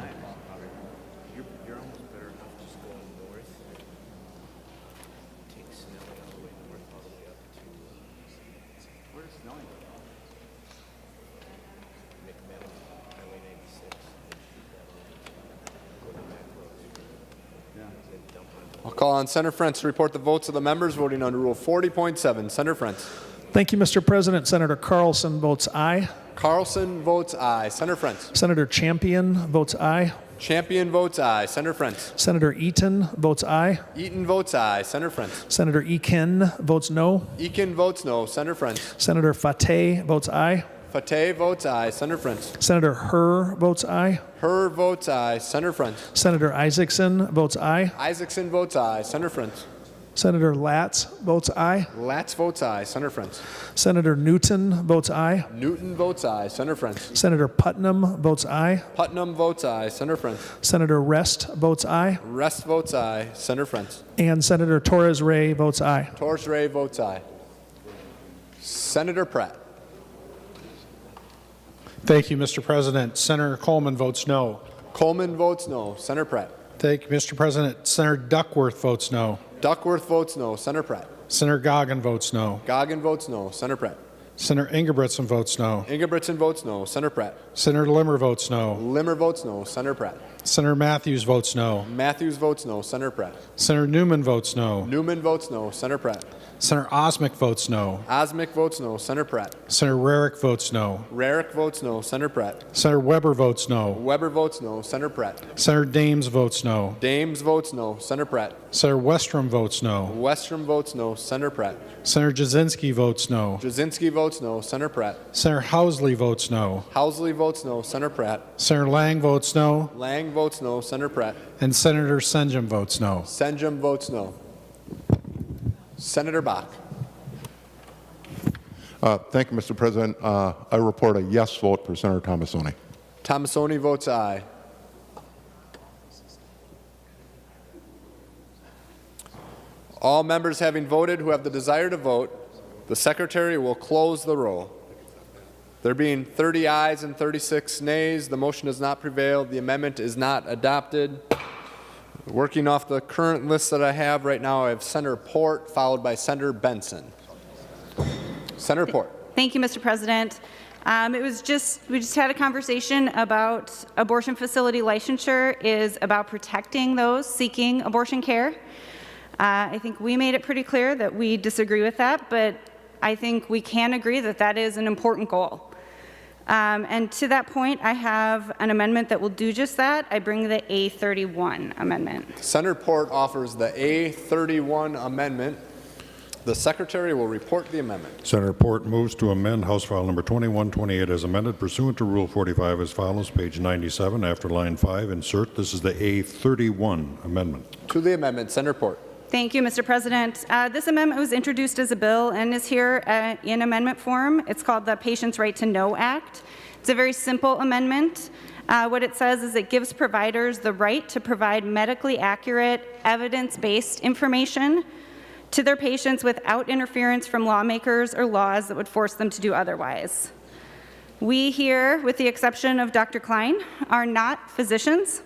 S14: You're almost better enough just going north. Take Snelling all the way north, all the way up to where's Snelling? McMillan, Highway 96. Go to that close. Yeah.
S3: I'll call on Senator Frentz to report the votes of the members voting under Rule 40.7. Senator Frentz.
S15: Thank you, Mr. President. Senator Carlson votes aye.
S3: Carlson votes aye. Senator Frentz.
S15: Senator Champion votes aye.
S3: Champion votes aye. Senator Frentz.
S15: Senator Eaton votes aye.
S3: Eaton votes aye. Senator Frentz.
S15: Senator Eakin votes no.
S3: Eakin votes no. Senator Frentz.
S15: Senator Fateh votes aye.
S3: Fateh votes aye. Senator Frentz.
S15: Senator Herr votes aye.
S3: Herr votes aye. Senator Frentz.
S15: Senator Isaacson votes aye.
S3: Isaacson votes aye. Senator Frentz.
S15: Senator Latz votes aye.
S3: Latz votes aye. Senator Friends.
S15: Senator Newton votes aye.
S3: Newton votes aye. Senator Friends.
S15: Senator Putnam votes aye.
S3: Putnam votes aye. Senator Friends.
S15: Senator Rest votes aye.
S3: Rest votes aye. Senator Friends.
S15: And Senator Torres Ray votes aye.
S3: Torres Ray votes aye. Senator Pratt.
S8: Thank you, Mr. President. Senator Coleman votes no.
S3: Coleman votes no. Senator Pratt.
S8: Thank you, Mr. President. Senator Duckworth votes no.
S3: Duckworth votes no. Senator Pratt.
S8: Senator Goggin votes no.
S3: Goggin votes no. Senator Pratt.
S8: Senator Ingebrigtsen votes no.
S3: Ingebrigtsen votes no. Senator Pratt.
S8: Senator Limmer votes no.
S3: Limmer votes no. Senator Pratt.
S8: Senator Matthews votes no.
S3: Matthews votes no. Senator Pratt.
S8: Senator Newman votes no.
S3: Newman votes no. Senator Pratt.
S8: Senator Osmic votes no.
S3: Osmic votes no. Senator Pratt.
S8: Senator Rarick votes no.
S3: Rarick votes no. Senator Pratt.
S8: Senator Weber votes no.
S3: Weber votes no. Senator Pratt.
S8: Senator Dames votes no.
S3: Dames votes no. Senator Pratt.
S8: Senator Westrom votes no.
S3: Westrom votes no. Senator Pratt.
S8: Senator Jasinski votes no.
S3: Jasinski votes no. Senator Pratt.
S8: Senator Housley votes no.
S3: Housley votes no. Senator Pratt.
S8: Senator Lang votes no.
S3: Lang votes no. Senator Pratt.
S8: And Senator Senjum votes no.
S3: Senjum votes no. Senator Bach.
S11: Thank you, Mr. President. I report a yes vote for Senator Tomassoni.
S3: Tomassoni votes aye. All members having voted who have the desire to vote, the Secretary will close the roll. There being 30 ayes and 36 nays, the motion has not prevailed. The amendment is not adopted. Working off the current list that I have right now, I have Senator Port, followed by Senator Benson. Senator Port.
S21: Thank you, Mr. President. We just had a conversation about abortion facility licensure is about protecting those seeking abortion care. I think we made it pretty clear that we disagree with that, but I think we can agree that that is an important goal. And to that point, I have an amendment that will do just that. I bring the A31 amendment.
S3: Senator Port offers the A31 amendment. The Secretary will report the amendment.
S4: Senator Port moves to amend House File Number 2128 as amended pursuant to Rule 45 as follows, page 97, after line 5, insert. This is the A31 amendment.
S3: To the amendment, Senator Port.
S21: Thank you, Mr. President. This amendment was introduced as a bill and is here in amendment form. It's called the Patients' Right to Know Act. It's a very simple amendment. What it says is it gives providers the right to provide medically accurate, evidence-based information to their patients without interference from lawmakers or laws that would force them to do otherwise. We here, with the exception of Dr. Klein, are not physicians,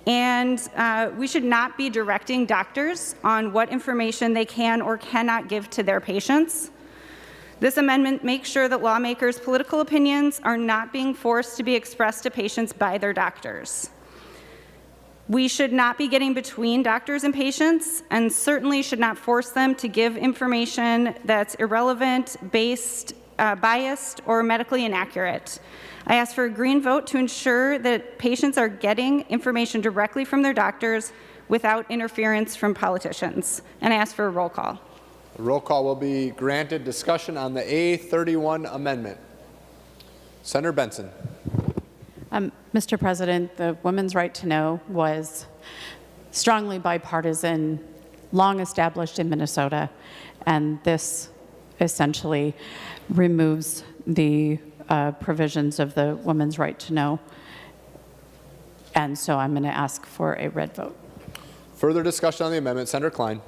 S21: and we should not be directing doctors on what information they can or cannot give to their patients. This amendment makes sure that lawmakers' political opinions are not being forced to be expressed to patients by their doctors. We should not be getting between doctors and patients, and certainly should not force them to give information that's irrelevant, biased, or medically inaccurate. I ask for a green vote to ensure that patients are getting information directly from their doctors without interference from politicians. And I ask for a roll call.
S3: A roll call will be granted. Discussion on the A31 amendment. Senator Benson.
S18: Mr. President, the women's right to know was strongly bipartisan, long established in Minnesota, and this essentially removes the provisions of the women's right to know. And so I'm going to ask for a red vote.
S3: Further discussion on the amendment. Senator Klein.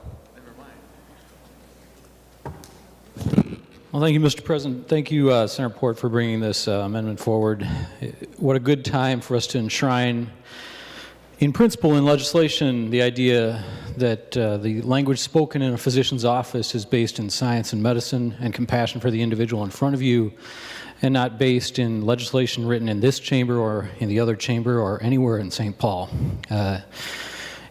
S23: Well, thank you, Mr. President. Thank you, Senator Port, for bringing this amendment forward. What a good time for us to enshrine, in principle, in legislation, the idea that the language spoken in a physician's office is based in science and medicine and compassion for the individual in front of you, and not based in legislation written in this chamber or in the other chamber or anywhere in St. Paul.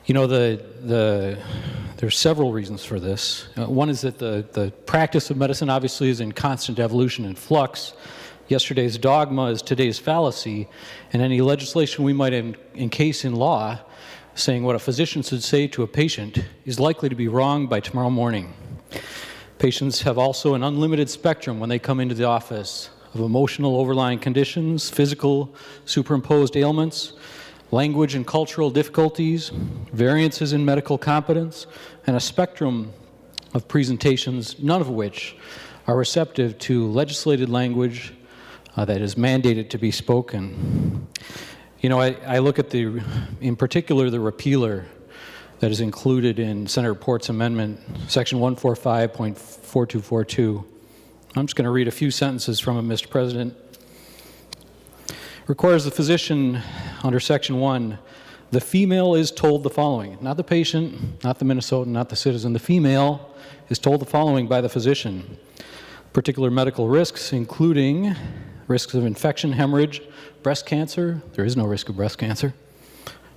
S23: You know, there's several reasons for this. One is that the practice of medicine obviously is in constant evolution and flux. Yesterday's dogma is today's fallacy, and any legislation we might encase in law saying what a physician should say to a patient is likely to be wrong by tomorrow morning. Patients have also an unlimited spectrum when they come into the office of emotional overlying conditions, physical superimposed ailments, language and cultural difficulties, variances in medical competence, and a spectrum of presentations, none of which are receptive to legislated language that is mandated to be spoken. You know, I look at in particular, the repealer that is included in Senator Port's amendment, section 145.4242. I'm just going to read a few sentences from it, Mr. President. Requires the physician under section 1, the female is told the following, not the patient, not the Minnesotan, not the citizen, the female is told the following by the physician. Particular medical risks, including risks of infection, hemorrhage, breast cancer, there is no risk of breast cancer,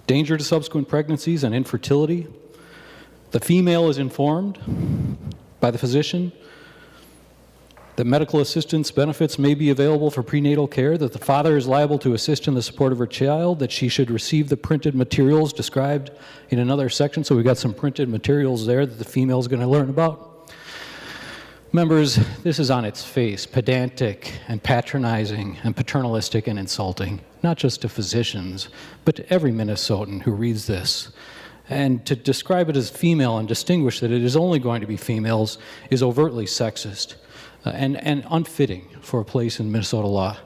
S23: danger to subsequent pregnancies and infertility. The female is informed by the physician that medical assistance benefits may be available for prenatal care, that the father is liable to assist in the support of her child, that she should receive the printed materials described in another section. So we've got some printed materials there that the female is going to learn about. Members, this is on its face pedantic and patronizing and paternalistic and insulting, not just to physicians, but to every Minnesotan who reads this. And to describe it as female and distinguish that it is only going to be females is overtly sexist and unfitting for a place in Minnesota law.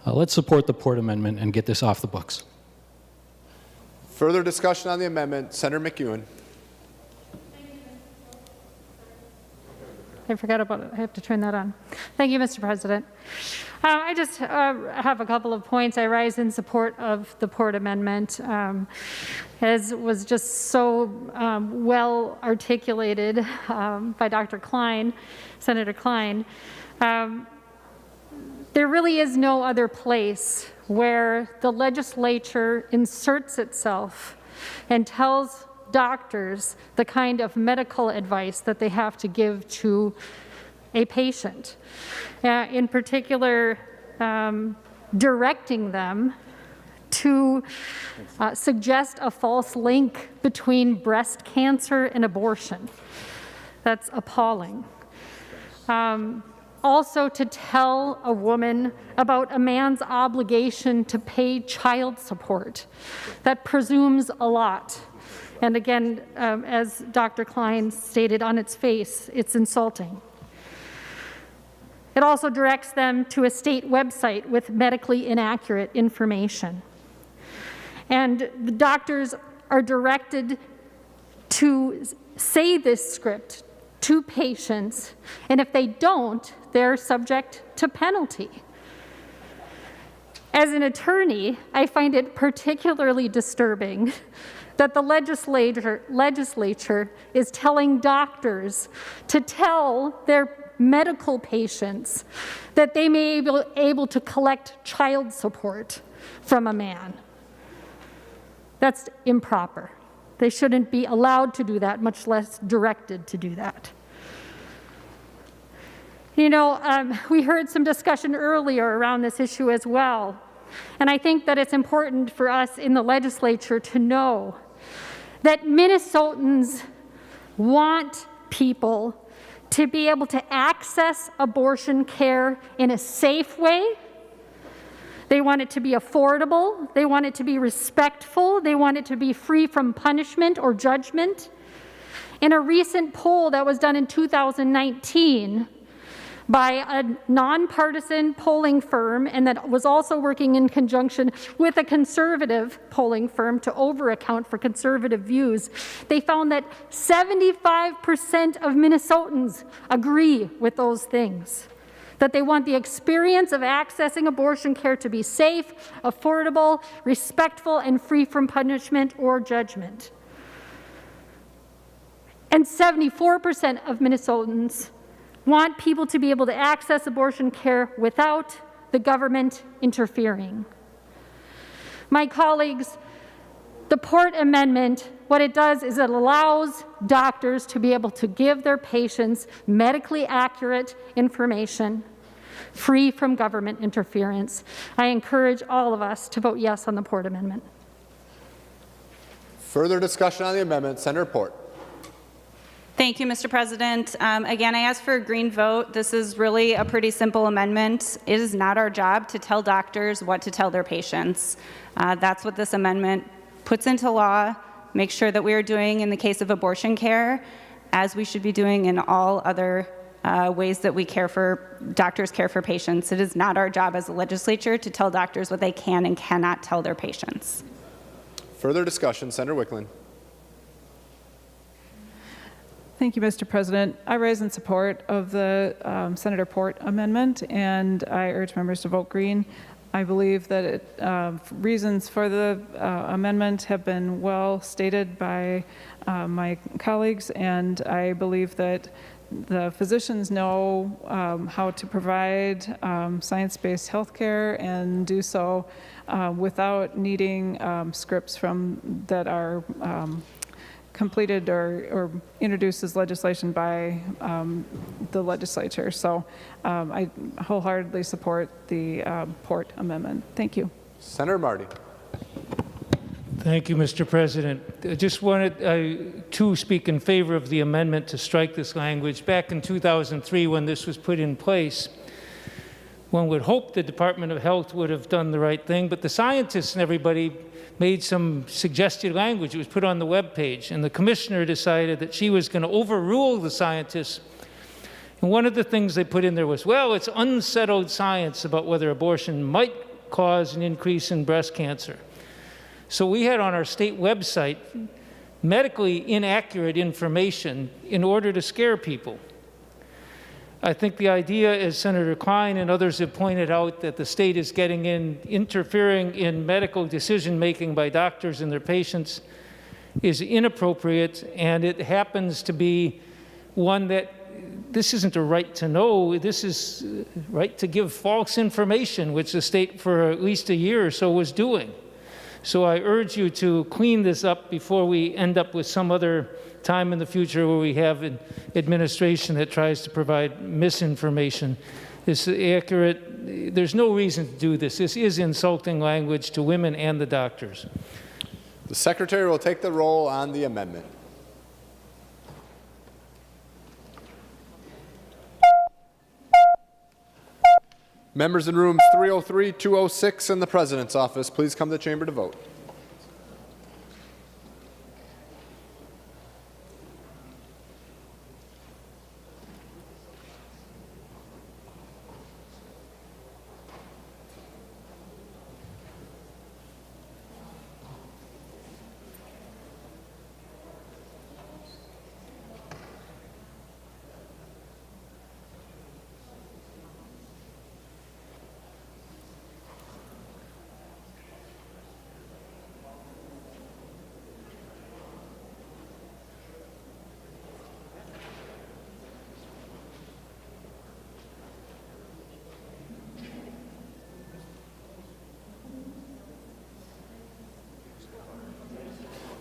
S23: Let's support the Port Amendment and get this off the books.
S3: Further discussion on the amendment, Senator McEwen.
S1: I forgot about it. I have to turn that on. Thank you, Mr. President. I just have a couple of points. I rise in support of the Port Amendment, as was just so well articulated by Dr. Klein, Senator Klein. There really is no other place where the legislature inserts itself and tells doctors the kind of medical advice that they have to give to a patient. In particular, directing them to suggest a false link between breast cancer and abortion. That's appalling. Also, to tell a woman about a man's obligation to pay child support. That presumes a lot. And again, as Dr. Klein stated, on its face, it's insulting. It also directs them to a state website with medically inaccurate information. And the doctors are directed to say this script to patients, and if they don't, they're subject to penalty. As an attorney, I find it particularly disturbing that the legislature is telling doctors to tell their medical patients that they may be able to collect child support from a man. That's improper. They shouldn't be allowed to do that, much less directed to do that. You know, we heard some discussion earlier around this issue as well. And I think that it's important for us in the legislature to know that Minnesotans want people to be able to access abortion care in a safe way. They want it to be affordable. They want it to be respectful. They want it to be free from punishment or judgment. In a recent poll that was done in 2019, by a nonpartisan polling firm, and that was also working in conjunction with a conservative polling firm to over-account for conservative views, they found that 75% of Minnesotans agree with those things. That they want the experience of accessing abortion care to be safe, affordable, respectful, and free from punishment or judgment. And 74% of Minnesotans want people to be able to access abortion care without the government interfering. My colleagues, the Port Amendment, what it does is it allows doctors to be able to give their patients medically accurate information, free from government interference. I encourage all of us to vote yes on the Port Amendment.
S3: Further discussion on the amendment, Senator Port.
S21: Thank you, Mr. President. Again, I ask for a green vote. This is really a pretty simple amendment. It is not our job to tell doctors what to tell their patients. That's what this amendment puts into law, makes sure that we are doing in the case of abortion care. as we should be doing in all other ways that doctors care for patients. It is not our job as a legislature to tell doctors what they can and cannot tell their patients.
S3: Further discussion, Senator Wickland.
S7: Thank you, Mr. President. I rise in support of the Senator Port amendment, and I urge members to vote green. I believe that reasons for the amendment have been well stated by my colleagues, and I believe that the physicians know how to provide science-based health care and do so without needing scripts that are completed or introduced as legislation by the legislature. So I wholeheartedly support the Port amendment. Thank you.
S3: Senator Marty.
S6: Thank you, Mr. President. I just wanted to speak in favor of the amendment to strike this language. Back in 2003, when this was put in place, one would hope the Department of Health would have done the right thing, but the scientists and everybody made some suggested language. It was put on the webpage, and the commissioner decided that she was going to overrule the scientists. And one of the things they put in there was, well, it's unsettled science about whether abortion might cause an increase in breast cancer. So we had on our state website medically inaccurate information in order to scare people. I think the idea, as Senator Klein and others have pointed out, that the state is interfering in medical decision-making by doctors and their patients is inappropriate, and it happens to be one that this isn't a right to know, this is right to give false information, which the state for at least a year or so was doing. So I urge you to clean this up before we end up with some other time in the future where we have an administration that tries to provide misinformation. This is accurate. There's no reason to do this. This is insulting language to women and the doctors.
S3: The Secretary will take the roll on the amendment. Members in rooms 303, 206 in the President's office, please come to the chamber to vote.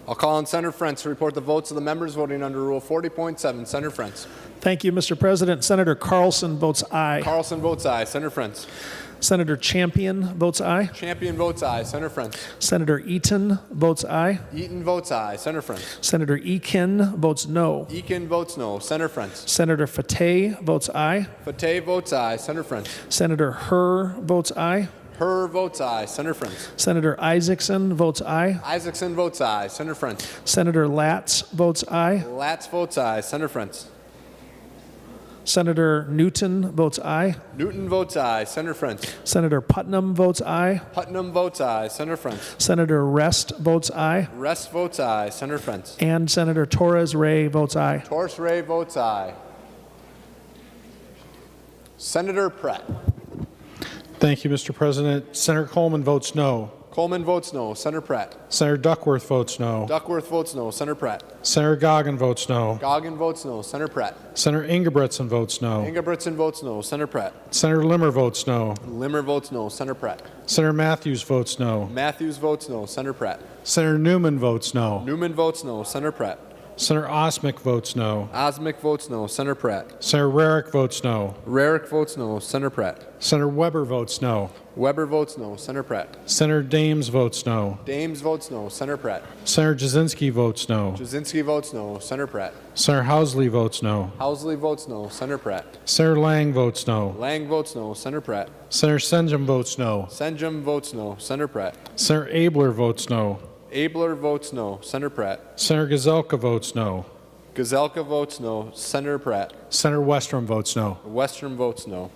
S3: I'll call on Senator Frentz to report the votes of the members voting under Rule 40.7. Senator Frentz.
S15: Thank you, Mr. President. Senator Carlson votes aye.
S3: Carlson votes aye. Senator Frentz.
S15: Senator Champion votes aye.
S3: Champion votes aye. Senator Frentz.
S15: Senator Eaton votes aye.
S3: Eaton votes aye. Senator Frentz.
S15: Senator Eakin votes no.
S3: Eakin votes no. Senator Frentz.
S15: Senator Fateh votes aye.
S3: Fateh votes aye. Senator Frentz.
S15: Senator Herr votes aye.
S3: Herr votes aye. Senator Frentz.
S15: Senator Isaacson votes aye.
S3: Isaacson votes aye. Senator Frentz.
S15: Senator Latz votes aye.
S3: Latz votes aye. Senator Frentz.
S15: Senator Newton votes aye.
S3: Newton votes aye. Senator Frentz.
S15: Senator Putnam votes aye.
S3: Putnam votes aye. Senator Frentz.
S15: Senator Rest votes aye.
S3: Rest votes aye. Senator Frentz.
S15: And Senator Torres Ray votes aye.
S3: Torres Ray votes aye. Senator Pratt.
S8: Thank you, Mr. President. Senator Coleman votes no.
S3: Coleman votes no. Senator Pratt.
S8: Senator Duckworth votes no.
S3: Duckworth votes no. Senator Pratt.
S8: Senator Goggin votes no.
S3: Goggin votes no. Senator Pratt.
S8: Senator Ingebretson votes no.
S3: Ingebretson votes no. Senator Pratt.
S8: Senator Limmer votes no.
S3: Limmer votes no. Senator Pratt.
S8: Senator Matthews votes no.
S3: Matthews votes no. Senator Pratt.
S8: Senator Newman votes no.
S3: Newman votes no. Senator Pratt.
S8: Senator Osmick votes no.
S3: Osmick votes no. Senator Pratt.
S8: Senator Rarick votes no.
S3: Rarick votes no. Senator Pratt.
S8: Senator Weber votes no.
S3: Weber votes no. Senator Pratt.
S8: Senator Dames votes no.
S3: Dames votes no. Senator Pratt.
S8: Senator Jasinski votes no.
S3: Jasinski votes no. Senator Pratt.
S8: Senator Housley votes no.
S3: Housley votes no. Senator Pratt.
S8: Senator Lang votes no.
S3: Lang votes no. Senator Pratt.
S8: Senator Senjum votes no.
S3: Senjum votes no. Senator Pratt.
S8: Senator Abler votes no.
S3: Abler votes no. Senator Pratt.
S8: Senator Gazelka votes no.
S3: Gazelka votes no. Senator Pratt.
S8: Senator Westrom votes no.
S3: Westrom votes no.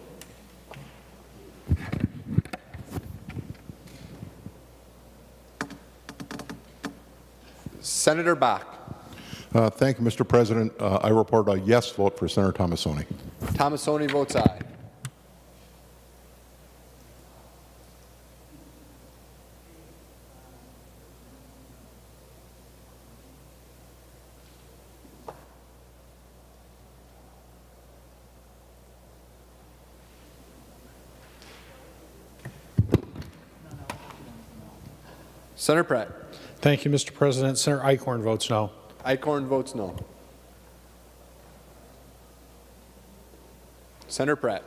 S3: Senator Bach.
S11: Thank you, Mr. President. I report a yes vote for Senator Tomassoni.
S3: Tomassoni votes aye. Senator Pratt.
S8: Thank you, Mr. President. Senator Eichhorn votes no.
S3: Eichhorn votes no. Senator Pratt.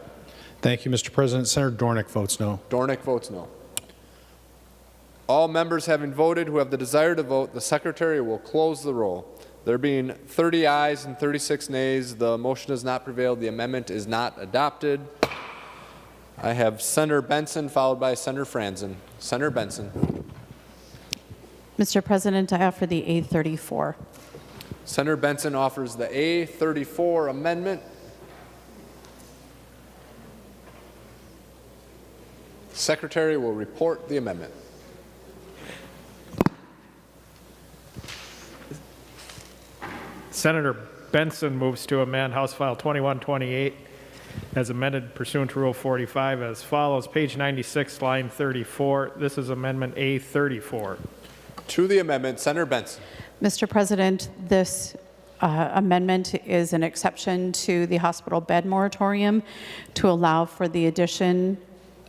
S8: Thank you, Mr. President. Senator Dornick votes no.
S3: Dornick votes no. All members having voted who have the desire to vote, the Secretary will close the roll. There being 30 ayes and 36 nays, the motion has not prevailed. The amendment is not adopted. I have Senator Benson followed by Senator Franzen. Senator Benson.
S18: Mr. President, I offer the A34.
S3: Senator Benson offers the A34 amendment. Secretary will report the amendment.
S17: Senator Benson moves to amend House File 2128 as amended pursuant to Rule 45 as follows. Page 96, line 34. This is Amendment A34.
S3: To the amendment, Senator Benson.
S18: Mr. President, this amendment is an exception to the hospital bed moratorium to allow for the addition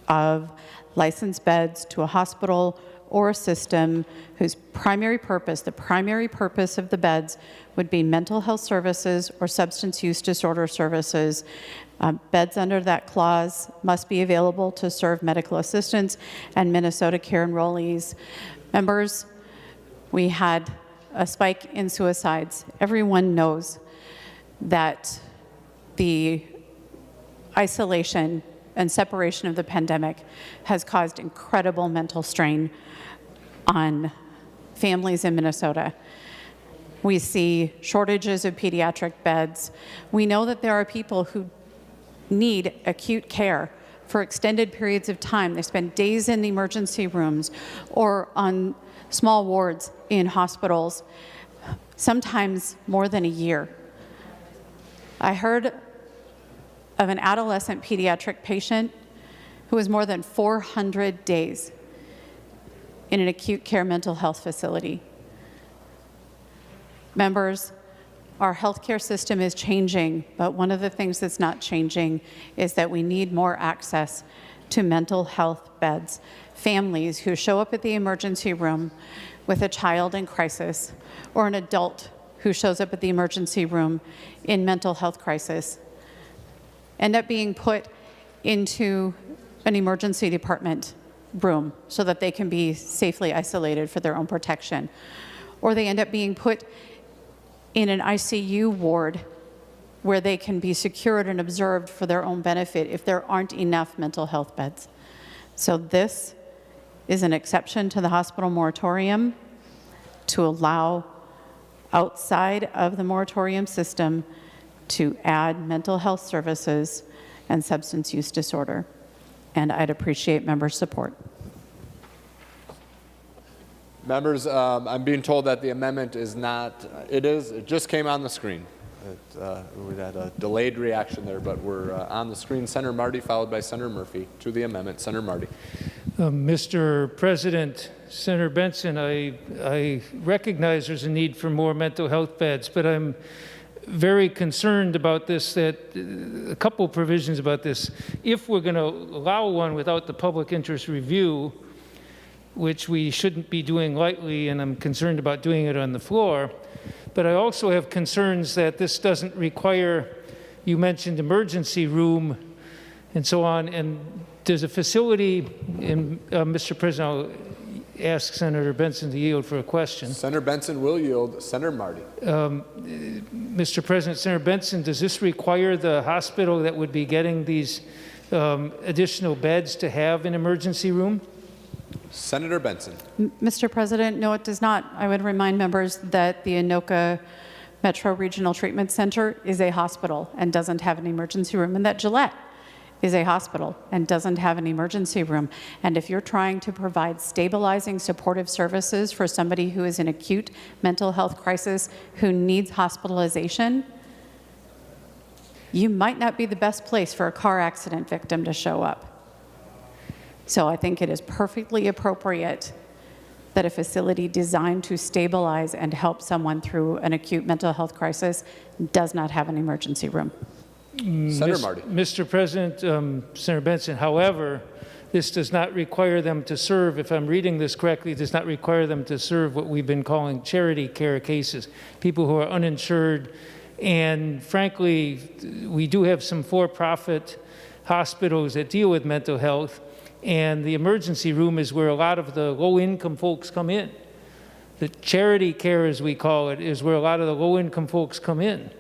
S18: of licensed beds to a hospital or a system whose primary purpose, the primary purpose of the beds would be mental health services or substance use disorder services. Beds under that clause must be available to serve medical assistants and Minnesota Care enrollees. Members, we had a spike in suicides. Everyone knows that the isolation and separation of the pandemic has caused incredible mental strain on families in Minnesota. We see shortages of pediatric beds. We know that there are people who need acute care for extended periods of time. They spend days in the emergency rooms or on small wards in hospitals, sometimes more than a year. I heard of an adolescent pediatric patient who was more than 400 days in an acute care mental health facility. Members, our healthcare system is changing, but one of the things that's not changing is that we need more access to mental health beds. Families who show up at the emergency room with a child in crisis or an adult who shows up at the emergency room in mental health crisis end up being put into an emergency department room so that they can be safely isolated for their own protection. Or they end up being put in an ICU ward where they can be secured and observed for their own benefit if there aren't enough mental health beds. So this is an exception to the hospital moratorium to allow outside of the moratorium system to add mental health services and substance use disorder. And I'd appreciate members' support.
S3: Members, I'm being told that the amendment is not, it just came on the screen. We had a delayed reaction there, but we're on the screen. Senator Marty, followed by Senator Murphy. To the amendment, Senator Marty.
S6: Mr. President, Senator Benson, I recognize there's a need for more mental health beds, but I'm very concerned about this, that a couple of provisions about this. If we're going to allow one without the public interest review, which we shouldn't be doing lightly, and I'm concerned about doing it on the floor, but I also have concerns that this doesn't require, you mentioned emergency room and so on, and there's a facility in, Mr. President, I'll ask Senator Benson to yield for a question.
S3: Senator Benson will yield. Senator Marty.
S6: Mr. President, Senator Benson, does this require the hospital that would be getting these additional beds to have an emergency room?
S3: Senator Benson.
S18: Mr. President, no, it does not. I would remind members that the Anoka Metro Regional Treatment Center is a hospital and doesn't have an emergency room, and that Gillette is a hospital and doesn't have an emergency room. And if you're trying to provide stabilizing supportive services for somebody who is in acute mental health crisis who needs hospitalization, you might not be the best place for a car accident victim to show up. So I think it is perfectly appropriate that a facility designed to stabilize and help someone through an acute mental health crisis does not have an emergency room.
S3: Senator Marty.
S6: Mr. President, Senator Benson, however, this does not require them to serve, if I'm reading this correctly, it does not require them to serve what we've been calling charity care cases, people who are uninsured. And frankly, we do have some for-profit hospitals that deal with mental health, and the emergency room is where a lot of the low-income folks come in. The charity care, as we call it, is where a lot of the low-income folks come in.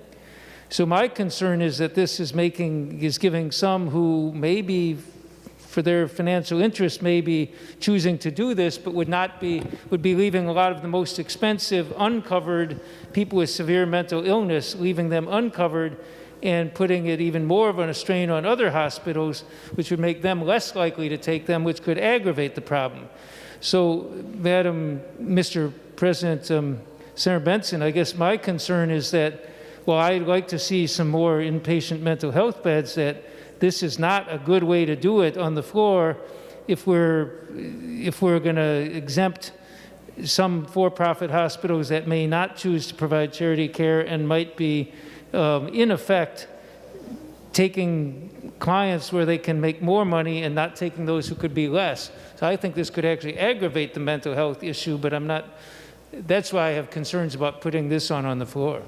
S6: So my concern is that this is giving some who maybe for their financial interest may be choosing to do this, but would be leaving a lot of the most expensive uncovered people with severe mental illness, leaving them uncovered and putting it even more of a strain on other hospitals, which would make them less likely to take them, which could aggravate the problem. So, Mr. President, Senator Benson, I guess my concern is that while I'd like to see some more inpatient mental health beds, that this is not a good way to do it on the floor if we're going to exempt some for-profit hospitals that may not choose to provide charity care and might be, in effect, taking clients where they can make more money and not taking those who could be less. So I think this could actually aggravate the mental health issue, but that's why I have concerns about putting this on the floor.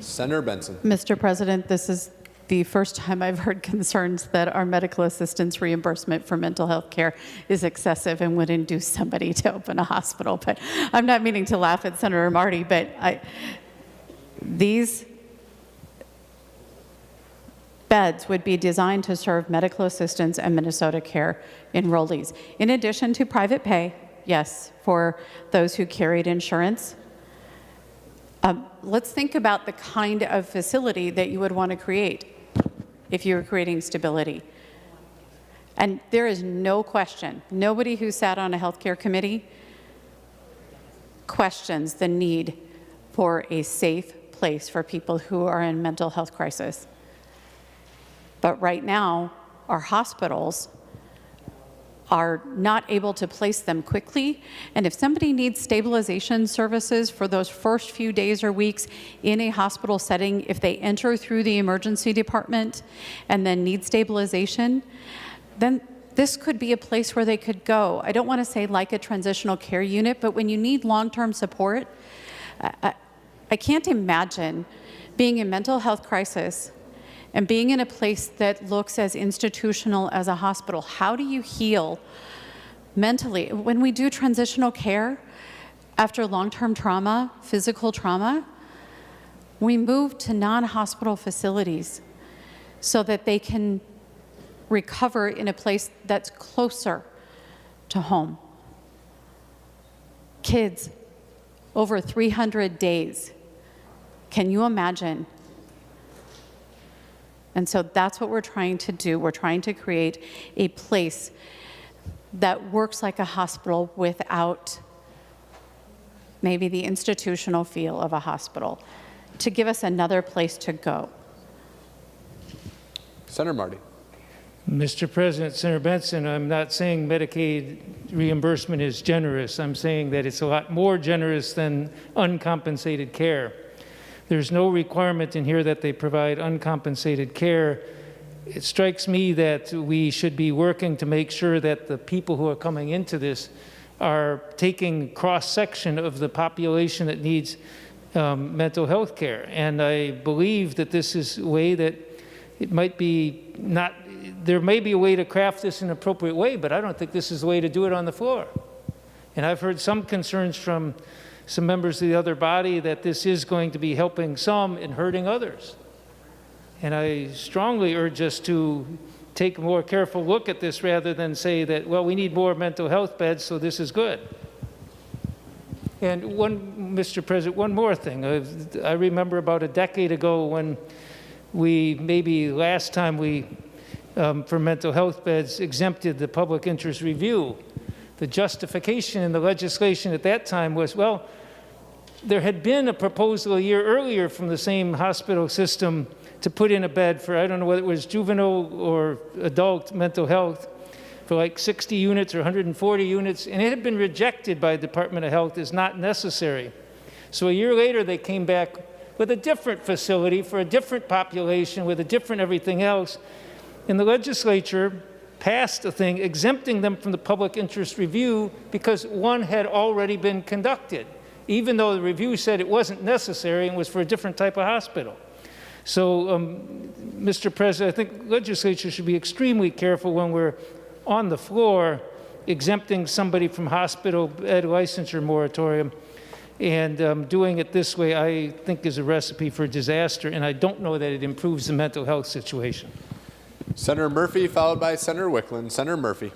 S3: Senator Benson.
S18: Mr. President, this is the first time I've heard concerns that our medical assistance reimbursement for mental health care is excessive and would induce somebody to open a hospital. But I'm not meaning to laugh at Senator Marty, but these beds would be designed to serve medical assistance and Minnesota Care enrollees. In addition to private pay, yes, for those who carried insurance. Let's think about the kind of facility that you would want to create if you were creating stability. And there is no question, nobody who sat on a healthcare committee questions the need for a safe place for people who are in mental health crisis. But right now, our hospitals are not able to place them quickly. And if somebody needs stabilization services for those first few days or weeks in a hospital setting, if they enter through the emergency department and then need stabilization, then this could be a place where they could go. I don't want to say like a transitional care unit, but when you need long-term support, I can't imagine being in mental health crisis and being in a place that looks as institutional as a hospital. How do you heal mentally? When we do transitional care after long-term trauma, physical trauma, we move to non-hospital facilities so that they can recover in a place that's closer to home. Kids, over 300 days. Can you imagine? And so that's what we're trying to do. We're trying to create a place that works like a hospital without maybe the institutional feel of a hospital, to give us another place to go.
S3: Senator Marty.
S6: Mr. President, Senator Benson, I'm not saying Medicaid reimbursement is generous. I'm saying that it's a lot more generous than uncompensated care. There's no requirement in here that they provide uncompensated care. It strikes me that we should be working to make sure that the people who are coming into this are taking cross-section of the population that needs mental health care. And I believe that this is a way that it might be not, there may be a way to craft this in an appropriate way, but I don't think this is the way to do it on the floor. And I've heard some concerns from some members of the other body that this is going to be helping some and hurting others. And I strongly urge us to take a more careful look at this rather than say that, well, we need more mental health beds, so this is good. And Mr. President, one more thing. I remember about a decade ago when last time we, for mental health beds, exempted the public interest review. The justification in the legislation at that time was, well, there had been a proposal a year earlier from the same hospital system to put in a bed for, I don't know whether it was juvenile or adult mental health, for like 60 units or 140 units, and it had been rejected by the Department of Health as not necessary. So a year later, they came back with a different facility for a different population with a different everything else, and the legislature passed a thing exempting them from the public interest review because one had already been conducted, even though the review said it wasn't necessary and was for a different type of hospital. So, Mr. President, I think legislature should be extremely careful when we're on the floor exempting somebody from hospital bed licensure moratorium, and doing it this way, I think, is a recipe for disaster, and I don't know that it improves the mental health situation.
S3: Senator Murphy, followed by Senator Wickland. Senator Murphy.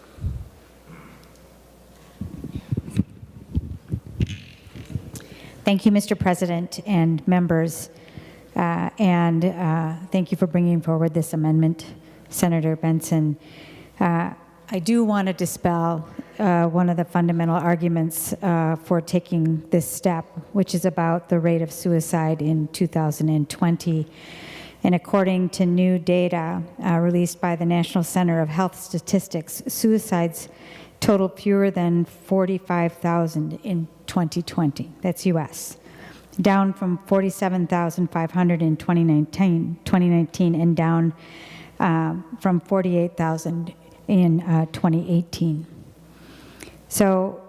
S20: Thank you, Mr. President and members, thank you for bringing forward this amendment, Senator Benson. I do want to dispel one of the fundamental arguments for taking this step, which is about the rate of suicide in 2020. And according to new data released by the National Center of Health Statistics, suicides totaled fewer than 45,000 in 2020. That's U.S., down from 47,500 in 2019 and down from 48,000 in 2018. So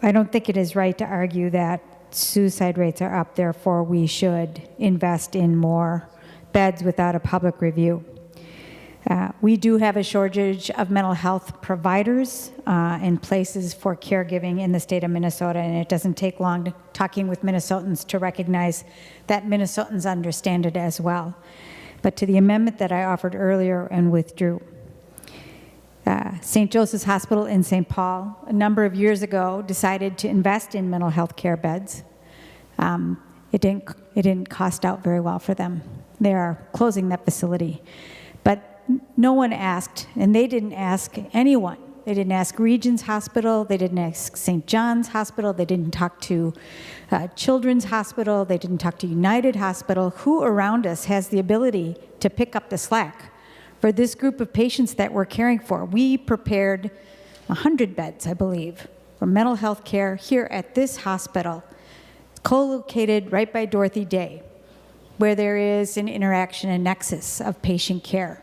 S20: I don't think it is right to argue that suicide rates are up, therefore we should invest in more beds without a public review. We do have a shortage of mental health providers and places for caregiving in the state of Minnesota, and it doesn't take long talking with Minnesotans to recognize that Minnesotans understand it as well. But to the amendment that I offered earlier and withdrew, St. Joseph's Hospital in St. Paul, a number of years ago, decided to invest in mental health care beds. It didn't cost out very well for them. They are closing that facility. But no one asked, and they didn't ask anyone. They didn't ask Regions Hospital, they didn't ask St. John's Hospital, they didn't talk to Children's Hospital, they didn't talk to United Hospital. Who around us has the ability to pick up the slack for this group of patients that we're caring for? We prepared 100 beds, I believe, for mental health care here at this hospital, co-located right by Dorothy Day, where there is an interaction and nexus of patient care.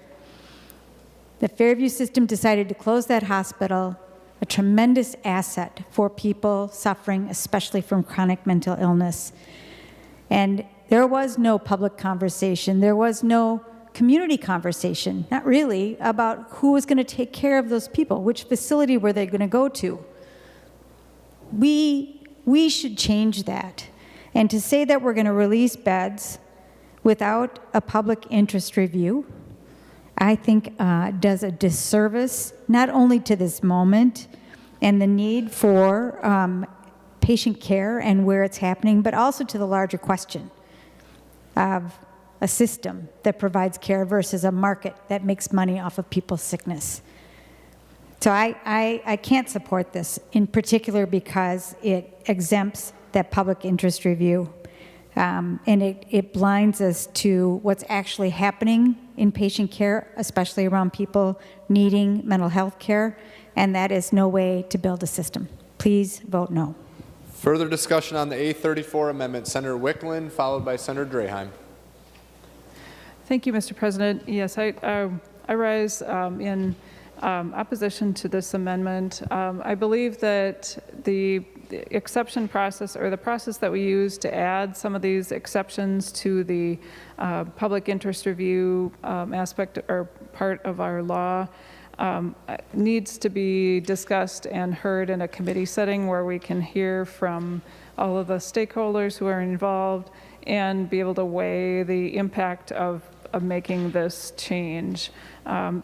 S20: The Fairview system decided to close that hospital, a tremendous asset for people suffering, especially from chronic mental illness. And there was no public conversation. There was no community conversation, not really, about who was going to take care of those people, which facility were they going to go to. We should change that. And to say that we're going to release beds without a public interest review, I think does a disservice not only to this moment and the need for patient care and where it's happening, but also to the larger question of a system that provides care versus a market that makes money off of people's sickness. So I can't support this, in particular because it exempts that public interest review. And it blinds us to what's actually happening in patient care, especially around people needing mental health care, and that is no way to build a system. Please vote no.
S3: Further discussion on the A34 amendment. Senator Wickland, followed by Senator Draheim.
S7: Thank you, Mr. President. Yes, I rise in opposition to this amendment. I believe that the exception process, or the process that we use to add some of these exceptions to the public interest review aspect or part of our law, needs to be discussed and heard in a committee setting where we can hear from all of the stakeholders who are involved and be able to weigh the impact of making this change.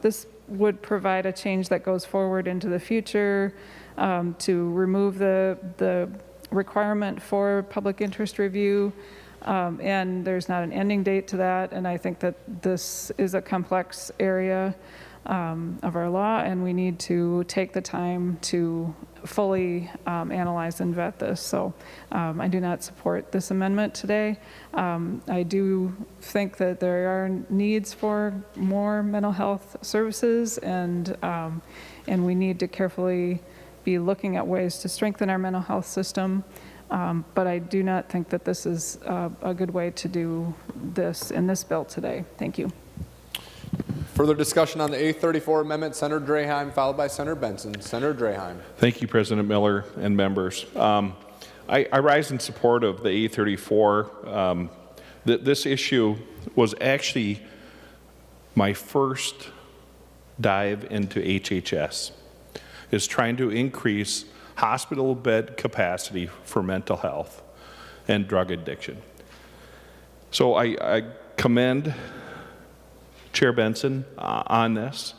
S7: This would provide a change that goes forward into the future to remove the requirement for public interest review, and there's not an ending date to that, and I think that this is a complex area of our law, and we need to take the time to fully analyze and vet this. So I do not support this amendment today. I do think that there are needs for more mental health services, and we need to carefully be looking at ways to strengthen our mental health system. But I do not think that this is a good way to do this in this bill today. Thank you.
S3: Further discussion on the A34 amendment, Senator Draheim, followed by Senator Benson. Senator Draheim.
S19: Thank you, President Miller and members. I rise in support of the A34. This issue was actually my first dive into HHS, is trying to increase hospital bed capacity for mental health and drug addiction. So I commend Chair Benson on this.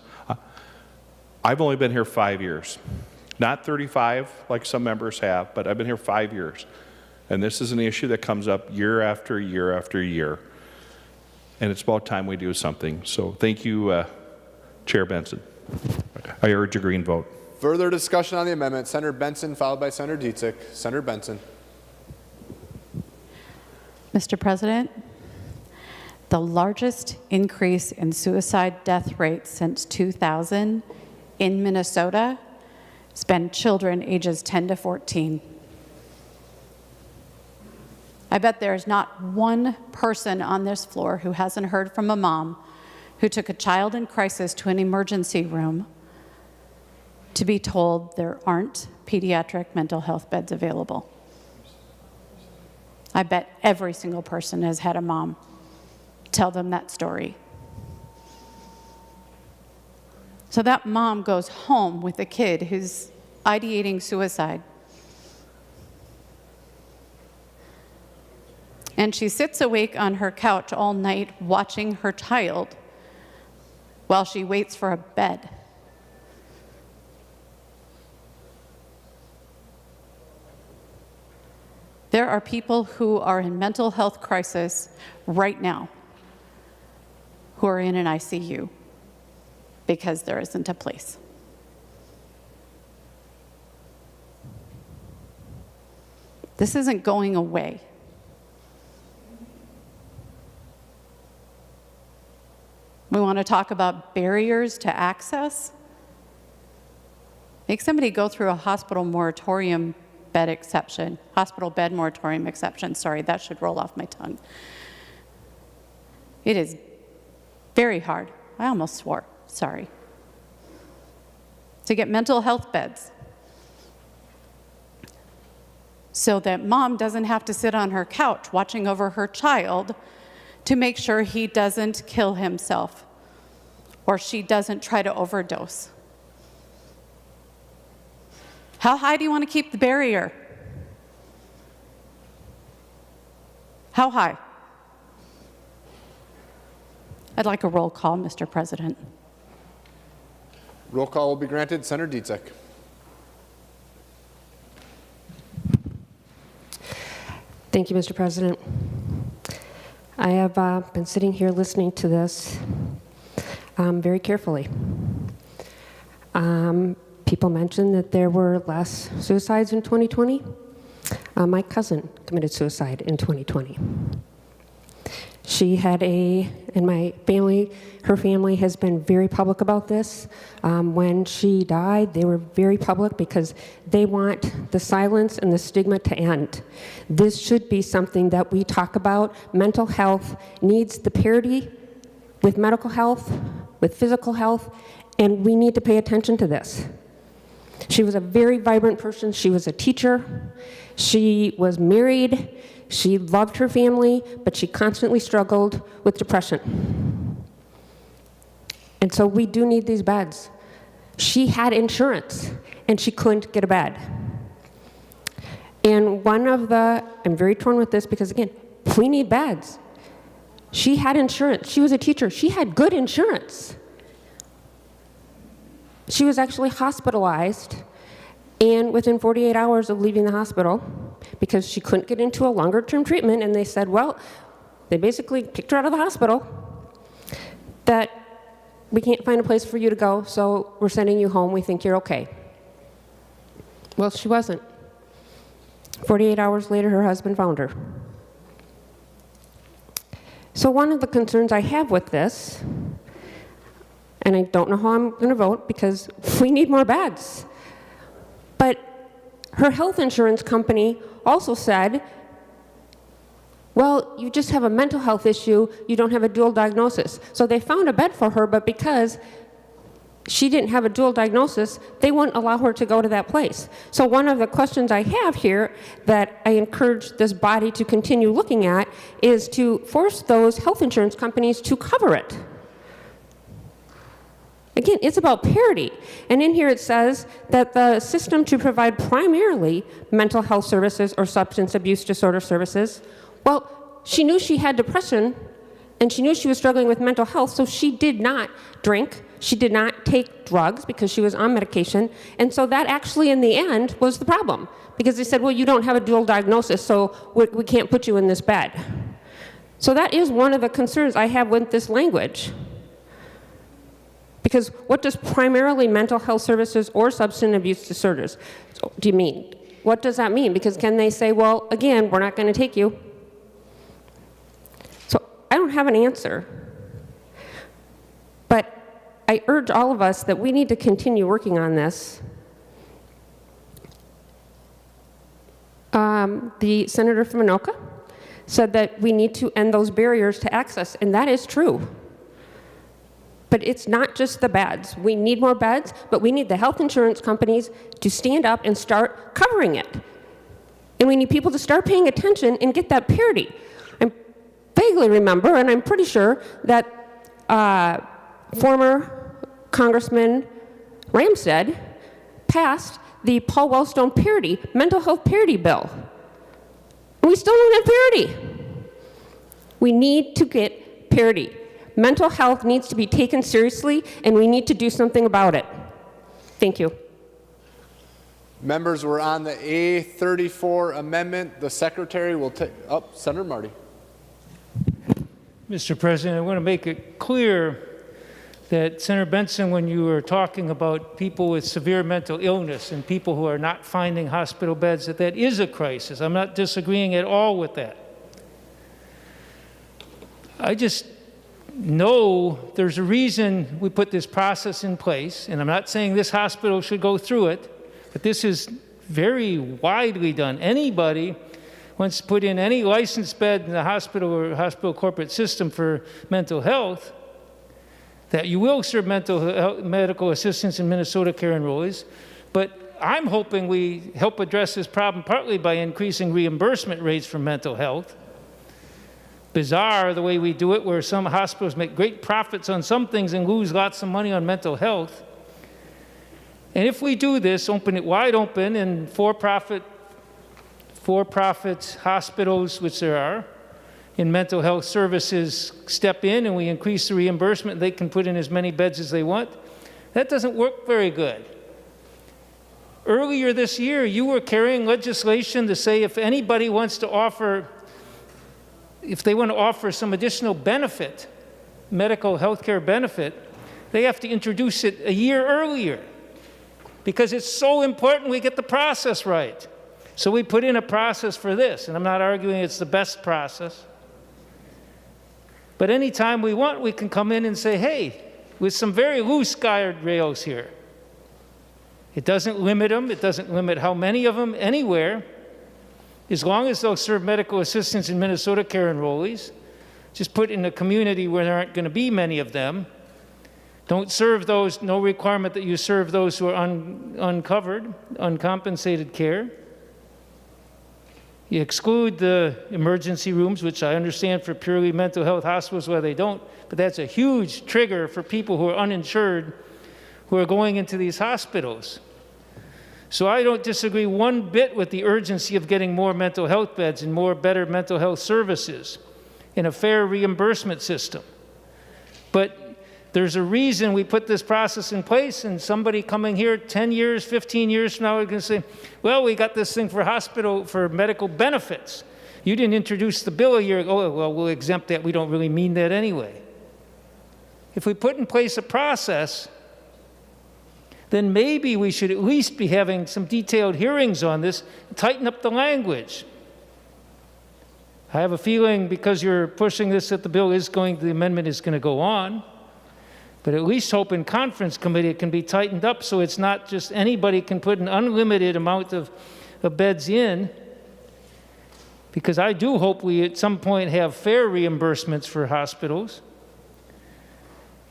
S19: I've only been here 5 years, not 35 like some members have, but I've been here 5 years. And this is an issue that comes up year after year after year. And it's about time we do something. So thank you, Chair Benson. I urge a green vote.
S3: Further discussion on the amendment, Senator Benson, followed by Senator Dietzich. Senator Benson.
S18: Mr. President, the largest increase in suicide death rates since 2000 in Minnesota has been children ages 10 to 14. I bet there's not one person on this floor who hasn't heard from a mom who took a child in crisis to an emergency room to be told there aren't pediatric mental health beds available. I bet every single person has had a mom tell them that story. So that mom goes home with a kid who's ideating suicide. And she sits awake on her couch all night watching her child while she waits for a bed. There are people who are in mental health crisis right now who are in an ICU because there isn't a place. This isn't going away. We want to talk about barriers to access. Make somebody go through a hospital moratorium bed exception, hospital bed moratorium exception. Sorry, that should roll off my tongue. It is very hard. I almost swore, sorry. To get mental health beds so that mom doesn't have to sit on her couch watching over her child to make sure he doesn't kill himself or she doesn't try to overdose. How high do you want to keep the barrier? How high? I'd like a roll call, Mr. President.
S3: Roll call will be granted. Senator Dietzich.
S12: Thank you, Mr. President. I have been sitting here listening to this very carefully. People mentioned that there were less suicides in 2020. My cousin committed suicide in 2020. She had and my family, her family has been very public about this. When she died, they were very public because they want the silence and the stigma to end. This should be something that we talk about. Mental health needs the parity with medical health, with physical health, and we need to pay attention to this. She was a very vibrant person. She was a teacher. She was married. She loved her family, but she constantly struggled with depression. And so we do need these beds. She had insurance, and she couldn't get a bed. And I'm very torn with this because, again, we need beds. She had insurance. She was a teacher. She had good insurance. She was actually hospitalized, and within 48 hours of leaving the hospital, because she couldn't get into a longer-term treatment, and they said, well, they basically kicked her out of the hospital, that we can't find a place for you to go, so we're sending you home. We think you're okay. Well, she wasn't. 48 hours later, her husband found her. So one of the concerns I have with this, and I don't know how I'm going to vote because we need more beds, but her health insurance company also said, well, you just have a mental health issue, you don't have a dual diagnosis. So they found a bed for her, but because she didn't have a dual diagnosis, they wouldn't allow her to go to that place. So one of the questions I have here that I encourage this body to continue looking at is to force those health insurance companies to cover it. Again, it's about parity. And in here it says that the system to provide primarily mental health services or substance abuse disorder services, well, she knew she had depression and she knew she was struggling with mental health, so she did not drink, she did not take drugs because she was on medication, and so that actually in the end was the problem, because they said, well, you don't have a dual diagnosis, so we can't put you in this bed. So that is one of the concerns I have with this language. Because what does primarily mental health services or substance abuse disorders do you mean? What does that mean? Because can they say, well, again, we're not going to take you? So I don't have an answer. But I urge all of us that we need to continue working on this. The senator from Anoka said that we need to end those barriers to access, and that is true. But it's not just the beds. We need more beds, but we need the health insurance companies to stand up and start covering it. And we need people to start paying attention and get that parity. I vaguely remember, and I'm pretty sure, that former Congressman Ramstad passed the Paul Wellstone parity, mental health parity bill. And we still don't have parity. We need to get parity. Mental health needs to be taken seriously, and we need to do something about it. Thank you.
S3: Members, we're on the A34 amendment. The secretary will take up. Senator Marty.
S6: Mr. President, I want to make it clear that Senator Benson, when you were talking about people with severe mental illness and people who are not finding hospital beds, that is a crisis. I'm not disagreeing at all with that. I just know there's a reason we put this process in place, and I'm not saying this hospital should go through it, but this is very widely done. Anybody wants to put in any licensed bed in the hospital or hospital corporate system for mental health, that you will serve medical assistance in Minnesota care enrollees, but I'm hoping we help address this problem partly by increasing reimbursement rates for mental health. Bizarre the way we do it, where some hospitals make great profits on some things and lose lots of money on mental health. And if we do this, open it wide open, and for-profit hospitals, which there are, in mental health services step in and we increase the reimbursement, they can put in as many beds as they want, that doesn't work very good. Earlier this year, you were carrying legislation to say if anybody wants to offer, if they want to offer some additional benefit, medical health care benefit, they have to introduce it a year earlier because it's so important we get the process right. So we put in a process for this, and I'm not arguing it's the best process. But anytime we want, we can come in and say, hey, with some very loose guardrails here. It doesn't limit them. It doesn't limit how many of them anywhere. As long as they'll serve medical assistance in Minnesota care enrollees, just put in a community where there aren't going to be many of them. Don't serve those, no requirement that you serve those who are uncovered, uncompensated care. You exclude the emergency rooms, which I understand for purely mental health hospitals where they don't, but that's a huge trigger for people who are uninsured who are going into these hospitals. So I don't disagree one bit with the urgency of getting more mental health beds and more better mental health services in a fair reimbursement system. But There's a reason we put this process in place, and somebody coming here 10 years, 15 years from now is going to say, well, we got this thing for medical benefits. You didn't introduce the bill a year ago. Oh, well, we'll exempt that. We don't really mean that anyway. If we put in place a process, then maybe we should at least be having some detailed hearings on this, tighten up the language. I have a feeling because you're pushing this that the amendment is going to go on. But at least hope in conference committee it can be tightened up so it's not just anybody can put an unlimited amount of beds in. Because I do hope we at some point have fair reimbursements for hospitals.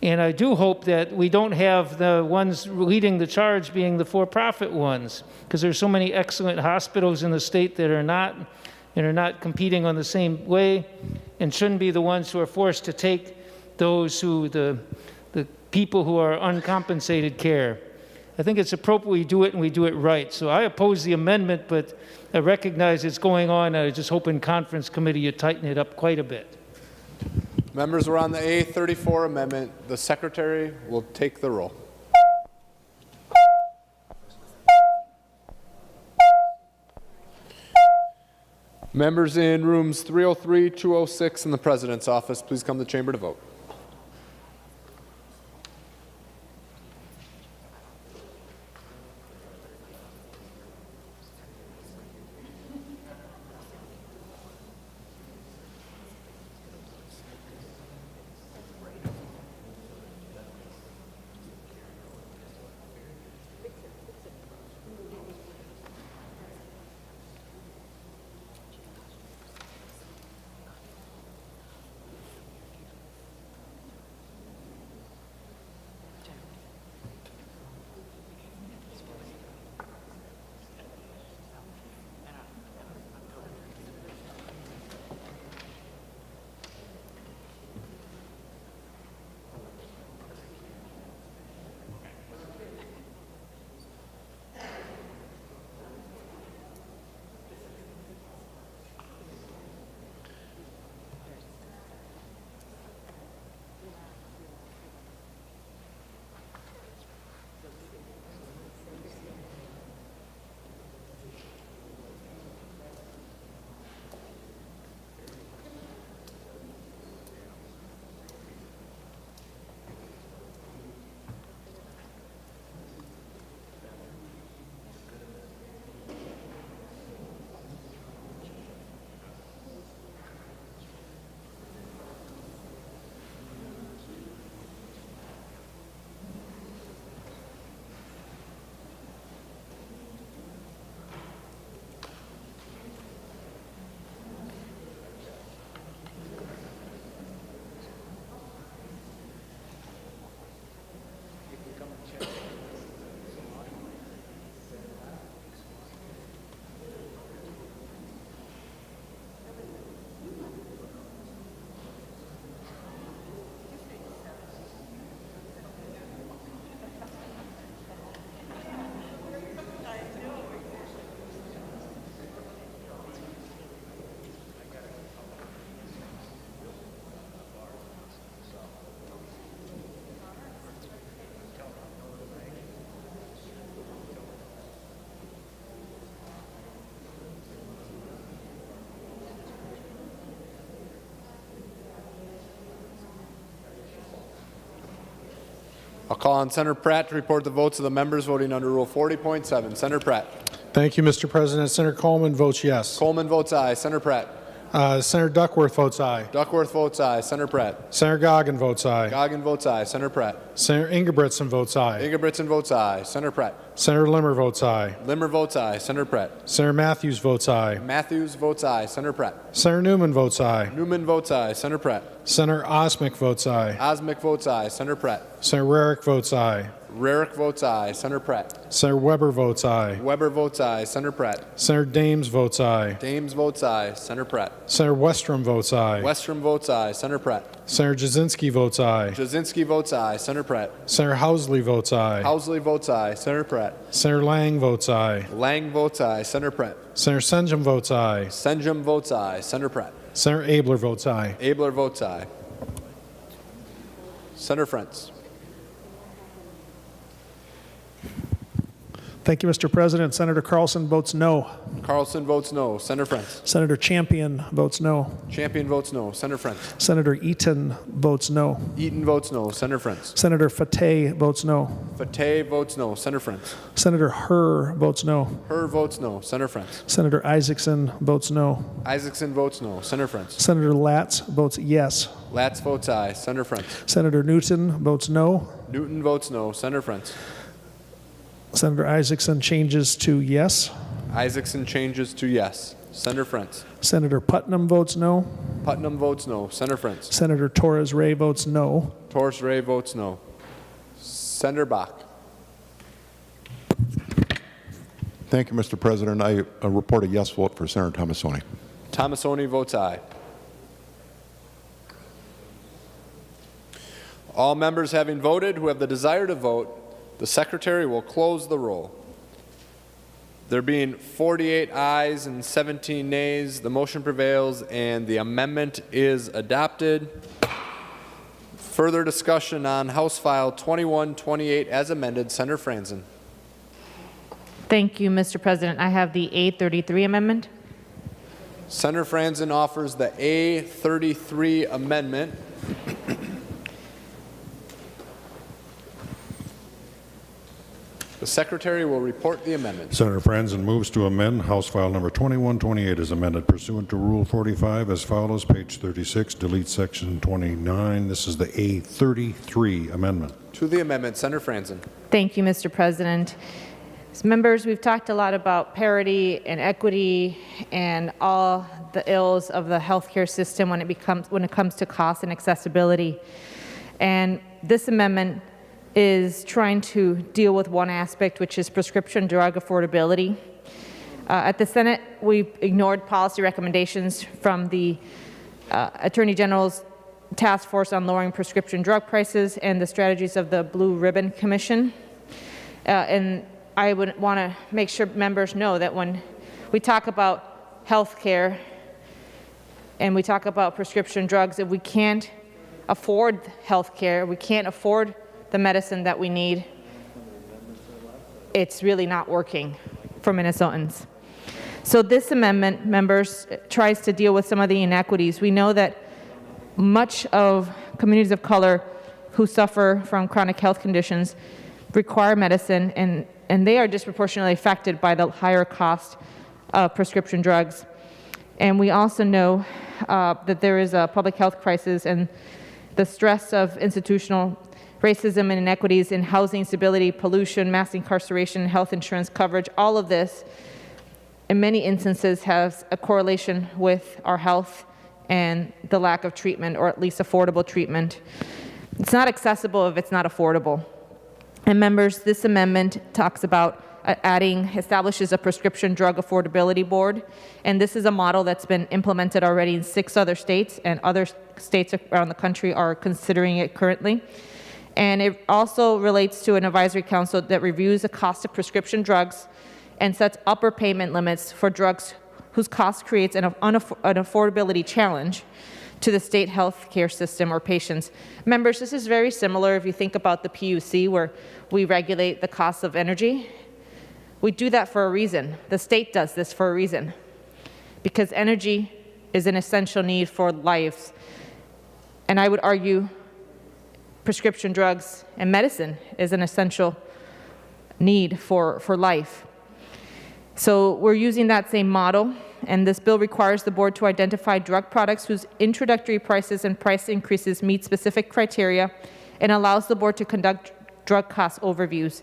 S6: And I do hope that we don't have the ones leading the charge being the for-profit ones. Because there's so many excellent hospitals in the state that are not competing on the same way and shouldn't be the ones who are forced to take those who the people who are uncompensated care. I think it's appropriate we do it and we do it right. So I oppose the amendment, but I recognize it's going on. I just hope in conference committee you tighten it up quite a bit.
S3: Members are on the A34 amendment. The secretary will take the roll. Members in rooms 303, 206 in the President's office, please come to the chamber to vote. I'll call on Senator Pratt to report the votes of the members voting under Rule 40.7. Senator Pratt.
S8: Thank you, Mr. President. Senator Coleman votes yes.
S3: Coleman votes aye. Senator Pratt.
S8: Senator Duckworth votes aye.
S3: Duckworth votes aye. Senator Pratt.
S8: Senator Goggin votes aye.
S3: Goggin votes aye. Senator Pratt.
S8: Senator Ingebretson votes aye.
S3: Ingebretson votes aye. Senator Pratt.
S8: Senator Limmer votes aye.
S3: Limmer votes aye. Senator Pratt.
S8: Senator Matthews votes aye.
S3: Matthews votes aye. Senator Pratt.
S8: Senator Newman votes aye.
S3: Newman votes aye. Senator Pratt.
S8: Senator Osmic votes aye.
S3: Osmic votes aye. Senator Pratt.
S8: Senator Rarick votes aye.
S3: Rarick votes aye. Senator Pratt.
S8: Senator Weber votes aye.
S3: Weber votes aye. Senator Pratt.
S8: Senator Dames votes aye.
S3: Dames votes aye. Senator Pratt.
S8: Senator Westrom votes aye.
S3: Westrom votes aye. Senator Pratt.
S8: Senator Jasinski votes aye.
S3: Jasinski votes aye. Senator Pratt.
S8: Senator Housley votes aye.
S3: Housley votes aye. Senator Pratt.
S8: Senator Lang votes aye.
S3: Lang votes aye. Senator Pratt.
S8: Senator Senjum votes aye.
S3: Senjum votes aye. Senator Pratt.
S8: Senator Abler votes aye.
S3: Abler votes aye. Senator Frentz.
S15: Thank you, Mr. President. Senator Carlson votes no.
S3: Carlson votes no. Senator Frentz.
S15: Senator Champion votes no.
S3: Champion votes no. Senator Frentz.
S15: Senator Eaton votes no.
S3: Eaton votes no. Senator Frentz.
S15: Senator Fateh votes no.
S3: Fateh votes no. Senator Frentz.
S15: Senator Herr votes no.
S3: Herr votes no. Senator Frentz.
S15: Senator Isaacson votes no.
S3: Isaacson votes no. Senator Frentz.
S15: Senator Latz votes yes.
S3: Latz votes aye. Senator Frentz.
S15: Senator Newton votes no.
S3: Newton votes no. Senator Frentz.
S15: Senator Isaacson changes to yes.
S3: Isaacson changes to yes. Senator Frentz.
S15: Senator Putnam votes no.
S3: Putnam votes no. Senator Frentz.
S15: Senator Torres Ray votes no.
S3: Torres Ray votes no. Senator Bach.
S11: Thank you, Mr. President. I report a yes vote for Senator Tomassoni.
S3: Tomassoni votes aye. All members having voted who have the desire to vote, the Secretary will close the roll. There being 48 ayes and 17 nays, the motion prevails and the amendment is adopted. Further discussion on House File 2128 as amended. Senator Franzen.
S13: Thank you, Mr. President. I have the A33 amendment.
S3: Senator Franzen offers the A33 amendment. The Secretary will report the amendment.
S4: Senator Franzen moves to amend House File number 2128 as amended pursuant to Rule 45 as follows. Page 36, delete Section 29. This is the A33 amendment.
S3: To the amendment, Senator Franzen.
S13: Thank you, Mr. President. As members, we've talked a lot about parity and equity and all the ills of the healthcare system when it comes to cost and accessibility. And this amendment is trying to deal with one aspect, which is prescription drug affordability. At the Senate, we ignored policy recommendations from the Attorney General's Task Force on Lowering Prescription Drug Prices and the strategies of the Blue Ribbon Commission. And I would want to make sure members know that when we talk about health care and we talk about prescription drugs, if we can't afford health care, we can't afford the medicine that we need, it's really not working for Minnesotans. So this amendment, members, tries to deal with some of the inequities. We know that much of communities of color who suffer from chronic health conditions require medicine, and they are disproportionately affected by the higher cost of prescription drugs. And we also know that there is a public health crisis, and the stress of institutional racism and inequities in housing instability, pollution, mass incarceration, health insurance coverage, all of this, in many instances, has a correlation with our health and the lack of treatment, or at least affordable treatment. It's not accessible if it's not affordable. And members, this amendment talks about establishes a prescription drug affordability board, and this is a model that's been implemented already in 6 other states, and other states around the country are considering it currently. And it also relates to an advisory council that reviews the cost of prescription drugs and sets upper payment limits for drugs whose cost creates an affordability challenge to the state health care system or patients. Members, this is very similar if you think about the PUC, where we regulate the cost of energy. We do that for a reason. The state does this for a reason, because energy is an essential need for life. And I would argue prescription drugs and medicine is an essential need for life. So we're using that same model, and this bill requires the board to identify drug products whose introductory prices and price increases meet specific criteria, and allows the board to conduct drug cost overviews.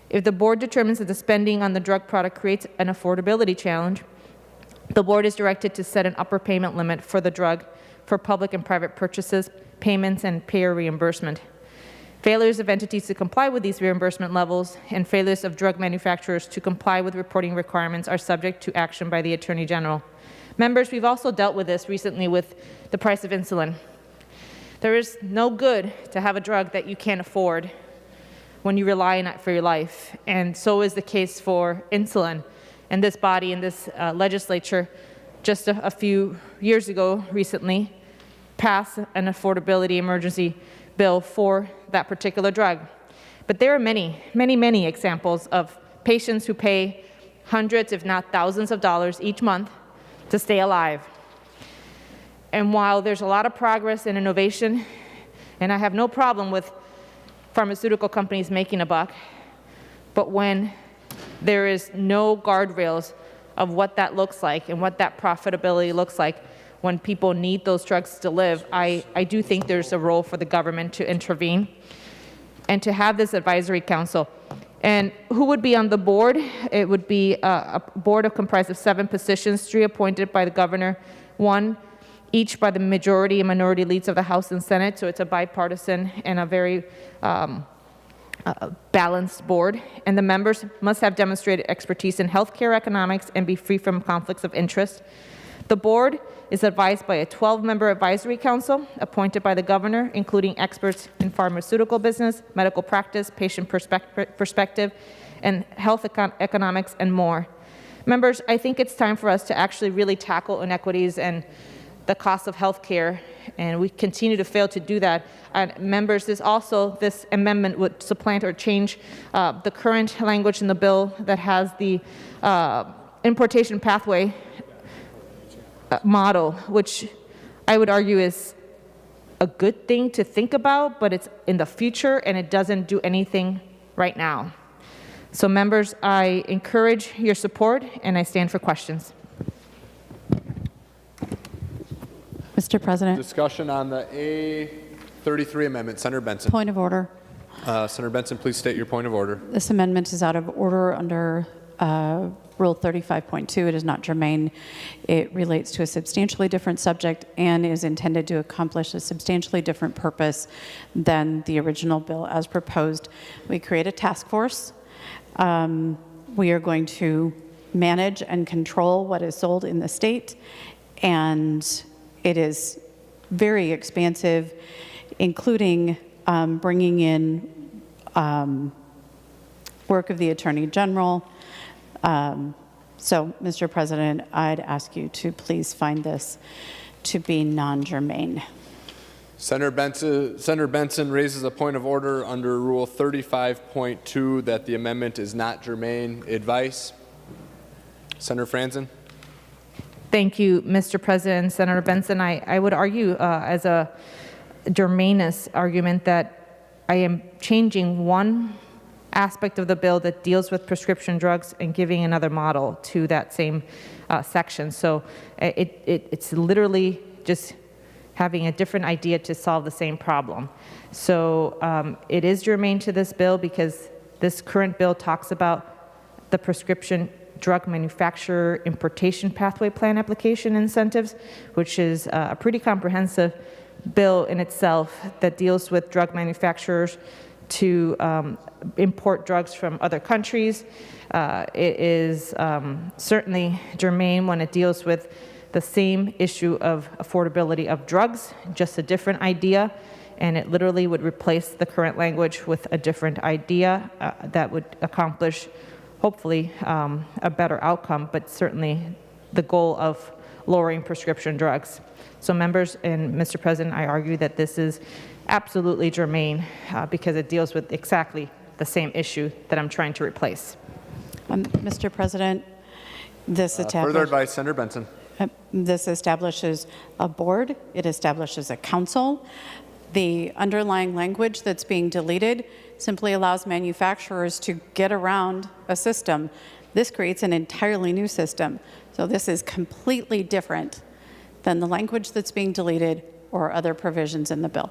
S13: If the board determines that the spending on the drug product creates an affordability challenge, the board is directed to set an upper payment limit for the drug for public and private purchases, payments, and payer reimbursement. Failures of entities to comply with these reimbursement levels and failures of drug manufacturers to comply with reporting requirements are subject to action by the Attorney General. Members, we've also dealt with this recently with the price of insulin. There is no good to have a drug that you can't afford when you rely on it for your life, and so is the case for insulin. And this body and this legislature just a few years ago recently passed an affordability emergency bill for that particular drug. But there are many, many, many examples of patients who pay hundreds, if not thousands of dollars each month to stay alive. And while there's a lot of progress and innovation, and I have no problem with pharmaceutical companies making a buck, but when there is no guardrails of what that looks like and what that profitability looks like when people need those drugs to live, I do think there's a role for the government to intervene and to have this advisory council. And who would be on the board? It would be a board comprised of 7 positions, 3 appointed by the governor, 1 each by the majority and minority leads of the House and Senate. So it's a bipartisan and a very balanced board. And the members must have demonstrated expertise in healthcare economics and be free from conflicts of interest. The board is advised by a 12-member advisory council appointed by the governor, including experts in pharmaceutical business, medical practice, patient perspective, and health economics, and more. Members, I think it's time for us to actually really tackle inequities and the cost of health care, and we continue to fail to do that. And members, this amendment would supplant or change the current language in the bill that has the importation pathway model, which I would argue is a good thing to think about, but it's in the future and it doesn't do anything right now. So members, I encourage your support and I stand for questions.
S18: Mr. President.
S3: Discussion on the A33 amendment. Senator Benson.
S18: Point of order.
S3: Senator Benson, please state your point of order.
S18: This amendment is out of order under Rule 35.2. It is not germane. It relates to a substantially different subject and is intended to accomplish a substantially different purpose than the original bill as proposed. We create a task force. We are going to manage and control what is sold in the state, and it is very expansive, including bringing in work of the Attorney General. So, Mr. President, I'd ask you to please find this to be non-germane.
S3: Senator Benson raises a point of order under Rule 35.2 that the amendment is not germane. Advice? Senator Franzen?
S13: Thank you, Mr. President. Senator Benson, I would argue as a germaneness argument that I am changing one aspect of the bill that deals with prescription drugs and giving another model to that same section. So it's literally just having a different idea to solve the same problem. So it is germane to this bill because this current bill talks about the prescription drug manufacturer importation pathway plan application incentives, which is a pretty comprehensive bill in itself that deals with drug manufacturers to import drugs from other countries. It is certainly germane when it deals with the same issue of affordability of drugs, just a different idea, and it literally would replace the current language with a different idea that would accomplish hopefully a better outcome, but certainly the goal of lowering prescription drugs. So members and Mr. President, I argue that this is absolutely germane because it deals with exactly the same issue that I'm trying to replace.
S18: Mr. President,
S3: further advice, Senator Benson.
S18: This establishes a board. It establishes a council. The underlying language that's being deleted simply allows manufacturers to get around a system. This creates an entirely new system. So this is completely different than the language that's being deleted or other provisions in the bill.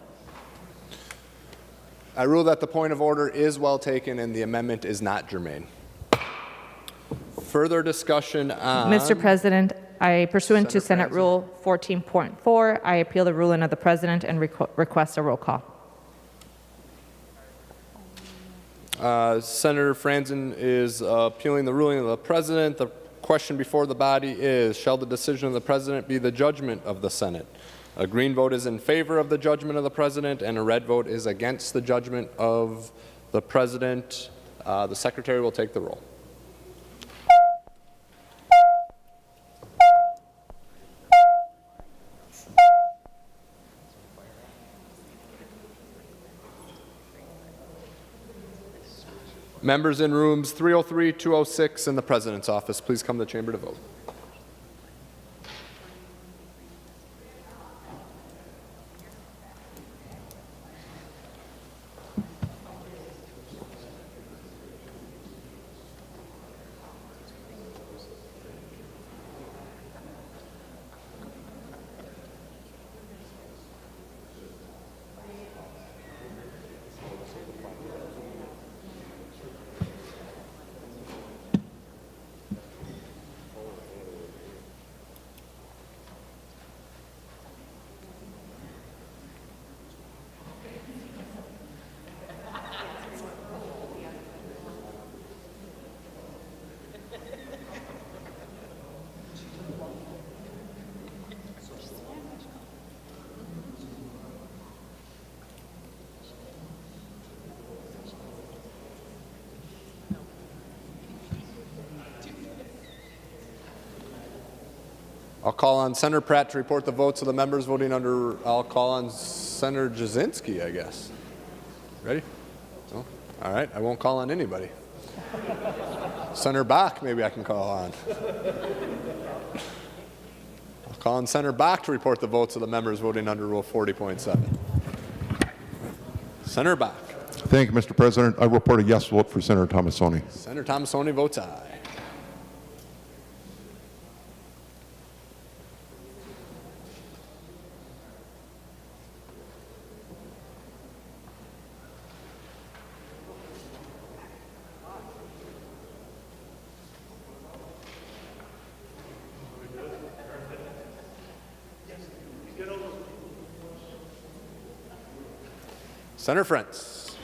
S3: I rule that the point of order is well taken and the amendment is not germane. Further discussion on...
S13: Mr. President, pursuant to Senate Rule 14.4, I appeal the ruling of the President and request a roll call.
S3: Senator Franzen is appealing the ruling of the President. The question before the body is, shall the decision of the President be the judgment of the Senate? A green vote is in favor of the judgment of the President, and a red vote is against the judgment of the President. The Secretary will take the roll. Members in rooms 303, 206, and the President's office, please come to the chamber to vote. I'll call on Senator Pratt to report the votes of the members voting under. I'll call on Senator Jasinski, I guess. Ready? No? All right, I won't call on anybody. Senator Bach, maybe I can call on. I'll call on Senator Bach to report the votes of the members voting under Rule 40.7. Senator Bach.
S11: Thank you, Mr. President. I report a yes vote for Senator Tomassoni.
S3: Senator Tomassoni votes aye. Senator Frentz.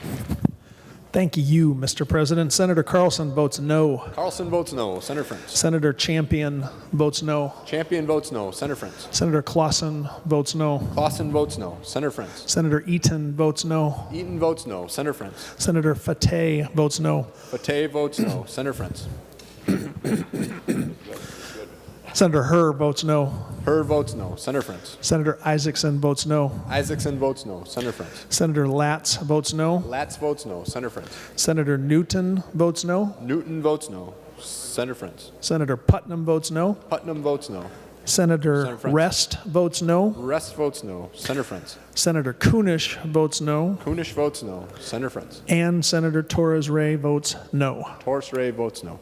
S15: Thank you, Mr. President. Senator Carlson votes no.
S3: Carlson votes no. Senator Frentz.
S15: Senator Champion votes no.
S3: Champion votes no. Senator Frentz.
S15: Senator Clausen votes no.
S3: Clausen votes no. Senator Frentz.
S15: Senator Eaton votes no.
S3: Eaton votes no. Senator Frentz.
S15: Senator Fateh votes no.
S3: Fateh votes no. Senator Frentz.
S15: Senator Herr votes no.
S3: Herr votes no. Senator Frentz.
S15: Senator Isaacson votes no.
S3: Isaacson votes no. Senator Frentz.
S15: Senator Latz votes no.
S3: Latz votes no. Senator Frentz.
S15: Senator Newton votes no.
S3: Newton votes no. Senator Frentz.
S15: Senator Putnam votes no.
S3: Putnam votes no.
S15: Senator Rest votes no.
S3: Rest votes no. Senator Frentz.
S15: Senator Kunish votes no.
S3: Kunish votes no. Senator Frentz.
S15: And Senator Torres Ray votes no.
S3: Torres Ray votes no.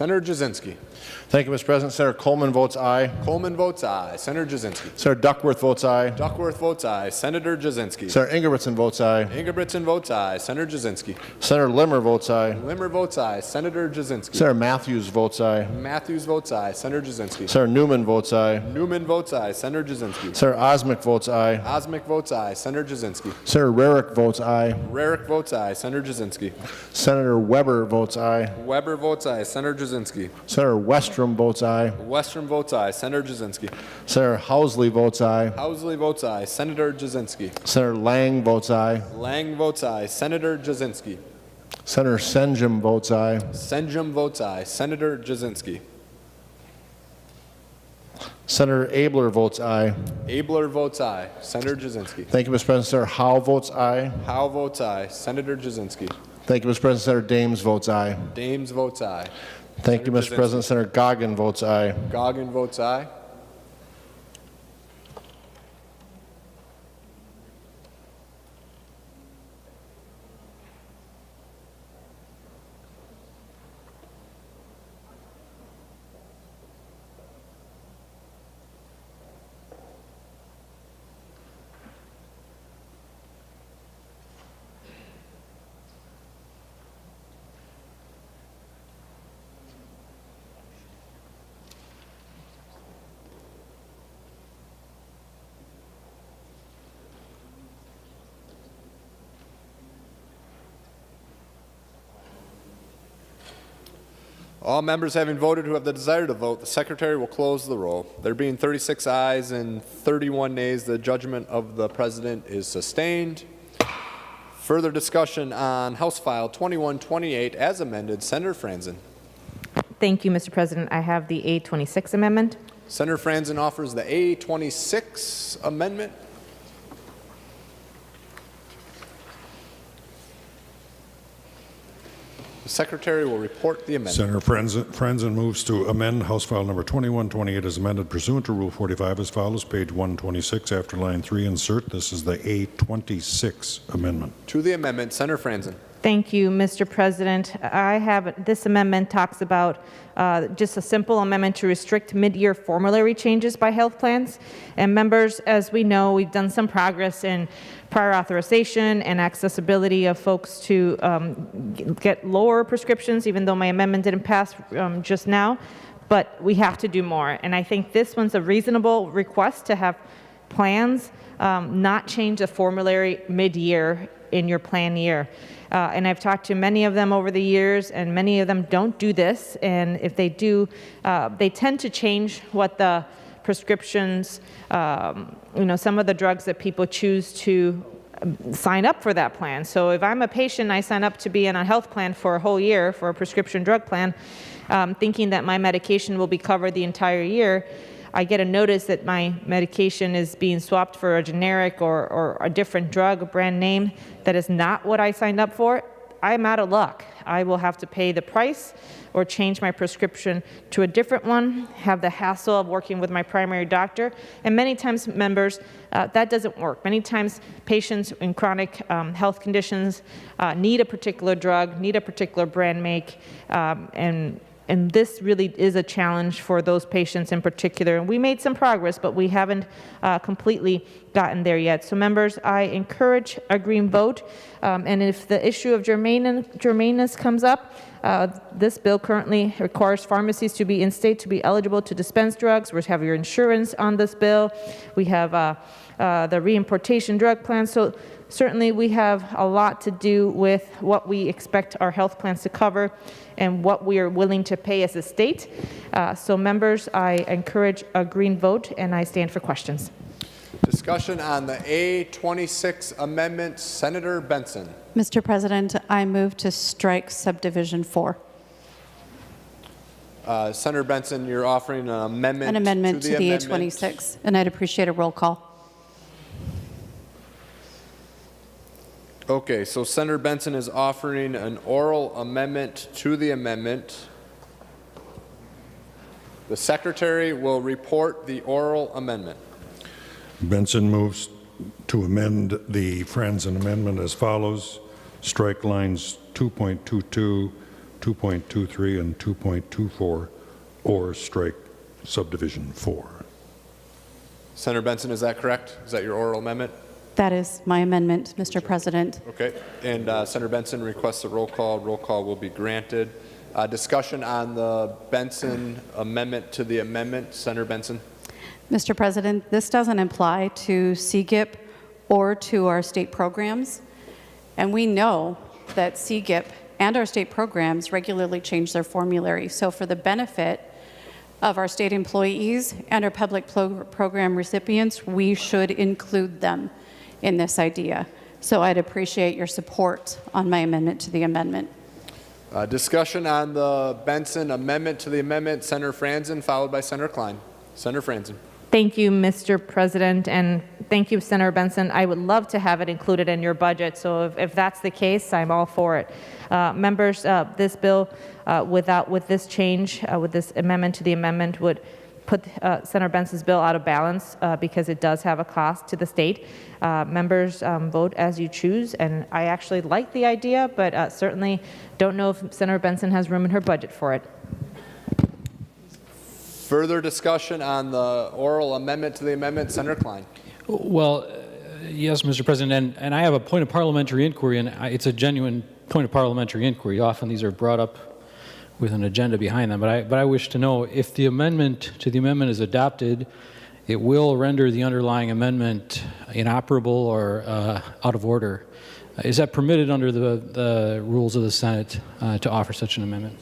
S3: Senator Jasinski.
S2: Thank you, Mr. President. Senator Coleman votes aye.
S3: Coleman votes aye. Senator Jasinski.
S2: Senator Duckworth votes aye.
S3: Duckworth votes aye. Senator Jasinski.
S2: Senator Ingebrigtsen votes aye.
S3: Ingebrigtsen votes aye. Senator Jasinski.
S2: Senator Limmer votes aye.
S3: Limmer votes aye. Senator Jasinski.
S2: Senator Matthews votes aye.
S3: Matthews votes aye. Senator Jasinski.
S2: Senator Newman votes aye.
S3: Newman votes aye. Senator Jasinski.
S2: Senator Osmick votes aye.
S3: Osmick votes aye. Senator Jasinski.
S2: Senator Rarick votes aye.
S3: Rarick votes aye. Senator Jasinski.
S2: Senator Weber votes aye.
S3: Weber votes aye. Senator Jasinski.
S2: Senator Westrom votes aye.
S3: Westrom votes aye. Senator Jasinski.
S2: Senator Housley votes aye.
S3: Housley votes aye. Senator Jasinski.
S2: Senator Lang votes aye.
S3: Lang votes aye. Senator Jasinski.
S2: Senator Senjum votes aye.
S3: Senjum votes aye. Senator Jasinski.
S2: Senator Abler votes aye.
S3: Abler votes aye. Senator Jasinski.
S2: Thank you, Mr. President. Senator Howe votes aye.
S3: Howe votes aye. Senator Jasinski.
S2: Thank you, Mr. President. Senator Dames votes aye.
S3: Dames votes aye.
S2: Thank you, Mr. President. Senator Goggin votes aye.
S3: Goggin votes aye. All members having voted who have the desire to vote, the Secretary will close the roll. There being 36 ayes and 31 nays, the judgment of the President is sustained. Further discussion on House File 2128 as amended. Senator Franzen.
S13: Thank you, Mr. President. I have the A26 amendment.
S3: Senator Franzen offers the A26 amendment. The Secretary will report the amendment.
S4: Senator Franzen moves to amend House File Number 2128 as amended pursuant to Rule 45 as follows. Page 126 after line 3 insert. This is the A26 amendment.
S3: To the amendment, Senator Franzen.
S13: Thank you, Mr. President. This amendment talks about just a simple amendment to restrict mid-year formulary changes by health plans. And members, as we know, we've done some progress in prior authorization and accessibility of folks to get lower prescriptions, even though my amendment didn't pass just now. But we have to do more. And I think this one's a reasonable request to have plans not change the formulary mid-year in your plan year. And I've talked to many of them over the years, and many of them don't do this. And if they do, they tend to change what the prescriptions, some of the drugs that people choose to sign up for that plan. So if I'm a patient, I sign up to be in a health plan for a whole year for a prescription drug plan, thinking that my medication will be covered the entire year. I get a notice that my medication is being swapped for a generic or a different drug, a brand name that is not what I signed up for. I'm out of luck. I will have to pay the price or change my prescription to a different one, have the hassle of working with my primary doctor. And many times, members, that doesn't work. Many times, patients in chronic health conditions need a particular drug, need a particular brand make, and this really is a challenge for those patients in particular. And we made some progress, but we haven't completely gotten there yet. So members, I encourage a green vote. And if the issue of germaneness comes up, this bill currently requires pharmacies to be in state to be eligible to dispense drugs. We have your insurance on this bill. We have the reimportation drug plan. So certainly we have a lot to do with what we expect our health plans to cover and what we are willing to pay as a state. So members, I encourage a green vote, and I stand for questions.
S3: Discussion on the A26 amendment. Senator Benson.
S18: Mr. President, I move to strike subdivision 4.
S3: Senator Benson, you're offering an amendment,
S18: An amendment to the
S3: amendment.
S18: A26, and I'd appreciate a roll call.
S3: Okay, so Senator Benson is offering an oral amendment to the amendment. The Secretary will report the oral amendment.
S4: Benson moves to amend the Franzen amendment as follows. Strike lines 2.22, 2.23, and 2.24, or strike subdivision 4.
S3: Senator Benson, is that correct? Is that your oral amendment?
S18: That is my amendment, Mr. President.
S3: Okay, and Senator Benson requests a roll call. Roll call will be granted. Discussion on the Benson amendment to the amendment. Senator Benson.
S18: Mr. President, this doesn't apply to CGIP or to our state programs. And we know that CGIP and our state programs regularly change their formulary. So for the benefit of our state employees and our public program recipients, we should include them in this idea. So I'd appreciate your support on my amendment to the amendment.
S3: Discussion on the Benson amendment to the amendment. Senator Franzen, followed by Senator Klein. Senator Franzen.
S13: Thank you, Mr. President, and thank you, Senator Benson. I would love to have it included in your budget, so if that's the case, I'm all for it. Members, this bill, with this change, with this amendment to the amendment, would put Senator Benson's bill out of balance because it does have a cost to the state. Members, vote as you choose, and I actually like the idea, but certainly don't know if Senator Benson has room in her budget for it.
S3: Further discussion on the oral amendment to the amendment. Senator Klein.
S23: Well, yes, Mr. President, and I have a point of parliamentary inquiry, and it's a genuine point of parliamentary inquiry. Often these are brought up with an agenda behind them, but I wish to know if the amendment to the amendment is adopted, it will render the underlying amendment inoperable or out of order. Is that permitted under the rules of the Senate to offer such an amendment?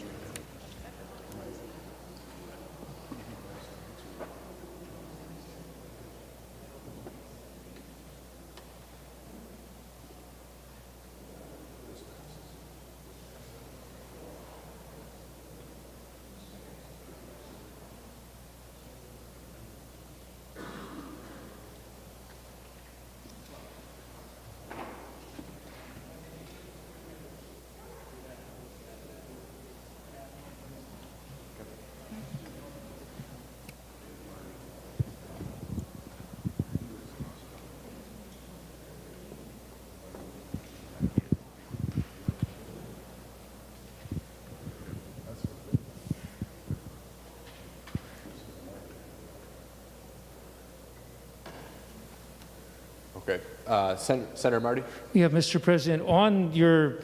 S3: Senator Marty?
S6: Yeah, Mr. President, on your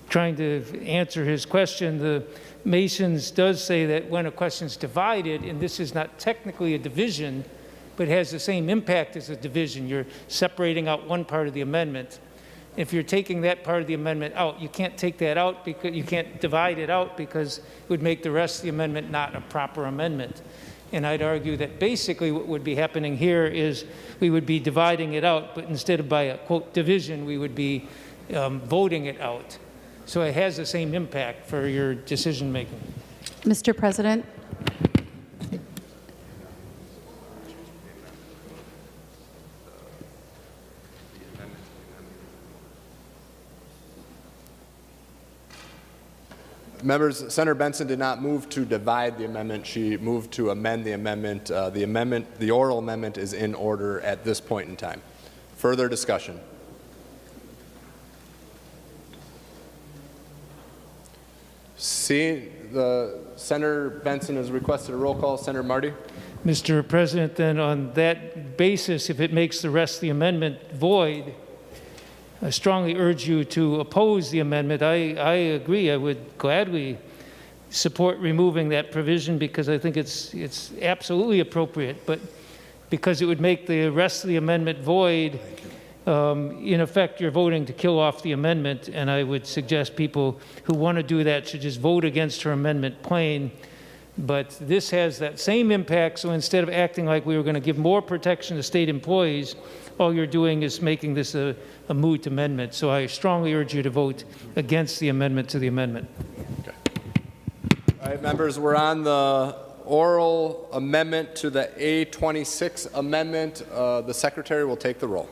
S6: trying to answer his question, the Masons does say that when a question's divided, and this is not technically a division, but has the same impact as a division, you're separating out one part of the amendment. If you're taking that part of the amendment out, you can't take that out because you can't divide it out because it would make the rest of the amendment not a proper amendment. And I'd argue that basically what would be happening here is we would be dividing it out, but instead of by a, quote, division, we would be voting it out. So it has the same impact for your decision making.
S18: Mr. President,
S3: Members, Senator Benson did not move to divide the amendment. She moved to amend the amendment. The oral amendment is in order at this point in time. Further discussion? Seeing Senator Benson has requested a roll call. Senator Marty?
S6: Mr. President, then on that basis, if it makes the rest of the amendment void, I strongly urge you to oppose the amendment. I agree. I would gladly support removing that provision because I think it's absolutely appropriate. But because it would make the rest of the amendment void, in effect, you're voting to kill off the amendment. And I would suggest people who want to do that should just vote against her amendment plain. But this has that same impact. So instead of acting like we were going to give more protection to state employees, all you're doing is making this a moot amendment. So I strongly urge you to vote against the amendment to the amendment.
S3: Okay. All right, members, we're on the oral amendment to the A26 amendment. The secretary will take the roll.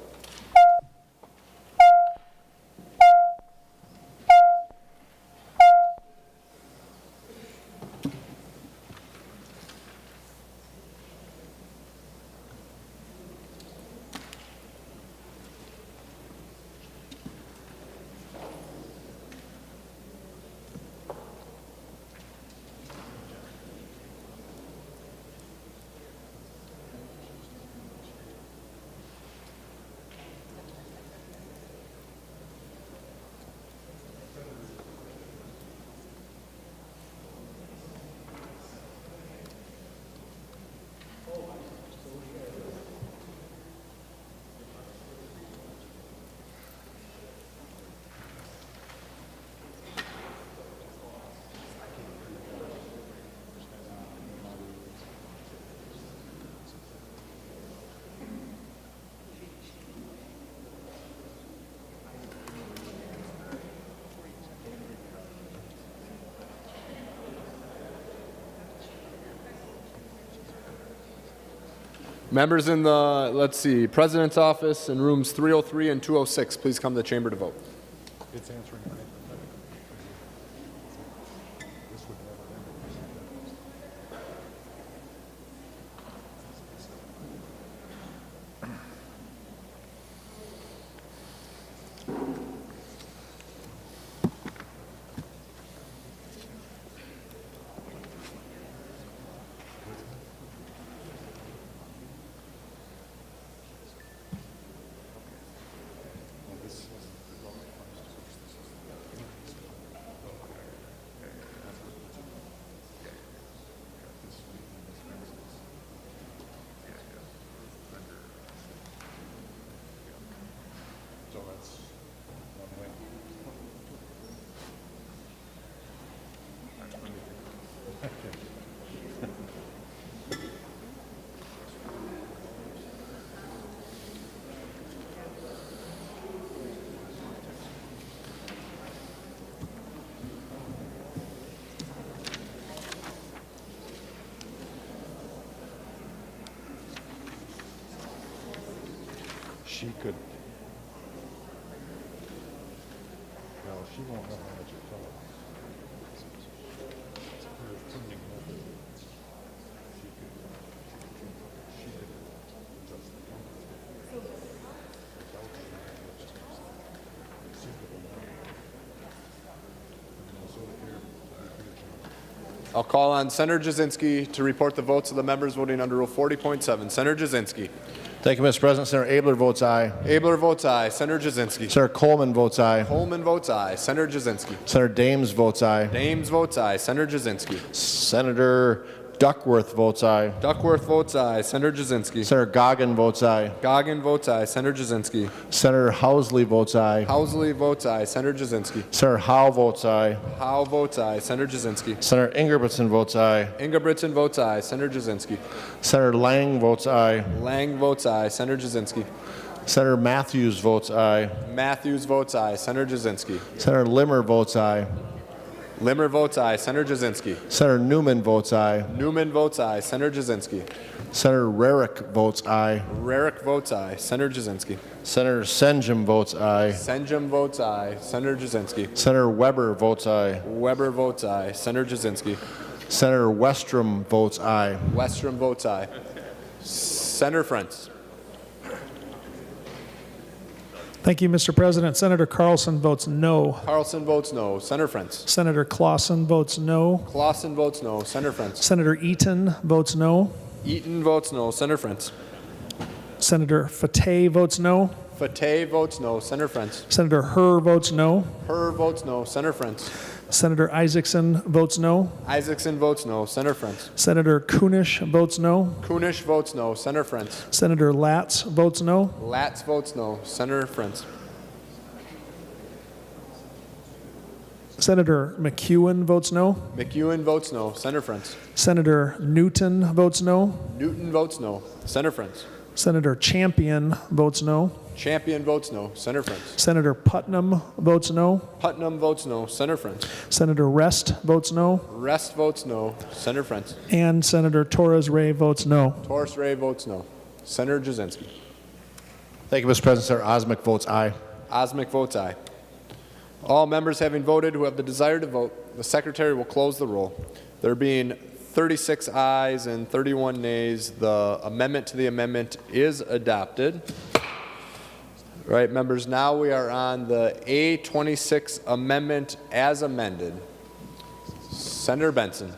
S3: Members in the, let's see, President's office in rooms 303 and 206, please come to the chamber to vote.
S8: It's answering. She could. No, she won't know how much it costs. It's her printing method. She could adjust the
S3: I'll call on Senator Jasinski to report the votes of the members voting under Rule 40.7. Senator Jasinski.
S2: Thank you, Mr. President. Senator Abler votes aye.
S3: Abler votes aye. Senator Jasinski.
S2: Senator Coleman votes aye.
S3: Coleman votes aye. Senator Jasinski.
S2: Senator Dames votes aye.
S3: Dames votes aye. Senator Jasinski.
S2: Senator Duckworth votes aye.
S3: Duckworth votes aye. Senator Jasinski.
S2: Senator Goggin votes aye.
S3: Goggin votes aye. Senator Jasinski.
S2: Senator Housley votes aye.
S3: Housley votes aye. Senator Jasinski.
S2: Senator Howe votes aye.
S3: Howe votes aye. Senator Jasinski.
S2: Senator Ingebrigtsen votes aye.
S3: Ingebrigtsen votes aye. Senator Jasinski.
S2: Senator Lang votes aye.
S3: Lang votes aye. Senator Jasinski.
S2: Senator Matthews votes aye.
S3: Matthews votes aye. Senator Jasinski.
S2: Senator Limmer votes aye.
S3: Limmer votes aye. Senator Jasinski.
S2: Senator Newman votes aye.
S3: Newman votes aye. Senator Jasinski.
S2: Senator Rarick votes aye.
S3: Rarick votes aye. Senator Jasinski.
S2: Senator Senjum votes aye.
S3: Senjum votes aye. Senator Jasinski.
S2: Senator Weber votes aye.
S3: Weber votes aye. Senator Jasinski.
S2: Senator Westrom votes aye.
S3: Westrom votes aye. Senator Frentz.
S15: Thank you, Mr. President. Senator Carlson votes no.
S3: Carlson votes no. Senator Frentz.
S15: Senator Clausen votes no.
S3: Clausen votes no. Senator Frentz.
S15: Senator Eaton votes no.
S3: Eaton votes no. Senator Frentz.
S15: Senator Fateh votes no.
S3: Fateh votes no. Senator Frentz.
S15: Senator Herr votes no.
S3: Herr votes no. Senator Frentz.
S15: Senator Isaacson votes no.
S3: Isaacson votes no. Senator Frentz.
S15: Senator Kunish votes no.
S3: Kunish votes no. Senator Frentz.
S15: Senator Latz votes no.
S3: Latz votes no. Senator Frentz.
S15: Senator McEwen votes no.
S3: McEwen votes no. Senator Frentz.
S15: Senator Newton votes no.
S3: Newton votes no. Senator Frentz.
S15: Senator Champion votes no.
S3: Champion votes no. Senator Frentz.
S15: Senator Putnam votes no.
S3: Putnam votes no. Senator Frentz.
S15: Senator Rest votes no.
S3: Rest votes no. Senator Frentz.
S15: And Senator Torres Ray votes no.
S3: Torres Ray votes no. Senator Jasinski.
S2: Thank you, Mr. President. Senator Osmic votes aye.
S3: Osmic votes aye. All members having voted who have the desire to vote, the Secretary will close the roll. There being 36 ayes and 31 nays, the amendment to the amendment is adopted. All right, members, now we are on the A26 amendment as amended. Senator Benson.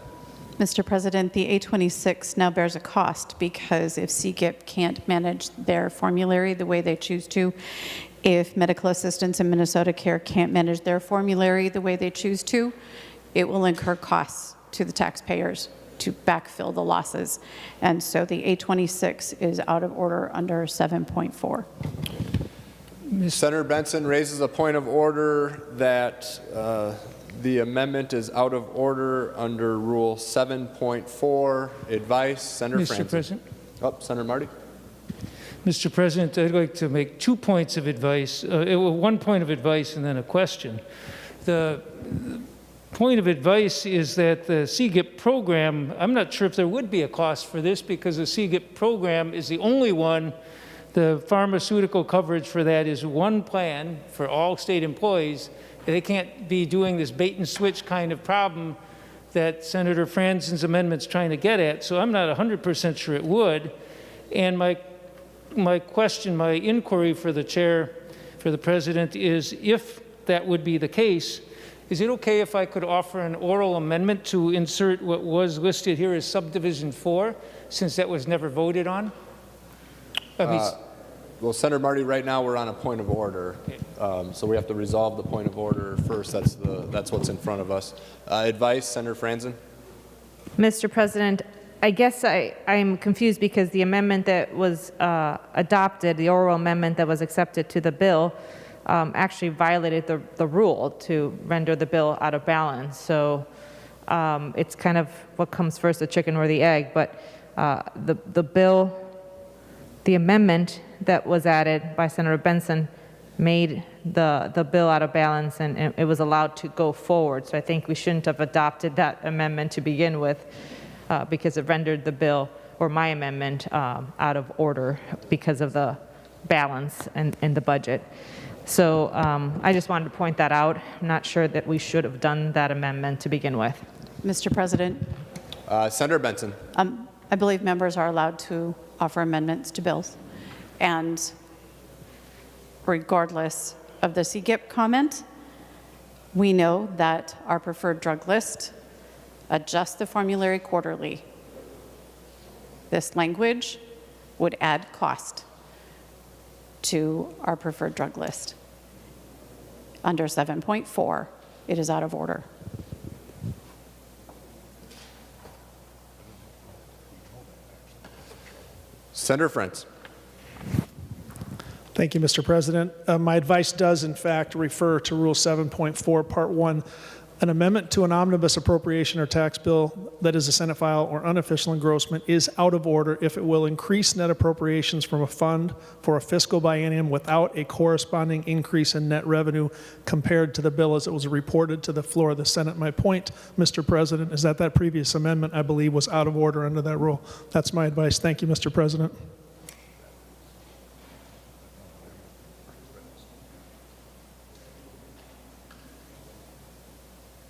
S18: Mr. President, the A26 now bears a cost because if CGIP can't manage their formulary the way they choose to, if medical assistants in Minnesota Care can't manage their formulary the way they choose to, it will incur costs to the taxpayers to backfill the losses. And so the A26 is out of order under 7.4.
S3: Senator Benson raises a point of order that the amendment is out of order under Rule 7.4. Advice, Senator
S6: Mr.
S3: Franzen.
S6: President.
S3: Oh, Senator Marty.
S6: Mr. President, I'd like to make 2 points of advice, 1 point of advice and then a question. The point of advice is that the CGIP program, I'm not sure if there would be a cost for this because the CGIP program is the only one, the pharmaceutical coverage for that is one plan for all state employees. They can't be doing this bait and switch kind of problem that Senator Franzen's amendment's trying to get at, so I'm not 100% sure it would. And my question, my inquiry for the chair, for the president is if that would be the case, is it okay if I could offer an oral amendment to insert what was listed here as subdivision 4, since that was never voted on?
S3: Well, Senator Marty, right now we're on a point of order, so we have to resolve the point of order first. That's what's in front of us. Advice, Senator Franzen.
S13: Mr. President, I guess I'm confused because the amendment that was adopted, the oral amendment that was accepted to the bill, actually violated the rule to render the bill out of balance. So it's kind of what comes first, the chicken or the egg. But the amendment that was added by Senator Benson made the bill out of balance, and it was allowed to go forward. So I think we shouldn't have adopted that amendment to begin with, because it rendered the bill, or my amendment, out of order because of the balance in the budget. So I just wanted to point that out. I'm not sure that we should have done that amendment to begin with.
S18: Mr. President,
S3: Senator Benson.
S18: I believe members are allowed to offer amendments to bills. And regardless of the CGIP comment, we know that our preferred drug list adjusts the formulary quarterly. This language would add cost to our preferred drug list. Under 7.4, it is out of order.
S3: Senator Frantz.
S15: Thank you, Mr. President. My advice does, in fact, refer to Rule 7.4, Part 1. An amendment to an omnibus appropriation or tax bill that is a Senate file or unofficial engrossment is out of order if it will increase net appropriations from a fund for a fiscal biennium without a corresponding increase in net revenue compared to the bill as it was reported to the floor of the Senate. My point, Mr. President, is that previous amendment, I believe, was out of order under that rule. That's my advice. Thank you, Mr. President.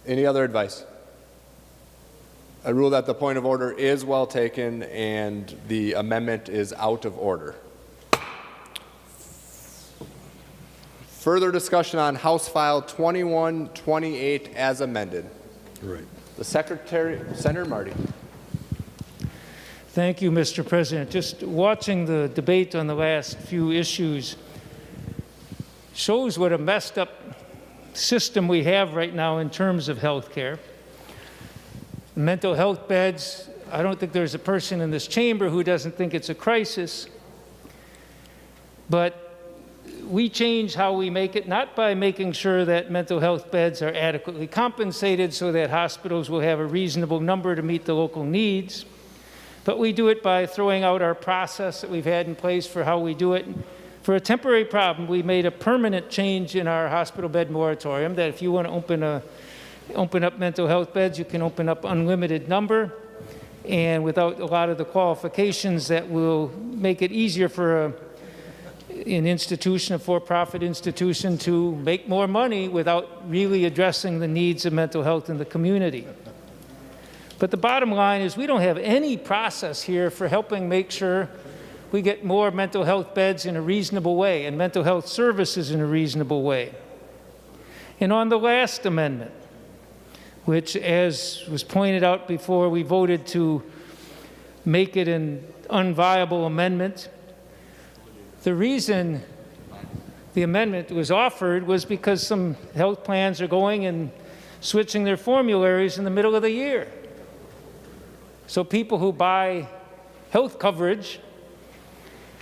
S3: Any other advice? I rule that the point of order is well taken and the amendment is out of order. Further discussion on House File 2128 as amended.
S4: Right.
S3: The Secretary, Senator Marty.
S6: Thank you, Mr. President. Just watching the debate on the last few issues shows what a messed up system we have right now in terms of health care. Mental health beds, I don't think there's a person in this chamber who doesn't think it's a crisis, but we change how we make it, not by making sure that mental health beds are adequately compensated so that hospitals will have a reasonable number to meet the local needs, but we do it by throwing out our process that we've had in place for how we do it. For a temporary problem, we made a permanent change in our hospital bed moratorium that if you want to open up mental health beds, you can open up unlimited number, and without a lot of the qualifications that will make it easier for an institution, a for-profit institution, to make more money without really addressing the needs of mental health in the community. But the bottom line is we don't have any process here for helping make sure we get more mental health beds in a reasonable way and mental health services in a reasonable way. And on the last amendment, which, as was pointed out before, we voted to make it an unviable amendment. The reason the amendment was offered was because some health plans are going and switching their formularies in the middle of the year. So people who buy health coverage,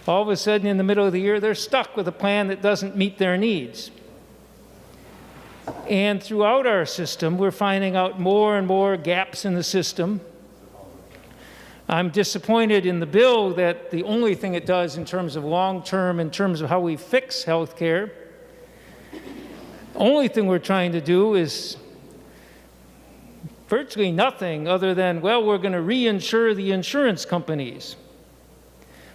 S6: all of a sudden in the middle of the year, they're stuck with a plan that doesn't meet their needs. And throughout our system, we're finding out more and more gaps in the system. I'm disappointed in the bill that the only thing it does in terms of long-term, in terms of how we fix health care, only thing we're trying to do is virtually nothing other than, well, we're going to reinsure the insurance companies,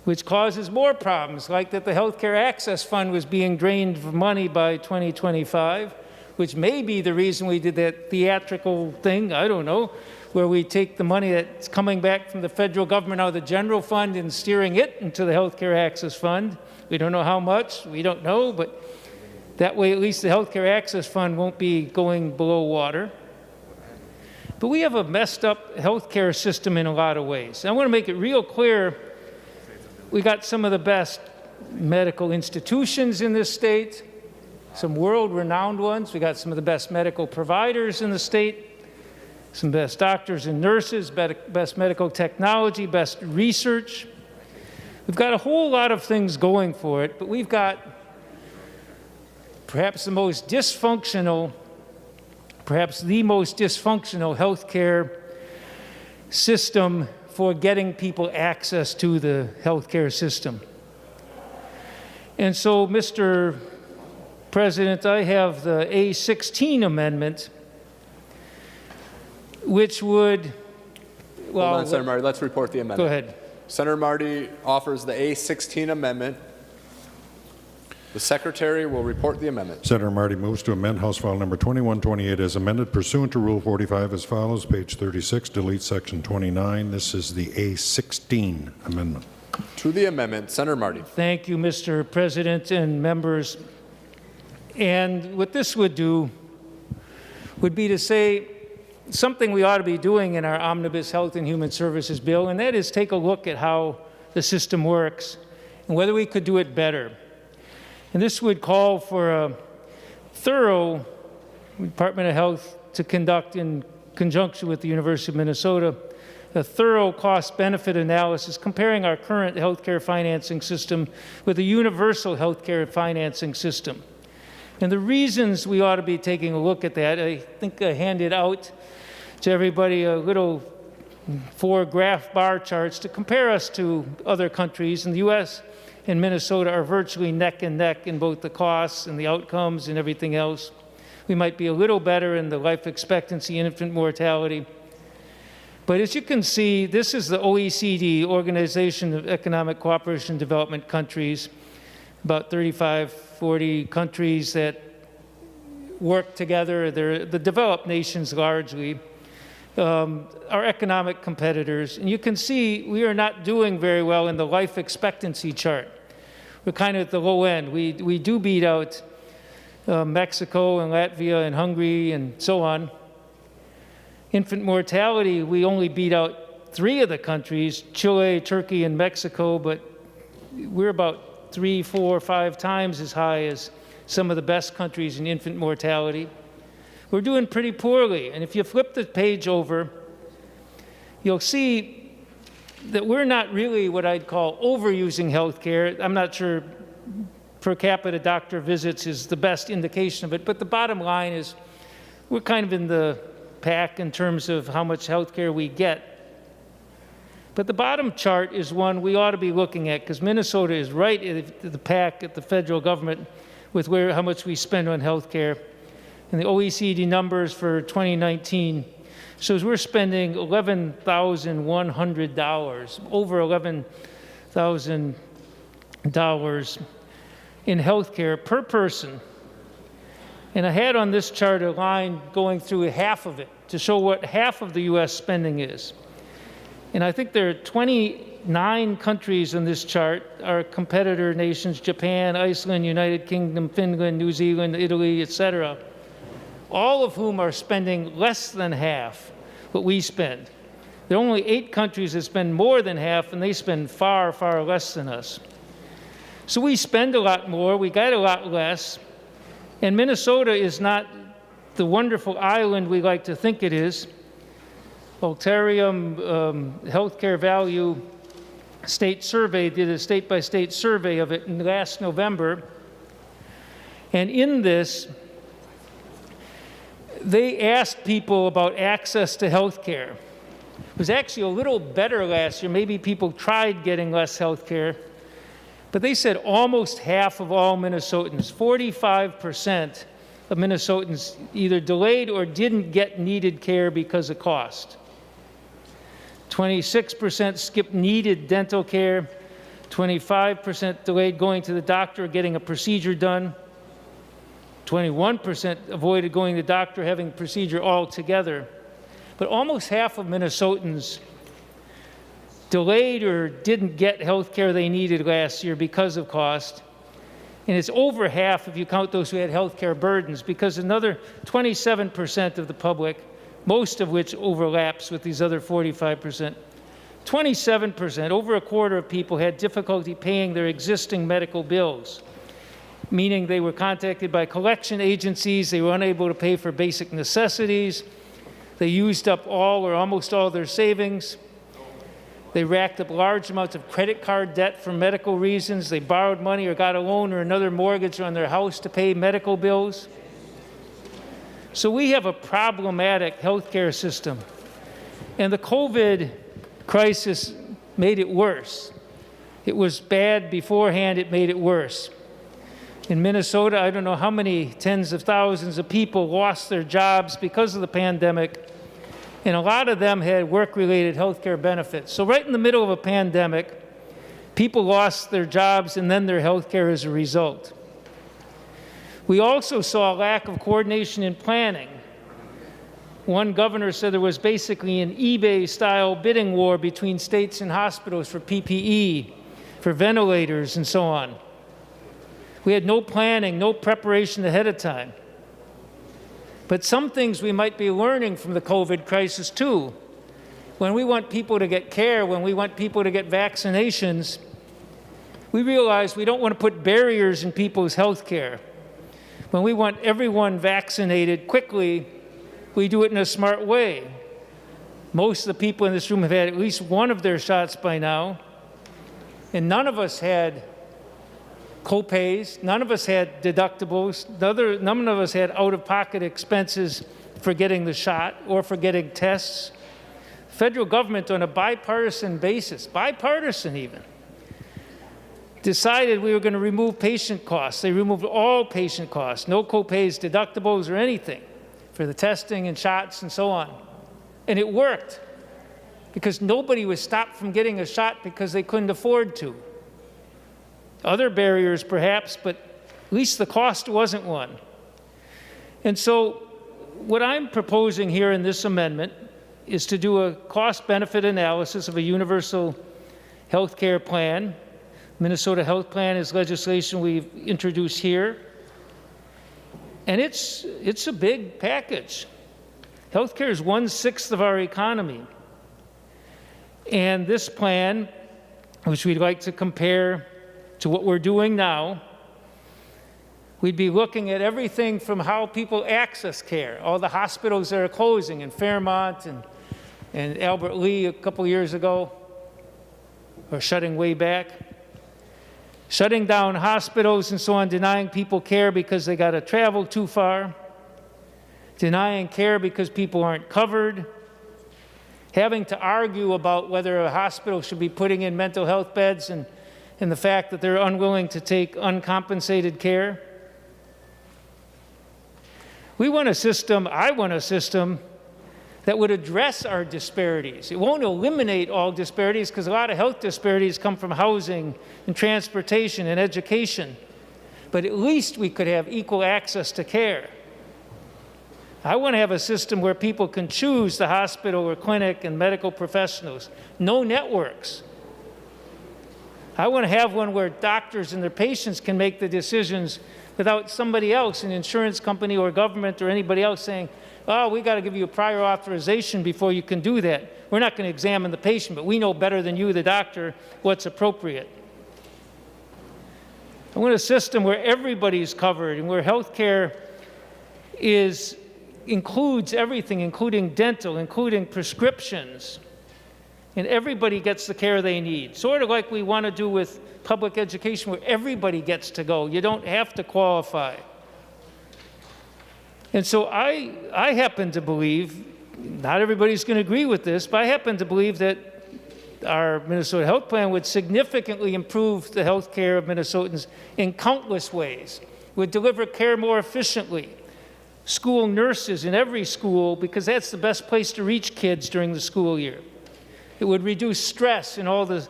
S6: which causes more problems, like that the Healthcare Access Fund was being drained of money by 2025, which may be the reason we did that theatrical thing, I don't know, where we take the money that's coming back from the federal government out of the general fund and steering it into the Healthcare Access Fund. We don't know how much, we don't know, but that way at least the Healthcare Access Fund won't be going below water. But we have a messed up healthcare system in a lot of ways. I want to make it real clear, we got some of the best medical institutions in this state, some world-renowned ones. We got some of the best medical providers in the state, some best doctors and nurses, best medical technology, best research. We've got a whole lot of things going for it, but we've got perhaps the most dysfunctional healthcare system for getting people access to the healthcare system. And so, Mr. President, I have the A16 amendment, which would, well...
S3: Hold on, Senator Marty, let's report the amendment.
S6: Go ahead.
S3: Senator Marty offers the A16 amendment. The Secretary will report the amendment.
S4: Senator Marty moves to amend House File Number 2128 as amended pursuant to Rule 45 as follows. Page 36, delete Section 29. This is the A16 amendment.
S3: To the amendment, Senator Marty.
S6: Thank you, Mr. President and members. And what this would do would be to say something we ought to be doing in our Omnibus Health and Human Services bill, and that is take a look at how the system works and whether we could do it better. And this would call for a thorough Department of Health to conduct, in conjunction with the University of Minnesota, a thorough cost-benefit analysis comparing our current healthcare financing system with a universal healthcare financing system. And the reasons we ought to be taking a look at that, I think I handed out to everybody a little 4 graph bar charts to compare us to other countries. And the U.S. and Minnesota are virtually neck and neck in both the costs and the outcomes and everything else. We might be a little better in the life expectancy and infant mortality. But as you can see, this is the OECD, Organization of Economic Cooperation and Development countries, about 35, 40 countries that work together. They're the developed nations largely, our economic competitors. And you can see we are not doing very well in the life expectancy chart. We're kind of at the low end. We do beat out Mexico and Latvia and Hungary and so on. Infant mortality, we only beat out 3 of the countries, Chile, Turkey, and Mexico, but we're about 3, 4, 5 times as high as some of the best countries in infant mortality. We're doing pretty poorly. And if you flip the page over, you'll see that we're not really what I'd call overusing healthcare. I'm not sure per capita doctor visits is the best indication of it, but the bottom line is we're kind of in the pack in terms of how much health care we get. But the bottom chart is one we ought to be looking at, because Minnesota is right at the pack at the federal government with how much we spend on health care. And the OECD numbers for 2019 shows we're spending $11,100, over $11,000 in health care per person. And I had on this chart a line going through half of it to show what half of the U.S. spending is. And I think there are 29 countries on this chart, our competitor nations, Japan, Iceland, United Kingdom, Finland, New Zealand, Italy, etc., all of whom are spending less than half what we spend. There are only 8 countries that spend more than half, and they spend far, far less than us. So we spend a lot more, we got a lot less, and Minnesota is not the wonderful island we like to think it is. Altarium Healthcare Value State Survey did a state-by-state survey of it last November. And in this, they asked people about access to health care. It was actually a little better last year. Maybe people tried getting less health care. But they said almost half of all Minnesotans, 45% of Minnesotans, either delayed or didn't get needed care because of cost. 26% skipped needed dental care. 25% delayed going to the doctor or getting a procedure done. 21% avoided going to the doctor, having a procedure altogether. But almost half of Minnesotans delayed or didn't get health care they needed last year because of cost. And it's over half if you count those who had health care burdens, because another 27% of the public, most of which overlaps with these other 45%, 27%, over a quarter of people had difficulty paying their existing medical bills, meaning they were contacted by collection agencies, they were unable to pay for basic necessities, they used up all or almost all their savings, they racked up large amounts of credit card debt for medical reasons. They borrowed money or got a loan or another mortgage on their house to pay medical bills. So we have a problematic healthcare system. And the COVID crisis made it worse. It was bad beforehand, it made it worse. In Minnesota, I don't know how many tens of thousands of people lost their jobs because of the pandemic. And a lot of them had work-related health care benefits. So right in the middle of a pandemic, people lost their jobs and then their health care as a result. We also saw a lack of coordination and planning. One governor said there was basically an eBay-style bidding war between states and hospitals for PPE, for ventilators, and so on. We had no planning, no preparation ahead of time. But some things we might be learning from the COVID crisis too. When we want people to get care, when we want people to get vaccinations, We realize we don't want to put barriers in people's health care. When we want everyone vaccinated quickly, we do it in a smart way. Most of the people in this room have had at least one of their shots by now, and none of us had co-pays, none of us had deductibles, none of us had out-of-pocket expenses for getting the shot or for getting tests. Federal government, on a bipartisan basis, bipartisan even, decided we were going to remove patient costs. They removed all patient costs, no co-pays, deductibles, or anything for the testing and shots and so on. And it worked because nobody was stopped from getting a shot because they couldn't afford to. Other barriers perhaps, but at least the cost wasn't one. And so what I'm proposing here in this amendment is to do a cost-benefit analysis of a universal health care plan. Minnesota Health Plan is legislation we've introduced here. And it's a big package. Healthcare is 1/6 of our economy. And this plan, which we'd like to compare to what we're doing now, we'd be looking at everything from how people access care, all the hospitals that are closing in Fairmont and Albert Lee a couple years ago, or shutting way back, shutting down hospitals and so on, denying people care because they got to travel too far, denying care because people aren't covered, having to argue about whether a hospital should be putting in mental health beds and the fact that they're unwilling to take uncompensated care. We want a system, I want a system that would address our disparities. It won't eliminate all disparities because a lot of health disparities come from housing and transportation and education. But at least we could have equal access to care. I want to have a system where people can choose the hospital or clinic and medical professionals. No networks. I want to have one where doctors and their patients can make the decisions without somebody else, an insurance company or government or anybody else saying, oh, we got to give you a prior authorization before you can do that. We're not going to examine the patient, but we know better than you, the doctor, what's appropriate. I want a system where everybody's covered and where health care includes everything, including dental, including prescriptions, and everybody gets the care they need. Sort of like we want to do with public education, where everybody gets to go. You don't have to qualify. And so I happen to believe, not everybody's going to agree with this, but I happen to believe that our Minnesota Health Plan would significantly improve the health care of Minnesotans in countless ways. It would deliver care more efficiently. School nurses in every school, because that's the best place to reach kids during the school year. It would reduce stress and all the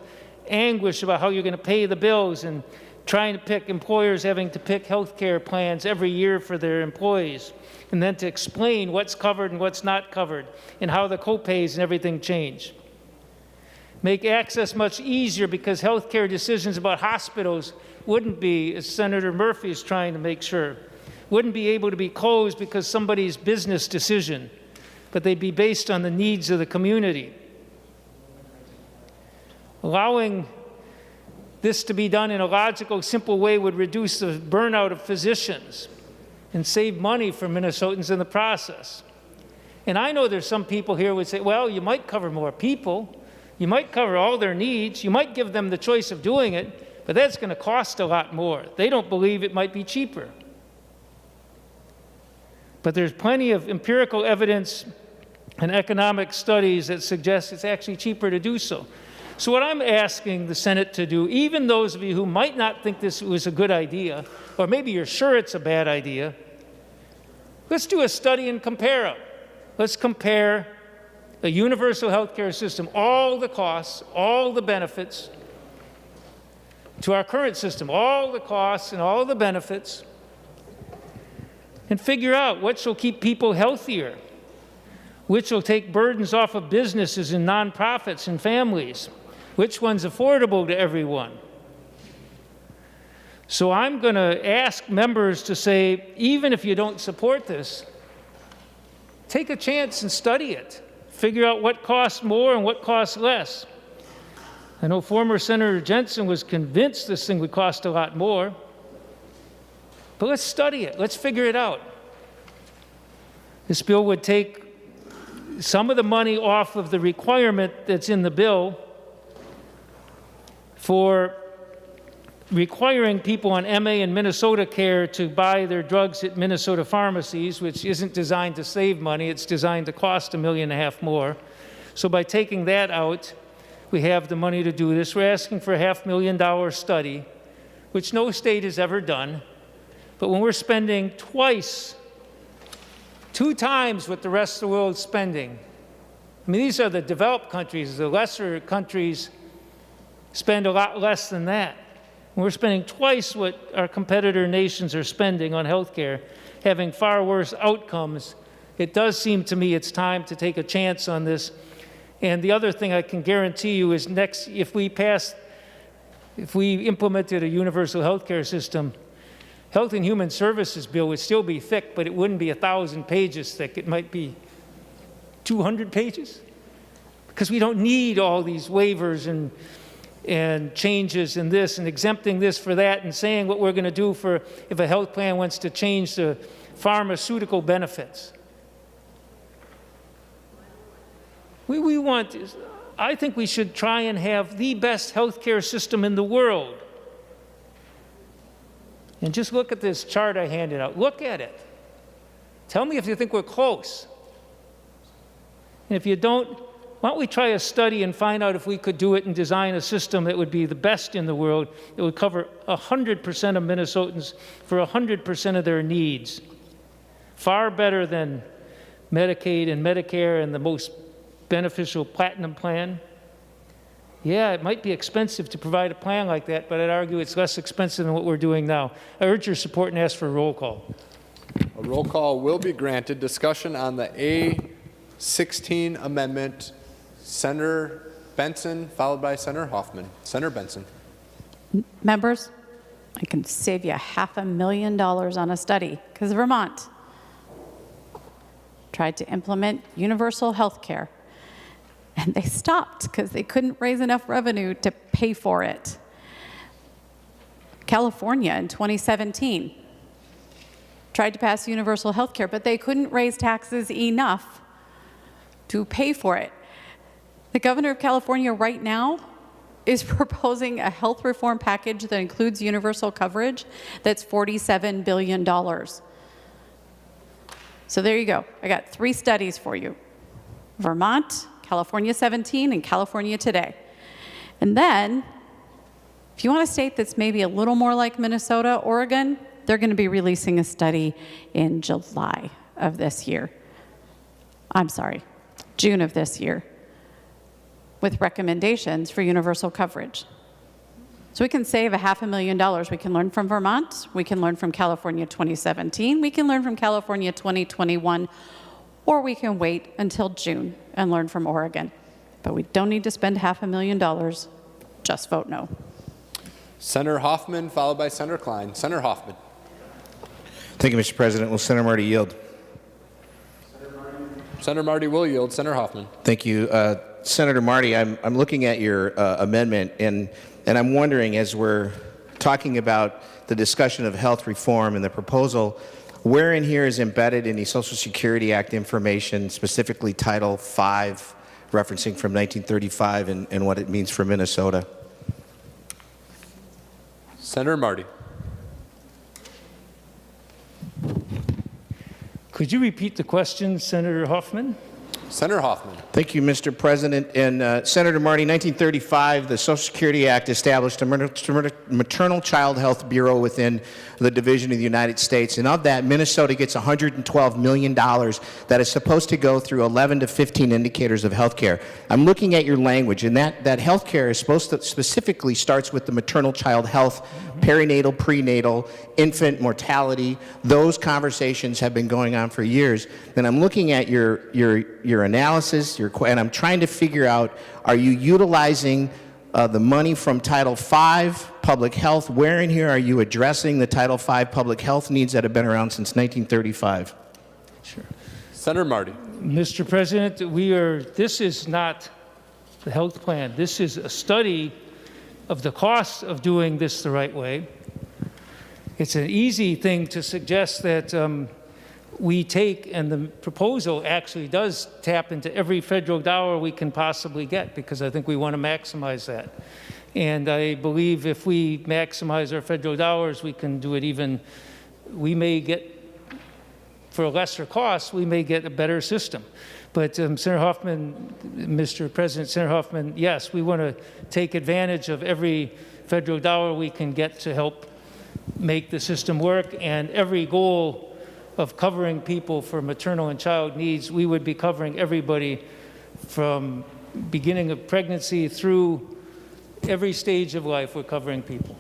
S6: anguish about how you're going to pay the bills and trying to pick employers having to pick health care plans every year for their employees, and then to explain what's covered and what's not covered and how the co-pays and everything change. Make access much easier because health care decisions about hospitals wouldn't be, as Senator Murphy is trying to make sure, wouldn't be able to be closed because somebody's business decision, but they'd be based on the needs of the community. Allowing this to be done in a logical, simple way would reduce the burnout of physicians and save money for Minnesotans in the process. And I know there's some people here who would say, well, you might cover more people, you might cover all their needs, you might give them the choice of doing it, but that's going to cost a lot more. They don't believe it might be cheaper. But there's plenty of empirical evidence and economic studies that suggest it's actually cheaper to do so. So what I'm asking the Senate to do, even those of you who might not think this was a good idea, or maybe you're sure it's a bad idea, let's do a study and compare them. Let's compare a universal health care system, all the costs, all the benefits, to our current system, all the costs and all the benefits, and figure out what will keep people healthier, which will take burdens off of businesses and nonprofits and families, which one's affordable to everyone. So I'm going to ask members to say, even if you don't support this, take a chance and study it. Figure out what costs more and what costs less. I know former Senator Jensen was convinced this thing would cost a lot more. But let's study it. Let's figure it out. This bill would take some of the money off of the requirement that's in the bill for requiring people on MA and Minnesota Care to buy their drugs at Minnesota pharmacies, which isn't designed to save money. It's designed to cost $1.5 million more. So by taking that out, we have the money to do this. We're asking for a $500,000 study, which no state has ever done. But when we're spending two times what the rest of the world's spending, I mean, these are the developed countries. The lesser countries spend a lot less than that. When we're spending twice what our competitor nations are spending on health care, having far worse outcomes, it does seem to me it's time to take a chance on this. And the other thing I can guarantee you is if we implemented a universal health care system, Health and Human Services bill would still be thick, but it wouldn't be 1,000 pages thick. It might be 200 pages, because we don't need all these waivers and changes in this and exempting this for that and saying what we're going to do for if a health plan wants to change the pharmaceutical benefits. I think we should try and have the best health care system in the world. And just look at this chart I handed out. Look at it. Tell me if you think we're close. And if you don't, why don't we try a study and find out if we could do it and design a system that would be the best in the world. It would cover 100% of Minnesotans for 100% of their needs. Far better than Medicaid and Medicare and the most beneficial Platinum plan. Yeah, it might be expensive to provide a plan like that, but I'd argue it's less expensive than what we're doing now. I urge your support and ask for a roll call.
S3: A roll call will be granted. Discussion on the A16 amendment. Senator Benson, followed by Senator Hoffman. Senator Benson.
S18: Members, I can save you $500,000 on a study because Vermont tried to implement universal health care. And they stopped because they couldn't raise enough revenue to pay for it. California in 2017 tried to pass universal health care, but they couldn't raise taxes enough to pay for it. The governor of California right now is proposing a health reform package that includes universal coverage that's $47 billion. So there you go. I got 3 studies for you. Vermont, California 17, and California today. And then, if you want a state that's maybe a little more like Minnesota, Oregon, they're going to be releasing a study in July of this year. I'm sorry, June of this year, with recommendations for universal coverage. So we can save $500,000. We can learn from Vermont, we can learn from California 2017, we can learn from California 2021, or we can wait until June and learn from Oregon. But we don't need to spend $500,000. Just vote no.
S3: Senator Hoffman, followed by Senator Klein. Senator Hoffman.
S5: Thank you, Mr. President. Will Senator Marty yield?
S3: Senator Marty will yield. Senator Hoffman.
S5: Thank you. Senator Marty, I'm looking at your amendment, and I'm wondering, as we're talking about the discussion of health reform and the proposal, where in here is embedded in the Social Security Act information, specifically Title V, referencing from 1935 and what it means for Minnesota?
S3: Senator Marty.
S6: Could you repeat the question, Senator Hoffman?
S3: Senator Hoffman.
S5: Thank you, Mr. President. And Senator Marty, 1935, the Social Security Act established a maternal child health bureau within the Division of the United States. And of that, Minnesota gets $112 million that is supposed to go through 11 to 15 indicators of health care. I'm looking at your language, and that health care is supposed to specifically starts with the maternal child health, perinatal, prenatal, infant mortality. Those conversations have been going on for years. And I'm looking at your analysis, and I'm trying to figure out, are you utilizing the money from Title V, public health? Where in here are you addressing the Title V public health needs that have been around since 1935?
S6: Sure.
S3: Senator Marty.
S6: Mr. President, this is not the health plan. This is a study of the cost of doing this the right way. It's an easy thing to suggest that we take, and the proposal actually does tap into every federal dollar we can possibly get, because I think we want to maximize that. And I believe if we maximize our federal dollars, we can do it even, we may get, for a lesser cost, we may get a better system. But Senator Hoffman, Mr. President, Senator Hoffman, yes, we want to take advantage of every federal dollar we can get to help make the system work, and every goal of covering people for maternal and child needs, we would be covering everybody from beginning of pregnancy through every stage of life. We're covering people.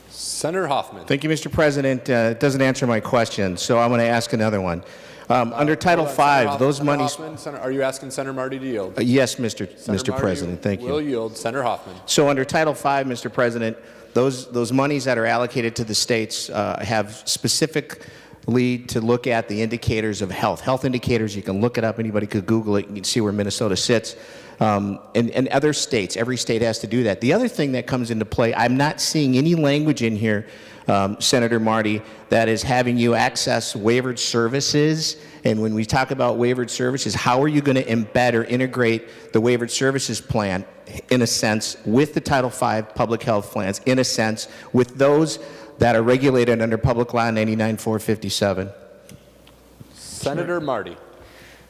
S3: Senator Hoffman.
S5: Thank you, Mr. President. It doesn't answer my question, so I'm going to ask another one. Under Title V, those monies...
S3: Are you asking Senator Marty to yield?
S5: Yes, Mr. President. Thank you.
S3: Will yield. Senator Hoffman.
S5: So under Title V, Mr. President, those monies that are allocated to the states have specifically to look at the indicators of health. Health indicators, you can look it up. Anybody could Google it. You can see where Minnesota sits. And other states, every state has to do that. The other thing that comes into play, I'm not seeing any language in here, Senator Marty, that is having you access waivered services. And when we talk about waivered services, how are you going to embed or integrate the waivered services plan, in a sense, with the Title V public health plans, in a sense, with those that are regulated under Public Law 99-457?
S3: Senator Marty.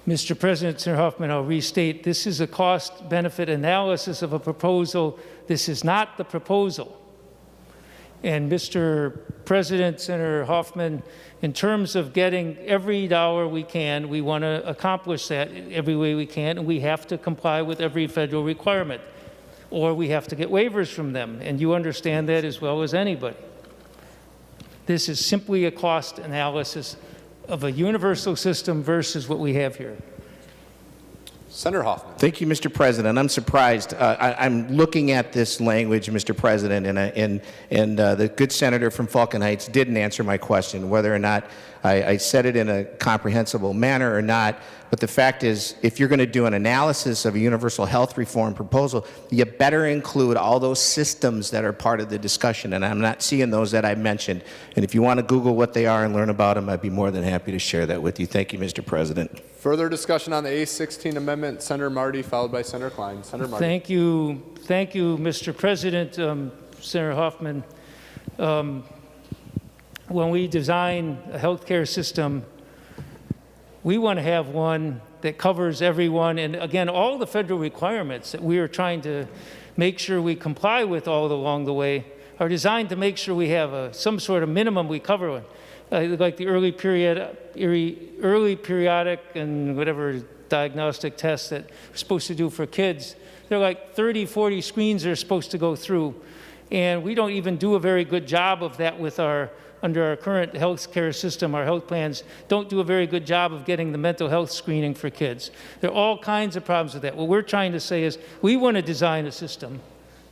S6: Mr. President, Senator Hoffman, I'll restate, this is a cost-benefit analysis of a proposal. This is not the proposal. And Mr. President, Senator Hoffman, in terms of getting every dollar we can, we want to accomplish that every way we can, and we have to comply with every federal requirement, or we have to get waivers from them, and you understand that as well as anybody. This is simply a cost analysis of a universal system versus what we have here.
S3: Senator Hoffman.
S5: Thank you, Mr. President. I'm surprised. I'm looking at this language, Mr. President, and the good senator from Falcon Heights didn't answer my question, whether or not I said it in a comprehensible manner or not. But the fact is, if you're going to do an analysis of a universal health reform proposal, you better include all those systems that are part of the discussion. And I'm not seeing those that I mentioned. And if you want to Google what they are and learn about them, I'd be more than happy to share that with you. Thank you, Mr. President.
S3: Further discussion on the A16 amendment. Senator Marty, followed by Senator Klein. Senator Marty.
S6: Thank you, Mr. President. Senator Hoffman, when we design a healthcare system, we want to have one that covers everyone, and again, all the federal requirements that we are trying to make sure we comply with all along the way are designed to make sure we have some sort of minimum we cover. Like the early periodic and whatever diagnostic tests that we're supposed to do for kids. They're like 30, 40 screens they're supposed to go through. And we don't even do a very good job of that with under our current health care system. Our health plans don't do a very good job of getting the mental health screening for kids. There are all kinds of problems with that. What we're trying to say is we want to design a system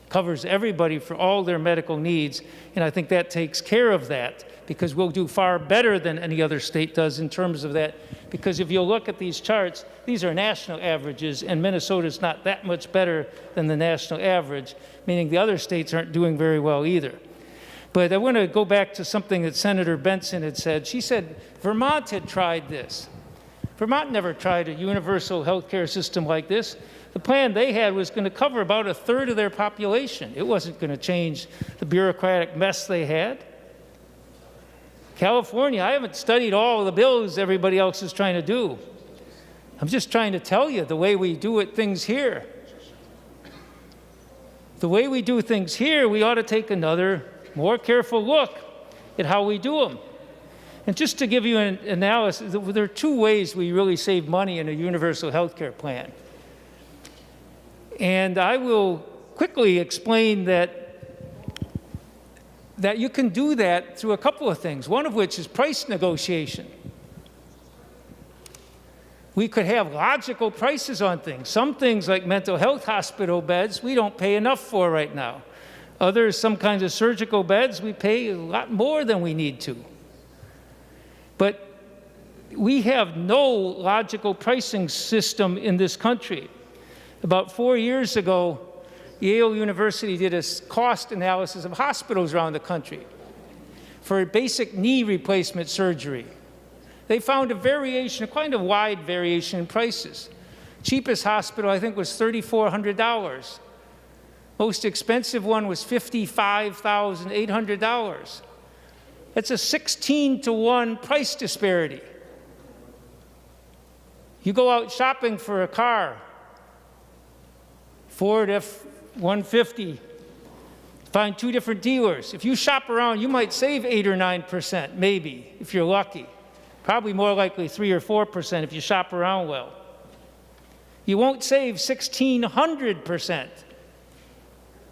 S6: that covers everybody for all their medical needs, and I think that takes care of that, because we'll do far better than any other state does in terms of that. Because if you look at these charts, these are national averages, and Minnesota's not that much better than the national average, meaning the other states aren't doing very well either. But I want to go back to something that Senator Benson had said. She said Vermont had tried this. Vermont never tried a universal health care system like this. The plan they had was going to cover about a third of their population. It wasn't going to change the bureaucratic mess they had. California, I haven't studied all the bills everybody else is trying to do. I'm just trying to tell you the way we do things here. The way we do things here, we ought to take another, more careful look at how we do them. And just to give you an analysis, there are two ways we really save money in a universal health care plan. And I will quickly explain that you can do that through a couple of things, one of which is price negotiation. We could have logical prices on things. Some things like mental health hospital beds, we don't pay enough for right now. Others, some kinds of surgical beds, we pay a lot more than we need to. But we have no logical pricing system in this country. About 4 years ago, Yale University did a cost analysis of hospitals around the country for basic knee replacement surgery. They found a variation, a kind of wide variation in prices. Cheapest hospital, I think, was $3,400. Most expensive one was $55,800. That's a 16-to-1 price disparity. You go out shopping for a car, Ford F-150, find 2 different dealers. If you shop around, you might save 8 or 9%, maybe, if you're lucky. Probably more likely 3 or 4% if you shop around well. You won't save 1,600%.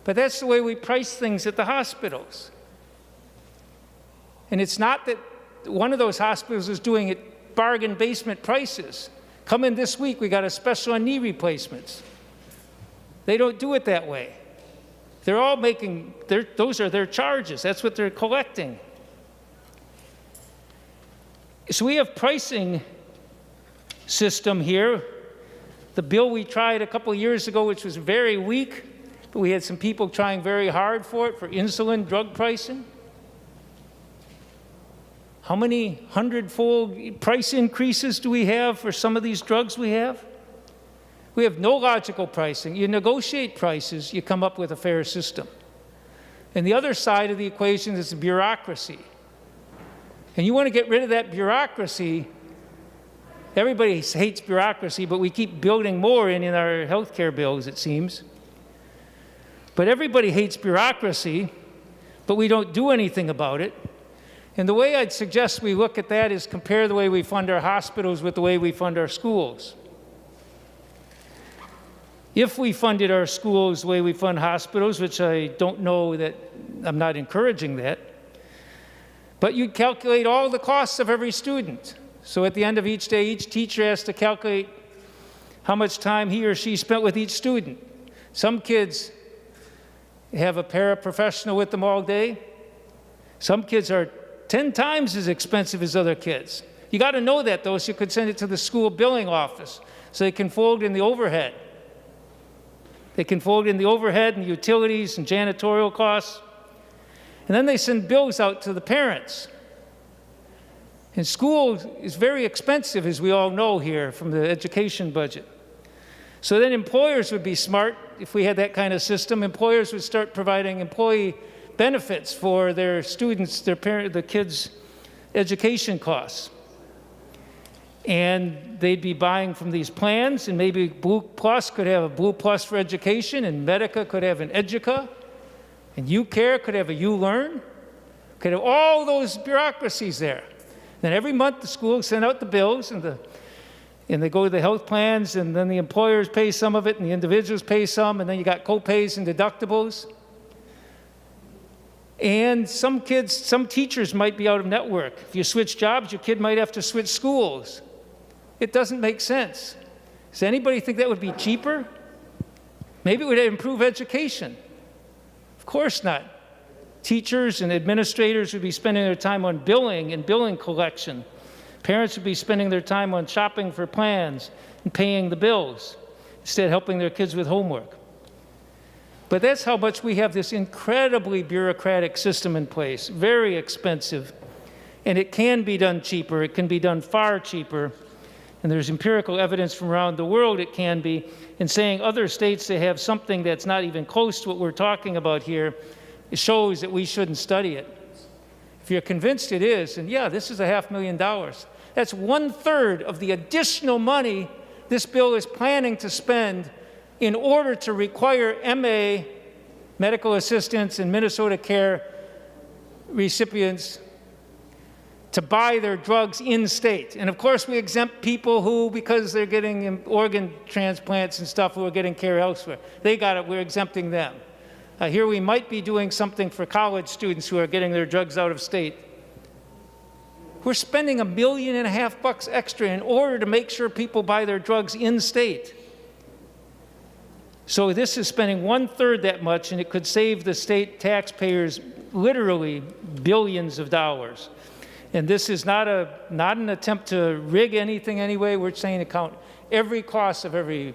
S6: But that's the way we price things at the hospitals. And it's not that one of those hospitals is doing it bargain basement prices. Come in this week, we got a special on knee replacements. They don't do it that way. They're all making, those are their charges. That's what they're collecting. So we have pricing system here. The bill we tried a couple of years ago, which was very weak, but we had some people trying very hard for it, for insulin drug pricing. How many hundredfold price increases do we have for some of these drugs we have? We have no logical pricing. You negotiate prices, you come up with a fair system. And the other side of the equation is the bureaucracy. And you want to get rid of that bureaucracy. Everybody hates bureaucracy, but we keep building more in our health care bills, it seems. But everybody hates bureaucracy, but we don't do anything about it. And the way I'd suggest we look at that is compare the way we fund our hospitals with the way we fund our schools. If we funded our schools the way we fund hospitals, which I don't know that, I'm not encouraging that, but you'd calculate all the costs of every student. So at the end of each day, each teacher has to calculate how much time he or she spent with each student. Some kids have a paraprofessional with them all day. Some kids are 10 times as expensive as other kids. You got to know that, though, so you could send it to the school billing office so they can fold in the overhead. They can fold in the overhead and utilities and janitorial costs. And then they send bills out to the parents. And school is very expensive, as we all know here from the education budget. So then employers would be smart if we had that kind of system. Employers would start providing employee benefits for their students, the kids' education costs. And they'd be buying from these plans, and maybe Blue Plus could have a Blue Plus for education, and Medica could have an Educa, and UCare could have a ULearn, could have all those bureaucracies there. Then every month the schools send out the bills, and they go to the health plans, and then the employers pay some of it, and the individuals pay some, and then you got co-pays and deductibles. And some teachers might be out of network. If you switch jobs, your kid might have to switch schools. It doesn't make sense. Does anybody think that would be cheaper? Maybe it would improve education. Of course not. Teachers and administrators would be spending their time on billing and billing collection. Parents would be spending their time on shopping for plans and paying the bills, instead of helping their kids with homework. But that's how much we have this incredibly bureaucratic system in place, very expensive. And it can be done cheaper. It can be done far cheaper. And there's empirical evidence from around the world it can be. In saying other states they have something that's not even close to what we're talking about here, it shows that we shouldn't study it. If you're convinced it is, and yeah, this is $500,000. That's 1/3 of the additional money this bill is planning to spend in order to require MA, medical assistants, and Minnesota Care recipients to buy their drugs in-state. And of course, we exempt people who, because they're getting organ transplants and stuff, who are getting care elsewhere. They got it, we're exempting them. Here we might be doing something for college students who are getting their drugs out of state. We're spending $1.5 million extra in order to make sure people buy their drugs in-state. So this is spending 1/3 that much, and it could save the state taxpayers literally billions of dollars. And this is not an attempt to rig anything anyway. We're saying every cost of every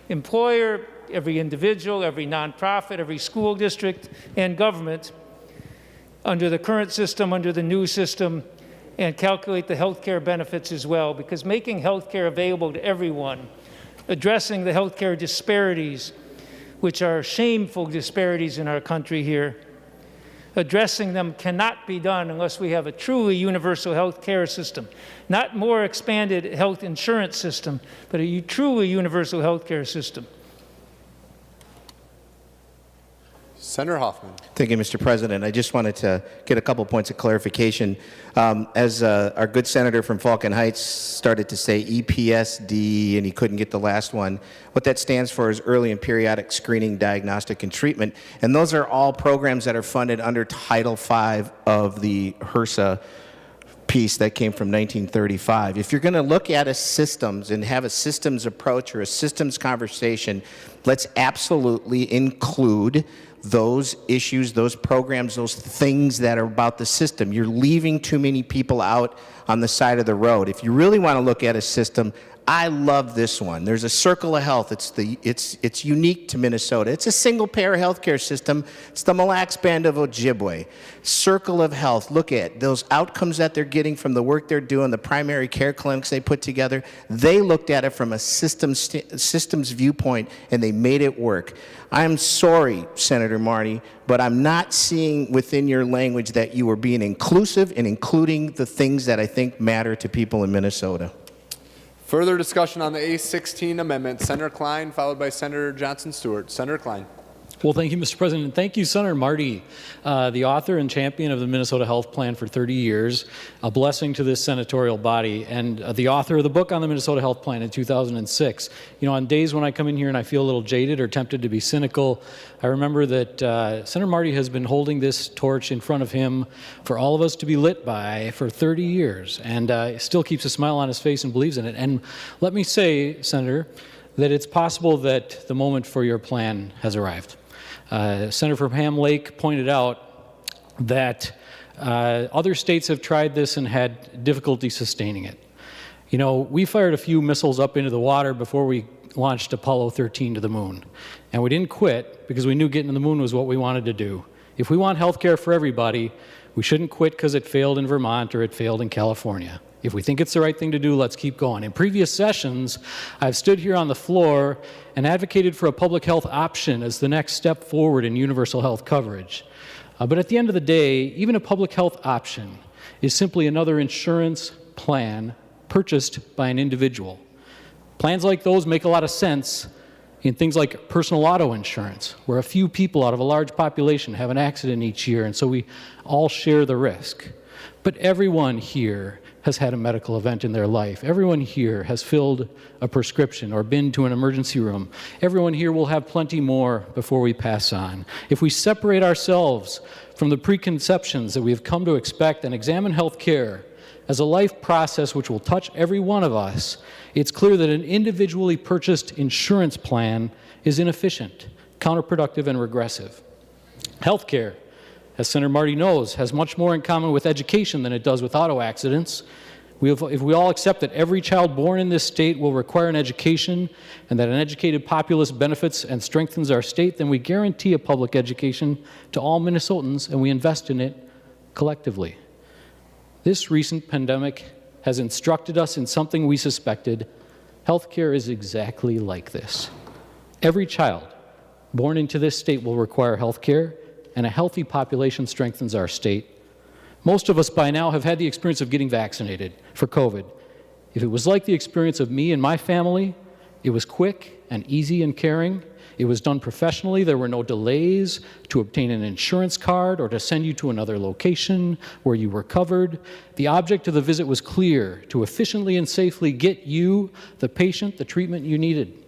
S6: employer, every individual, every nonprofit, every school district and government under the current system, under the new system, and calculate the health care benefits as well, because making health care available to everyone, addressing the health care disparities, which are shameful disparities in our country here, addressing them cannot be done unless we have a truly universal health care system. Not more expanded health insurance system, but a truly universal health care system.
S3: Senator Hoffman.
S5: Thank you, Mr. President. I just wanted to get a couple points of clarification. As our good senator from Falcon Heights started to say EPSD, and he couldn't get the last one, what that stands for is Early and Periodic Screening, Diagnostic, and Treatment. And those are all programs that are funded under Title V of the HRSA piece that came from 1935. If you're going to look at a systems and have a systems approach or a systems conversation, let's absolutely include those issues, those programs, those things that are about the system. You're leaving too many people out on the side of the road. If you really want to look at a system, I love this one. There's a Circle of Health. It's unique to Minnesota. It's a single-payer healthcare system. It's the Mille Lacs Band of Ojibwe. Circle of Health. Look at those outcomes that they're getting from the work they're doing, the primary care clinics they put together. They looked at it from a systems viewpoint, and they made it work. I'm sorry, Senator Marty, but I'm not seeing within your language that you are being inclusive and including the things that I think matter to people in Minnesota.
S3: Further discussion on the A16 amendment. Senator Klein, followed by Senator Johnson Stewart. Senator Klein.
S23: Well, thank you, Mr. President. Thank you, Senator Marty, the author and champion of the Minnesota Health Plan for 30 years, a blessing to this senatorial body, and the author of the book on the Minnesota Health Plan in 2006. You know, on days when I come in here and I feel a little jaded or tempted to be cynical, I remember that Senator Marty has been holding this torch in front of him for all of us to be lit by for 30 years, and still keeps a smile on his face and believes in it. And let me say, Senator, that it's possible that the moment for your plan has arrived. Senator from Ham Lake pointed out that other states have tried this and had difficulty sustaining it. You know, we fired a few missiles up into the water before we launched Apollo 13 to the moon. And we didn't quit because we knew getting to the moon was what we wanted to do. If we want health care for everybody, we shouldn't quit because it failed in Vermont or it failed in California. If we think it's the right thing to do, let's keep going. In previous sessions, I've stood here on the floor and advocated for a public health option as the next step forward in universal health coverage. But at the end of the day, even a public health option is simply another insurance plan purchased by an individual. Plans like those make a lot of sense in things like personal auto insurance, where a few people out of a large population have an accident each year, and so we all share the risk. But everyone here has had a medical event in their life. Everyone here has filled a prescription or been to an emergency room. Everyone here will have plenty more before we pass on. If we separate ourselves from the preconceptions that we have come to expect and examine health care as a life process which will touch every one of us, it's clear that an individually purchased insurance plan is inefficient, counterproductive, and regressive. Health care, as Senator Marty knows, has much more in common with education than it does with auto accidents. If we all accept that every child born in this state will require an education and that an educated populace benefits and strengthens our state, then we guarantee a public education to all Minnesotans and we invest in it collectively. This recent pandemic has instructed us in something we suspected. Healthcare is exactly like this. Every child born into this state will require health care, and a healthy population strengthens our state. Most of us by now have had the experience of getting vaccinated for COVID. If it was like the experience of me and my family, it was quick and easy and caring. It was done professionally. There were no delays to obtain an insurance card or to send you to another location where you were covered. The object of the visit was clear: to efficiently and safely get you, the patient, the treatment you needed.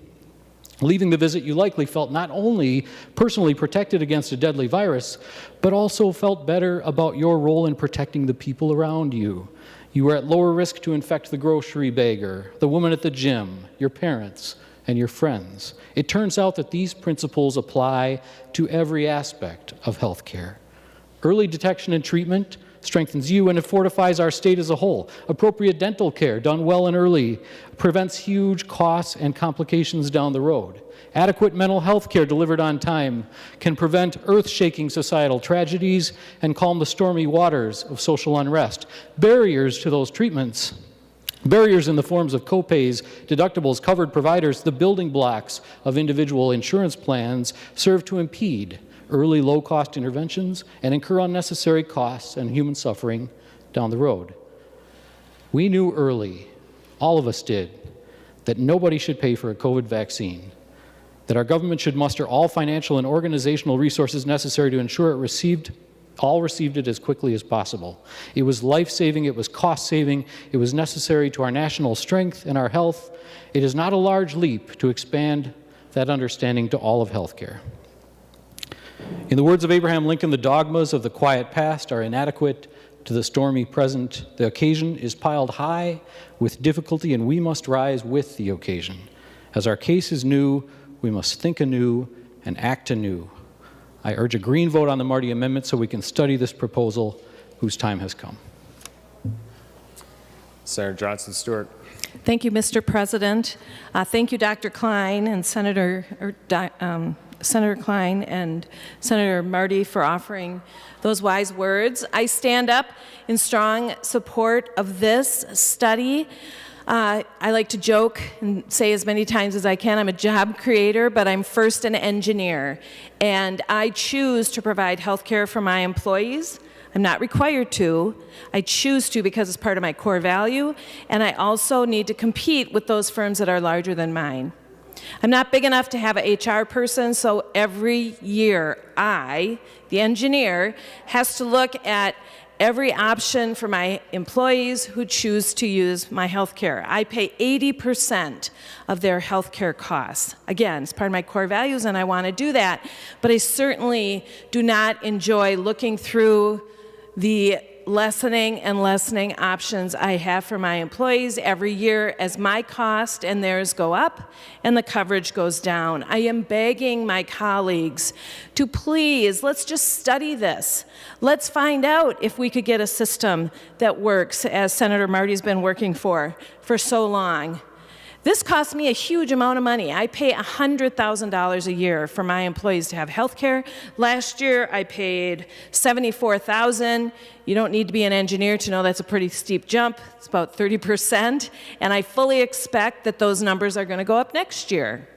S23: Leaving the visit, you likely felt not only personally protected against a deadly virus, but also felt better about your role in protecting the people around you. You were at lower risk to infect the grocery bagger, the woman at the gym, your parents, and your friends. It turns out that these principles apply to every aspect of healthcare. Early detection and treatment, strengthens you, and it fortifies our state as a whole. Appropriate dental care done well and early prevents huge costs and complications down the road. Adequate mental health care delivered on time can prevent earth-shaking societal tragedies and calm the stormy waters of social unrest. Barriers to those treatments, barriers in the forms of copays, deductibles, covered providers, the building blocks of individual insurance plans serve to impede early low-cost interventions and incur unnecessary costs and human suffering down the road. We knew early, all of us did, that nobody should pay for a COVID vaccine, that our government should muster all financial and organizational resources necessary to ensure all received it as quickly as possible. It was life-saving, it was cost-saving, it was necessary to our national strength and our health. It is not a large leap to expand that understanding to all of healthcare. In the words of Abraham Lincoln, the dogmas of the quiet past are inadequate to the stormy present. The occasion is piled high with difficulty, and we must rise with the occasion. As our case is new, we must think anew and act anew. I urge a green vote on the Marty Amendment so we can study this proposal whose time has come.
S9: Senator Johnson Stewart.
S16: Thank you, Mr. President. Thank you, Dr. Klein and Senator Klein and Senator Marty for offering those wise words. I stand up in strong support of this study. I like to joke and say as many times as I can, I'm a job creator, but I'm first an engineer. And I choose to provide health care for my employees. I'm not required to. I choose to because it's part of my core value. And I also need to compete with those firms that are larger than mine. I'm not big enough to have an HR person, so every year I, the engineer, has to look at every option for my employees who choose to use my health care. I pay 80% of their health care costs. Again, it's part of my core values and I want to do that, but I certainly do not enjoy looking through the lessening options I have for my employees every year as my cost and theirs go up and the coverage goes down. I am begging my colleagues to please, let's just study this. Let's find out if we could get a system that works, as Senator Marty's been working for so long. This costs me a huge amount of money. I pay $100,000 a year for my employees to have health care. Last year, I paid $74,000. You don't need to be an engineer to know that's a pretty steep jump. It's about 30%. And I fully expect that those numbers are going to go up next year.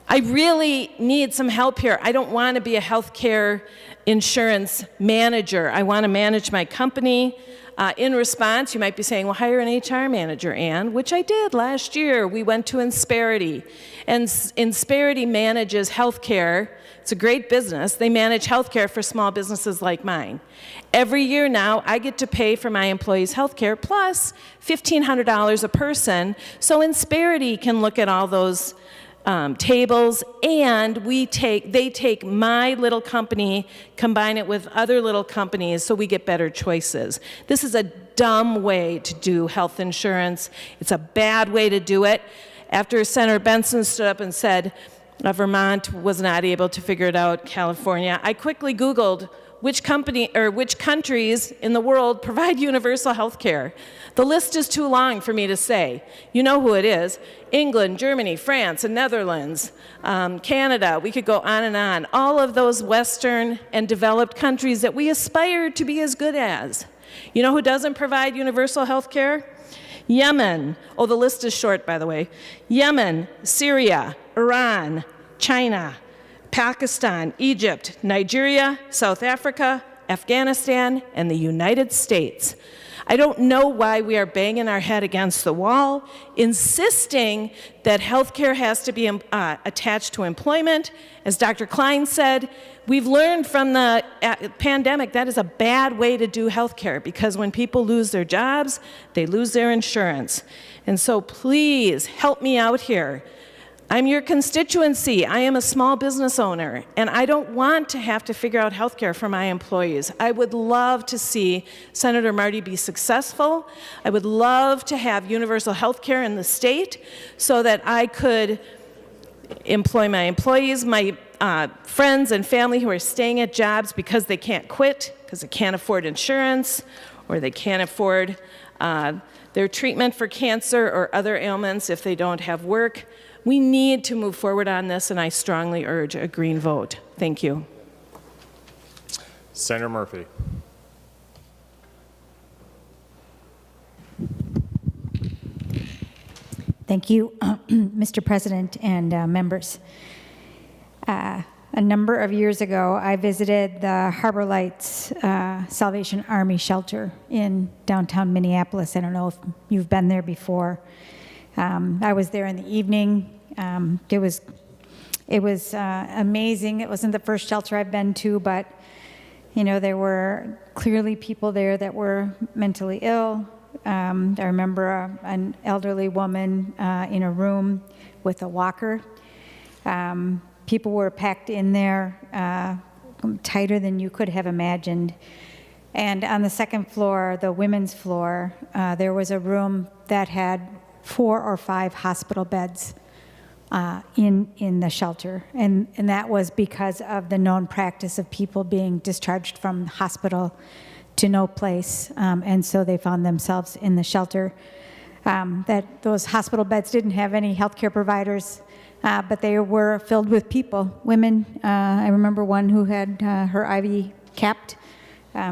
S16: I really need some help here. I don't want to be a health care insurance manager. I want to manage my company. In response, you might be saying, well, hire an HR manager, Ann, which I did last year. We went to Insperity, and Insperity manages healthcare. It's a great business. They manage healthcare for small businesses like mine. Every year now, I get to pay for my employees' healthcare plus $1,500 a person, so Insperity can look at all those tables, and they take my little company, combine it with other little companies so we get better choices. This is a dumb way to do health insurance. It's a bad way to do it. After Senator Benson stood up and said Vermont was not able to figure it out, California, I quickly Googled which countries in the world provide universal health care. The list is too long for me to say. You know who it is. England, Germany, France, and Netherlands, Canada, we could go on and on. All of those Western and developed countries that we aspire to be as good as. You know who doesn't provide universal health care? Yemen. Oh, the list is short, by the way. Yemen, Syria, Iran, China, Pakistan, Egypt, Nigeria, South Africa, Afghanistan, and the United States. I don't know why we are banging our head against the wall, insisting that health care has to be attached to employment. As Dr. Klein said, we've learned from the pandemic that is a bad way to do health care, because when people lose their jobs, they lose their insurance. And so please help me out here. I'm your constituency. I am a small business owner, and I don't want to have to figure out health care for my employees. I would love to see Senator Marty be successful. I would love to have universal health care in the state so that I could employ my employees. My friends and family who are staying at jobs because they can't quit, because they can't afford insurance, or they can't afford their treatment for cancer or other ailments if they don't have work. We need to move forward on this, and I strongly urge a green vote. Thank you.
S9: Senator Murphy.
S20: Thank you, Mr. President and members. A number of years ago, I visited the Harbor Lights Salvation Army shelter in downtown Minneapolis. I don't know if you've been there before. I was there in the evening. It was amazing. It wasn't the first shelter I've been to, but there were clearly people there that were mentally ill. I remember an elderly woman in a room with a walker. People were packed in there tighter than you could have imagined. And on the second floor, the women's floor, there was a room that had 4 or 5 hospital beds in the shelter. And that was because of the known practice of people being discharged from the hospital to no place. And so they found themselves in the shelter. That those hospital beds didn't have any healthcare providers, but they were filled with people, women. I remember one who had her IV capped.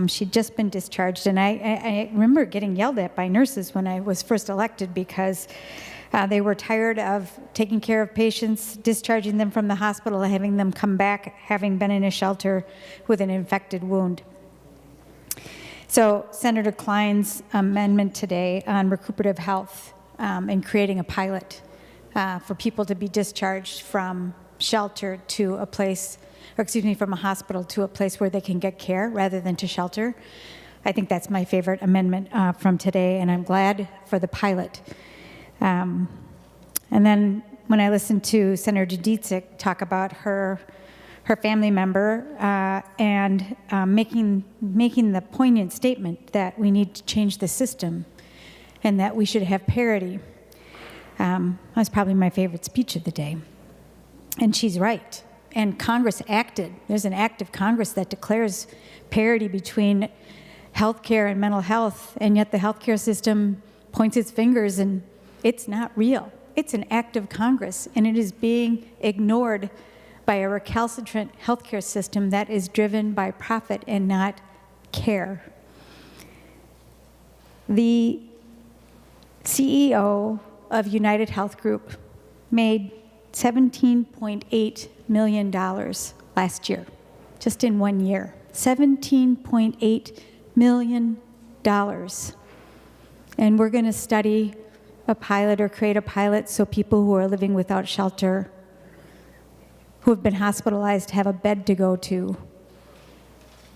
S20: She'd just been discharged, and I remember getting yelled at by nurses when I was first elected because they were tired of taking care of patients, discharging them from the hospital, having them come back, having been in a shelter with an infected wound. So Senator Klein's amendment today on recuperative health and creating a pilot for people to be discharged from shelter to a place, or excuse me, from a hospital to a place where they can get care rather than to shelter. I think that's my favorite amendment from today, and I'm glad for the pilot. And then when I listened to Senator Dziedzic talk about her family member and making the poignant statement that we need to change the system and that we should have parity, that was probably my favorite speech of the day. And she's right. And Congress acted. There's an act of Congress that declares parity between healthcare and mental health, and yet the healthcare system points its fingers and it's not real. It's an act of Congress, and it is being ignored by a recalcitrant healthcare system that is driven by profit and not care. The CEO of United Health Group made $17.8 million last year, just in 1 year. $17.8 million. And we're going to study a pilot or create a pilot so people who are living without shelter, who have been hospitalized, have a bed to go to.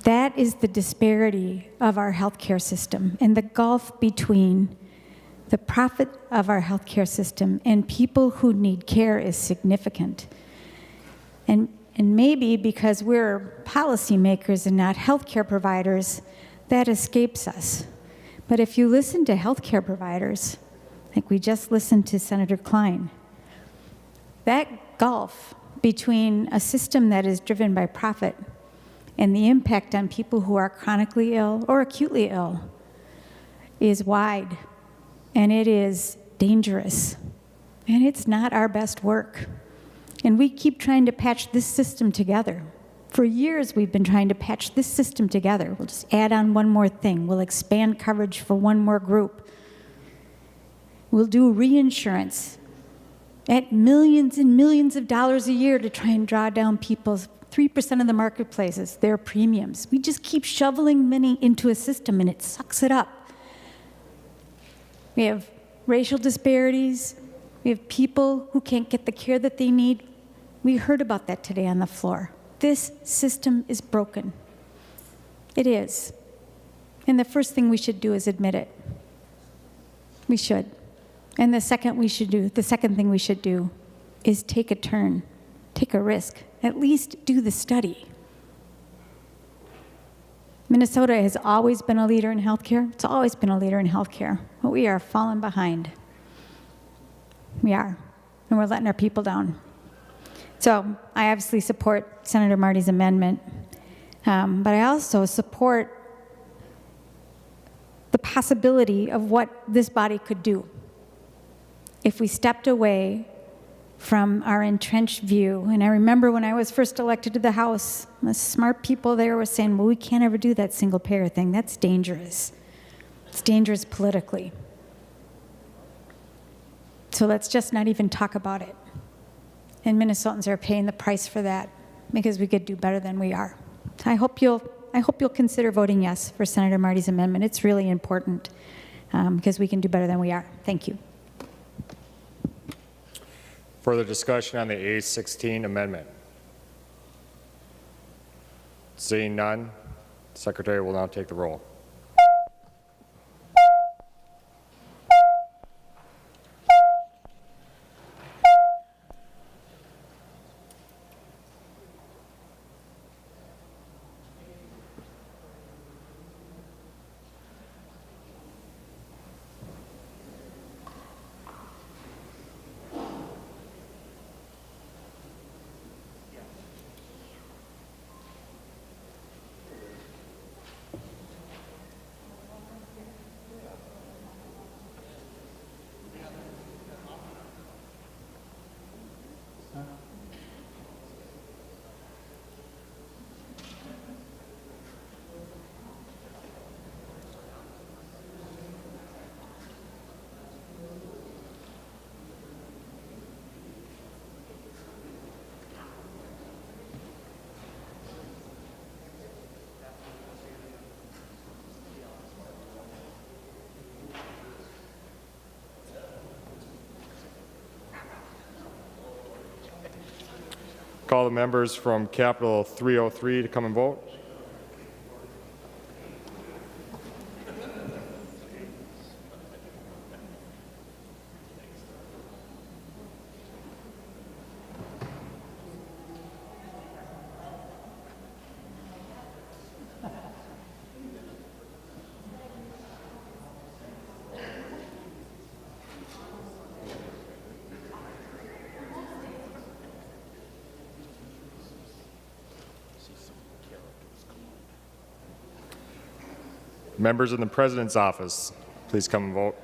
S20: That is the disparity of our healthcare system, and the gulf between the profit of our healthcare system and people who need care is significant. And maybe because we're policymakers and not healthcare providers, that escapes us. But if you listen to healthcare providers, like we just listened to Senator Klein, that gulf between a system that is driven by profit and the impact on people who are chronically ill or acutely ill is wide, and it is dangerous, and it's not our best work. And we keep trying to patch this system together. For years, we've been trying to patch this system together. We'll just add on one more thing. We'll expand coverage for one more group. We'll do reinsurance at millions and millions of dollars a year to try and draw down people's 3% of the marketplaces, their premiums. We just keep shoveling money into a system, and it sucks it up. We have racial disparities. We have people who can't get the care that they need. We heard about that today on the floor. This system is broken. It is. And the first thing we should do is admit it. We should. And the second thing we should do is take a turn, take a risk, at least do the study. Minnesota has always been a leader in healthcare. It's always been a leader in healthcare, but we are falling behind. We are, and we're letting our people down. So I obviously support Senator Marty's amendment, but I also support the possibility of what this body could do if we stepped away from our entrenched view. And I remember when I was first elected to the House, the smart people there were saying, well, we can't ever do that single payer thing. That's dangerous. It's dangerous politically. So let's just not even talk about it. And Minnesotans are paying the price for that because we could do better than we are. I hope you'll consider voting yes for Senator Marty's amendment. It's really important because we can do better than we are. Thank you.
S9: Further discussion on the A16 amendment? Seeing none, the Secretary will now take the roll. Call the members from Capitol 303 to come and vote. Members in the President's office, please come and vote.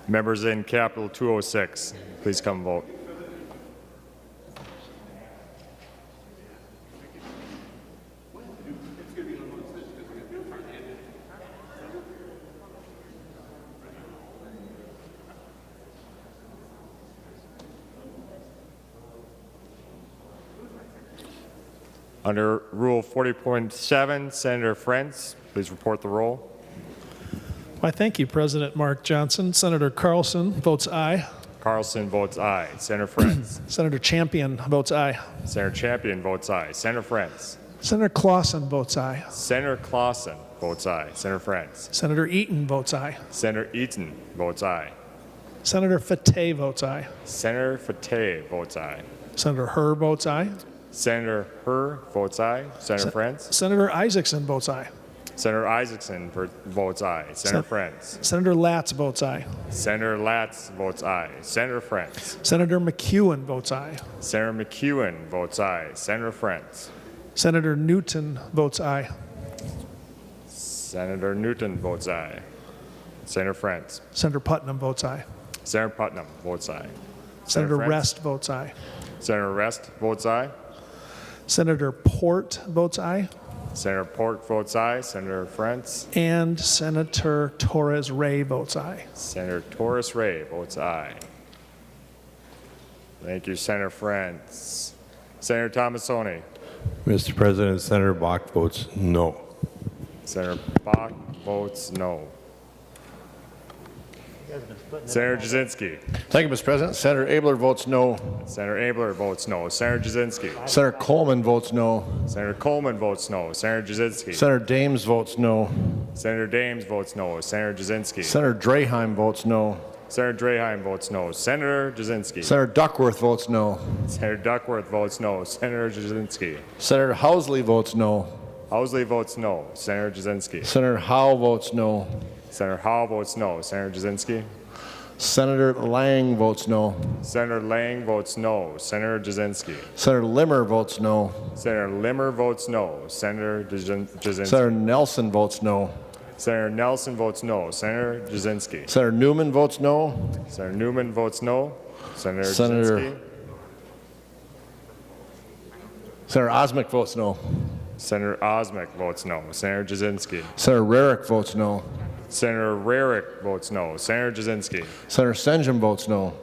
S9: Members in Capitol 206, please come and vote. Under Rule 40.7, Senator Frentz, please report the roll.
S15: Why, thank you, President Mark Johnson. Senator Carlson votes aye.
S9: Carlson votes aye. Senator Frentz.
S15: Senator Champion votes aye.
S9: Senator Champion votes aye. Senator Frentz.
S15: Senator Clausen votes aye.
S9: Senator Clausen votes aye. Senator Frentz.
S15: Senator Eaton votes aye.
S9: Senator Eaton votes aye.
S15: Senator Fateh votes aye.
S9: Senator Fateh votes aye.
S15: Senator Herr votes aye.
S9: Senator Herr votes aye. Senator Frentz.
S15: Senator Isaacson votes aye.
S9: Senator Isaacson votes aye. Senator Frentz.
S15: Senator Latz votes aye.
S9: Senator Latz votes aye. Senator Frentz.
S15: Senator McEwen votes aye.
S9: Senator McEwen votes aye. Senator Frentz.
S15: Senator Newton votes aye.
S9: Senator Newton votes aye. Senator Frentz.
S15: Senator Putnam votes aye.
S9: Senator Putnam votes aye.
S15: Senator
S9: Frentz.
S15: Rest votes aye.
S9: Senator Rest votes aye.
S15: Senator Port votes aye.
S9: Senator Port votes aye. Senator Frentz.
S15: And Senator Torres Ray votes aye.
S9: Senator Torres Ray votes aye. Thank you, Senator Frentz. Senator Tomassoni.
S10: Mr. President, Senator Bach votes no.
S9: Senator Bach votes no. Senator Jasinski.
S2: Thank you, Mr. President. Senator Abler votes no.
S9: Senator Abler votes no. Senator Jasinski.
S2: Senator Coleman votes no.
S9: Senator Coleman votes no. Senator Jasinski.
S2: Senator Dames votes no.
S9: Senator Dames votes no. Senator Jasinski.
S2: Senator Draheim votes no.
S9: Senator Draheim votes no. Senator Jasinski.
S2: Senator Duckworth votes no.
S9: Senator Duckworth votes no. Senator Jasinski.
S2: Senator Housley votes no.
S9: Housley votes no. Senator Jasinski.
S2: Senator Howe votes no.
S9: Senator Howe votes no. Senator Jasinski.
S2: Senator Lang votes no.
S9: Senator Lang votes no. Senator Jasinski.
S2: Senator Limmer votes no.
S9: Senator Limmer votes no. Senator Jasinski.
S2: Senator Nelson votes no.
S9: Senator Nelson votes no. Senator Jasinski.
S2: Senator Newman votes no.
S9: Senator Newman votes no. Senator
S2: Senator
S9: Jasinski.
S2: Senator Osmic votes no.
S9: Senator Osmic votes no. Senator Jasinski.
S2: Senator Rarick votes no.
S9: Senator Rarick votes no. Senator Jasinski.
S2: Senator Senjum votes no.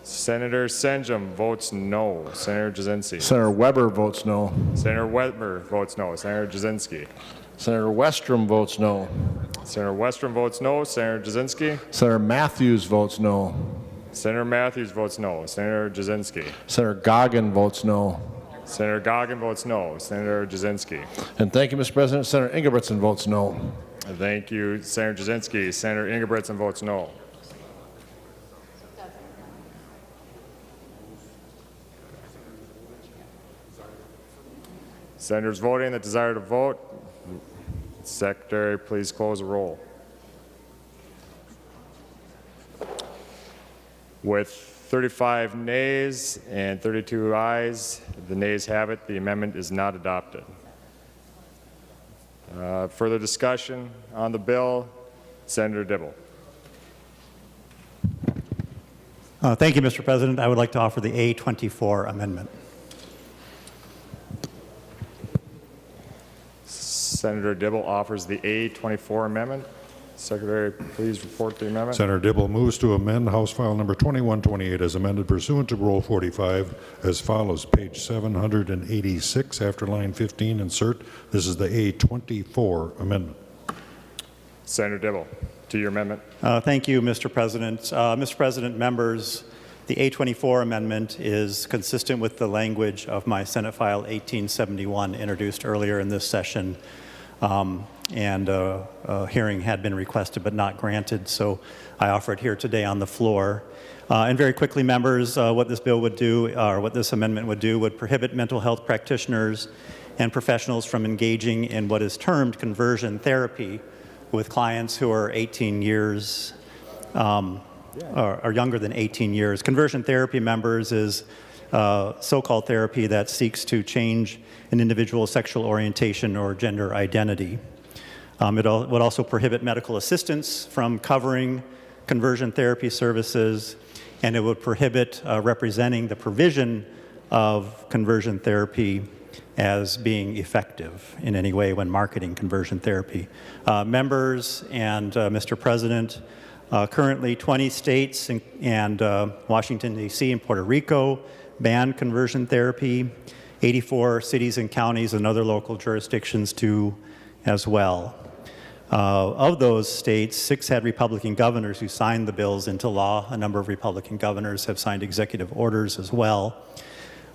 S9: Senator Senjum votes no. Senator Jasinski.
S2: Senator Weber votes no.
S9: Senator Weber votes no. Senator Jasinski.
S2: Senator Westrom votes no.
S9: Senator Westrom votes no. Senator Jasinski.
S2: Senator Matthews votes no.
S9: Senator Matthews votes no. Senator Jasinski.
S2: Senator Goggin votes no.
S9: Senator Goggin votes no. Senator Jasinski.
S2: And thank you, Mr. President. Senator Ingebrigtsen votes no.
S9: Thank you, Senator Jasinski. Senator Ingebrigtsen votes no. Senators voting that desire to vote. Secretary, please close the roll. With 35 nays and 32 ayes, the nays have it. The amendment is not adopted. Further discussion on the bill? Senator Dibble.
S1: Thank you, Mr. President. I would like to offer the A24 amendment.
S9: Senator Dibble offers the A24 amendment. Secretary, please report the amendment.
S4: Senator Dibble moves to amend House File Number 2128 as amended pursuant to Rule 45 as follows. Page 786 after line 15, insert. This is the A24 amendment.
S9: Senator Dibble, to your amendment.
S1: Thank you, Mr. President. Mr. President, members, the A24 amendment is consistent with the language of my Senate File 1871 introduced earlier in this session. And a hearing had been requested but not granted, so I offer it here today on the floor. And very quickly, members, what this bill would do, or what this amendment would do, would prohibit mental health practitioners and professionals from engaging in what is termed conversion therapy with clients who are 18 years or younger than 18 years. Conversion therapy, members, is so-called therapy that seeks to change an individual's sexual orientation or gender identity. It would also prohibit medical assistance from covering conversion therapy services, and it would prohibit representing the provision of conversion therapy as being effective in any way when marketing conversion therapy. Members and Mr. President, currently 20 states and Washington, D.C. and Puerto Rico ban conversion therapy. 84 cities and counties and other local jurisdictions do as well. Of those states, 6 had Republican governors who signed the bills into law. A number of Republican governors have signed executive orders as well.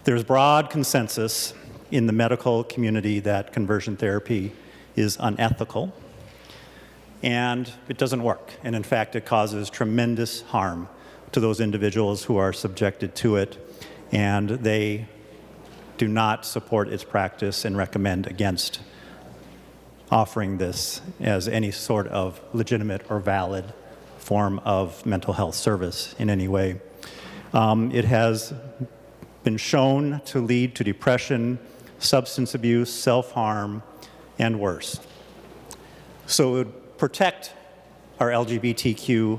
S1: There's broad consensus in the medical community that conversion therapy is unethical, and it doesn't work. And in fact, it causes tremendous harm to those individuals who are subjected to it, and they do not support its practice and recommend against offering this as any sort of legitimate or valid form of mental health service in any way. It has been shown to lead to depression, substance abuse, self-harm, and worse. So it would protect our LGBTQ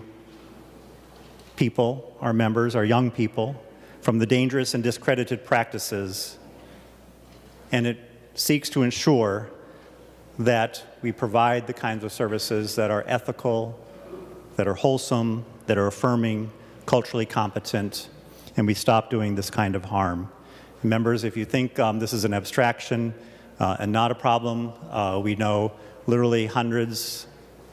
S1: people, our members, our young people, from the dangerous and discredited practices, and it seeks to ensure that we provide the kinds of services that are ethical, that are wholesome, that are affirming, culturally competent, and we stop doing this kind of harm. Members, if you think this is an abstraction and not a problem, we know literally hundreds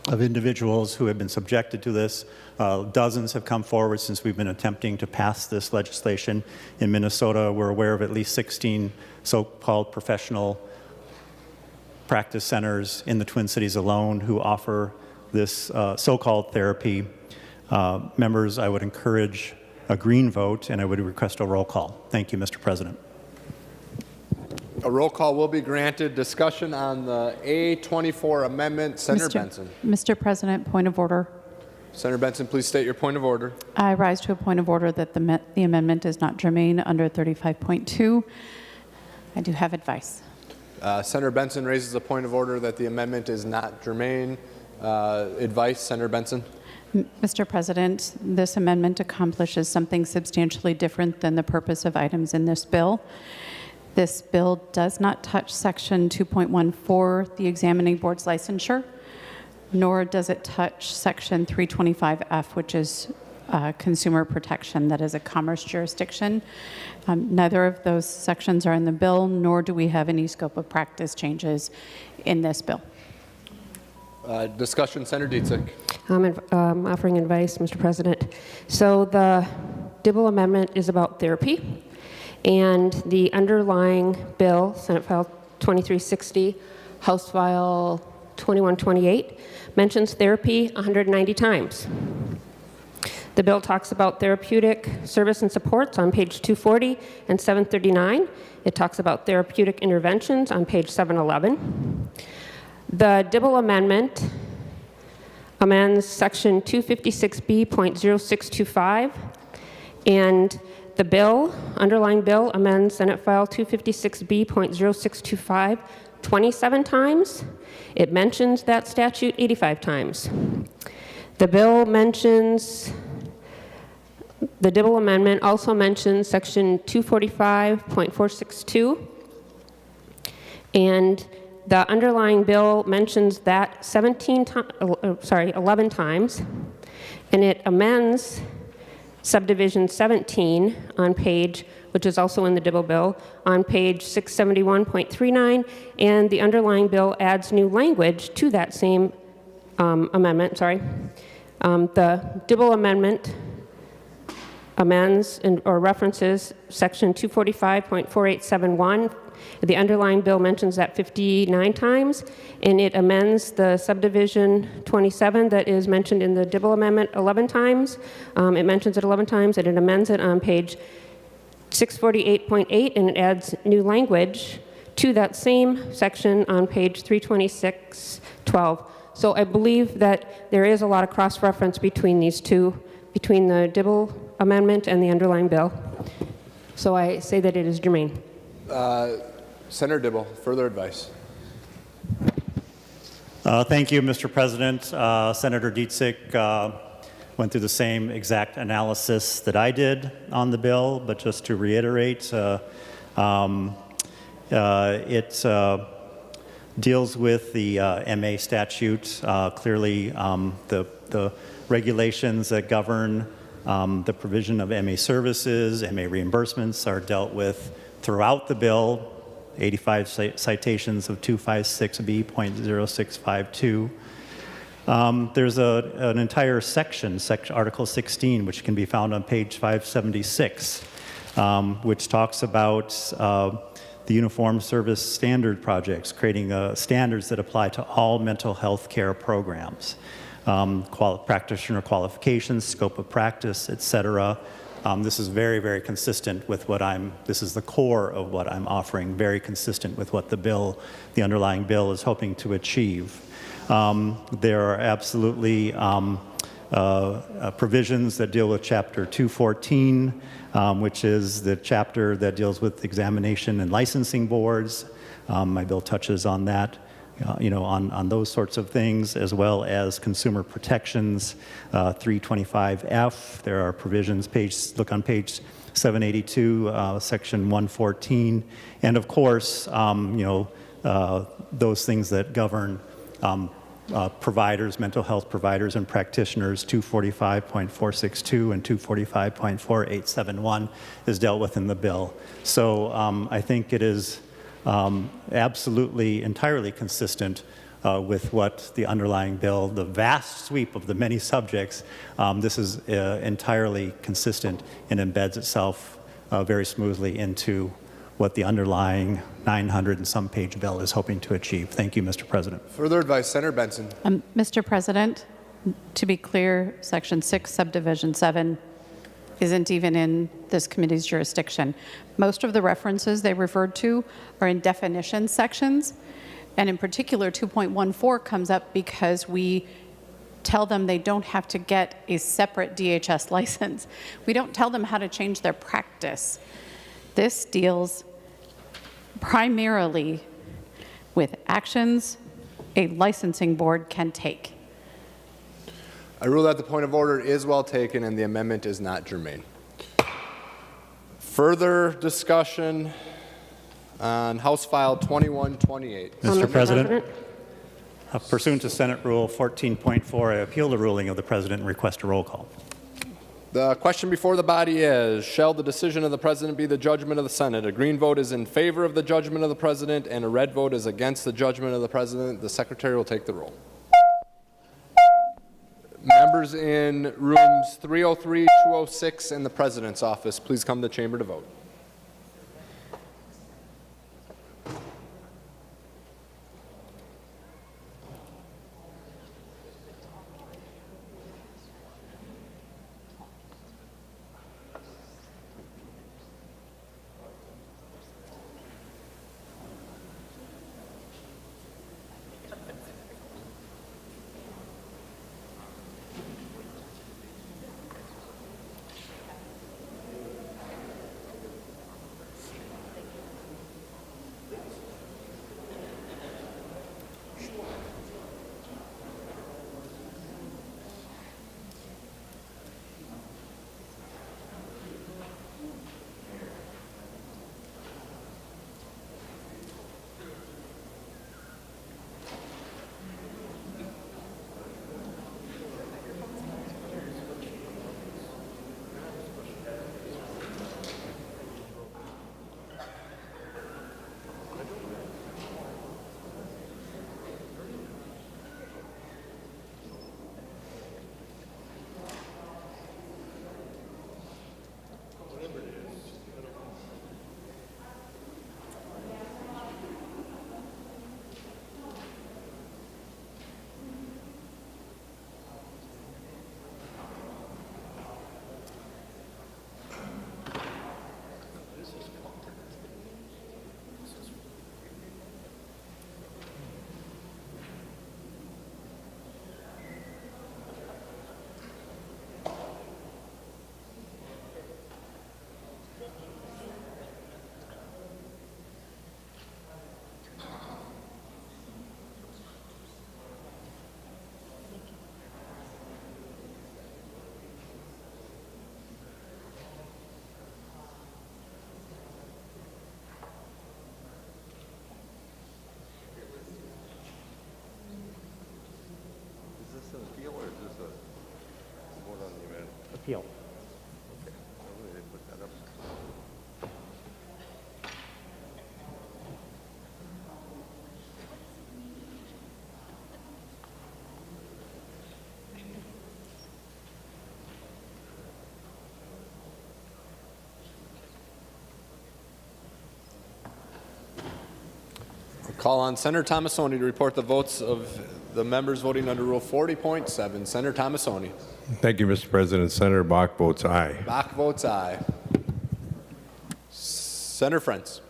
S1: of individuals who have been subjected to this. Dozens have come forward since we've been attempting to pass this legislation. In Minnesota, we're aware of at least 16 so-called professional practice centers in the Twin Cities alone who offer this so-called therapy. Members, I would encourage a green vote, and I would request a roll call. Thank you, Mr. President.
S3: A roll call will be granted. Discussion on the A24 amendment. Senator Benson.
S18: Mr. President, point of order.
S3: Senator Benson, please state your point of order.
S18: I rise to a point of order that the amendment is not germane under 35.2. I do have advice.
S3: Senator Benson raises a point of order that the amendment is not germane. Advice, Senator Benson?
S18: Mr. President, this amendment accomplishes something substantially different than the purpose of items in this bill. This bill does not touch Section 2.14, the examining board's licensure, nor does it touch Section 325F, which is consumer protection, that is a commerce jurisdiction. Neither of those sections are in the bill, nor do we have any scope of practice changes in this bill.
S3: Discussion, Senator Dietzig.
S12: I'm offering advice, Mr. President. So the Dibble amendment is about therapy, and the underlying bill, Senate File 2360, House File 2128, mentions therapy 190 times. The bill talks about therapeutic service and supports on page 240 and 739. It talks about therapeutic interventions on page 711. The Dibble amendment amends section 256B.0625, and the bill, underlying bill, amends Senate File 256B.0625 27 times. It mentions that statute 85 times. The bill mentions, the Dibble amendment also mentions section 245.462, and the underlying bill mentions that 11 times, and it amends subdivision 17 on page, which is also in the Dibble bill, on page 671.39, and the underlying bill adds new language to that same amendment, The Dibble amendment amends or references section 245.4871. The underlying bill mentions that 59 times, and it amends the subdivision 27 that is mentioned in the Dibble amendment 11 times. It mentions it 11 times, and it amends it on page 648.8, and it adds new language to that same section on page 326.12. So I believe that there is a lot of cross-reference between these two, between the Dibble amendment and the underlying bill. So I say that it is germane.
S3: Senator Dibble, further advice.
S1: Thank you, Mr. President. Senator Dietzig went through the same exact analysis that I did on the bill, but just to reiterate, it deals with the MA statute. Clearly, the regulations that govern the provision of MA services, MA reimbursements are dealt with throughout the bill, 85 citations of 256B.0652. There's an entire section, Article 16, which can be found on page 576, which talks about the Uniform Service Standard projects, creating standards that apply to all mental health care programs, practitioner qualifications, scope of practice, et cetera. This is very, very consistent with what this is the core of what I'm offering, very consistent with what the underlying bill is hoping to achieve. There are absolutely provisions that deal with Chapter 214, which is the chapter that deals with examination and licensing boards. My bill touches on that. On those sorts of things, as well as consumer protections, 325F. There are provisions, look on page 782, section 114. And of course, those things that govern providers, mental health providers and practitioners, 245.462 and 245.4871 is dealt with in the bill. So I think it is absolutely entirely consistent with what the underlying bill, the vast sweep of the many subjects, this is entirely consistent and embeds itself very smoothly into what the underlying 900 and some page bill is hoping to achieve. Thank you, Mr. President.
S3: Further advice, Senator Benson.
S18: Mr. President, to be clear, Section 6, Subdivision 7 isn't even in this committee's jurisdiction. Most of the references they referred to are in definition sections, and in particular 2.14 comes up because we tell them they don't have to get a separate DHS license. We don't tell them how to change their practice. This deals primarily with actions a licensing board can take.
S3: I rule that the point of order is well taken and the amendment is not germane. Further discussion on House File 2128.
S1: Mr. President, pursuant to Senate Rule 14.4, I appeal the ruling of the President and request a roll call.
S3: The question before the body is, shall the decision of the President be the judgment of the Senate? A green vote is in favor of the judgment of the President and a red vote is against the judgment of the President. The Secretary will take the roll. Members in rooms 303, 206, and the President's office, please come to the chamber to vote.
S1: Appeal.
S3: I'll call on Senator Tomassoni to report the votes of the members voting under Rule 40.7. Senator Tomassoni.
S10: Thank you, Mr. President. Senator Bach votes aye.
S3: Bach votes aye. Senator Frentz.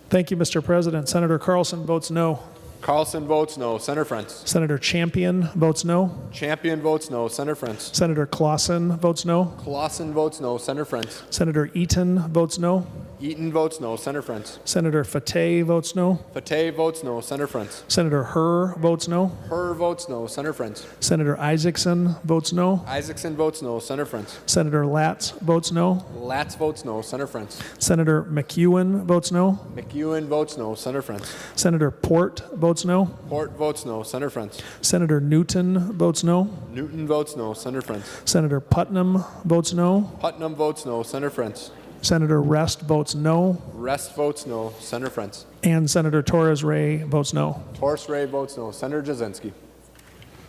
S15: Thank you, Mr. President. Senator Carlson votes no.
S3: Carlson votes no. Senator Frentz.
S15: Senator Champion votes no.
S3: Champion votes no. Senator Frentz.
S15: Senator Clausen votes no.
S3: Clausen votes no. Senator Frentz.
S15: Senator Eaton votes no.
S3: Eaton votes no. Senator Frentz.
S15: Senator Fateh votes no.
S3: Fateh votes no. Senator Frentz.
S15: Senator Herr votes no.
S3: Herr votes no. Senator Frentz.
S15: Senator Isaacson votes no.
S3: Isaacson votes no. Senator Frentz.
S15: Senator Latz votes no.
S3: Latz votes no. Senator Frentz.
S15: Senator McEwen votes no.
S3: McEwen votes no. Senator Frentz.
S15: Senator Port votes no.
S3: Port votes no. Senator Frentz.
S15: Senator Newton votes no.
S3: Newton votes no. Senator Frentz.
S15: Senator Putnam votes no.
S3: Putnam votes no. Senator Frentz.
S15: Senator Rest votes no.
S3: Rest votes no. Senator Frentz.
S15: And Senator Torres Ray votes no.
S3: Torres Ray votes no. Senator Jasinski.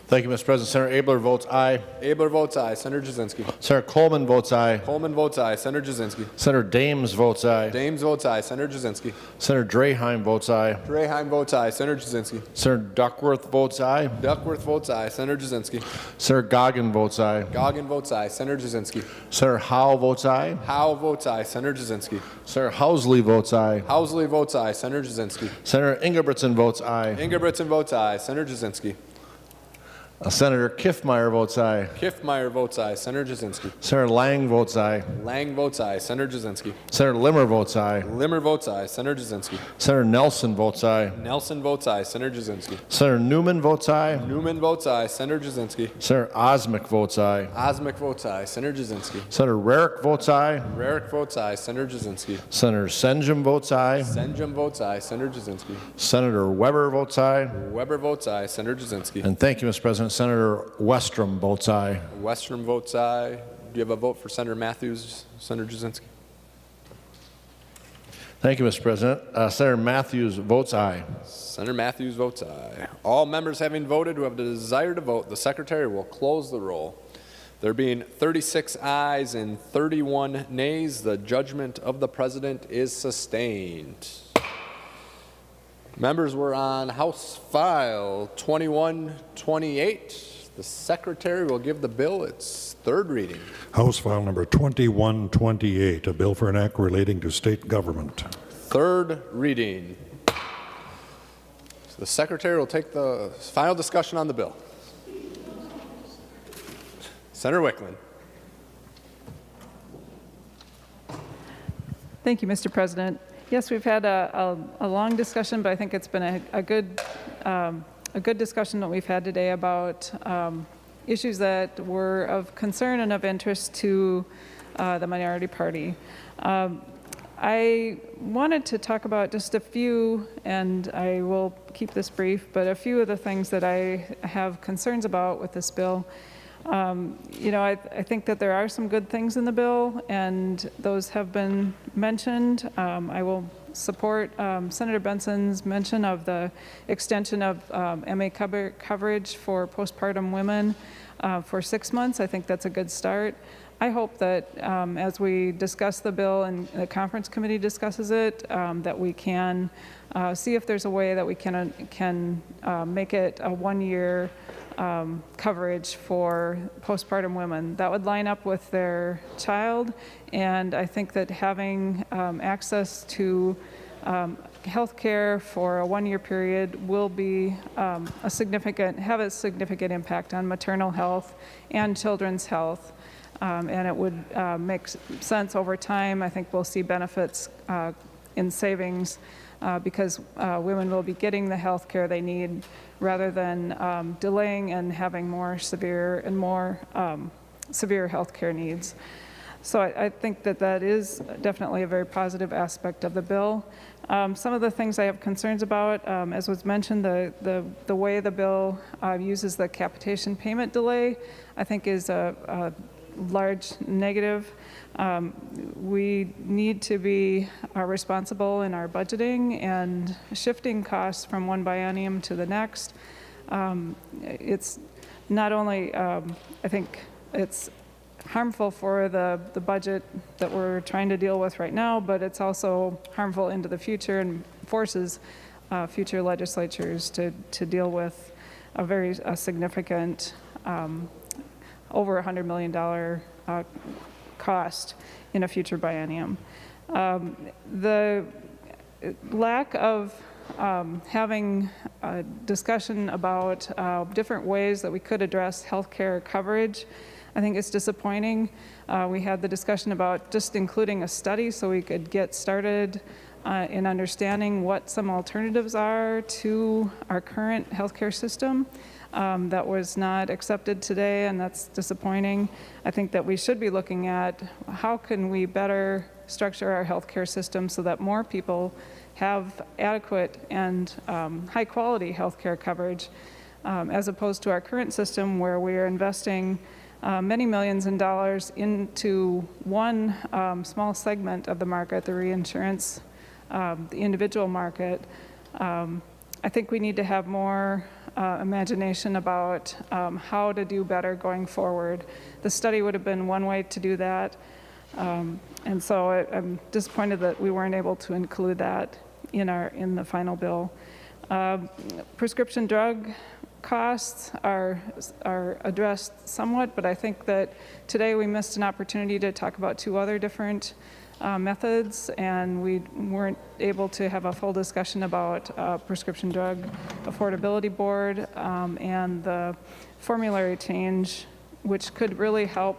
S2: Thank you, Mr. President. Senator Abler votes aye.
S3: Abler votes aye. Senator Jasinski.
S2: Senator Coleman votes aye.
S3: Coleman votes aye. Senator Jasinski.
S2: Senator Dames votes aye.
S3: Dames votes aye. Senator Jasinski.
S2: Senator Draheim votes aye.
S3: Draheim votes aye. Senator Jasinski.
S2: Senator Duckworth votes aye.
S3: Duckworth votes aye. Senator Jasinski.
S2: Senator Goggin votes aye.
S3: Goggin votes aye. Senator Jasinski.
S2: Senator Howell votes aye.
S3: Howell votes aye. Senator Jasinski.
S2: Senator Housley votes aye.
S3: Housley votes aye. Senator Jasinski.
S2: Senator Ingebrigtsen votes aye.
S3: Ingebrigtsen votes aye. Senator Jasinski.
S2: Senator Kiffmeyer votes aye.
S3: Kiffmeyer votes aye. Senator Jasinski.
S2: Senator Lang votes aye.
S3: Lang votes aye. Senator Jasinski.
S2: Senator Limmer votes aye.
S3: Limmer votes aye. Senator Jasinski.
S2: Senator Nelson votes aye.
S3: Nelson votes aye. Senator Jasinski.
S2: Senator Newman votes aye.
S3: Newman votes aye. Senator Jasinski.
S2: Senator Osmic votes aye.
S3: Osmic votes aye. Senator Jasinski.
S2: Senator Rarick votes aye.
S3: Rarick votes aye. Senator Jasinski.
S2: Senator Senjum votes aye.
S3: Senjum votes aye. Senator Jasinski.
S2: Senator Weber votes aye.
S3: Weber votes aye. Senator Jasinski.
S2: And thank you, Mr. President. Senator Westrom votes aye.
S3: Westrom votes aye. Do you have a vote for Senator Matthews, Senator Jasinski?
S2: Thank you, Mr. President. Senator Matthews votes aye.
S3: Senator Matthews votes aye. All members having voted who have the desire to vote, the Secretary will close the roll. There being 36 ayes and 31 nays, the judgment of the President is sustained. Members were on House File 2128. The Secretary will give the bill its third reading.
S4: House File Number 2128, a bill for an act relating to state government.
S3: Third reading. So the Secretary will take the final discussion on the bill. Senator Wickland.
S7: Thank you, Mr. President. Yes, we've had a long discussion, but I think it's been a good discussion that we've had today about issues that were of concern and of interest to the minority party. I wanted to talk about just a few, and I will keep this brief, but a few of the things that I have concerns about with this bill. You know, I think that there are some good things in the bill, and those have been mentioned. I will support Senator Benson's mention of the extension of MA coverage for postpartum women for 6 months. I think that's a good start. I hope that as we discuss the bill and the conference committee discusses it, that we can see if there's a way that we can make it a one-year coverage for postpartum women. That would line up with their child, and I think that having access to health care for a one-year period will be have a significant impact on maternal health and children's health. And it would make sense over time. I think we'll see benefits in savings because women will be getting the health care they need rather than delaying and having more severe health care needs. So I think that is definitely a very positive aspect of the bill. Some of the things I have concerns about, as was mentioned, the way the bill uses the capitation payment delay, I think is a large negative. We need to be responsible in our budgeting and shifting costs from one biennium to the next. It's not only, I think it's harmful for the budget that we're trying to deal with right now, but it's also harmful into the future and forces future legislatures to deal with a very significant over $100 million cost in a future biennium. The lack of having a discussion about different ways that we could address healthcare coverage, I think it's disappointing. We had the discussion about just including a study so we could get started in understanding what some alternatives are to our current healthcare system. That was not accepted today, and that's disappointing. I think that we should be looking at how can we better structure our healthcare system so that more people have adequate and high-quality healthcare coverage, as opposed to our current system where we are investing many millions in dollars into one small segment of the market, the reinsurance, the individual market. I think we need to have more imagination about how to do better going forward. The study would have been one way to do that. And so I'm disappointed that we weren't able to include that in the final bill. Prescription drug costs are addressed somewhat, but I think that today we missed an opportunity to talk about two other different methods, and we weren't able to have a full discussion about prescription drug affordability board and the formulary change, which could really help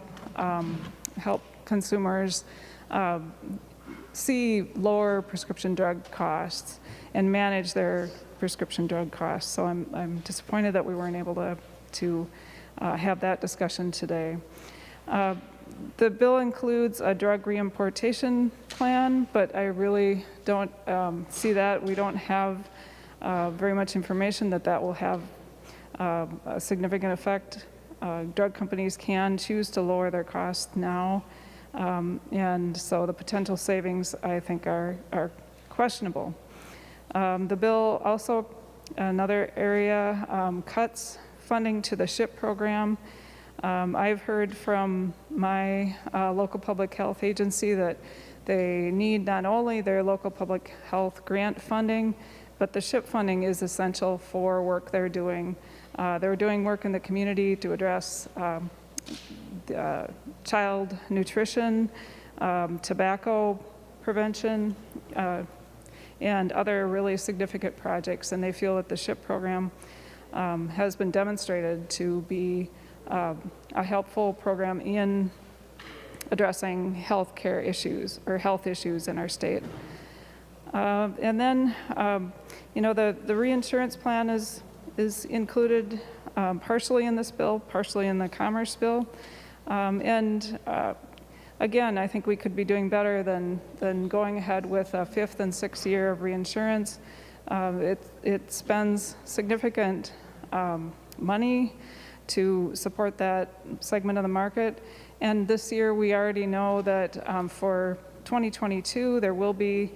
S7: consumers see lower prescription drug costs and manage their prescription drug costs. So I'm disappointed that we weren't able to have that discussion today. The bill includes a drug reimportation plan, but I really don't see that. We don't have very much information that will have a significant effect. Drug companies can choose to lower their costs now, and so the potential savings, I think, are questionable. The bill also, another area, cuts funding to the SHIP program. I've heard from my local public health agency that they need not only their local public health grant funding, but the SHIP funding is essential for work they're doing. They're doing work in the community to address child nutrition, tobacco prevention, and other really significant projects, and they feel that the SHIP program has been demonstrated to be a helpful program in addressing health care issues or health issues in our state. And then, the reinsurance plan is included partially in this bill, partially in the commerce bill. Again, I think we could be doing better than going ahead with a 5th and 6th year of reinsurance. It spends significant money to support that segment of the market. And this year, we already know that for 2022, there will be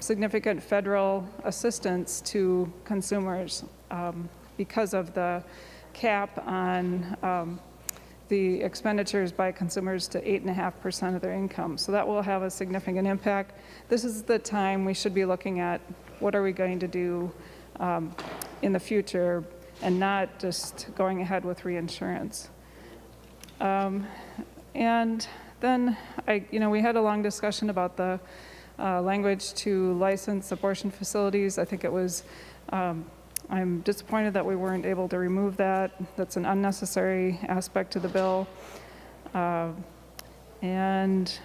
S7: significant federal assistance to consumers because of the cap on the expenditures by consumers to 8.5% of their income. So that will have a significant impact. This is the time we should be looking at what are we going to do in the future, and not just going ahead with reinsurance. And then we had a long discussion about the language to license abortion facilities. I think it was, I'm disappointed that we weren't able to remove that. That's an unnecessary aspect of the bill. And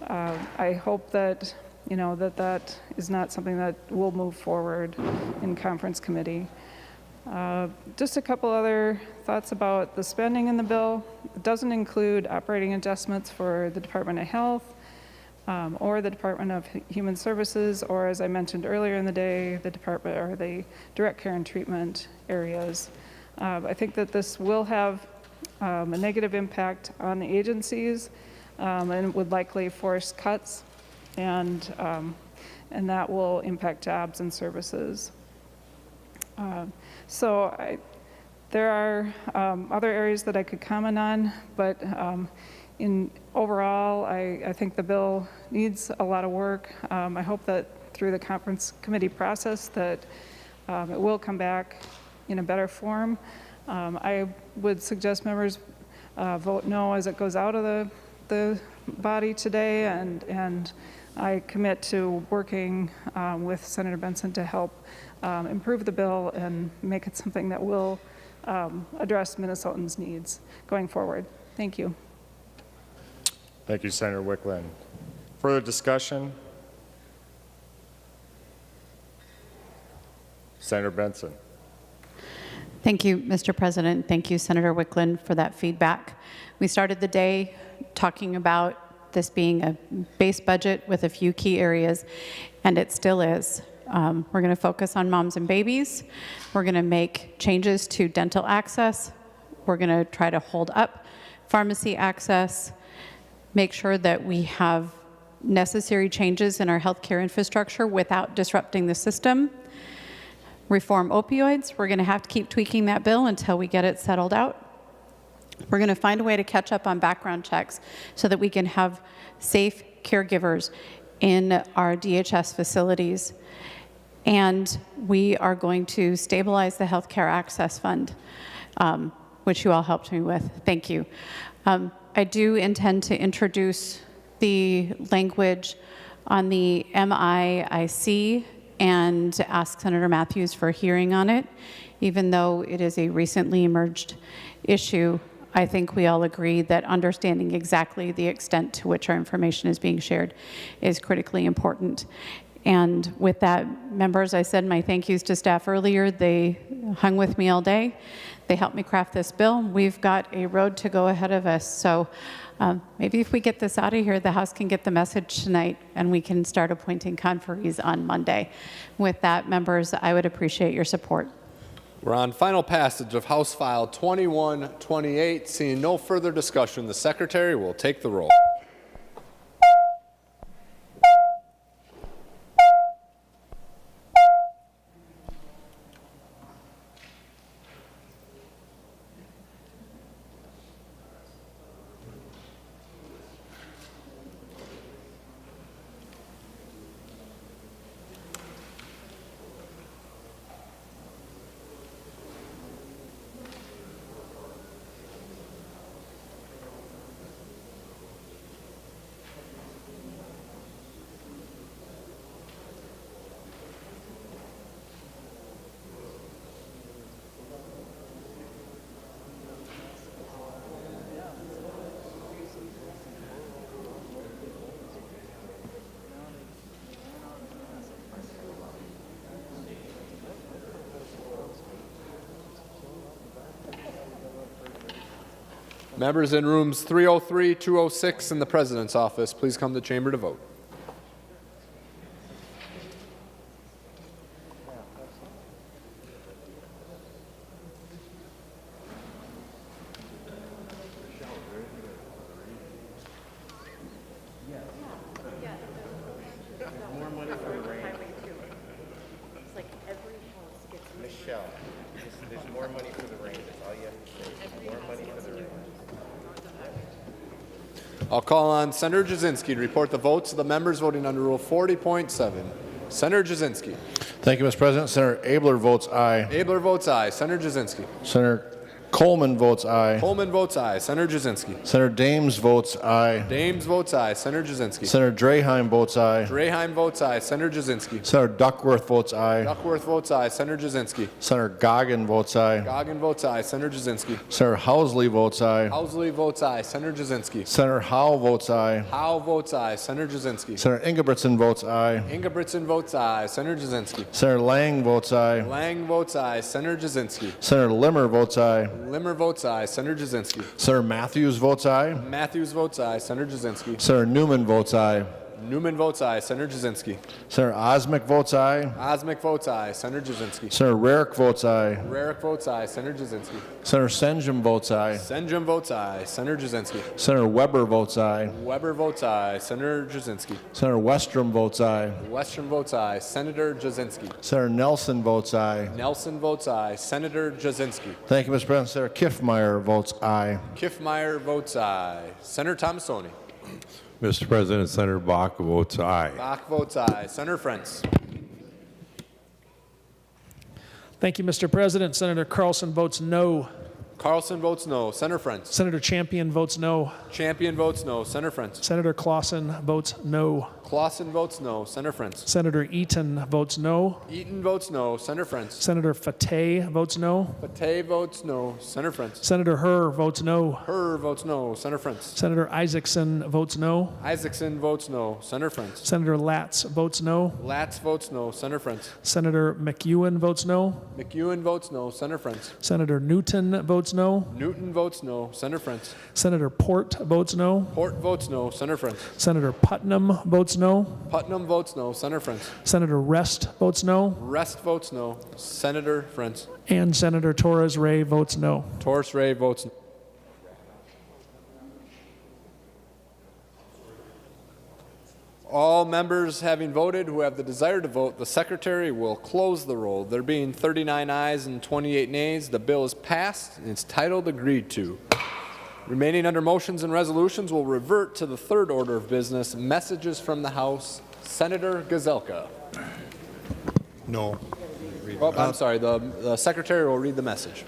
S7: I hope that, that is not something that will move forward in conference committee. Just a couple other thoughts about the spending in the bill. It doesn't include operating adjustments for the Department of Health or the Department of Human Services, or as I mentioned earlier in the day, the Department or the direct care and treatment areas. I think that this will have a negative impact on the agencies and would likely force cuts, and that will impact jobs and services. There are other areas that I could comment on, but overall, I think the bill needs a lot of work. I hope that through the conference committee process that it will come back in a better form. I would suggest members vote no as it goes out of the body today, and I commit to working with Senator Benson to help improve the bill and make it something that will address Minnesotans' needs going forward. Thank you.
S9: Thank you, Senator Wiklund. Further discussion? Senator Benson.
S18: Thank you, Mr. President. Thank you, Senator Wiklund, for that feedback. We started the day talking about this being a base budget with a few key areas, and it still is. We're going to focus on moms and babies. We're going to make changes to dental access. We're going to try to hold up pharmacy access, make sure that we have necessary changes in our healthcare infrastructure without disrupting the system. Reform opioids. We're going to have to keep tweaking that bill until we get it settled out. We're going to find a way to catch up on background checks so that we can have safe caregivers in our DHS facilities. And we are going to stabilize the Healthcare Access Fund, which you all helped me with. Thank you. I do intend to introduce the language on the MIIC and ask Senator Matthews for a hearing on it. Even though it is a recently emerged issue, I think we all agree that understanding exactly the extent to which our information is being shared is critically important. And with that, members, I said my thank yous to staff earlier. They hung with me all day. They helped me craft this bill. We've got a road to go ahead of us. So maybe if we get this out of here, the House can get the message tonight and we can start appointing conferees on Monday. With that, members, I would appreciate your support.
S3: We're on final passage of House File 2128. Seeing no further discussion, the Secretary will take the roll. Members in rooms 303, 206 in the President's office, please come to chamber to vote. I'll call on Senator Jasinski to report the votes of the members voting under Rule 40.7. Senator Jasinski.
S2: Thank you, Mr. President. Senator Abler votes aye.
S3: Abler votes aye. Senator Jasinski.
S2: Senator Coleman votes aye.
S3: Coleman votes aye. Senator Jasinski.
S2: Senator Dames votes aye.
S3: Dames votes aye. Senator Jasinski.
S2: Senator Draheim votes aye.
S3: Draheim votes aye. Senator Jasinski.
S2: Senator Duckworth votes aye.
S3: Duckworth votes aye. Senator Jasinski.
S2: Senator Goggin votes aye.
S3: Goggin votes aye. Senator Jasinski.
S2: Senator Housley votes aye.
S3: Housley votes aye. Senator Jasinski.
S2: Senator Howe votes aye.
S3: Howe votes aye. Senator Jasinski.
S2: Senator Ingebrigtsen votes aye.
S3: Ingebrigtsen votes aye. Senator Jasinski.
S2: Senator Lang votes aye.
S3: Lang votes aye. Senator Jasinski.
S2: Senator Limmer votes aye.
S3: Limmer votes aye. Senator Jasinski.
S2: Senator Matthews votes aye.
S3: Matthews votes aye. Senator Jasinski.
S2: Senator Newman votes aye.
S3: Newman votes aye. Senator Jasinski.
S2: Senator Osmic votes aye.
S3: Osmic votes aye. Senator Jasinski.
S2: Senator Rarick votes aye.
S3: Rarick votes aye. Senator Jasinski.
S2: Senator Senjum votes aye.
S3: Senjum votes aye. Senator Jasinski.
S2: Senator Weber votes aye.
S3: Weber votes aye. Senator Jasinski.
S2: Senator Westrom votes aye.
S3: Westrom votes aye. Senator Jasinski.
S2: Senator Nelson votes aye.
S3: Nelson votes aye. Senator Jasinski.
S2: Thank you, Mr. President. Senator Kiffmeyer votes aye.
S3: Kiffmeyer votes aye. Senator Thomasoni.
S10: Mr. President, Senator Bach votes aye.
S3: Bach votes aye. Senator Frentz.
S15: Thank you, Mr. President. Senator Carlson votes no.
S3: Carlson votes no. Senator Frentz.
S15: Senator Champion votes no.
S3: Champion votes no. Senator Frentz.
S15: Senator Clausen votes no.
S3: Clausen votes no. Senator Frentz.
S15: Senator Eaton votes no.
S3: Eaton votes no. Senator Frentz.
S15: Senator Fateh votes no.
S3: Fateh votes no. Senator Frentz.
S15: Senator Herr votes no.
S3: Herr votes no. Senator Frentz.
S15: Senator Isaacson votes no.
S3: Isaacson votes no. Senator Frentz.
S15: Senator Latz votes no.
S3: Latz votes no. Senator Frentz.
S15: Senator McEwen votes no.
S3: McEwen votes no. Senator Frentz.
S15: Senator Newton votes no.
S3: Newton votes no. Senator Frentz.
S15: Senator Port votes no.
S3: Port votes no. Senator Frentz.
S15: Senator Putnam votes no.
S3: Putnam votes no. Senator Frentz.
S15: Senator Rest votes no.
S3: Rest votes no. Senator Frentz.
S15: And Senator Torres Ray votes no.
S3: Torres Ray votes no. All members having voted who have the desire to vote, the Secretary will close the roll. There being 39 ayes and 28 nays, the bill is passed and its title agreed to. Remaining under motions and resolutions will revert to the third order of business, messages from the House. Senator Gazelka.
S11: No.
S3: Oh, I'm sorry, the secretary will read the message.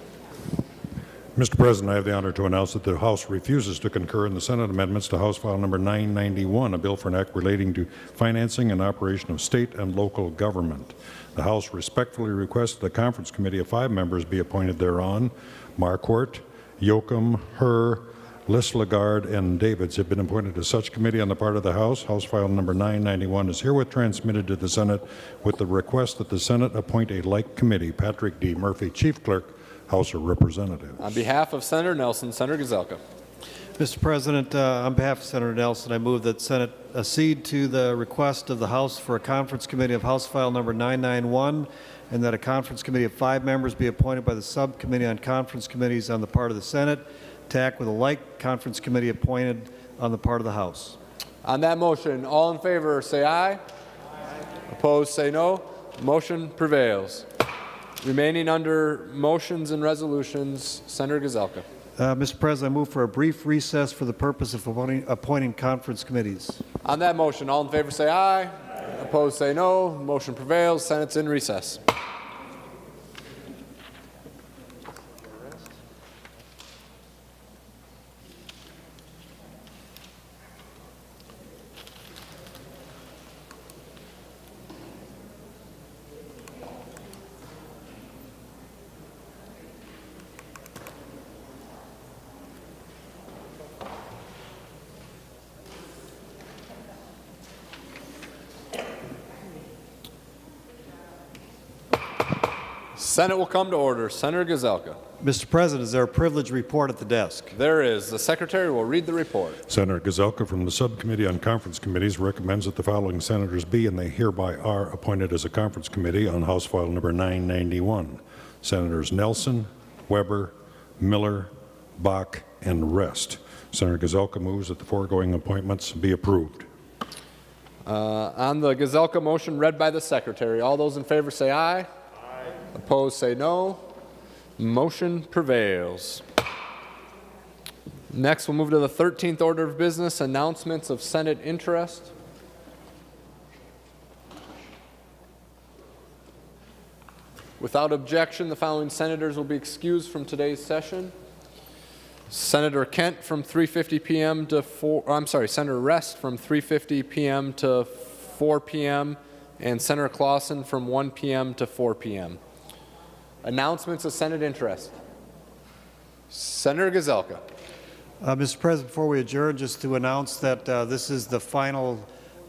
S4: Mr. President, I have the honor to announce that the House refuses to concur in the Senate amendments to House File Number 991, a bill for an act relating to financing and operation of state and local government. The House respectfully requests that a conference committee of 5 members be appointed thereon. Marquardt, Yocum, Herr, Lagarde, and Davids have been appointed to such committee on the part of the House. House File Number 991 is herewith transmitted to the Senate with the request that the Senate appoint a like committee. Patrick D. Murphy, Chief Clerk, House of Representatives.
S3: On behalf of Senator Nelson, Senator Gazelka.
S14: Mr. President, on behalf of Senator Nelson, I move that Senate accede to the request of the House for a conference committee of House File Number 991, and that a conference committee of 5 members be appointed by the Subcommittee on Conference Committees on the part of the Senate, to act with a like conference committee appointed on the part of the House.
S3: On that motion, all in favor say aye. Opposed say no. Motion prevails. Remaining under motions and resolutions, Senator Gazelka.
S14: Mr. President, I move for a brief recess for the purpose of appointing conference committees.
S3: On that motion, all in favor say aye. Opposed say no. Motion prevails. Senate's in recess. Senate will come to order. Senator Gazelka.
S14: Mr. President, is there a privilege report at the desk?
S3: There is. The Secretary will read the report.
S4: Senator Gazelka from the Subcommittee on Conference Committees recommends that the following senators be, and they hereby are, appointed as a conference committee on House File Number 991. Senators Nelson, Weber, Miller, Bach, and Rest. Senator Gazelka moves that the foregoing appointments be approved.
S3: On the Gazelka motion read by the Secretary, all those in favor say aye. Opposed say no. Motion prevails. Next, we'll move to the 13th order of business, announcements of Senate interest. Without objection, the following senators will be excused from today's session. Senator Kent from 3:50 p.m. to Senator Rest from 3:50 p.m. to 4 p.m. and Senator Clausen from 1 p.m. to 4 p.m. Announcements of Senate interest. Senator Gazelka.
S14: Mr. President, before we adjourn, just to announce that this is the final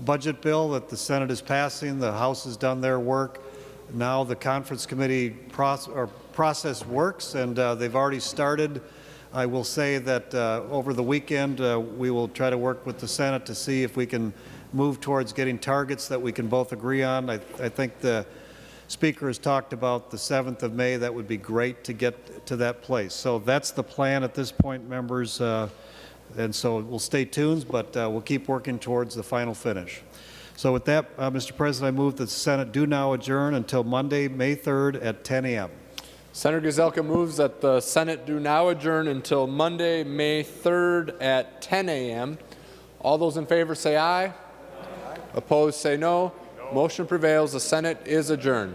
S14: budget bill that the Senate is passing. The House has done their work. Now the conference committee process works, and they've already started. I will say that over the weekend, we will try to work with the Senate to see if we can move towards getting targets that we can both agree on. I think the Speaker has talked about the 7th of May. That would be great to get to that place. So that's the plan at this point, members. And so we'll stay tuned, but we'll keep working towards the final finish. So with that, Mr. President, I move that the Senate do now adjourn until Monday, May 3rd at 10 a.m.
S3: Senator Gazelka moves that the Senate do now adjourn until Monday, May 3rd at 10 a.m. All those in favor say aye. Aye. Opposed say no. Motion prevails. The Senate is adjourned.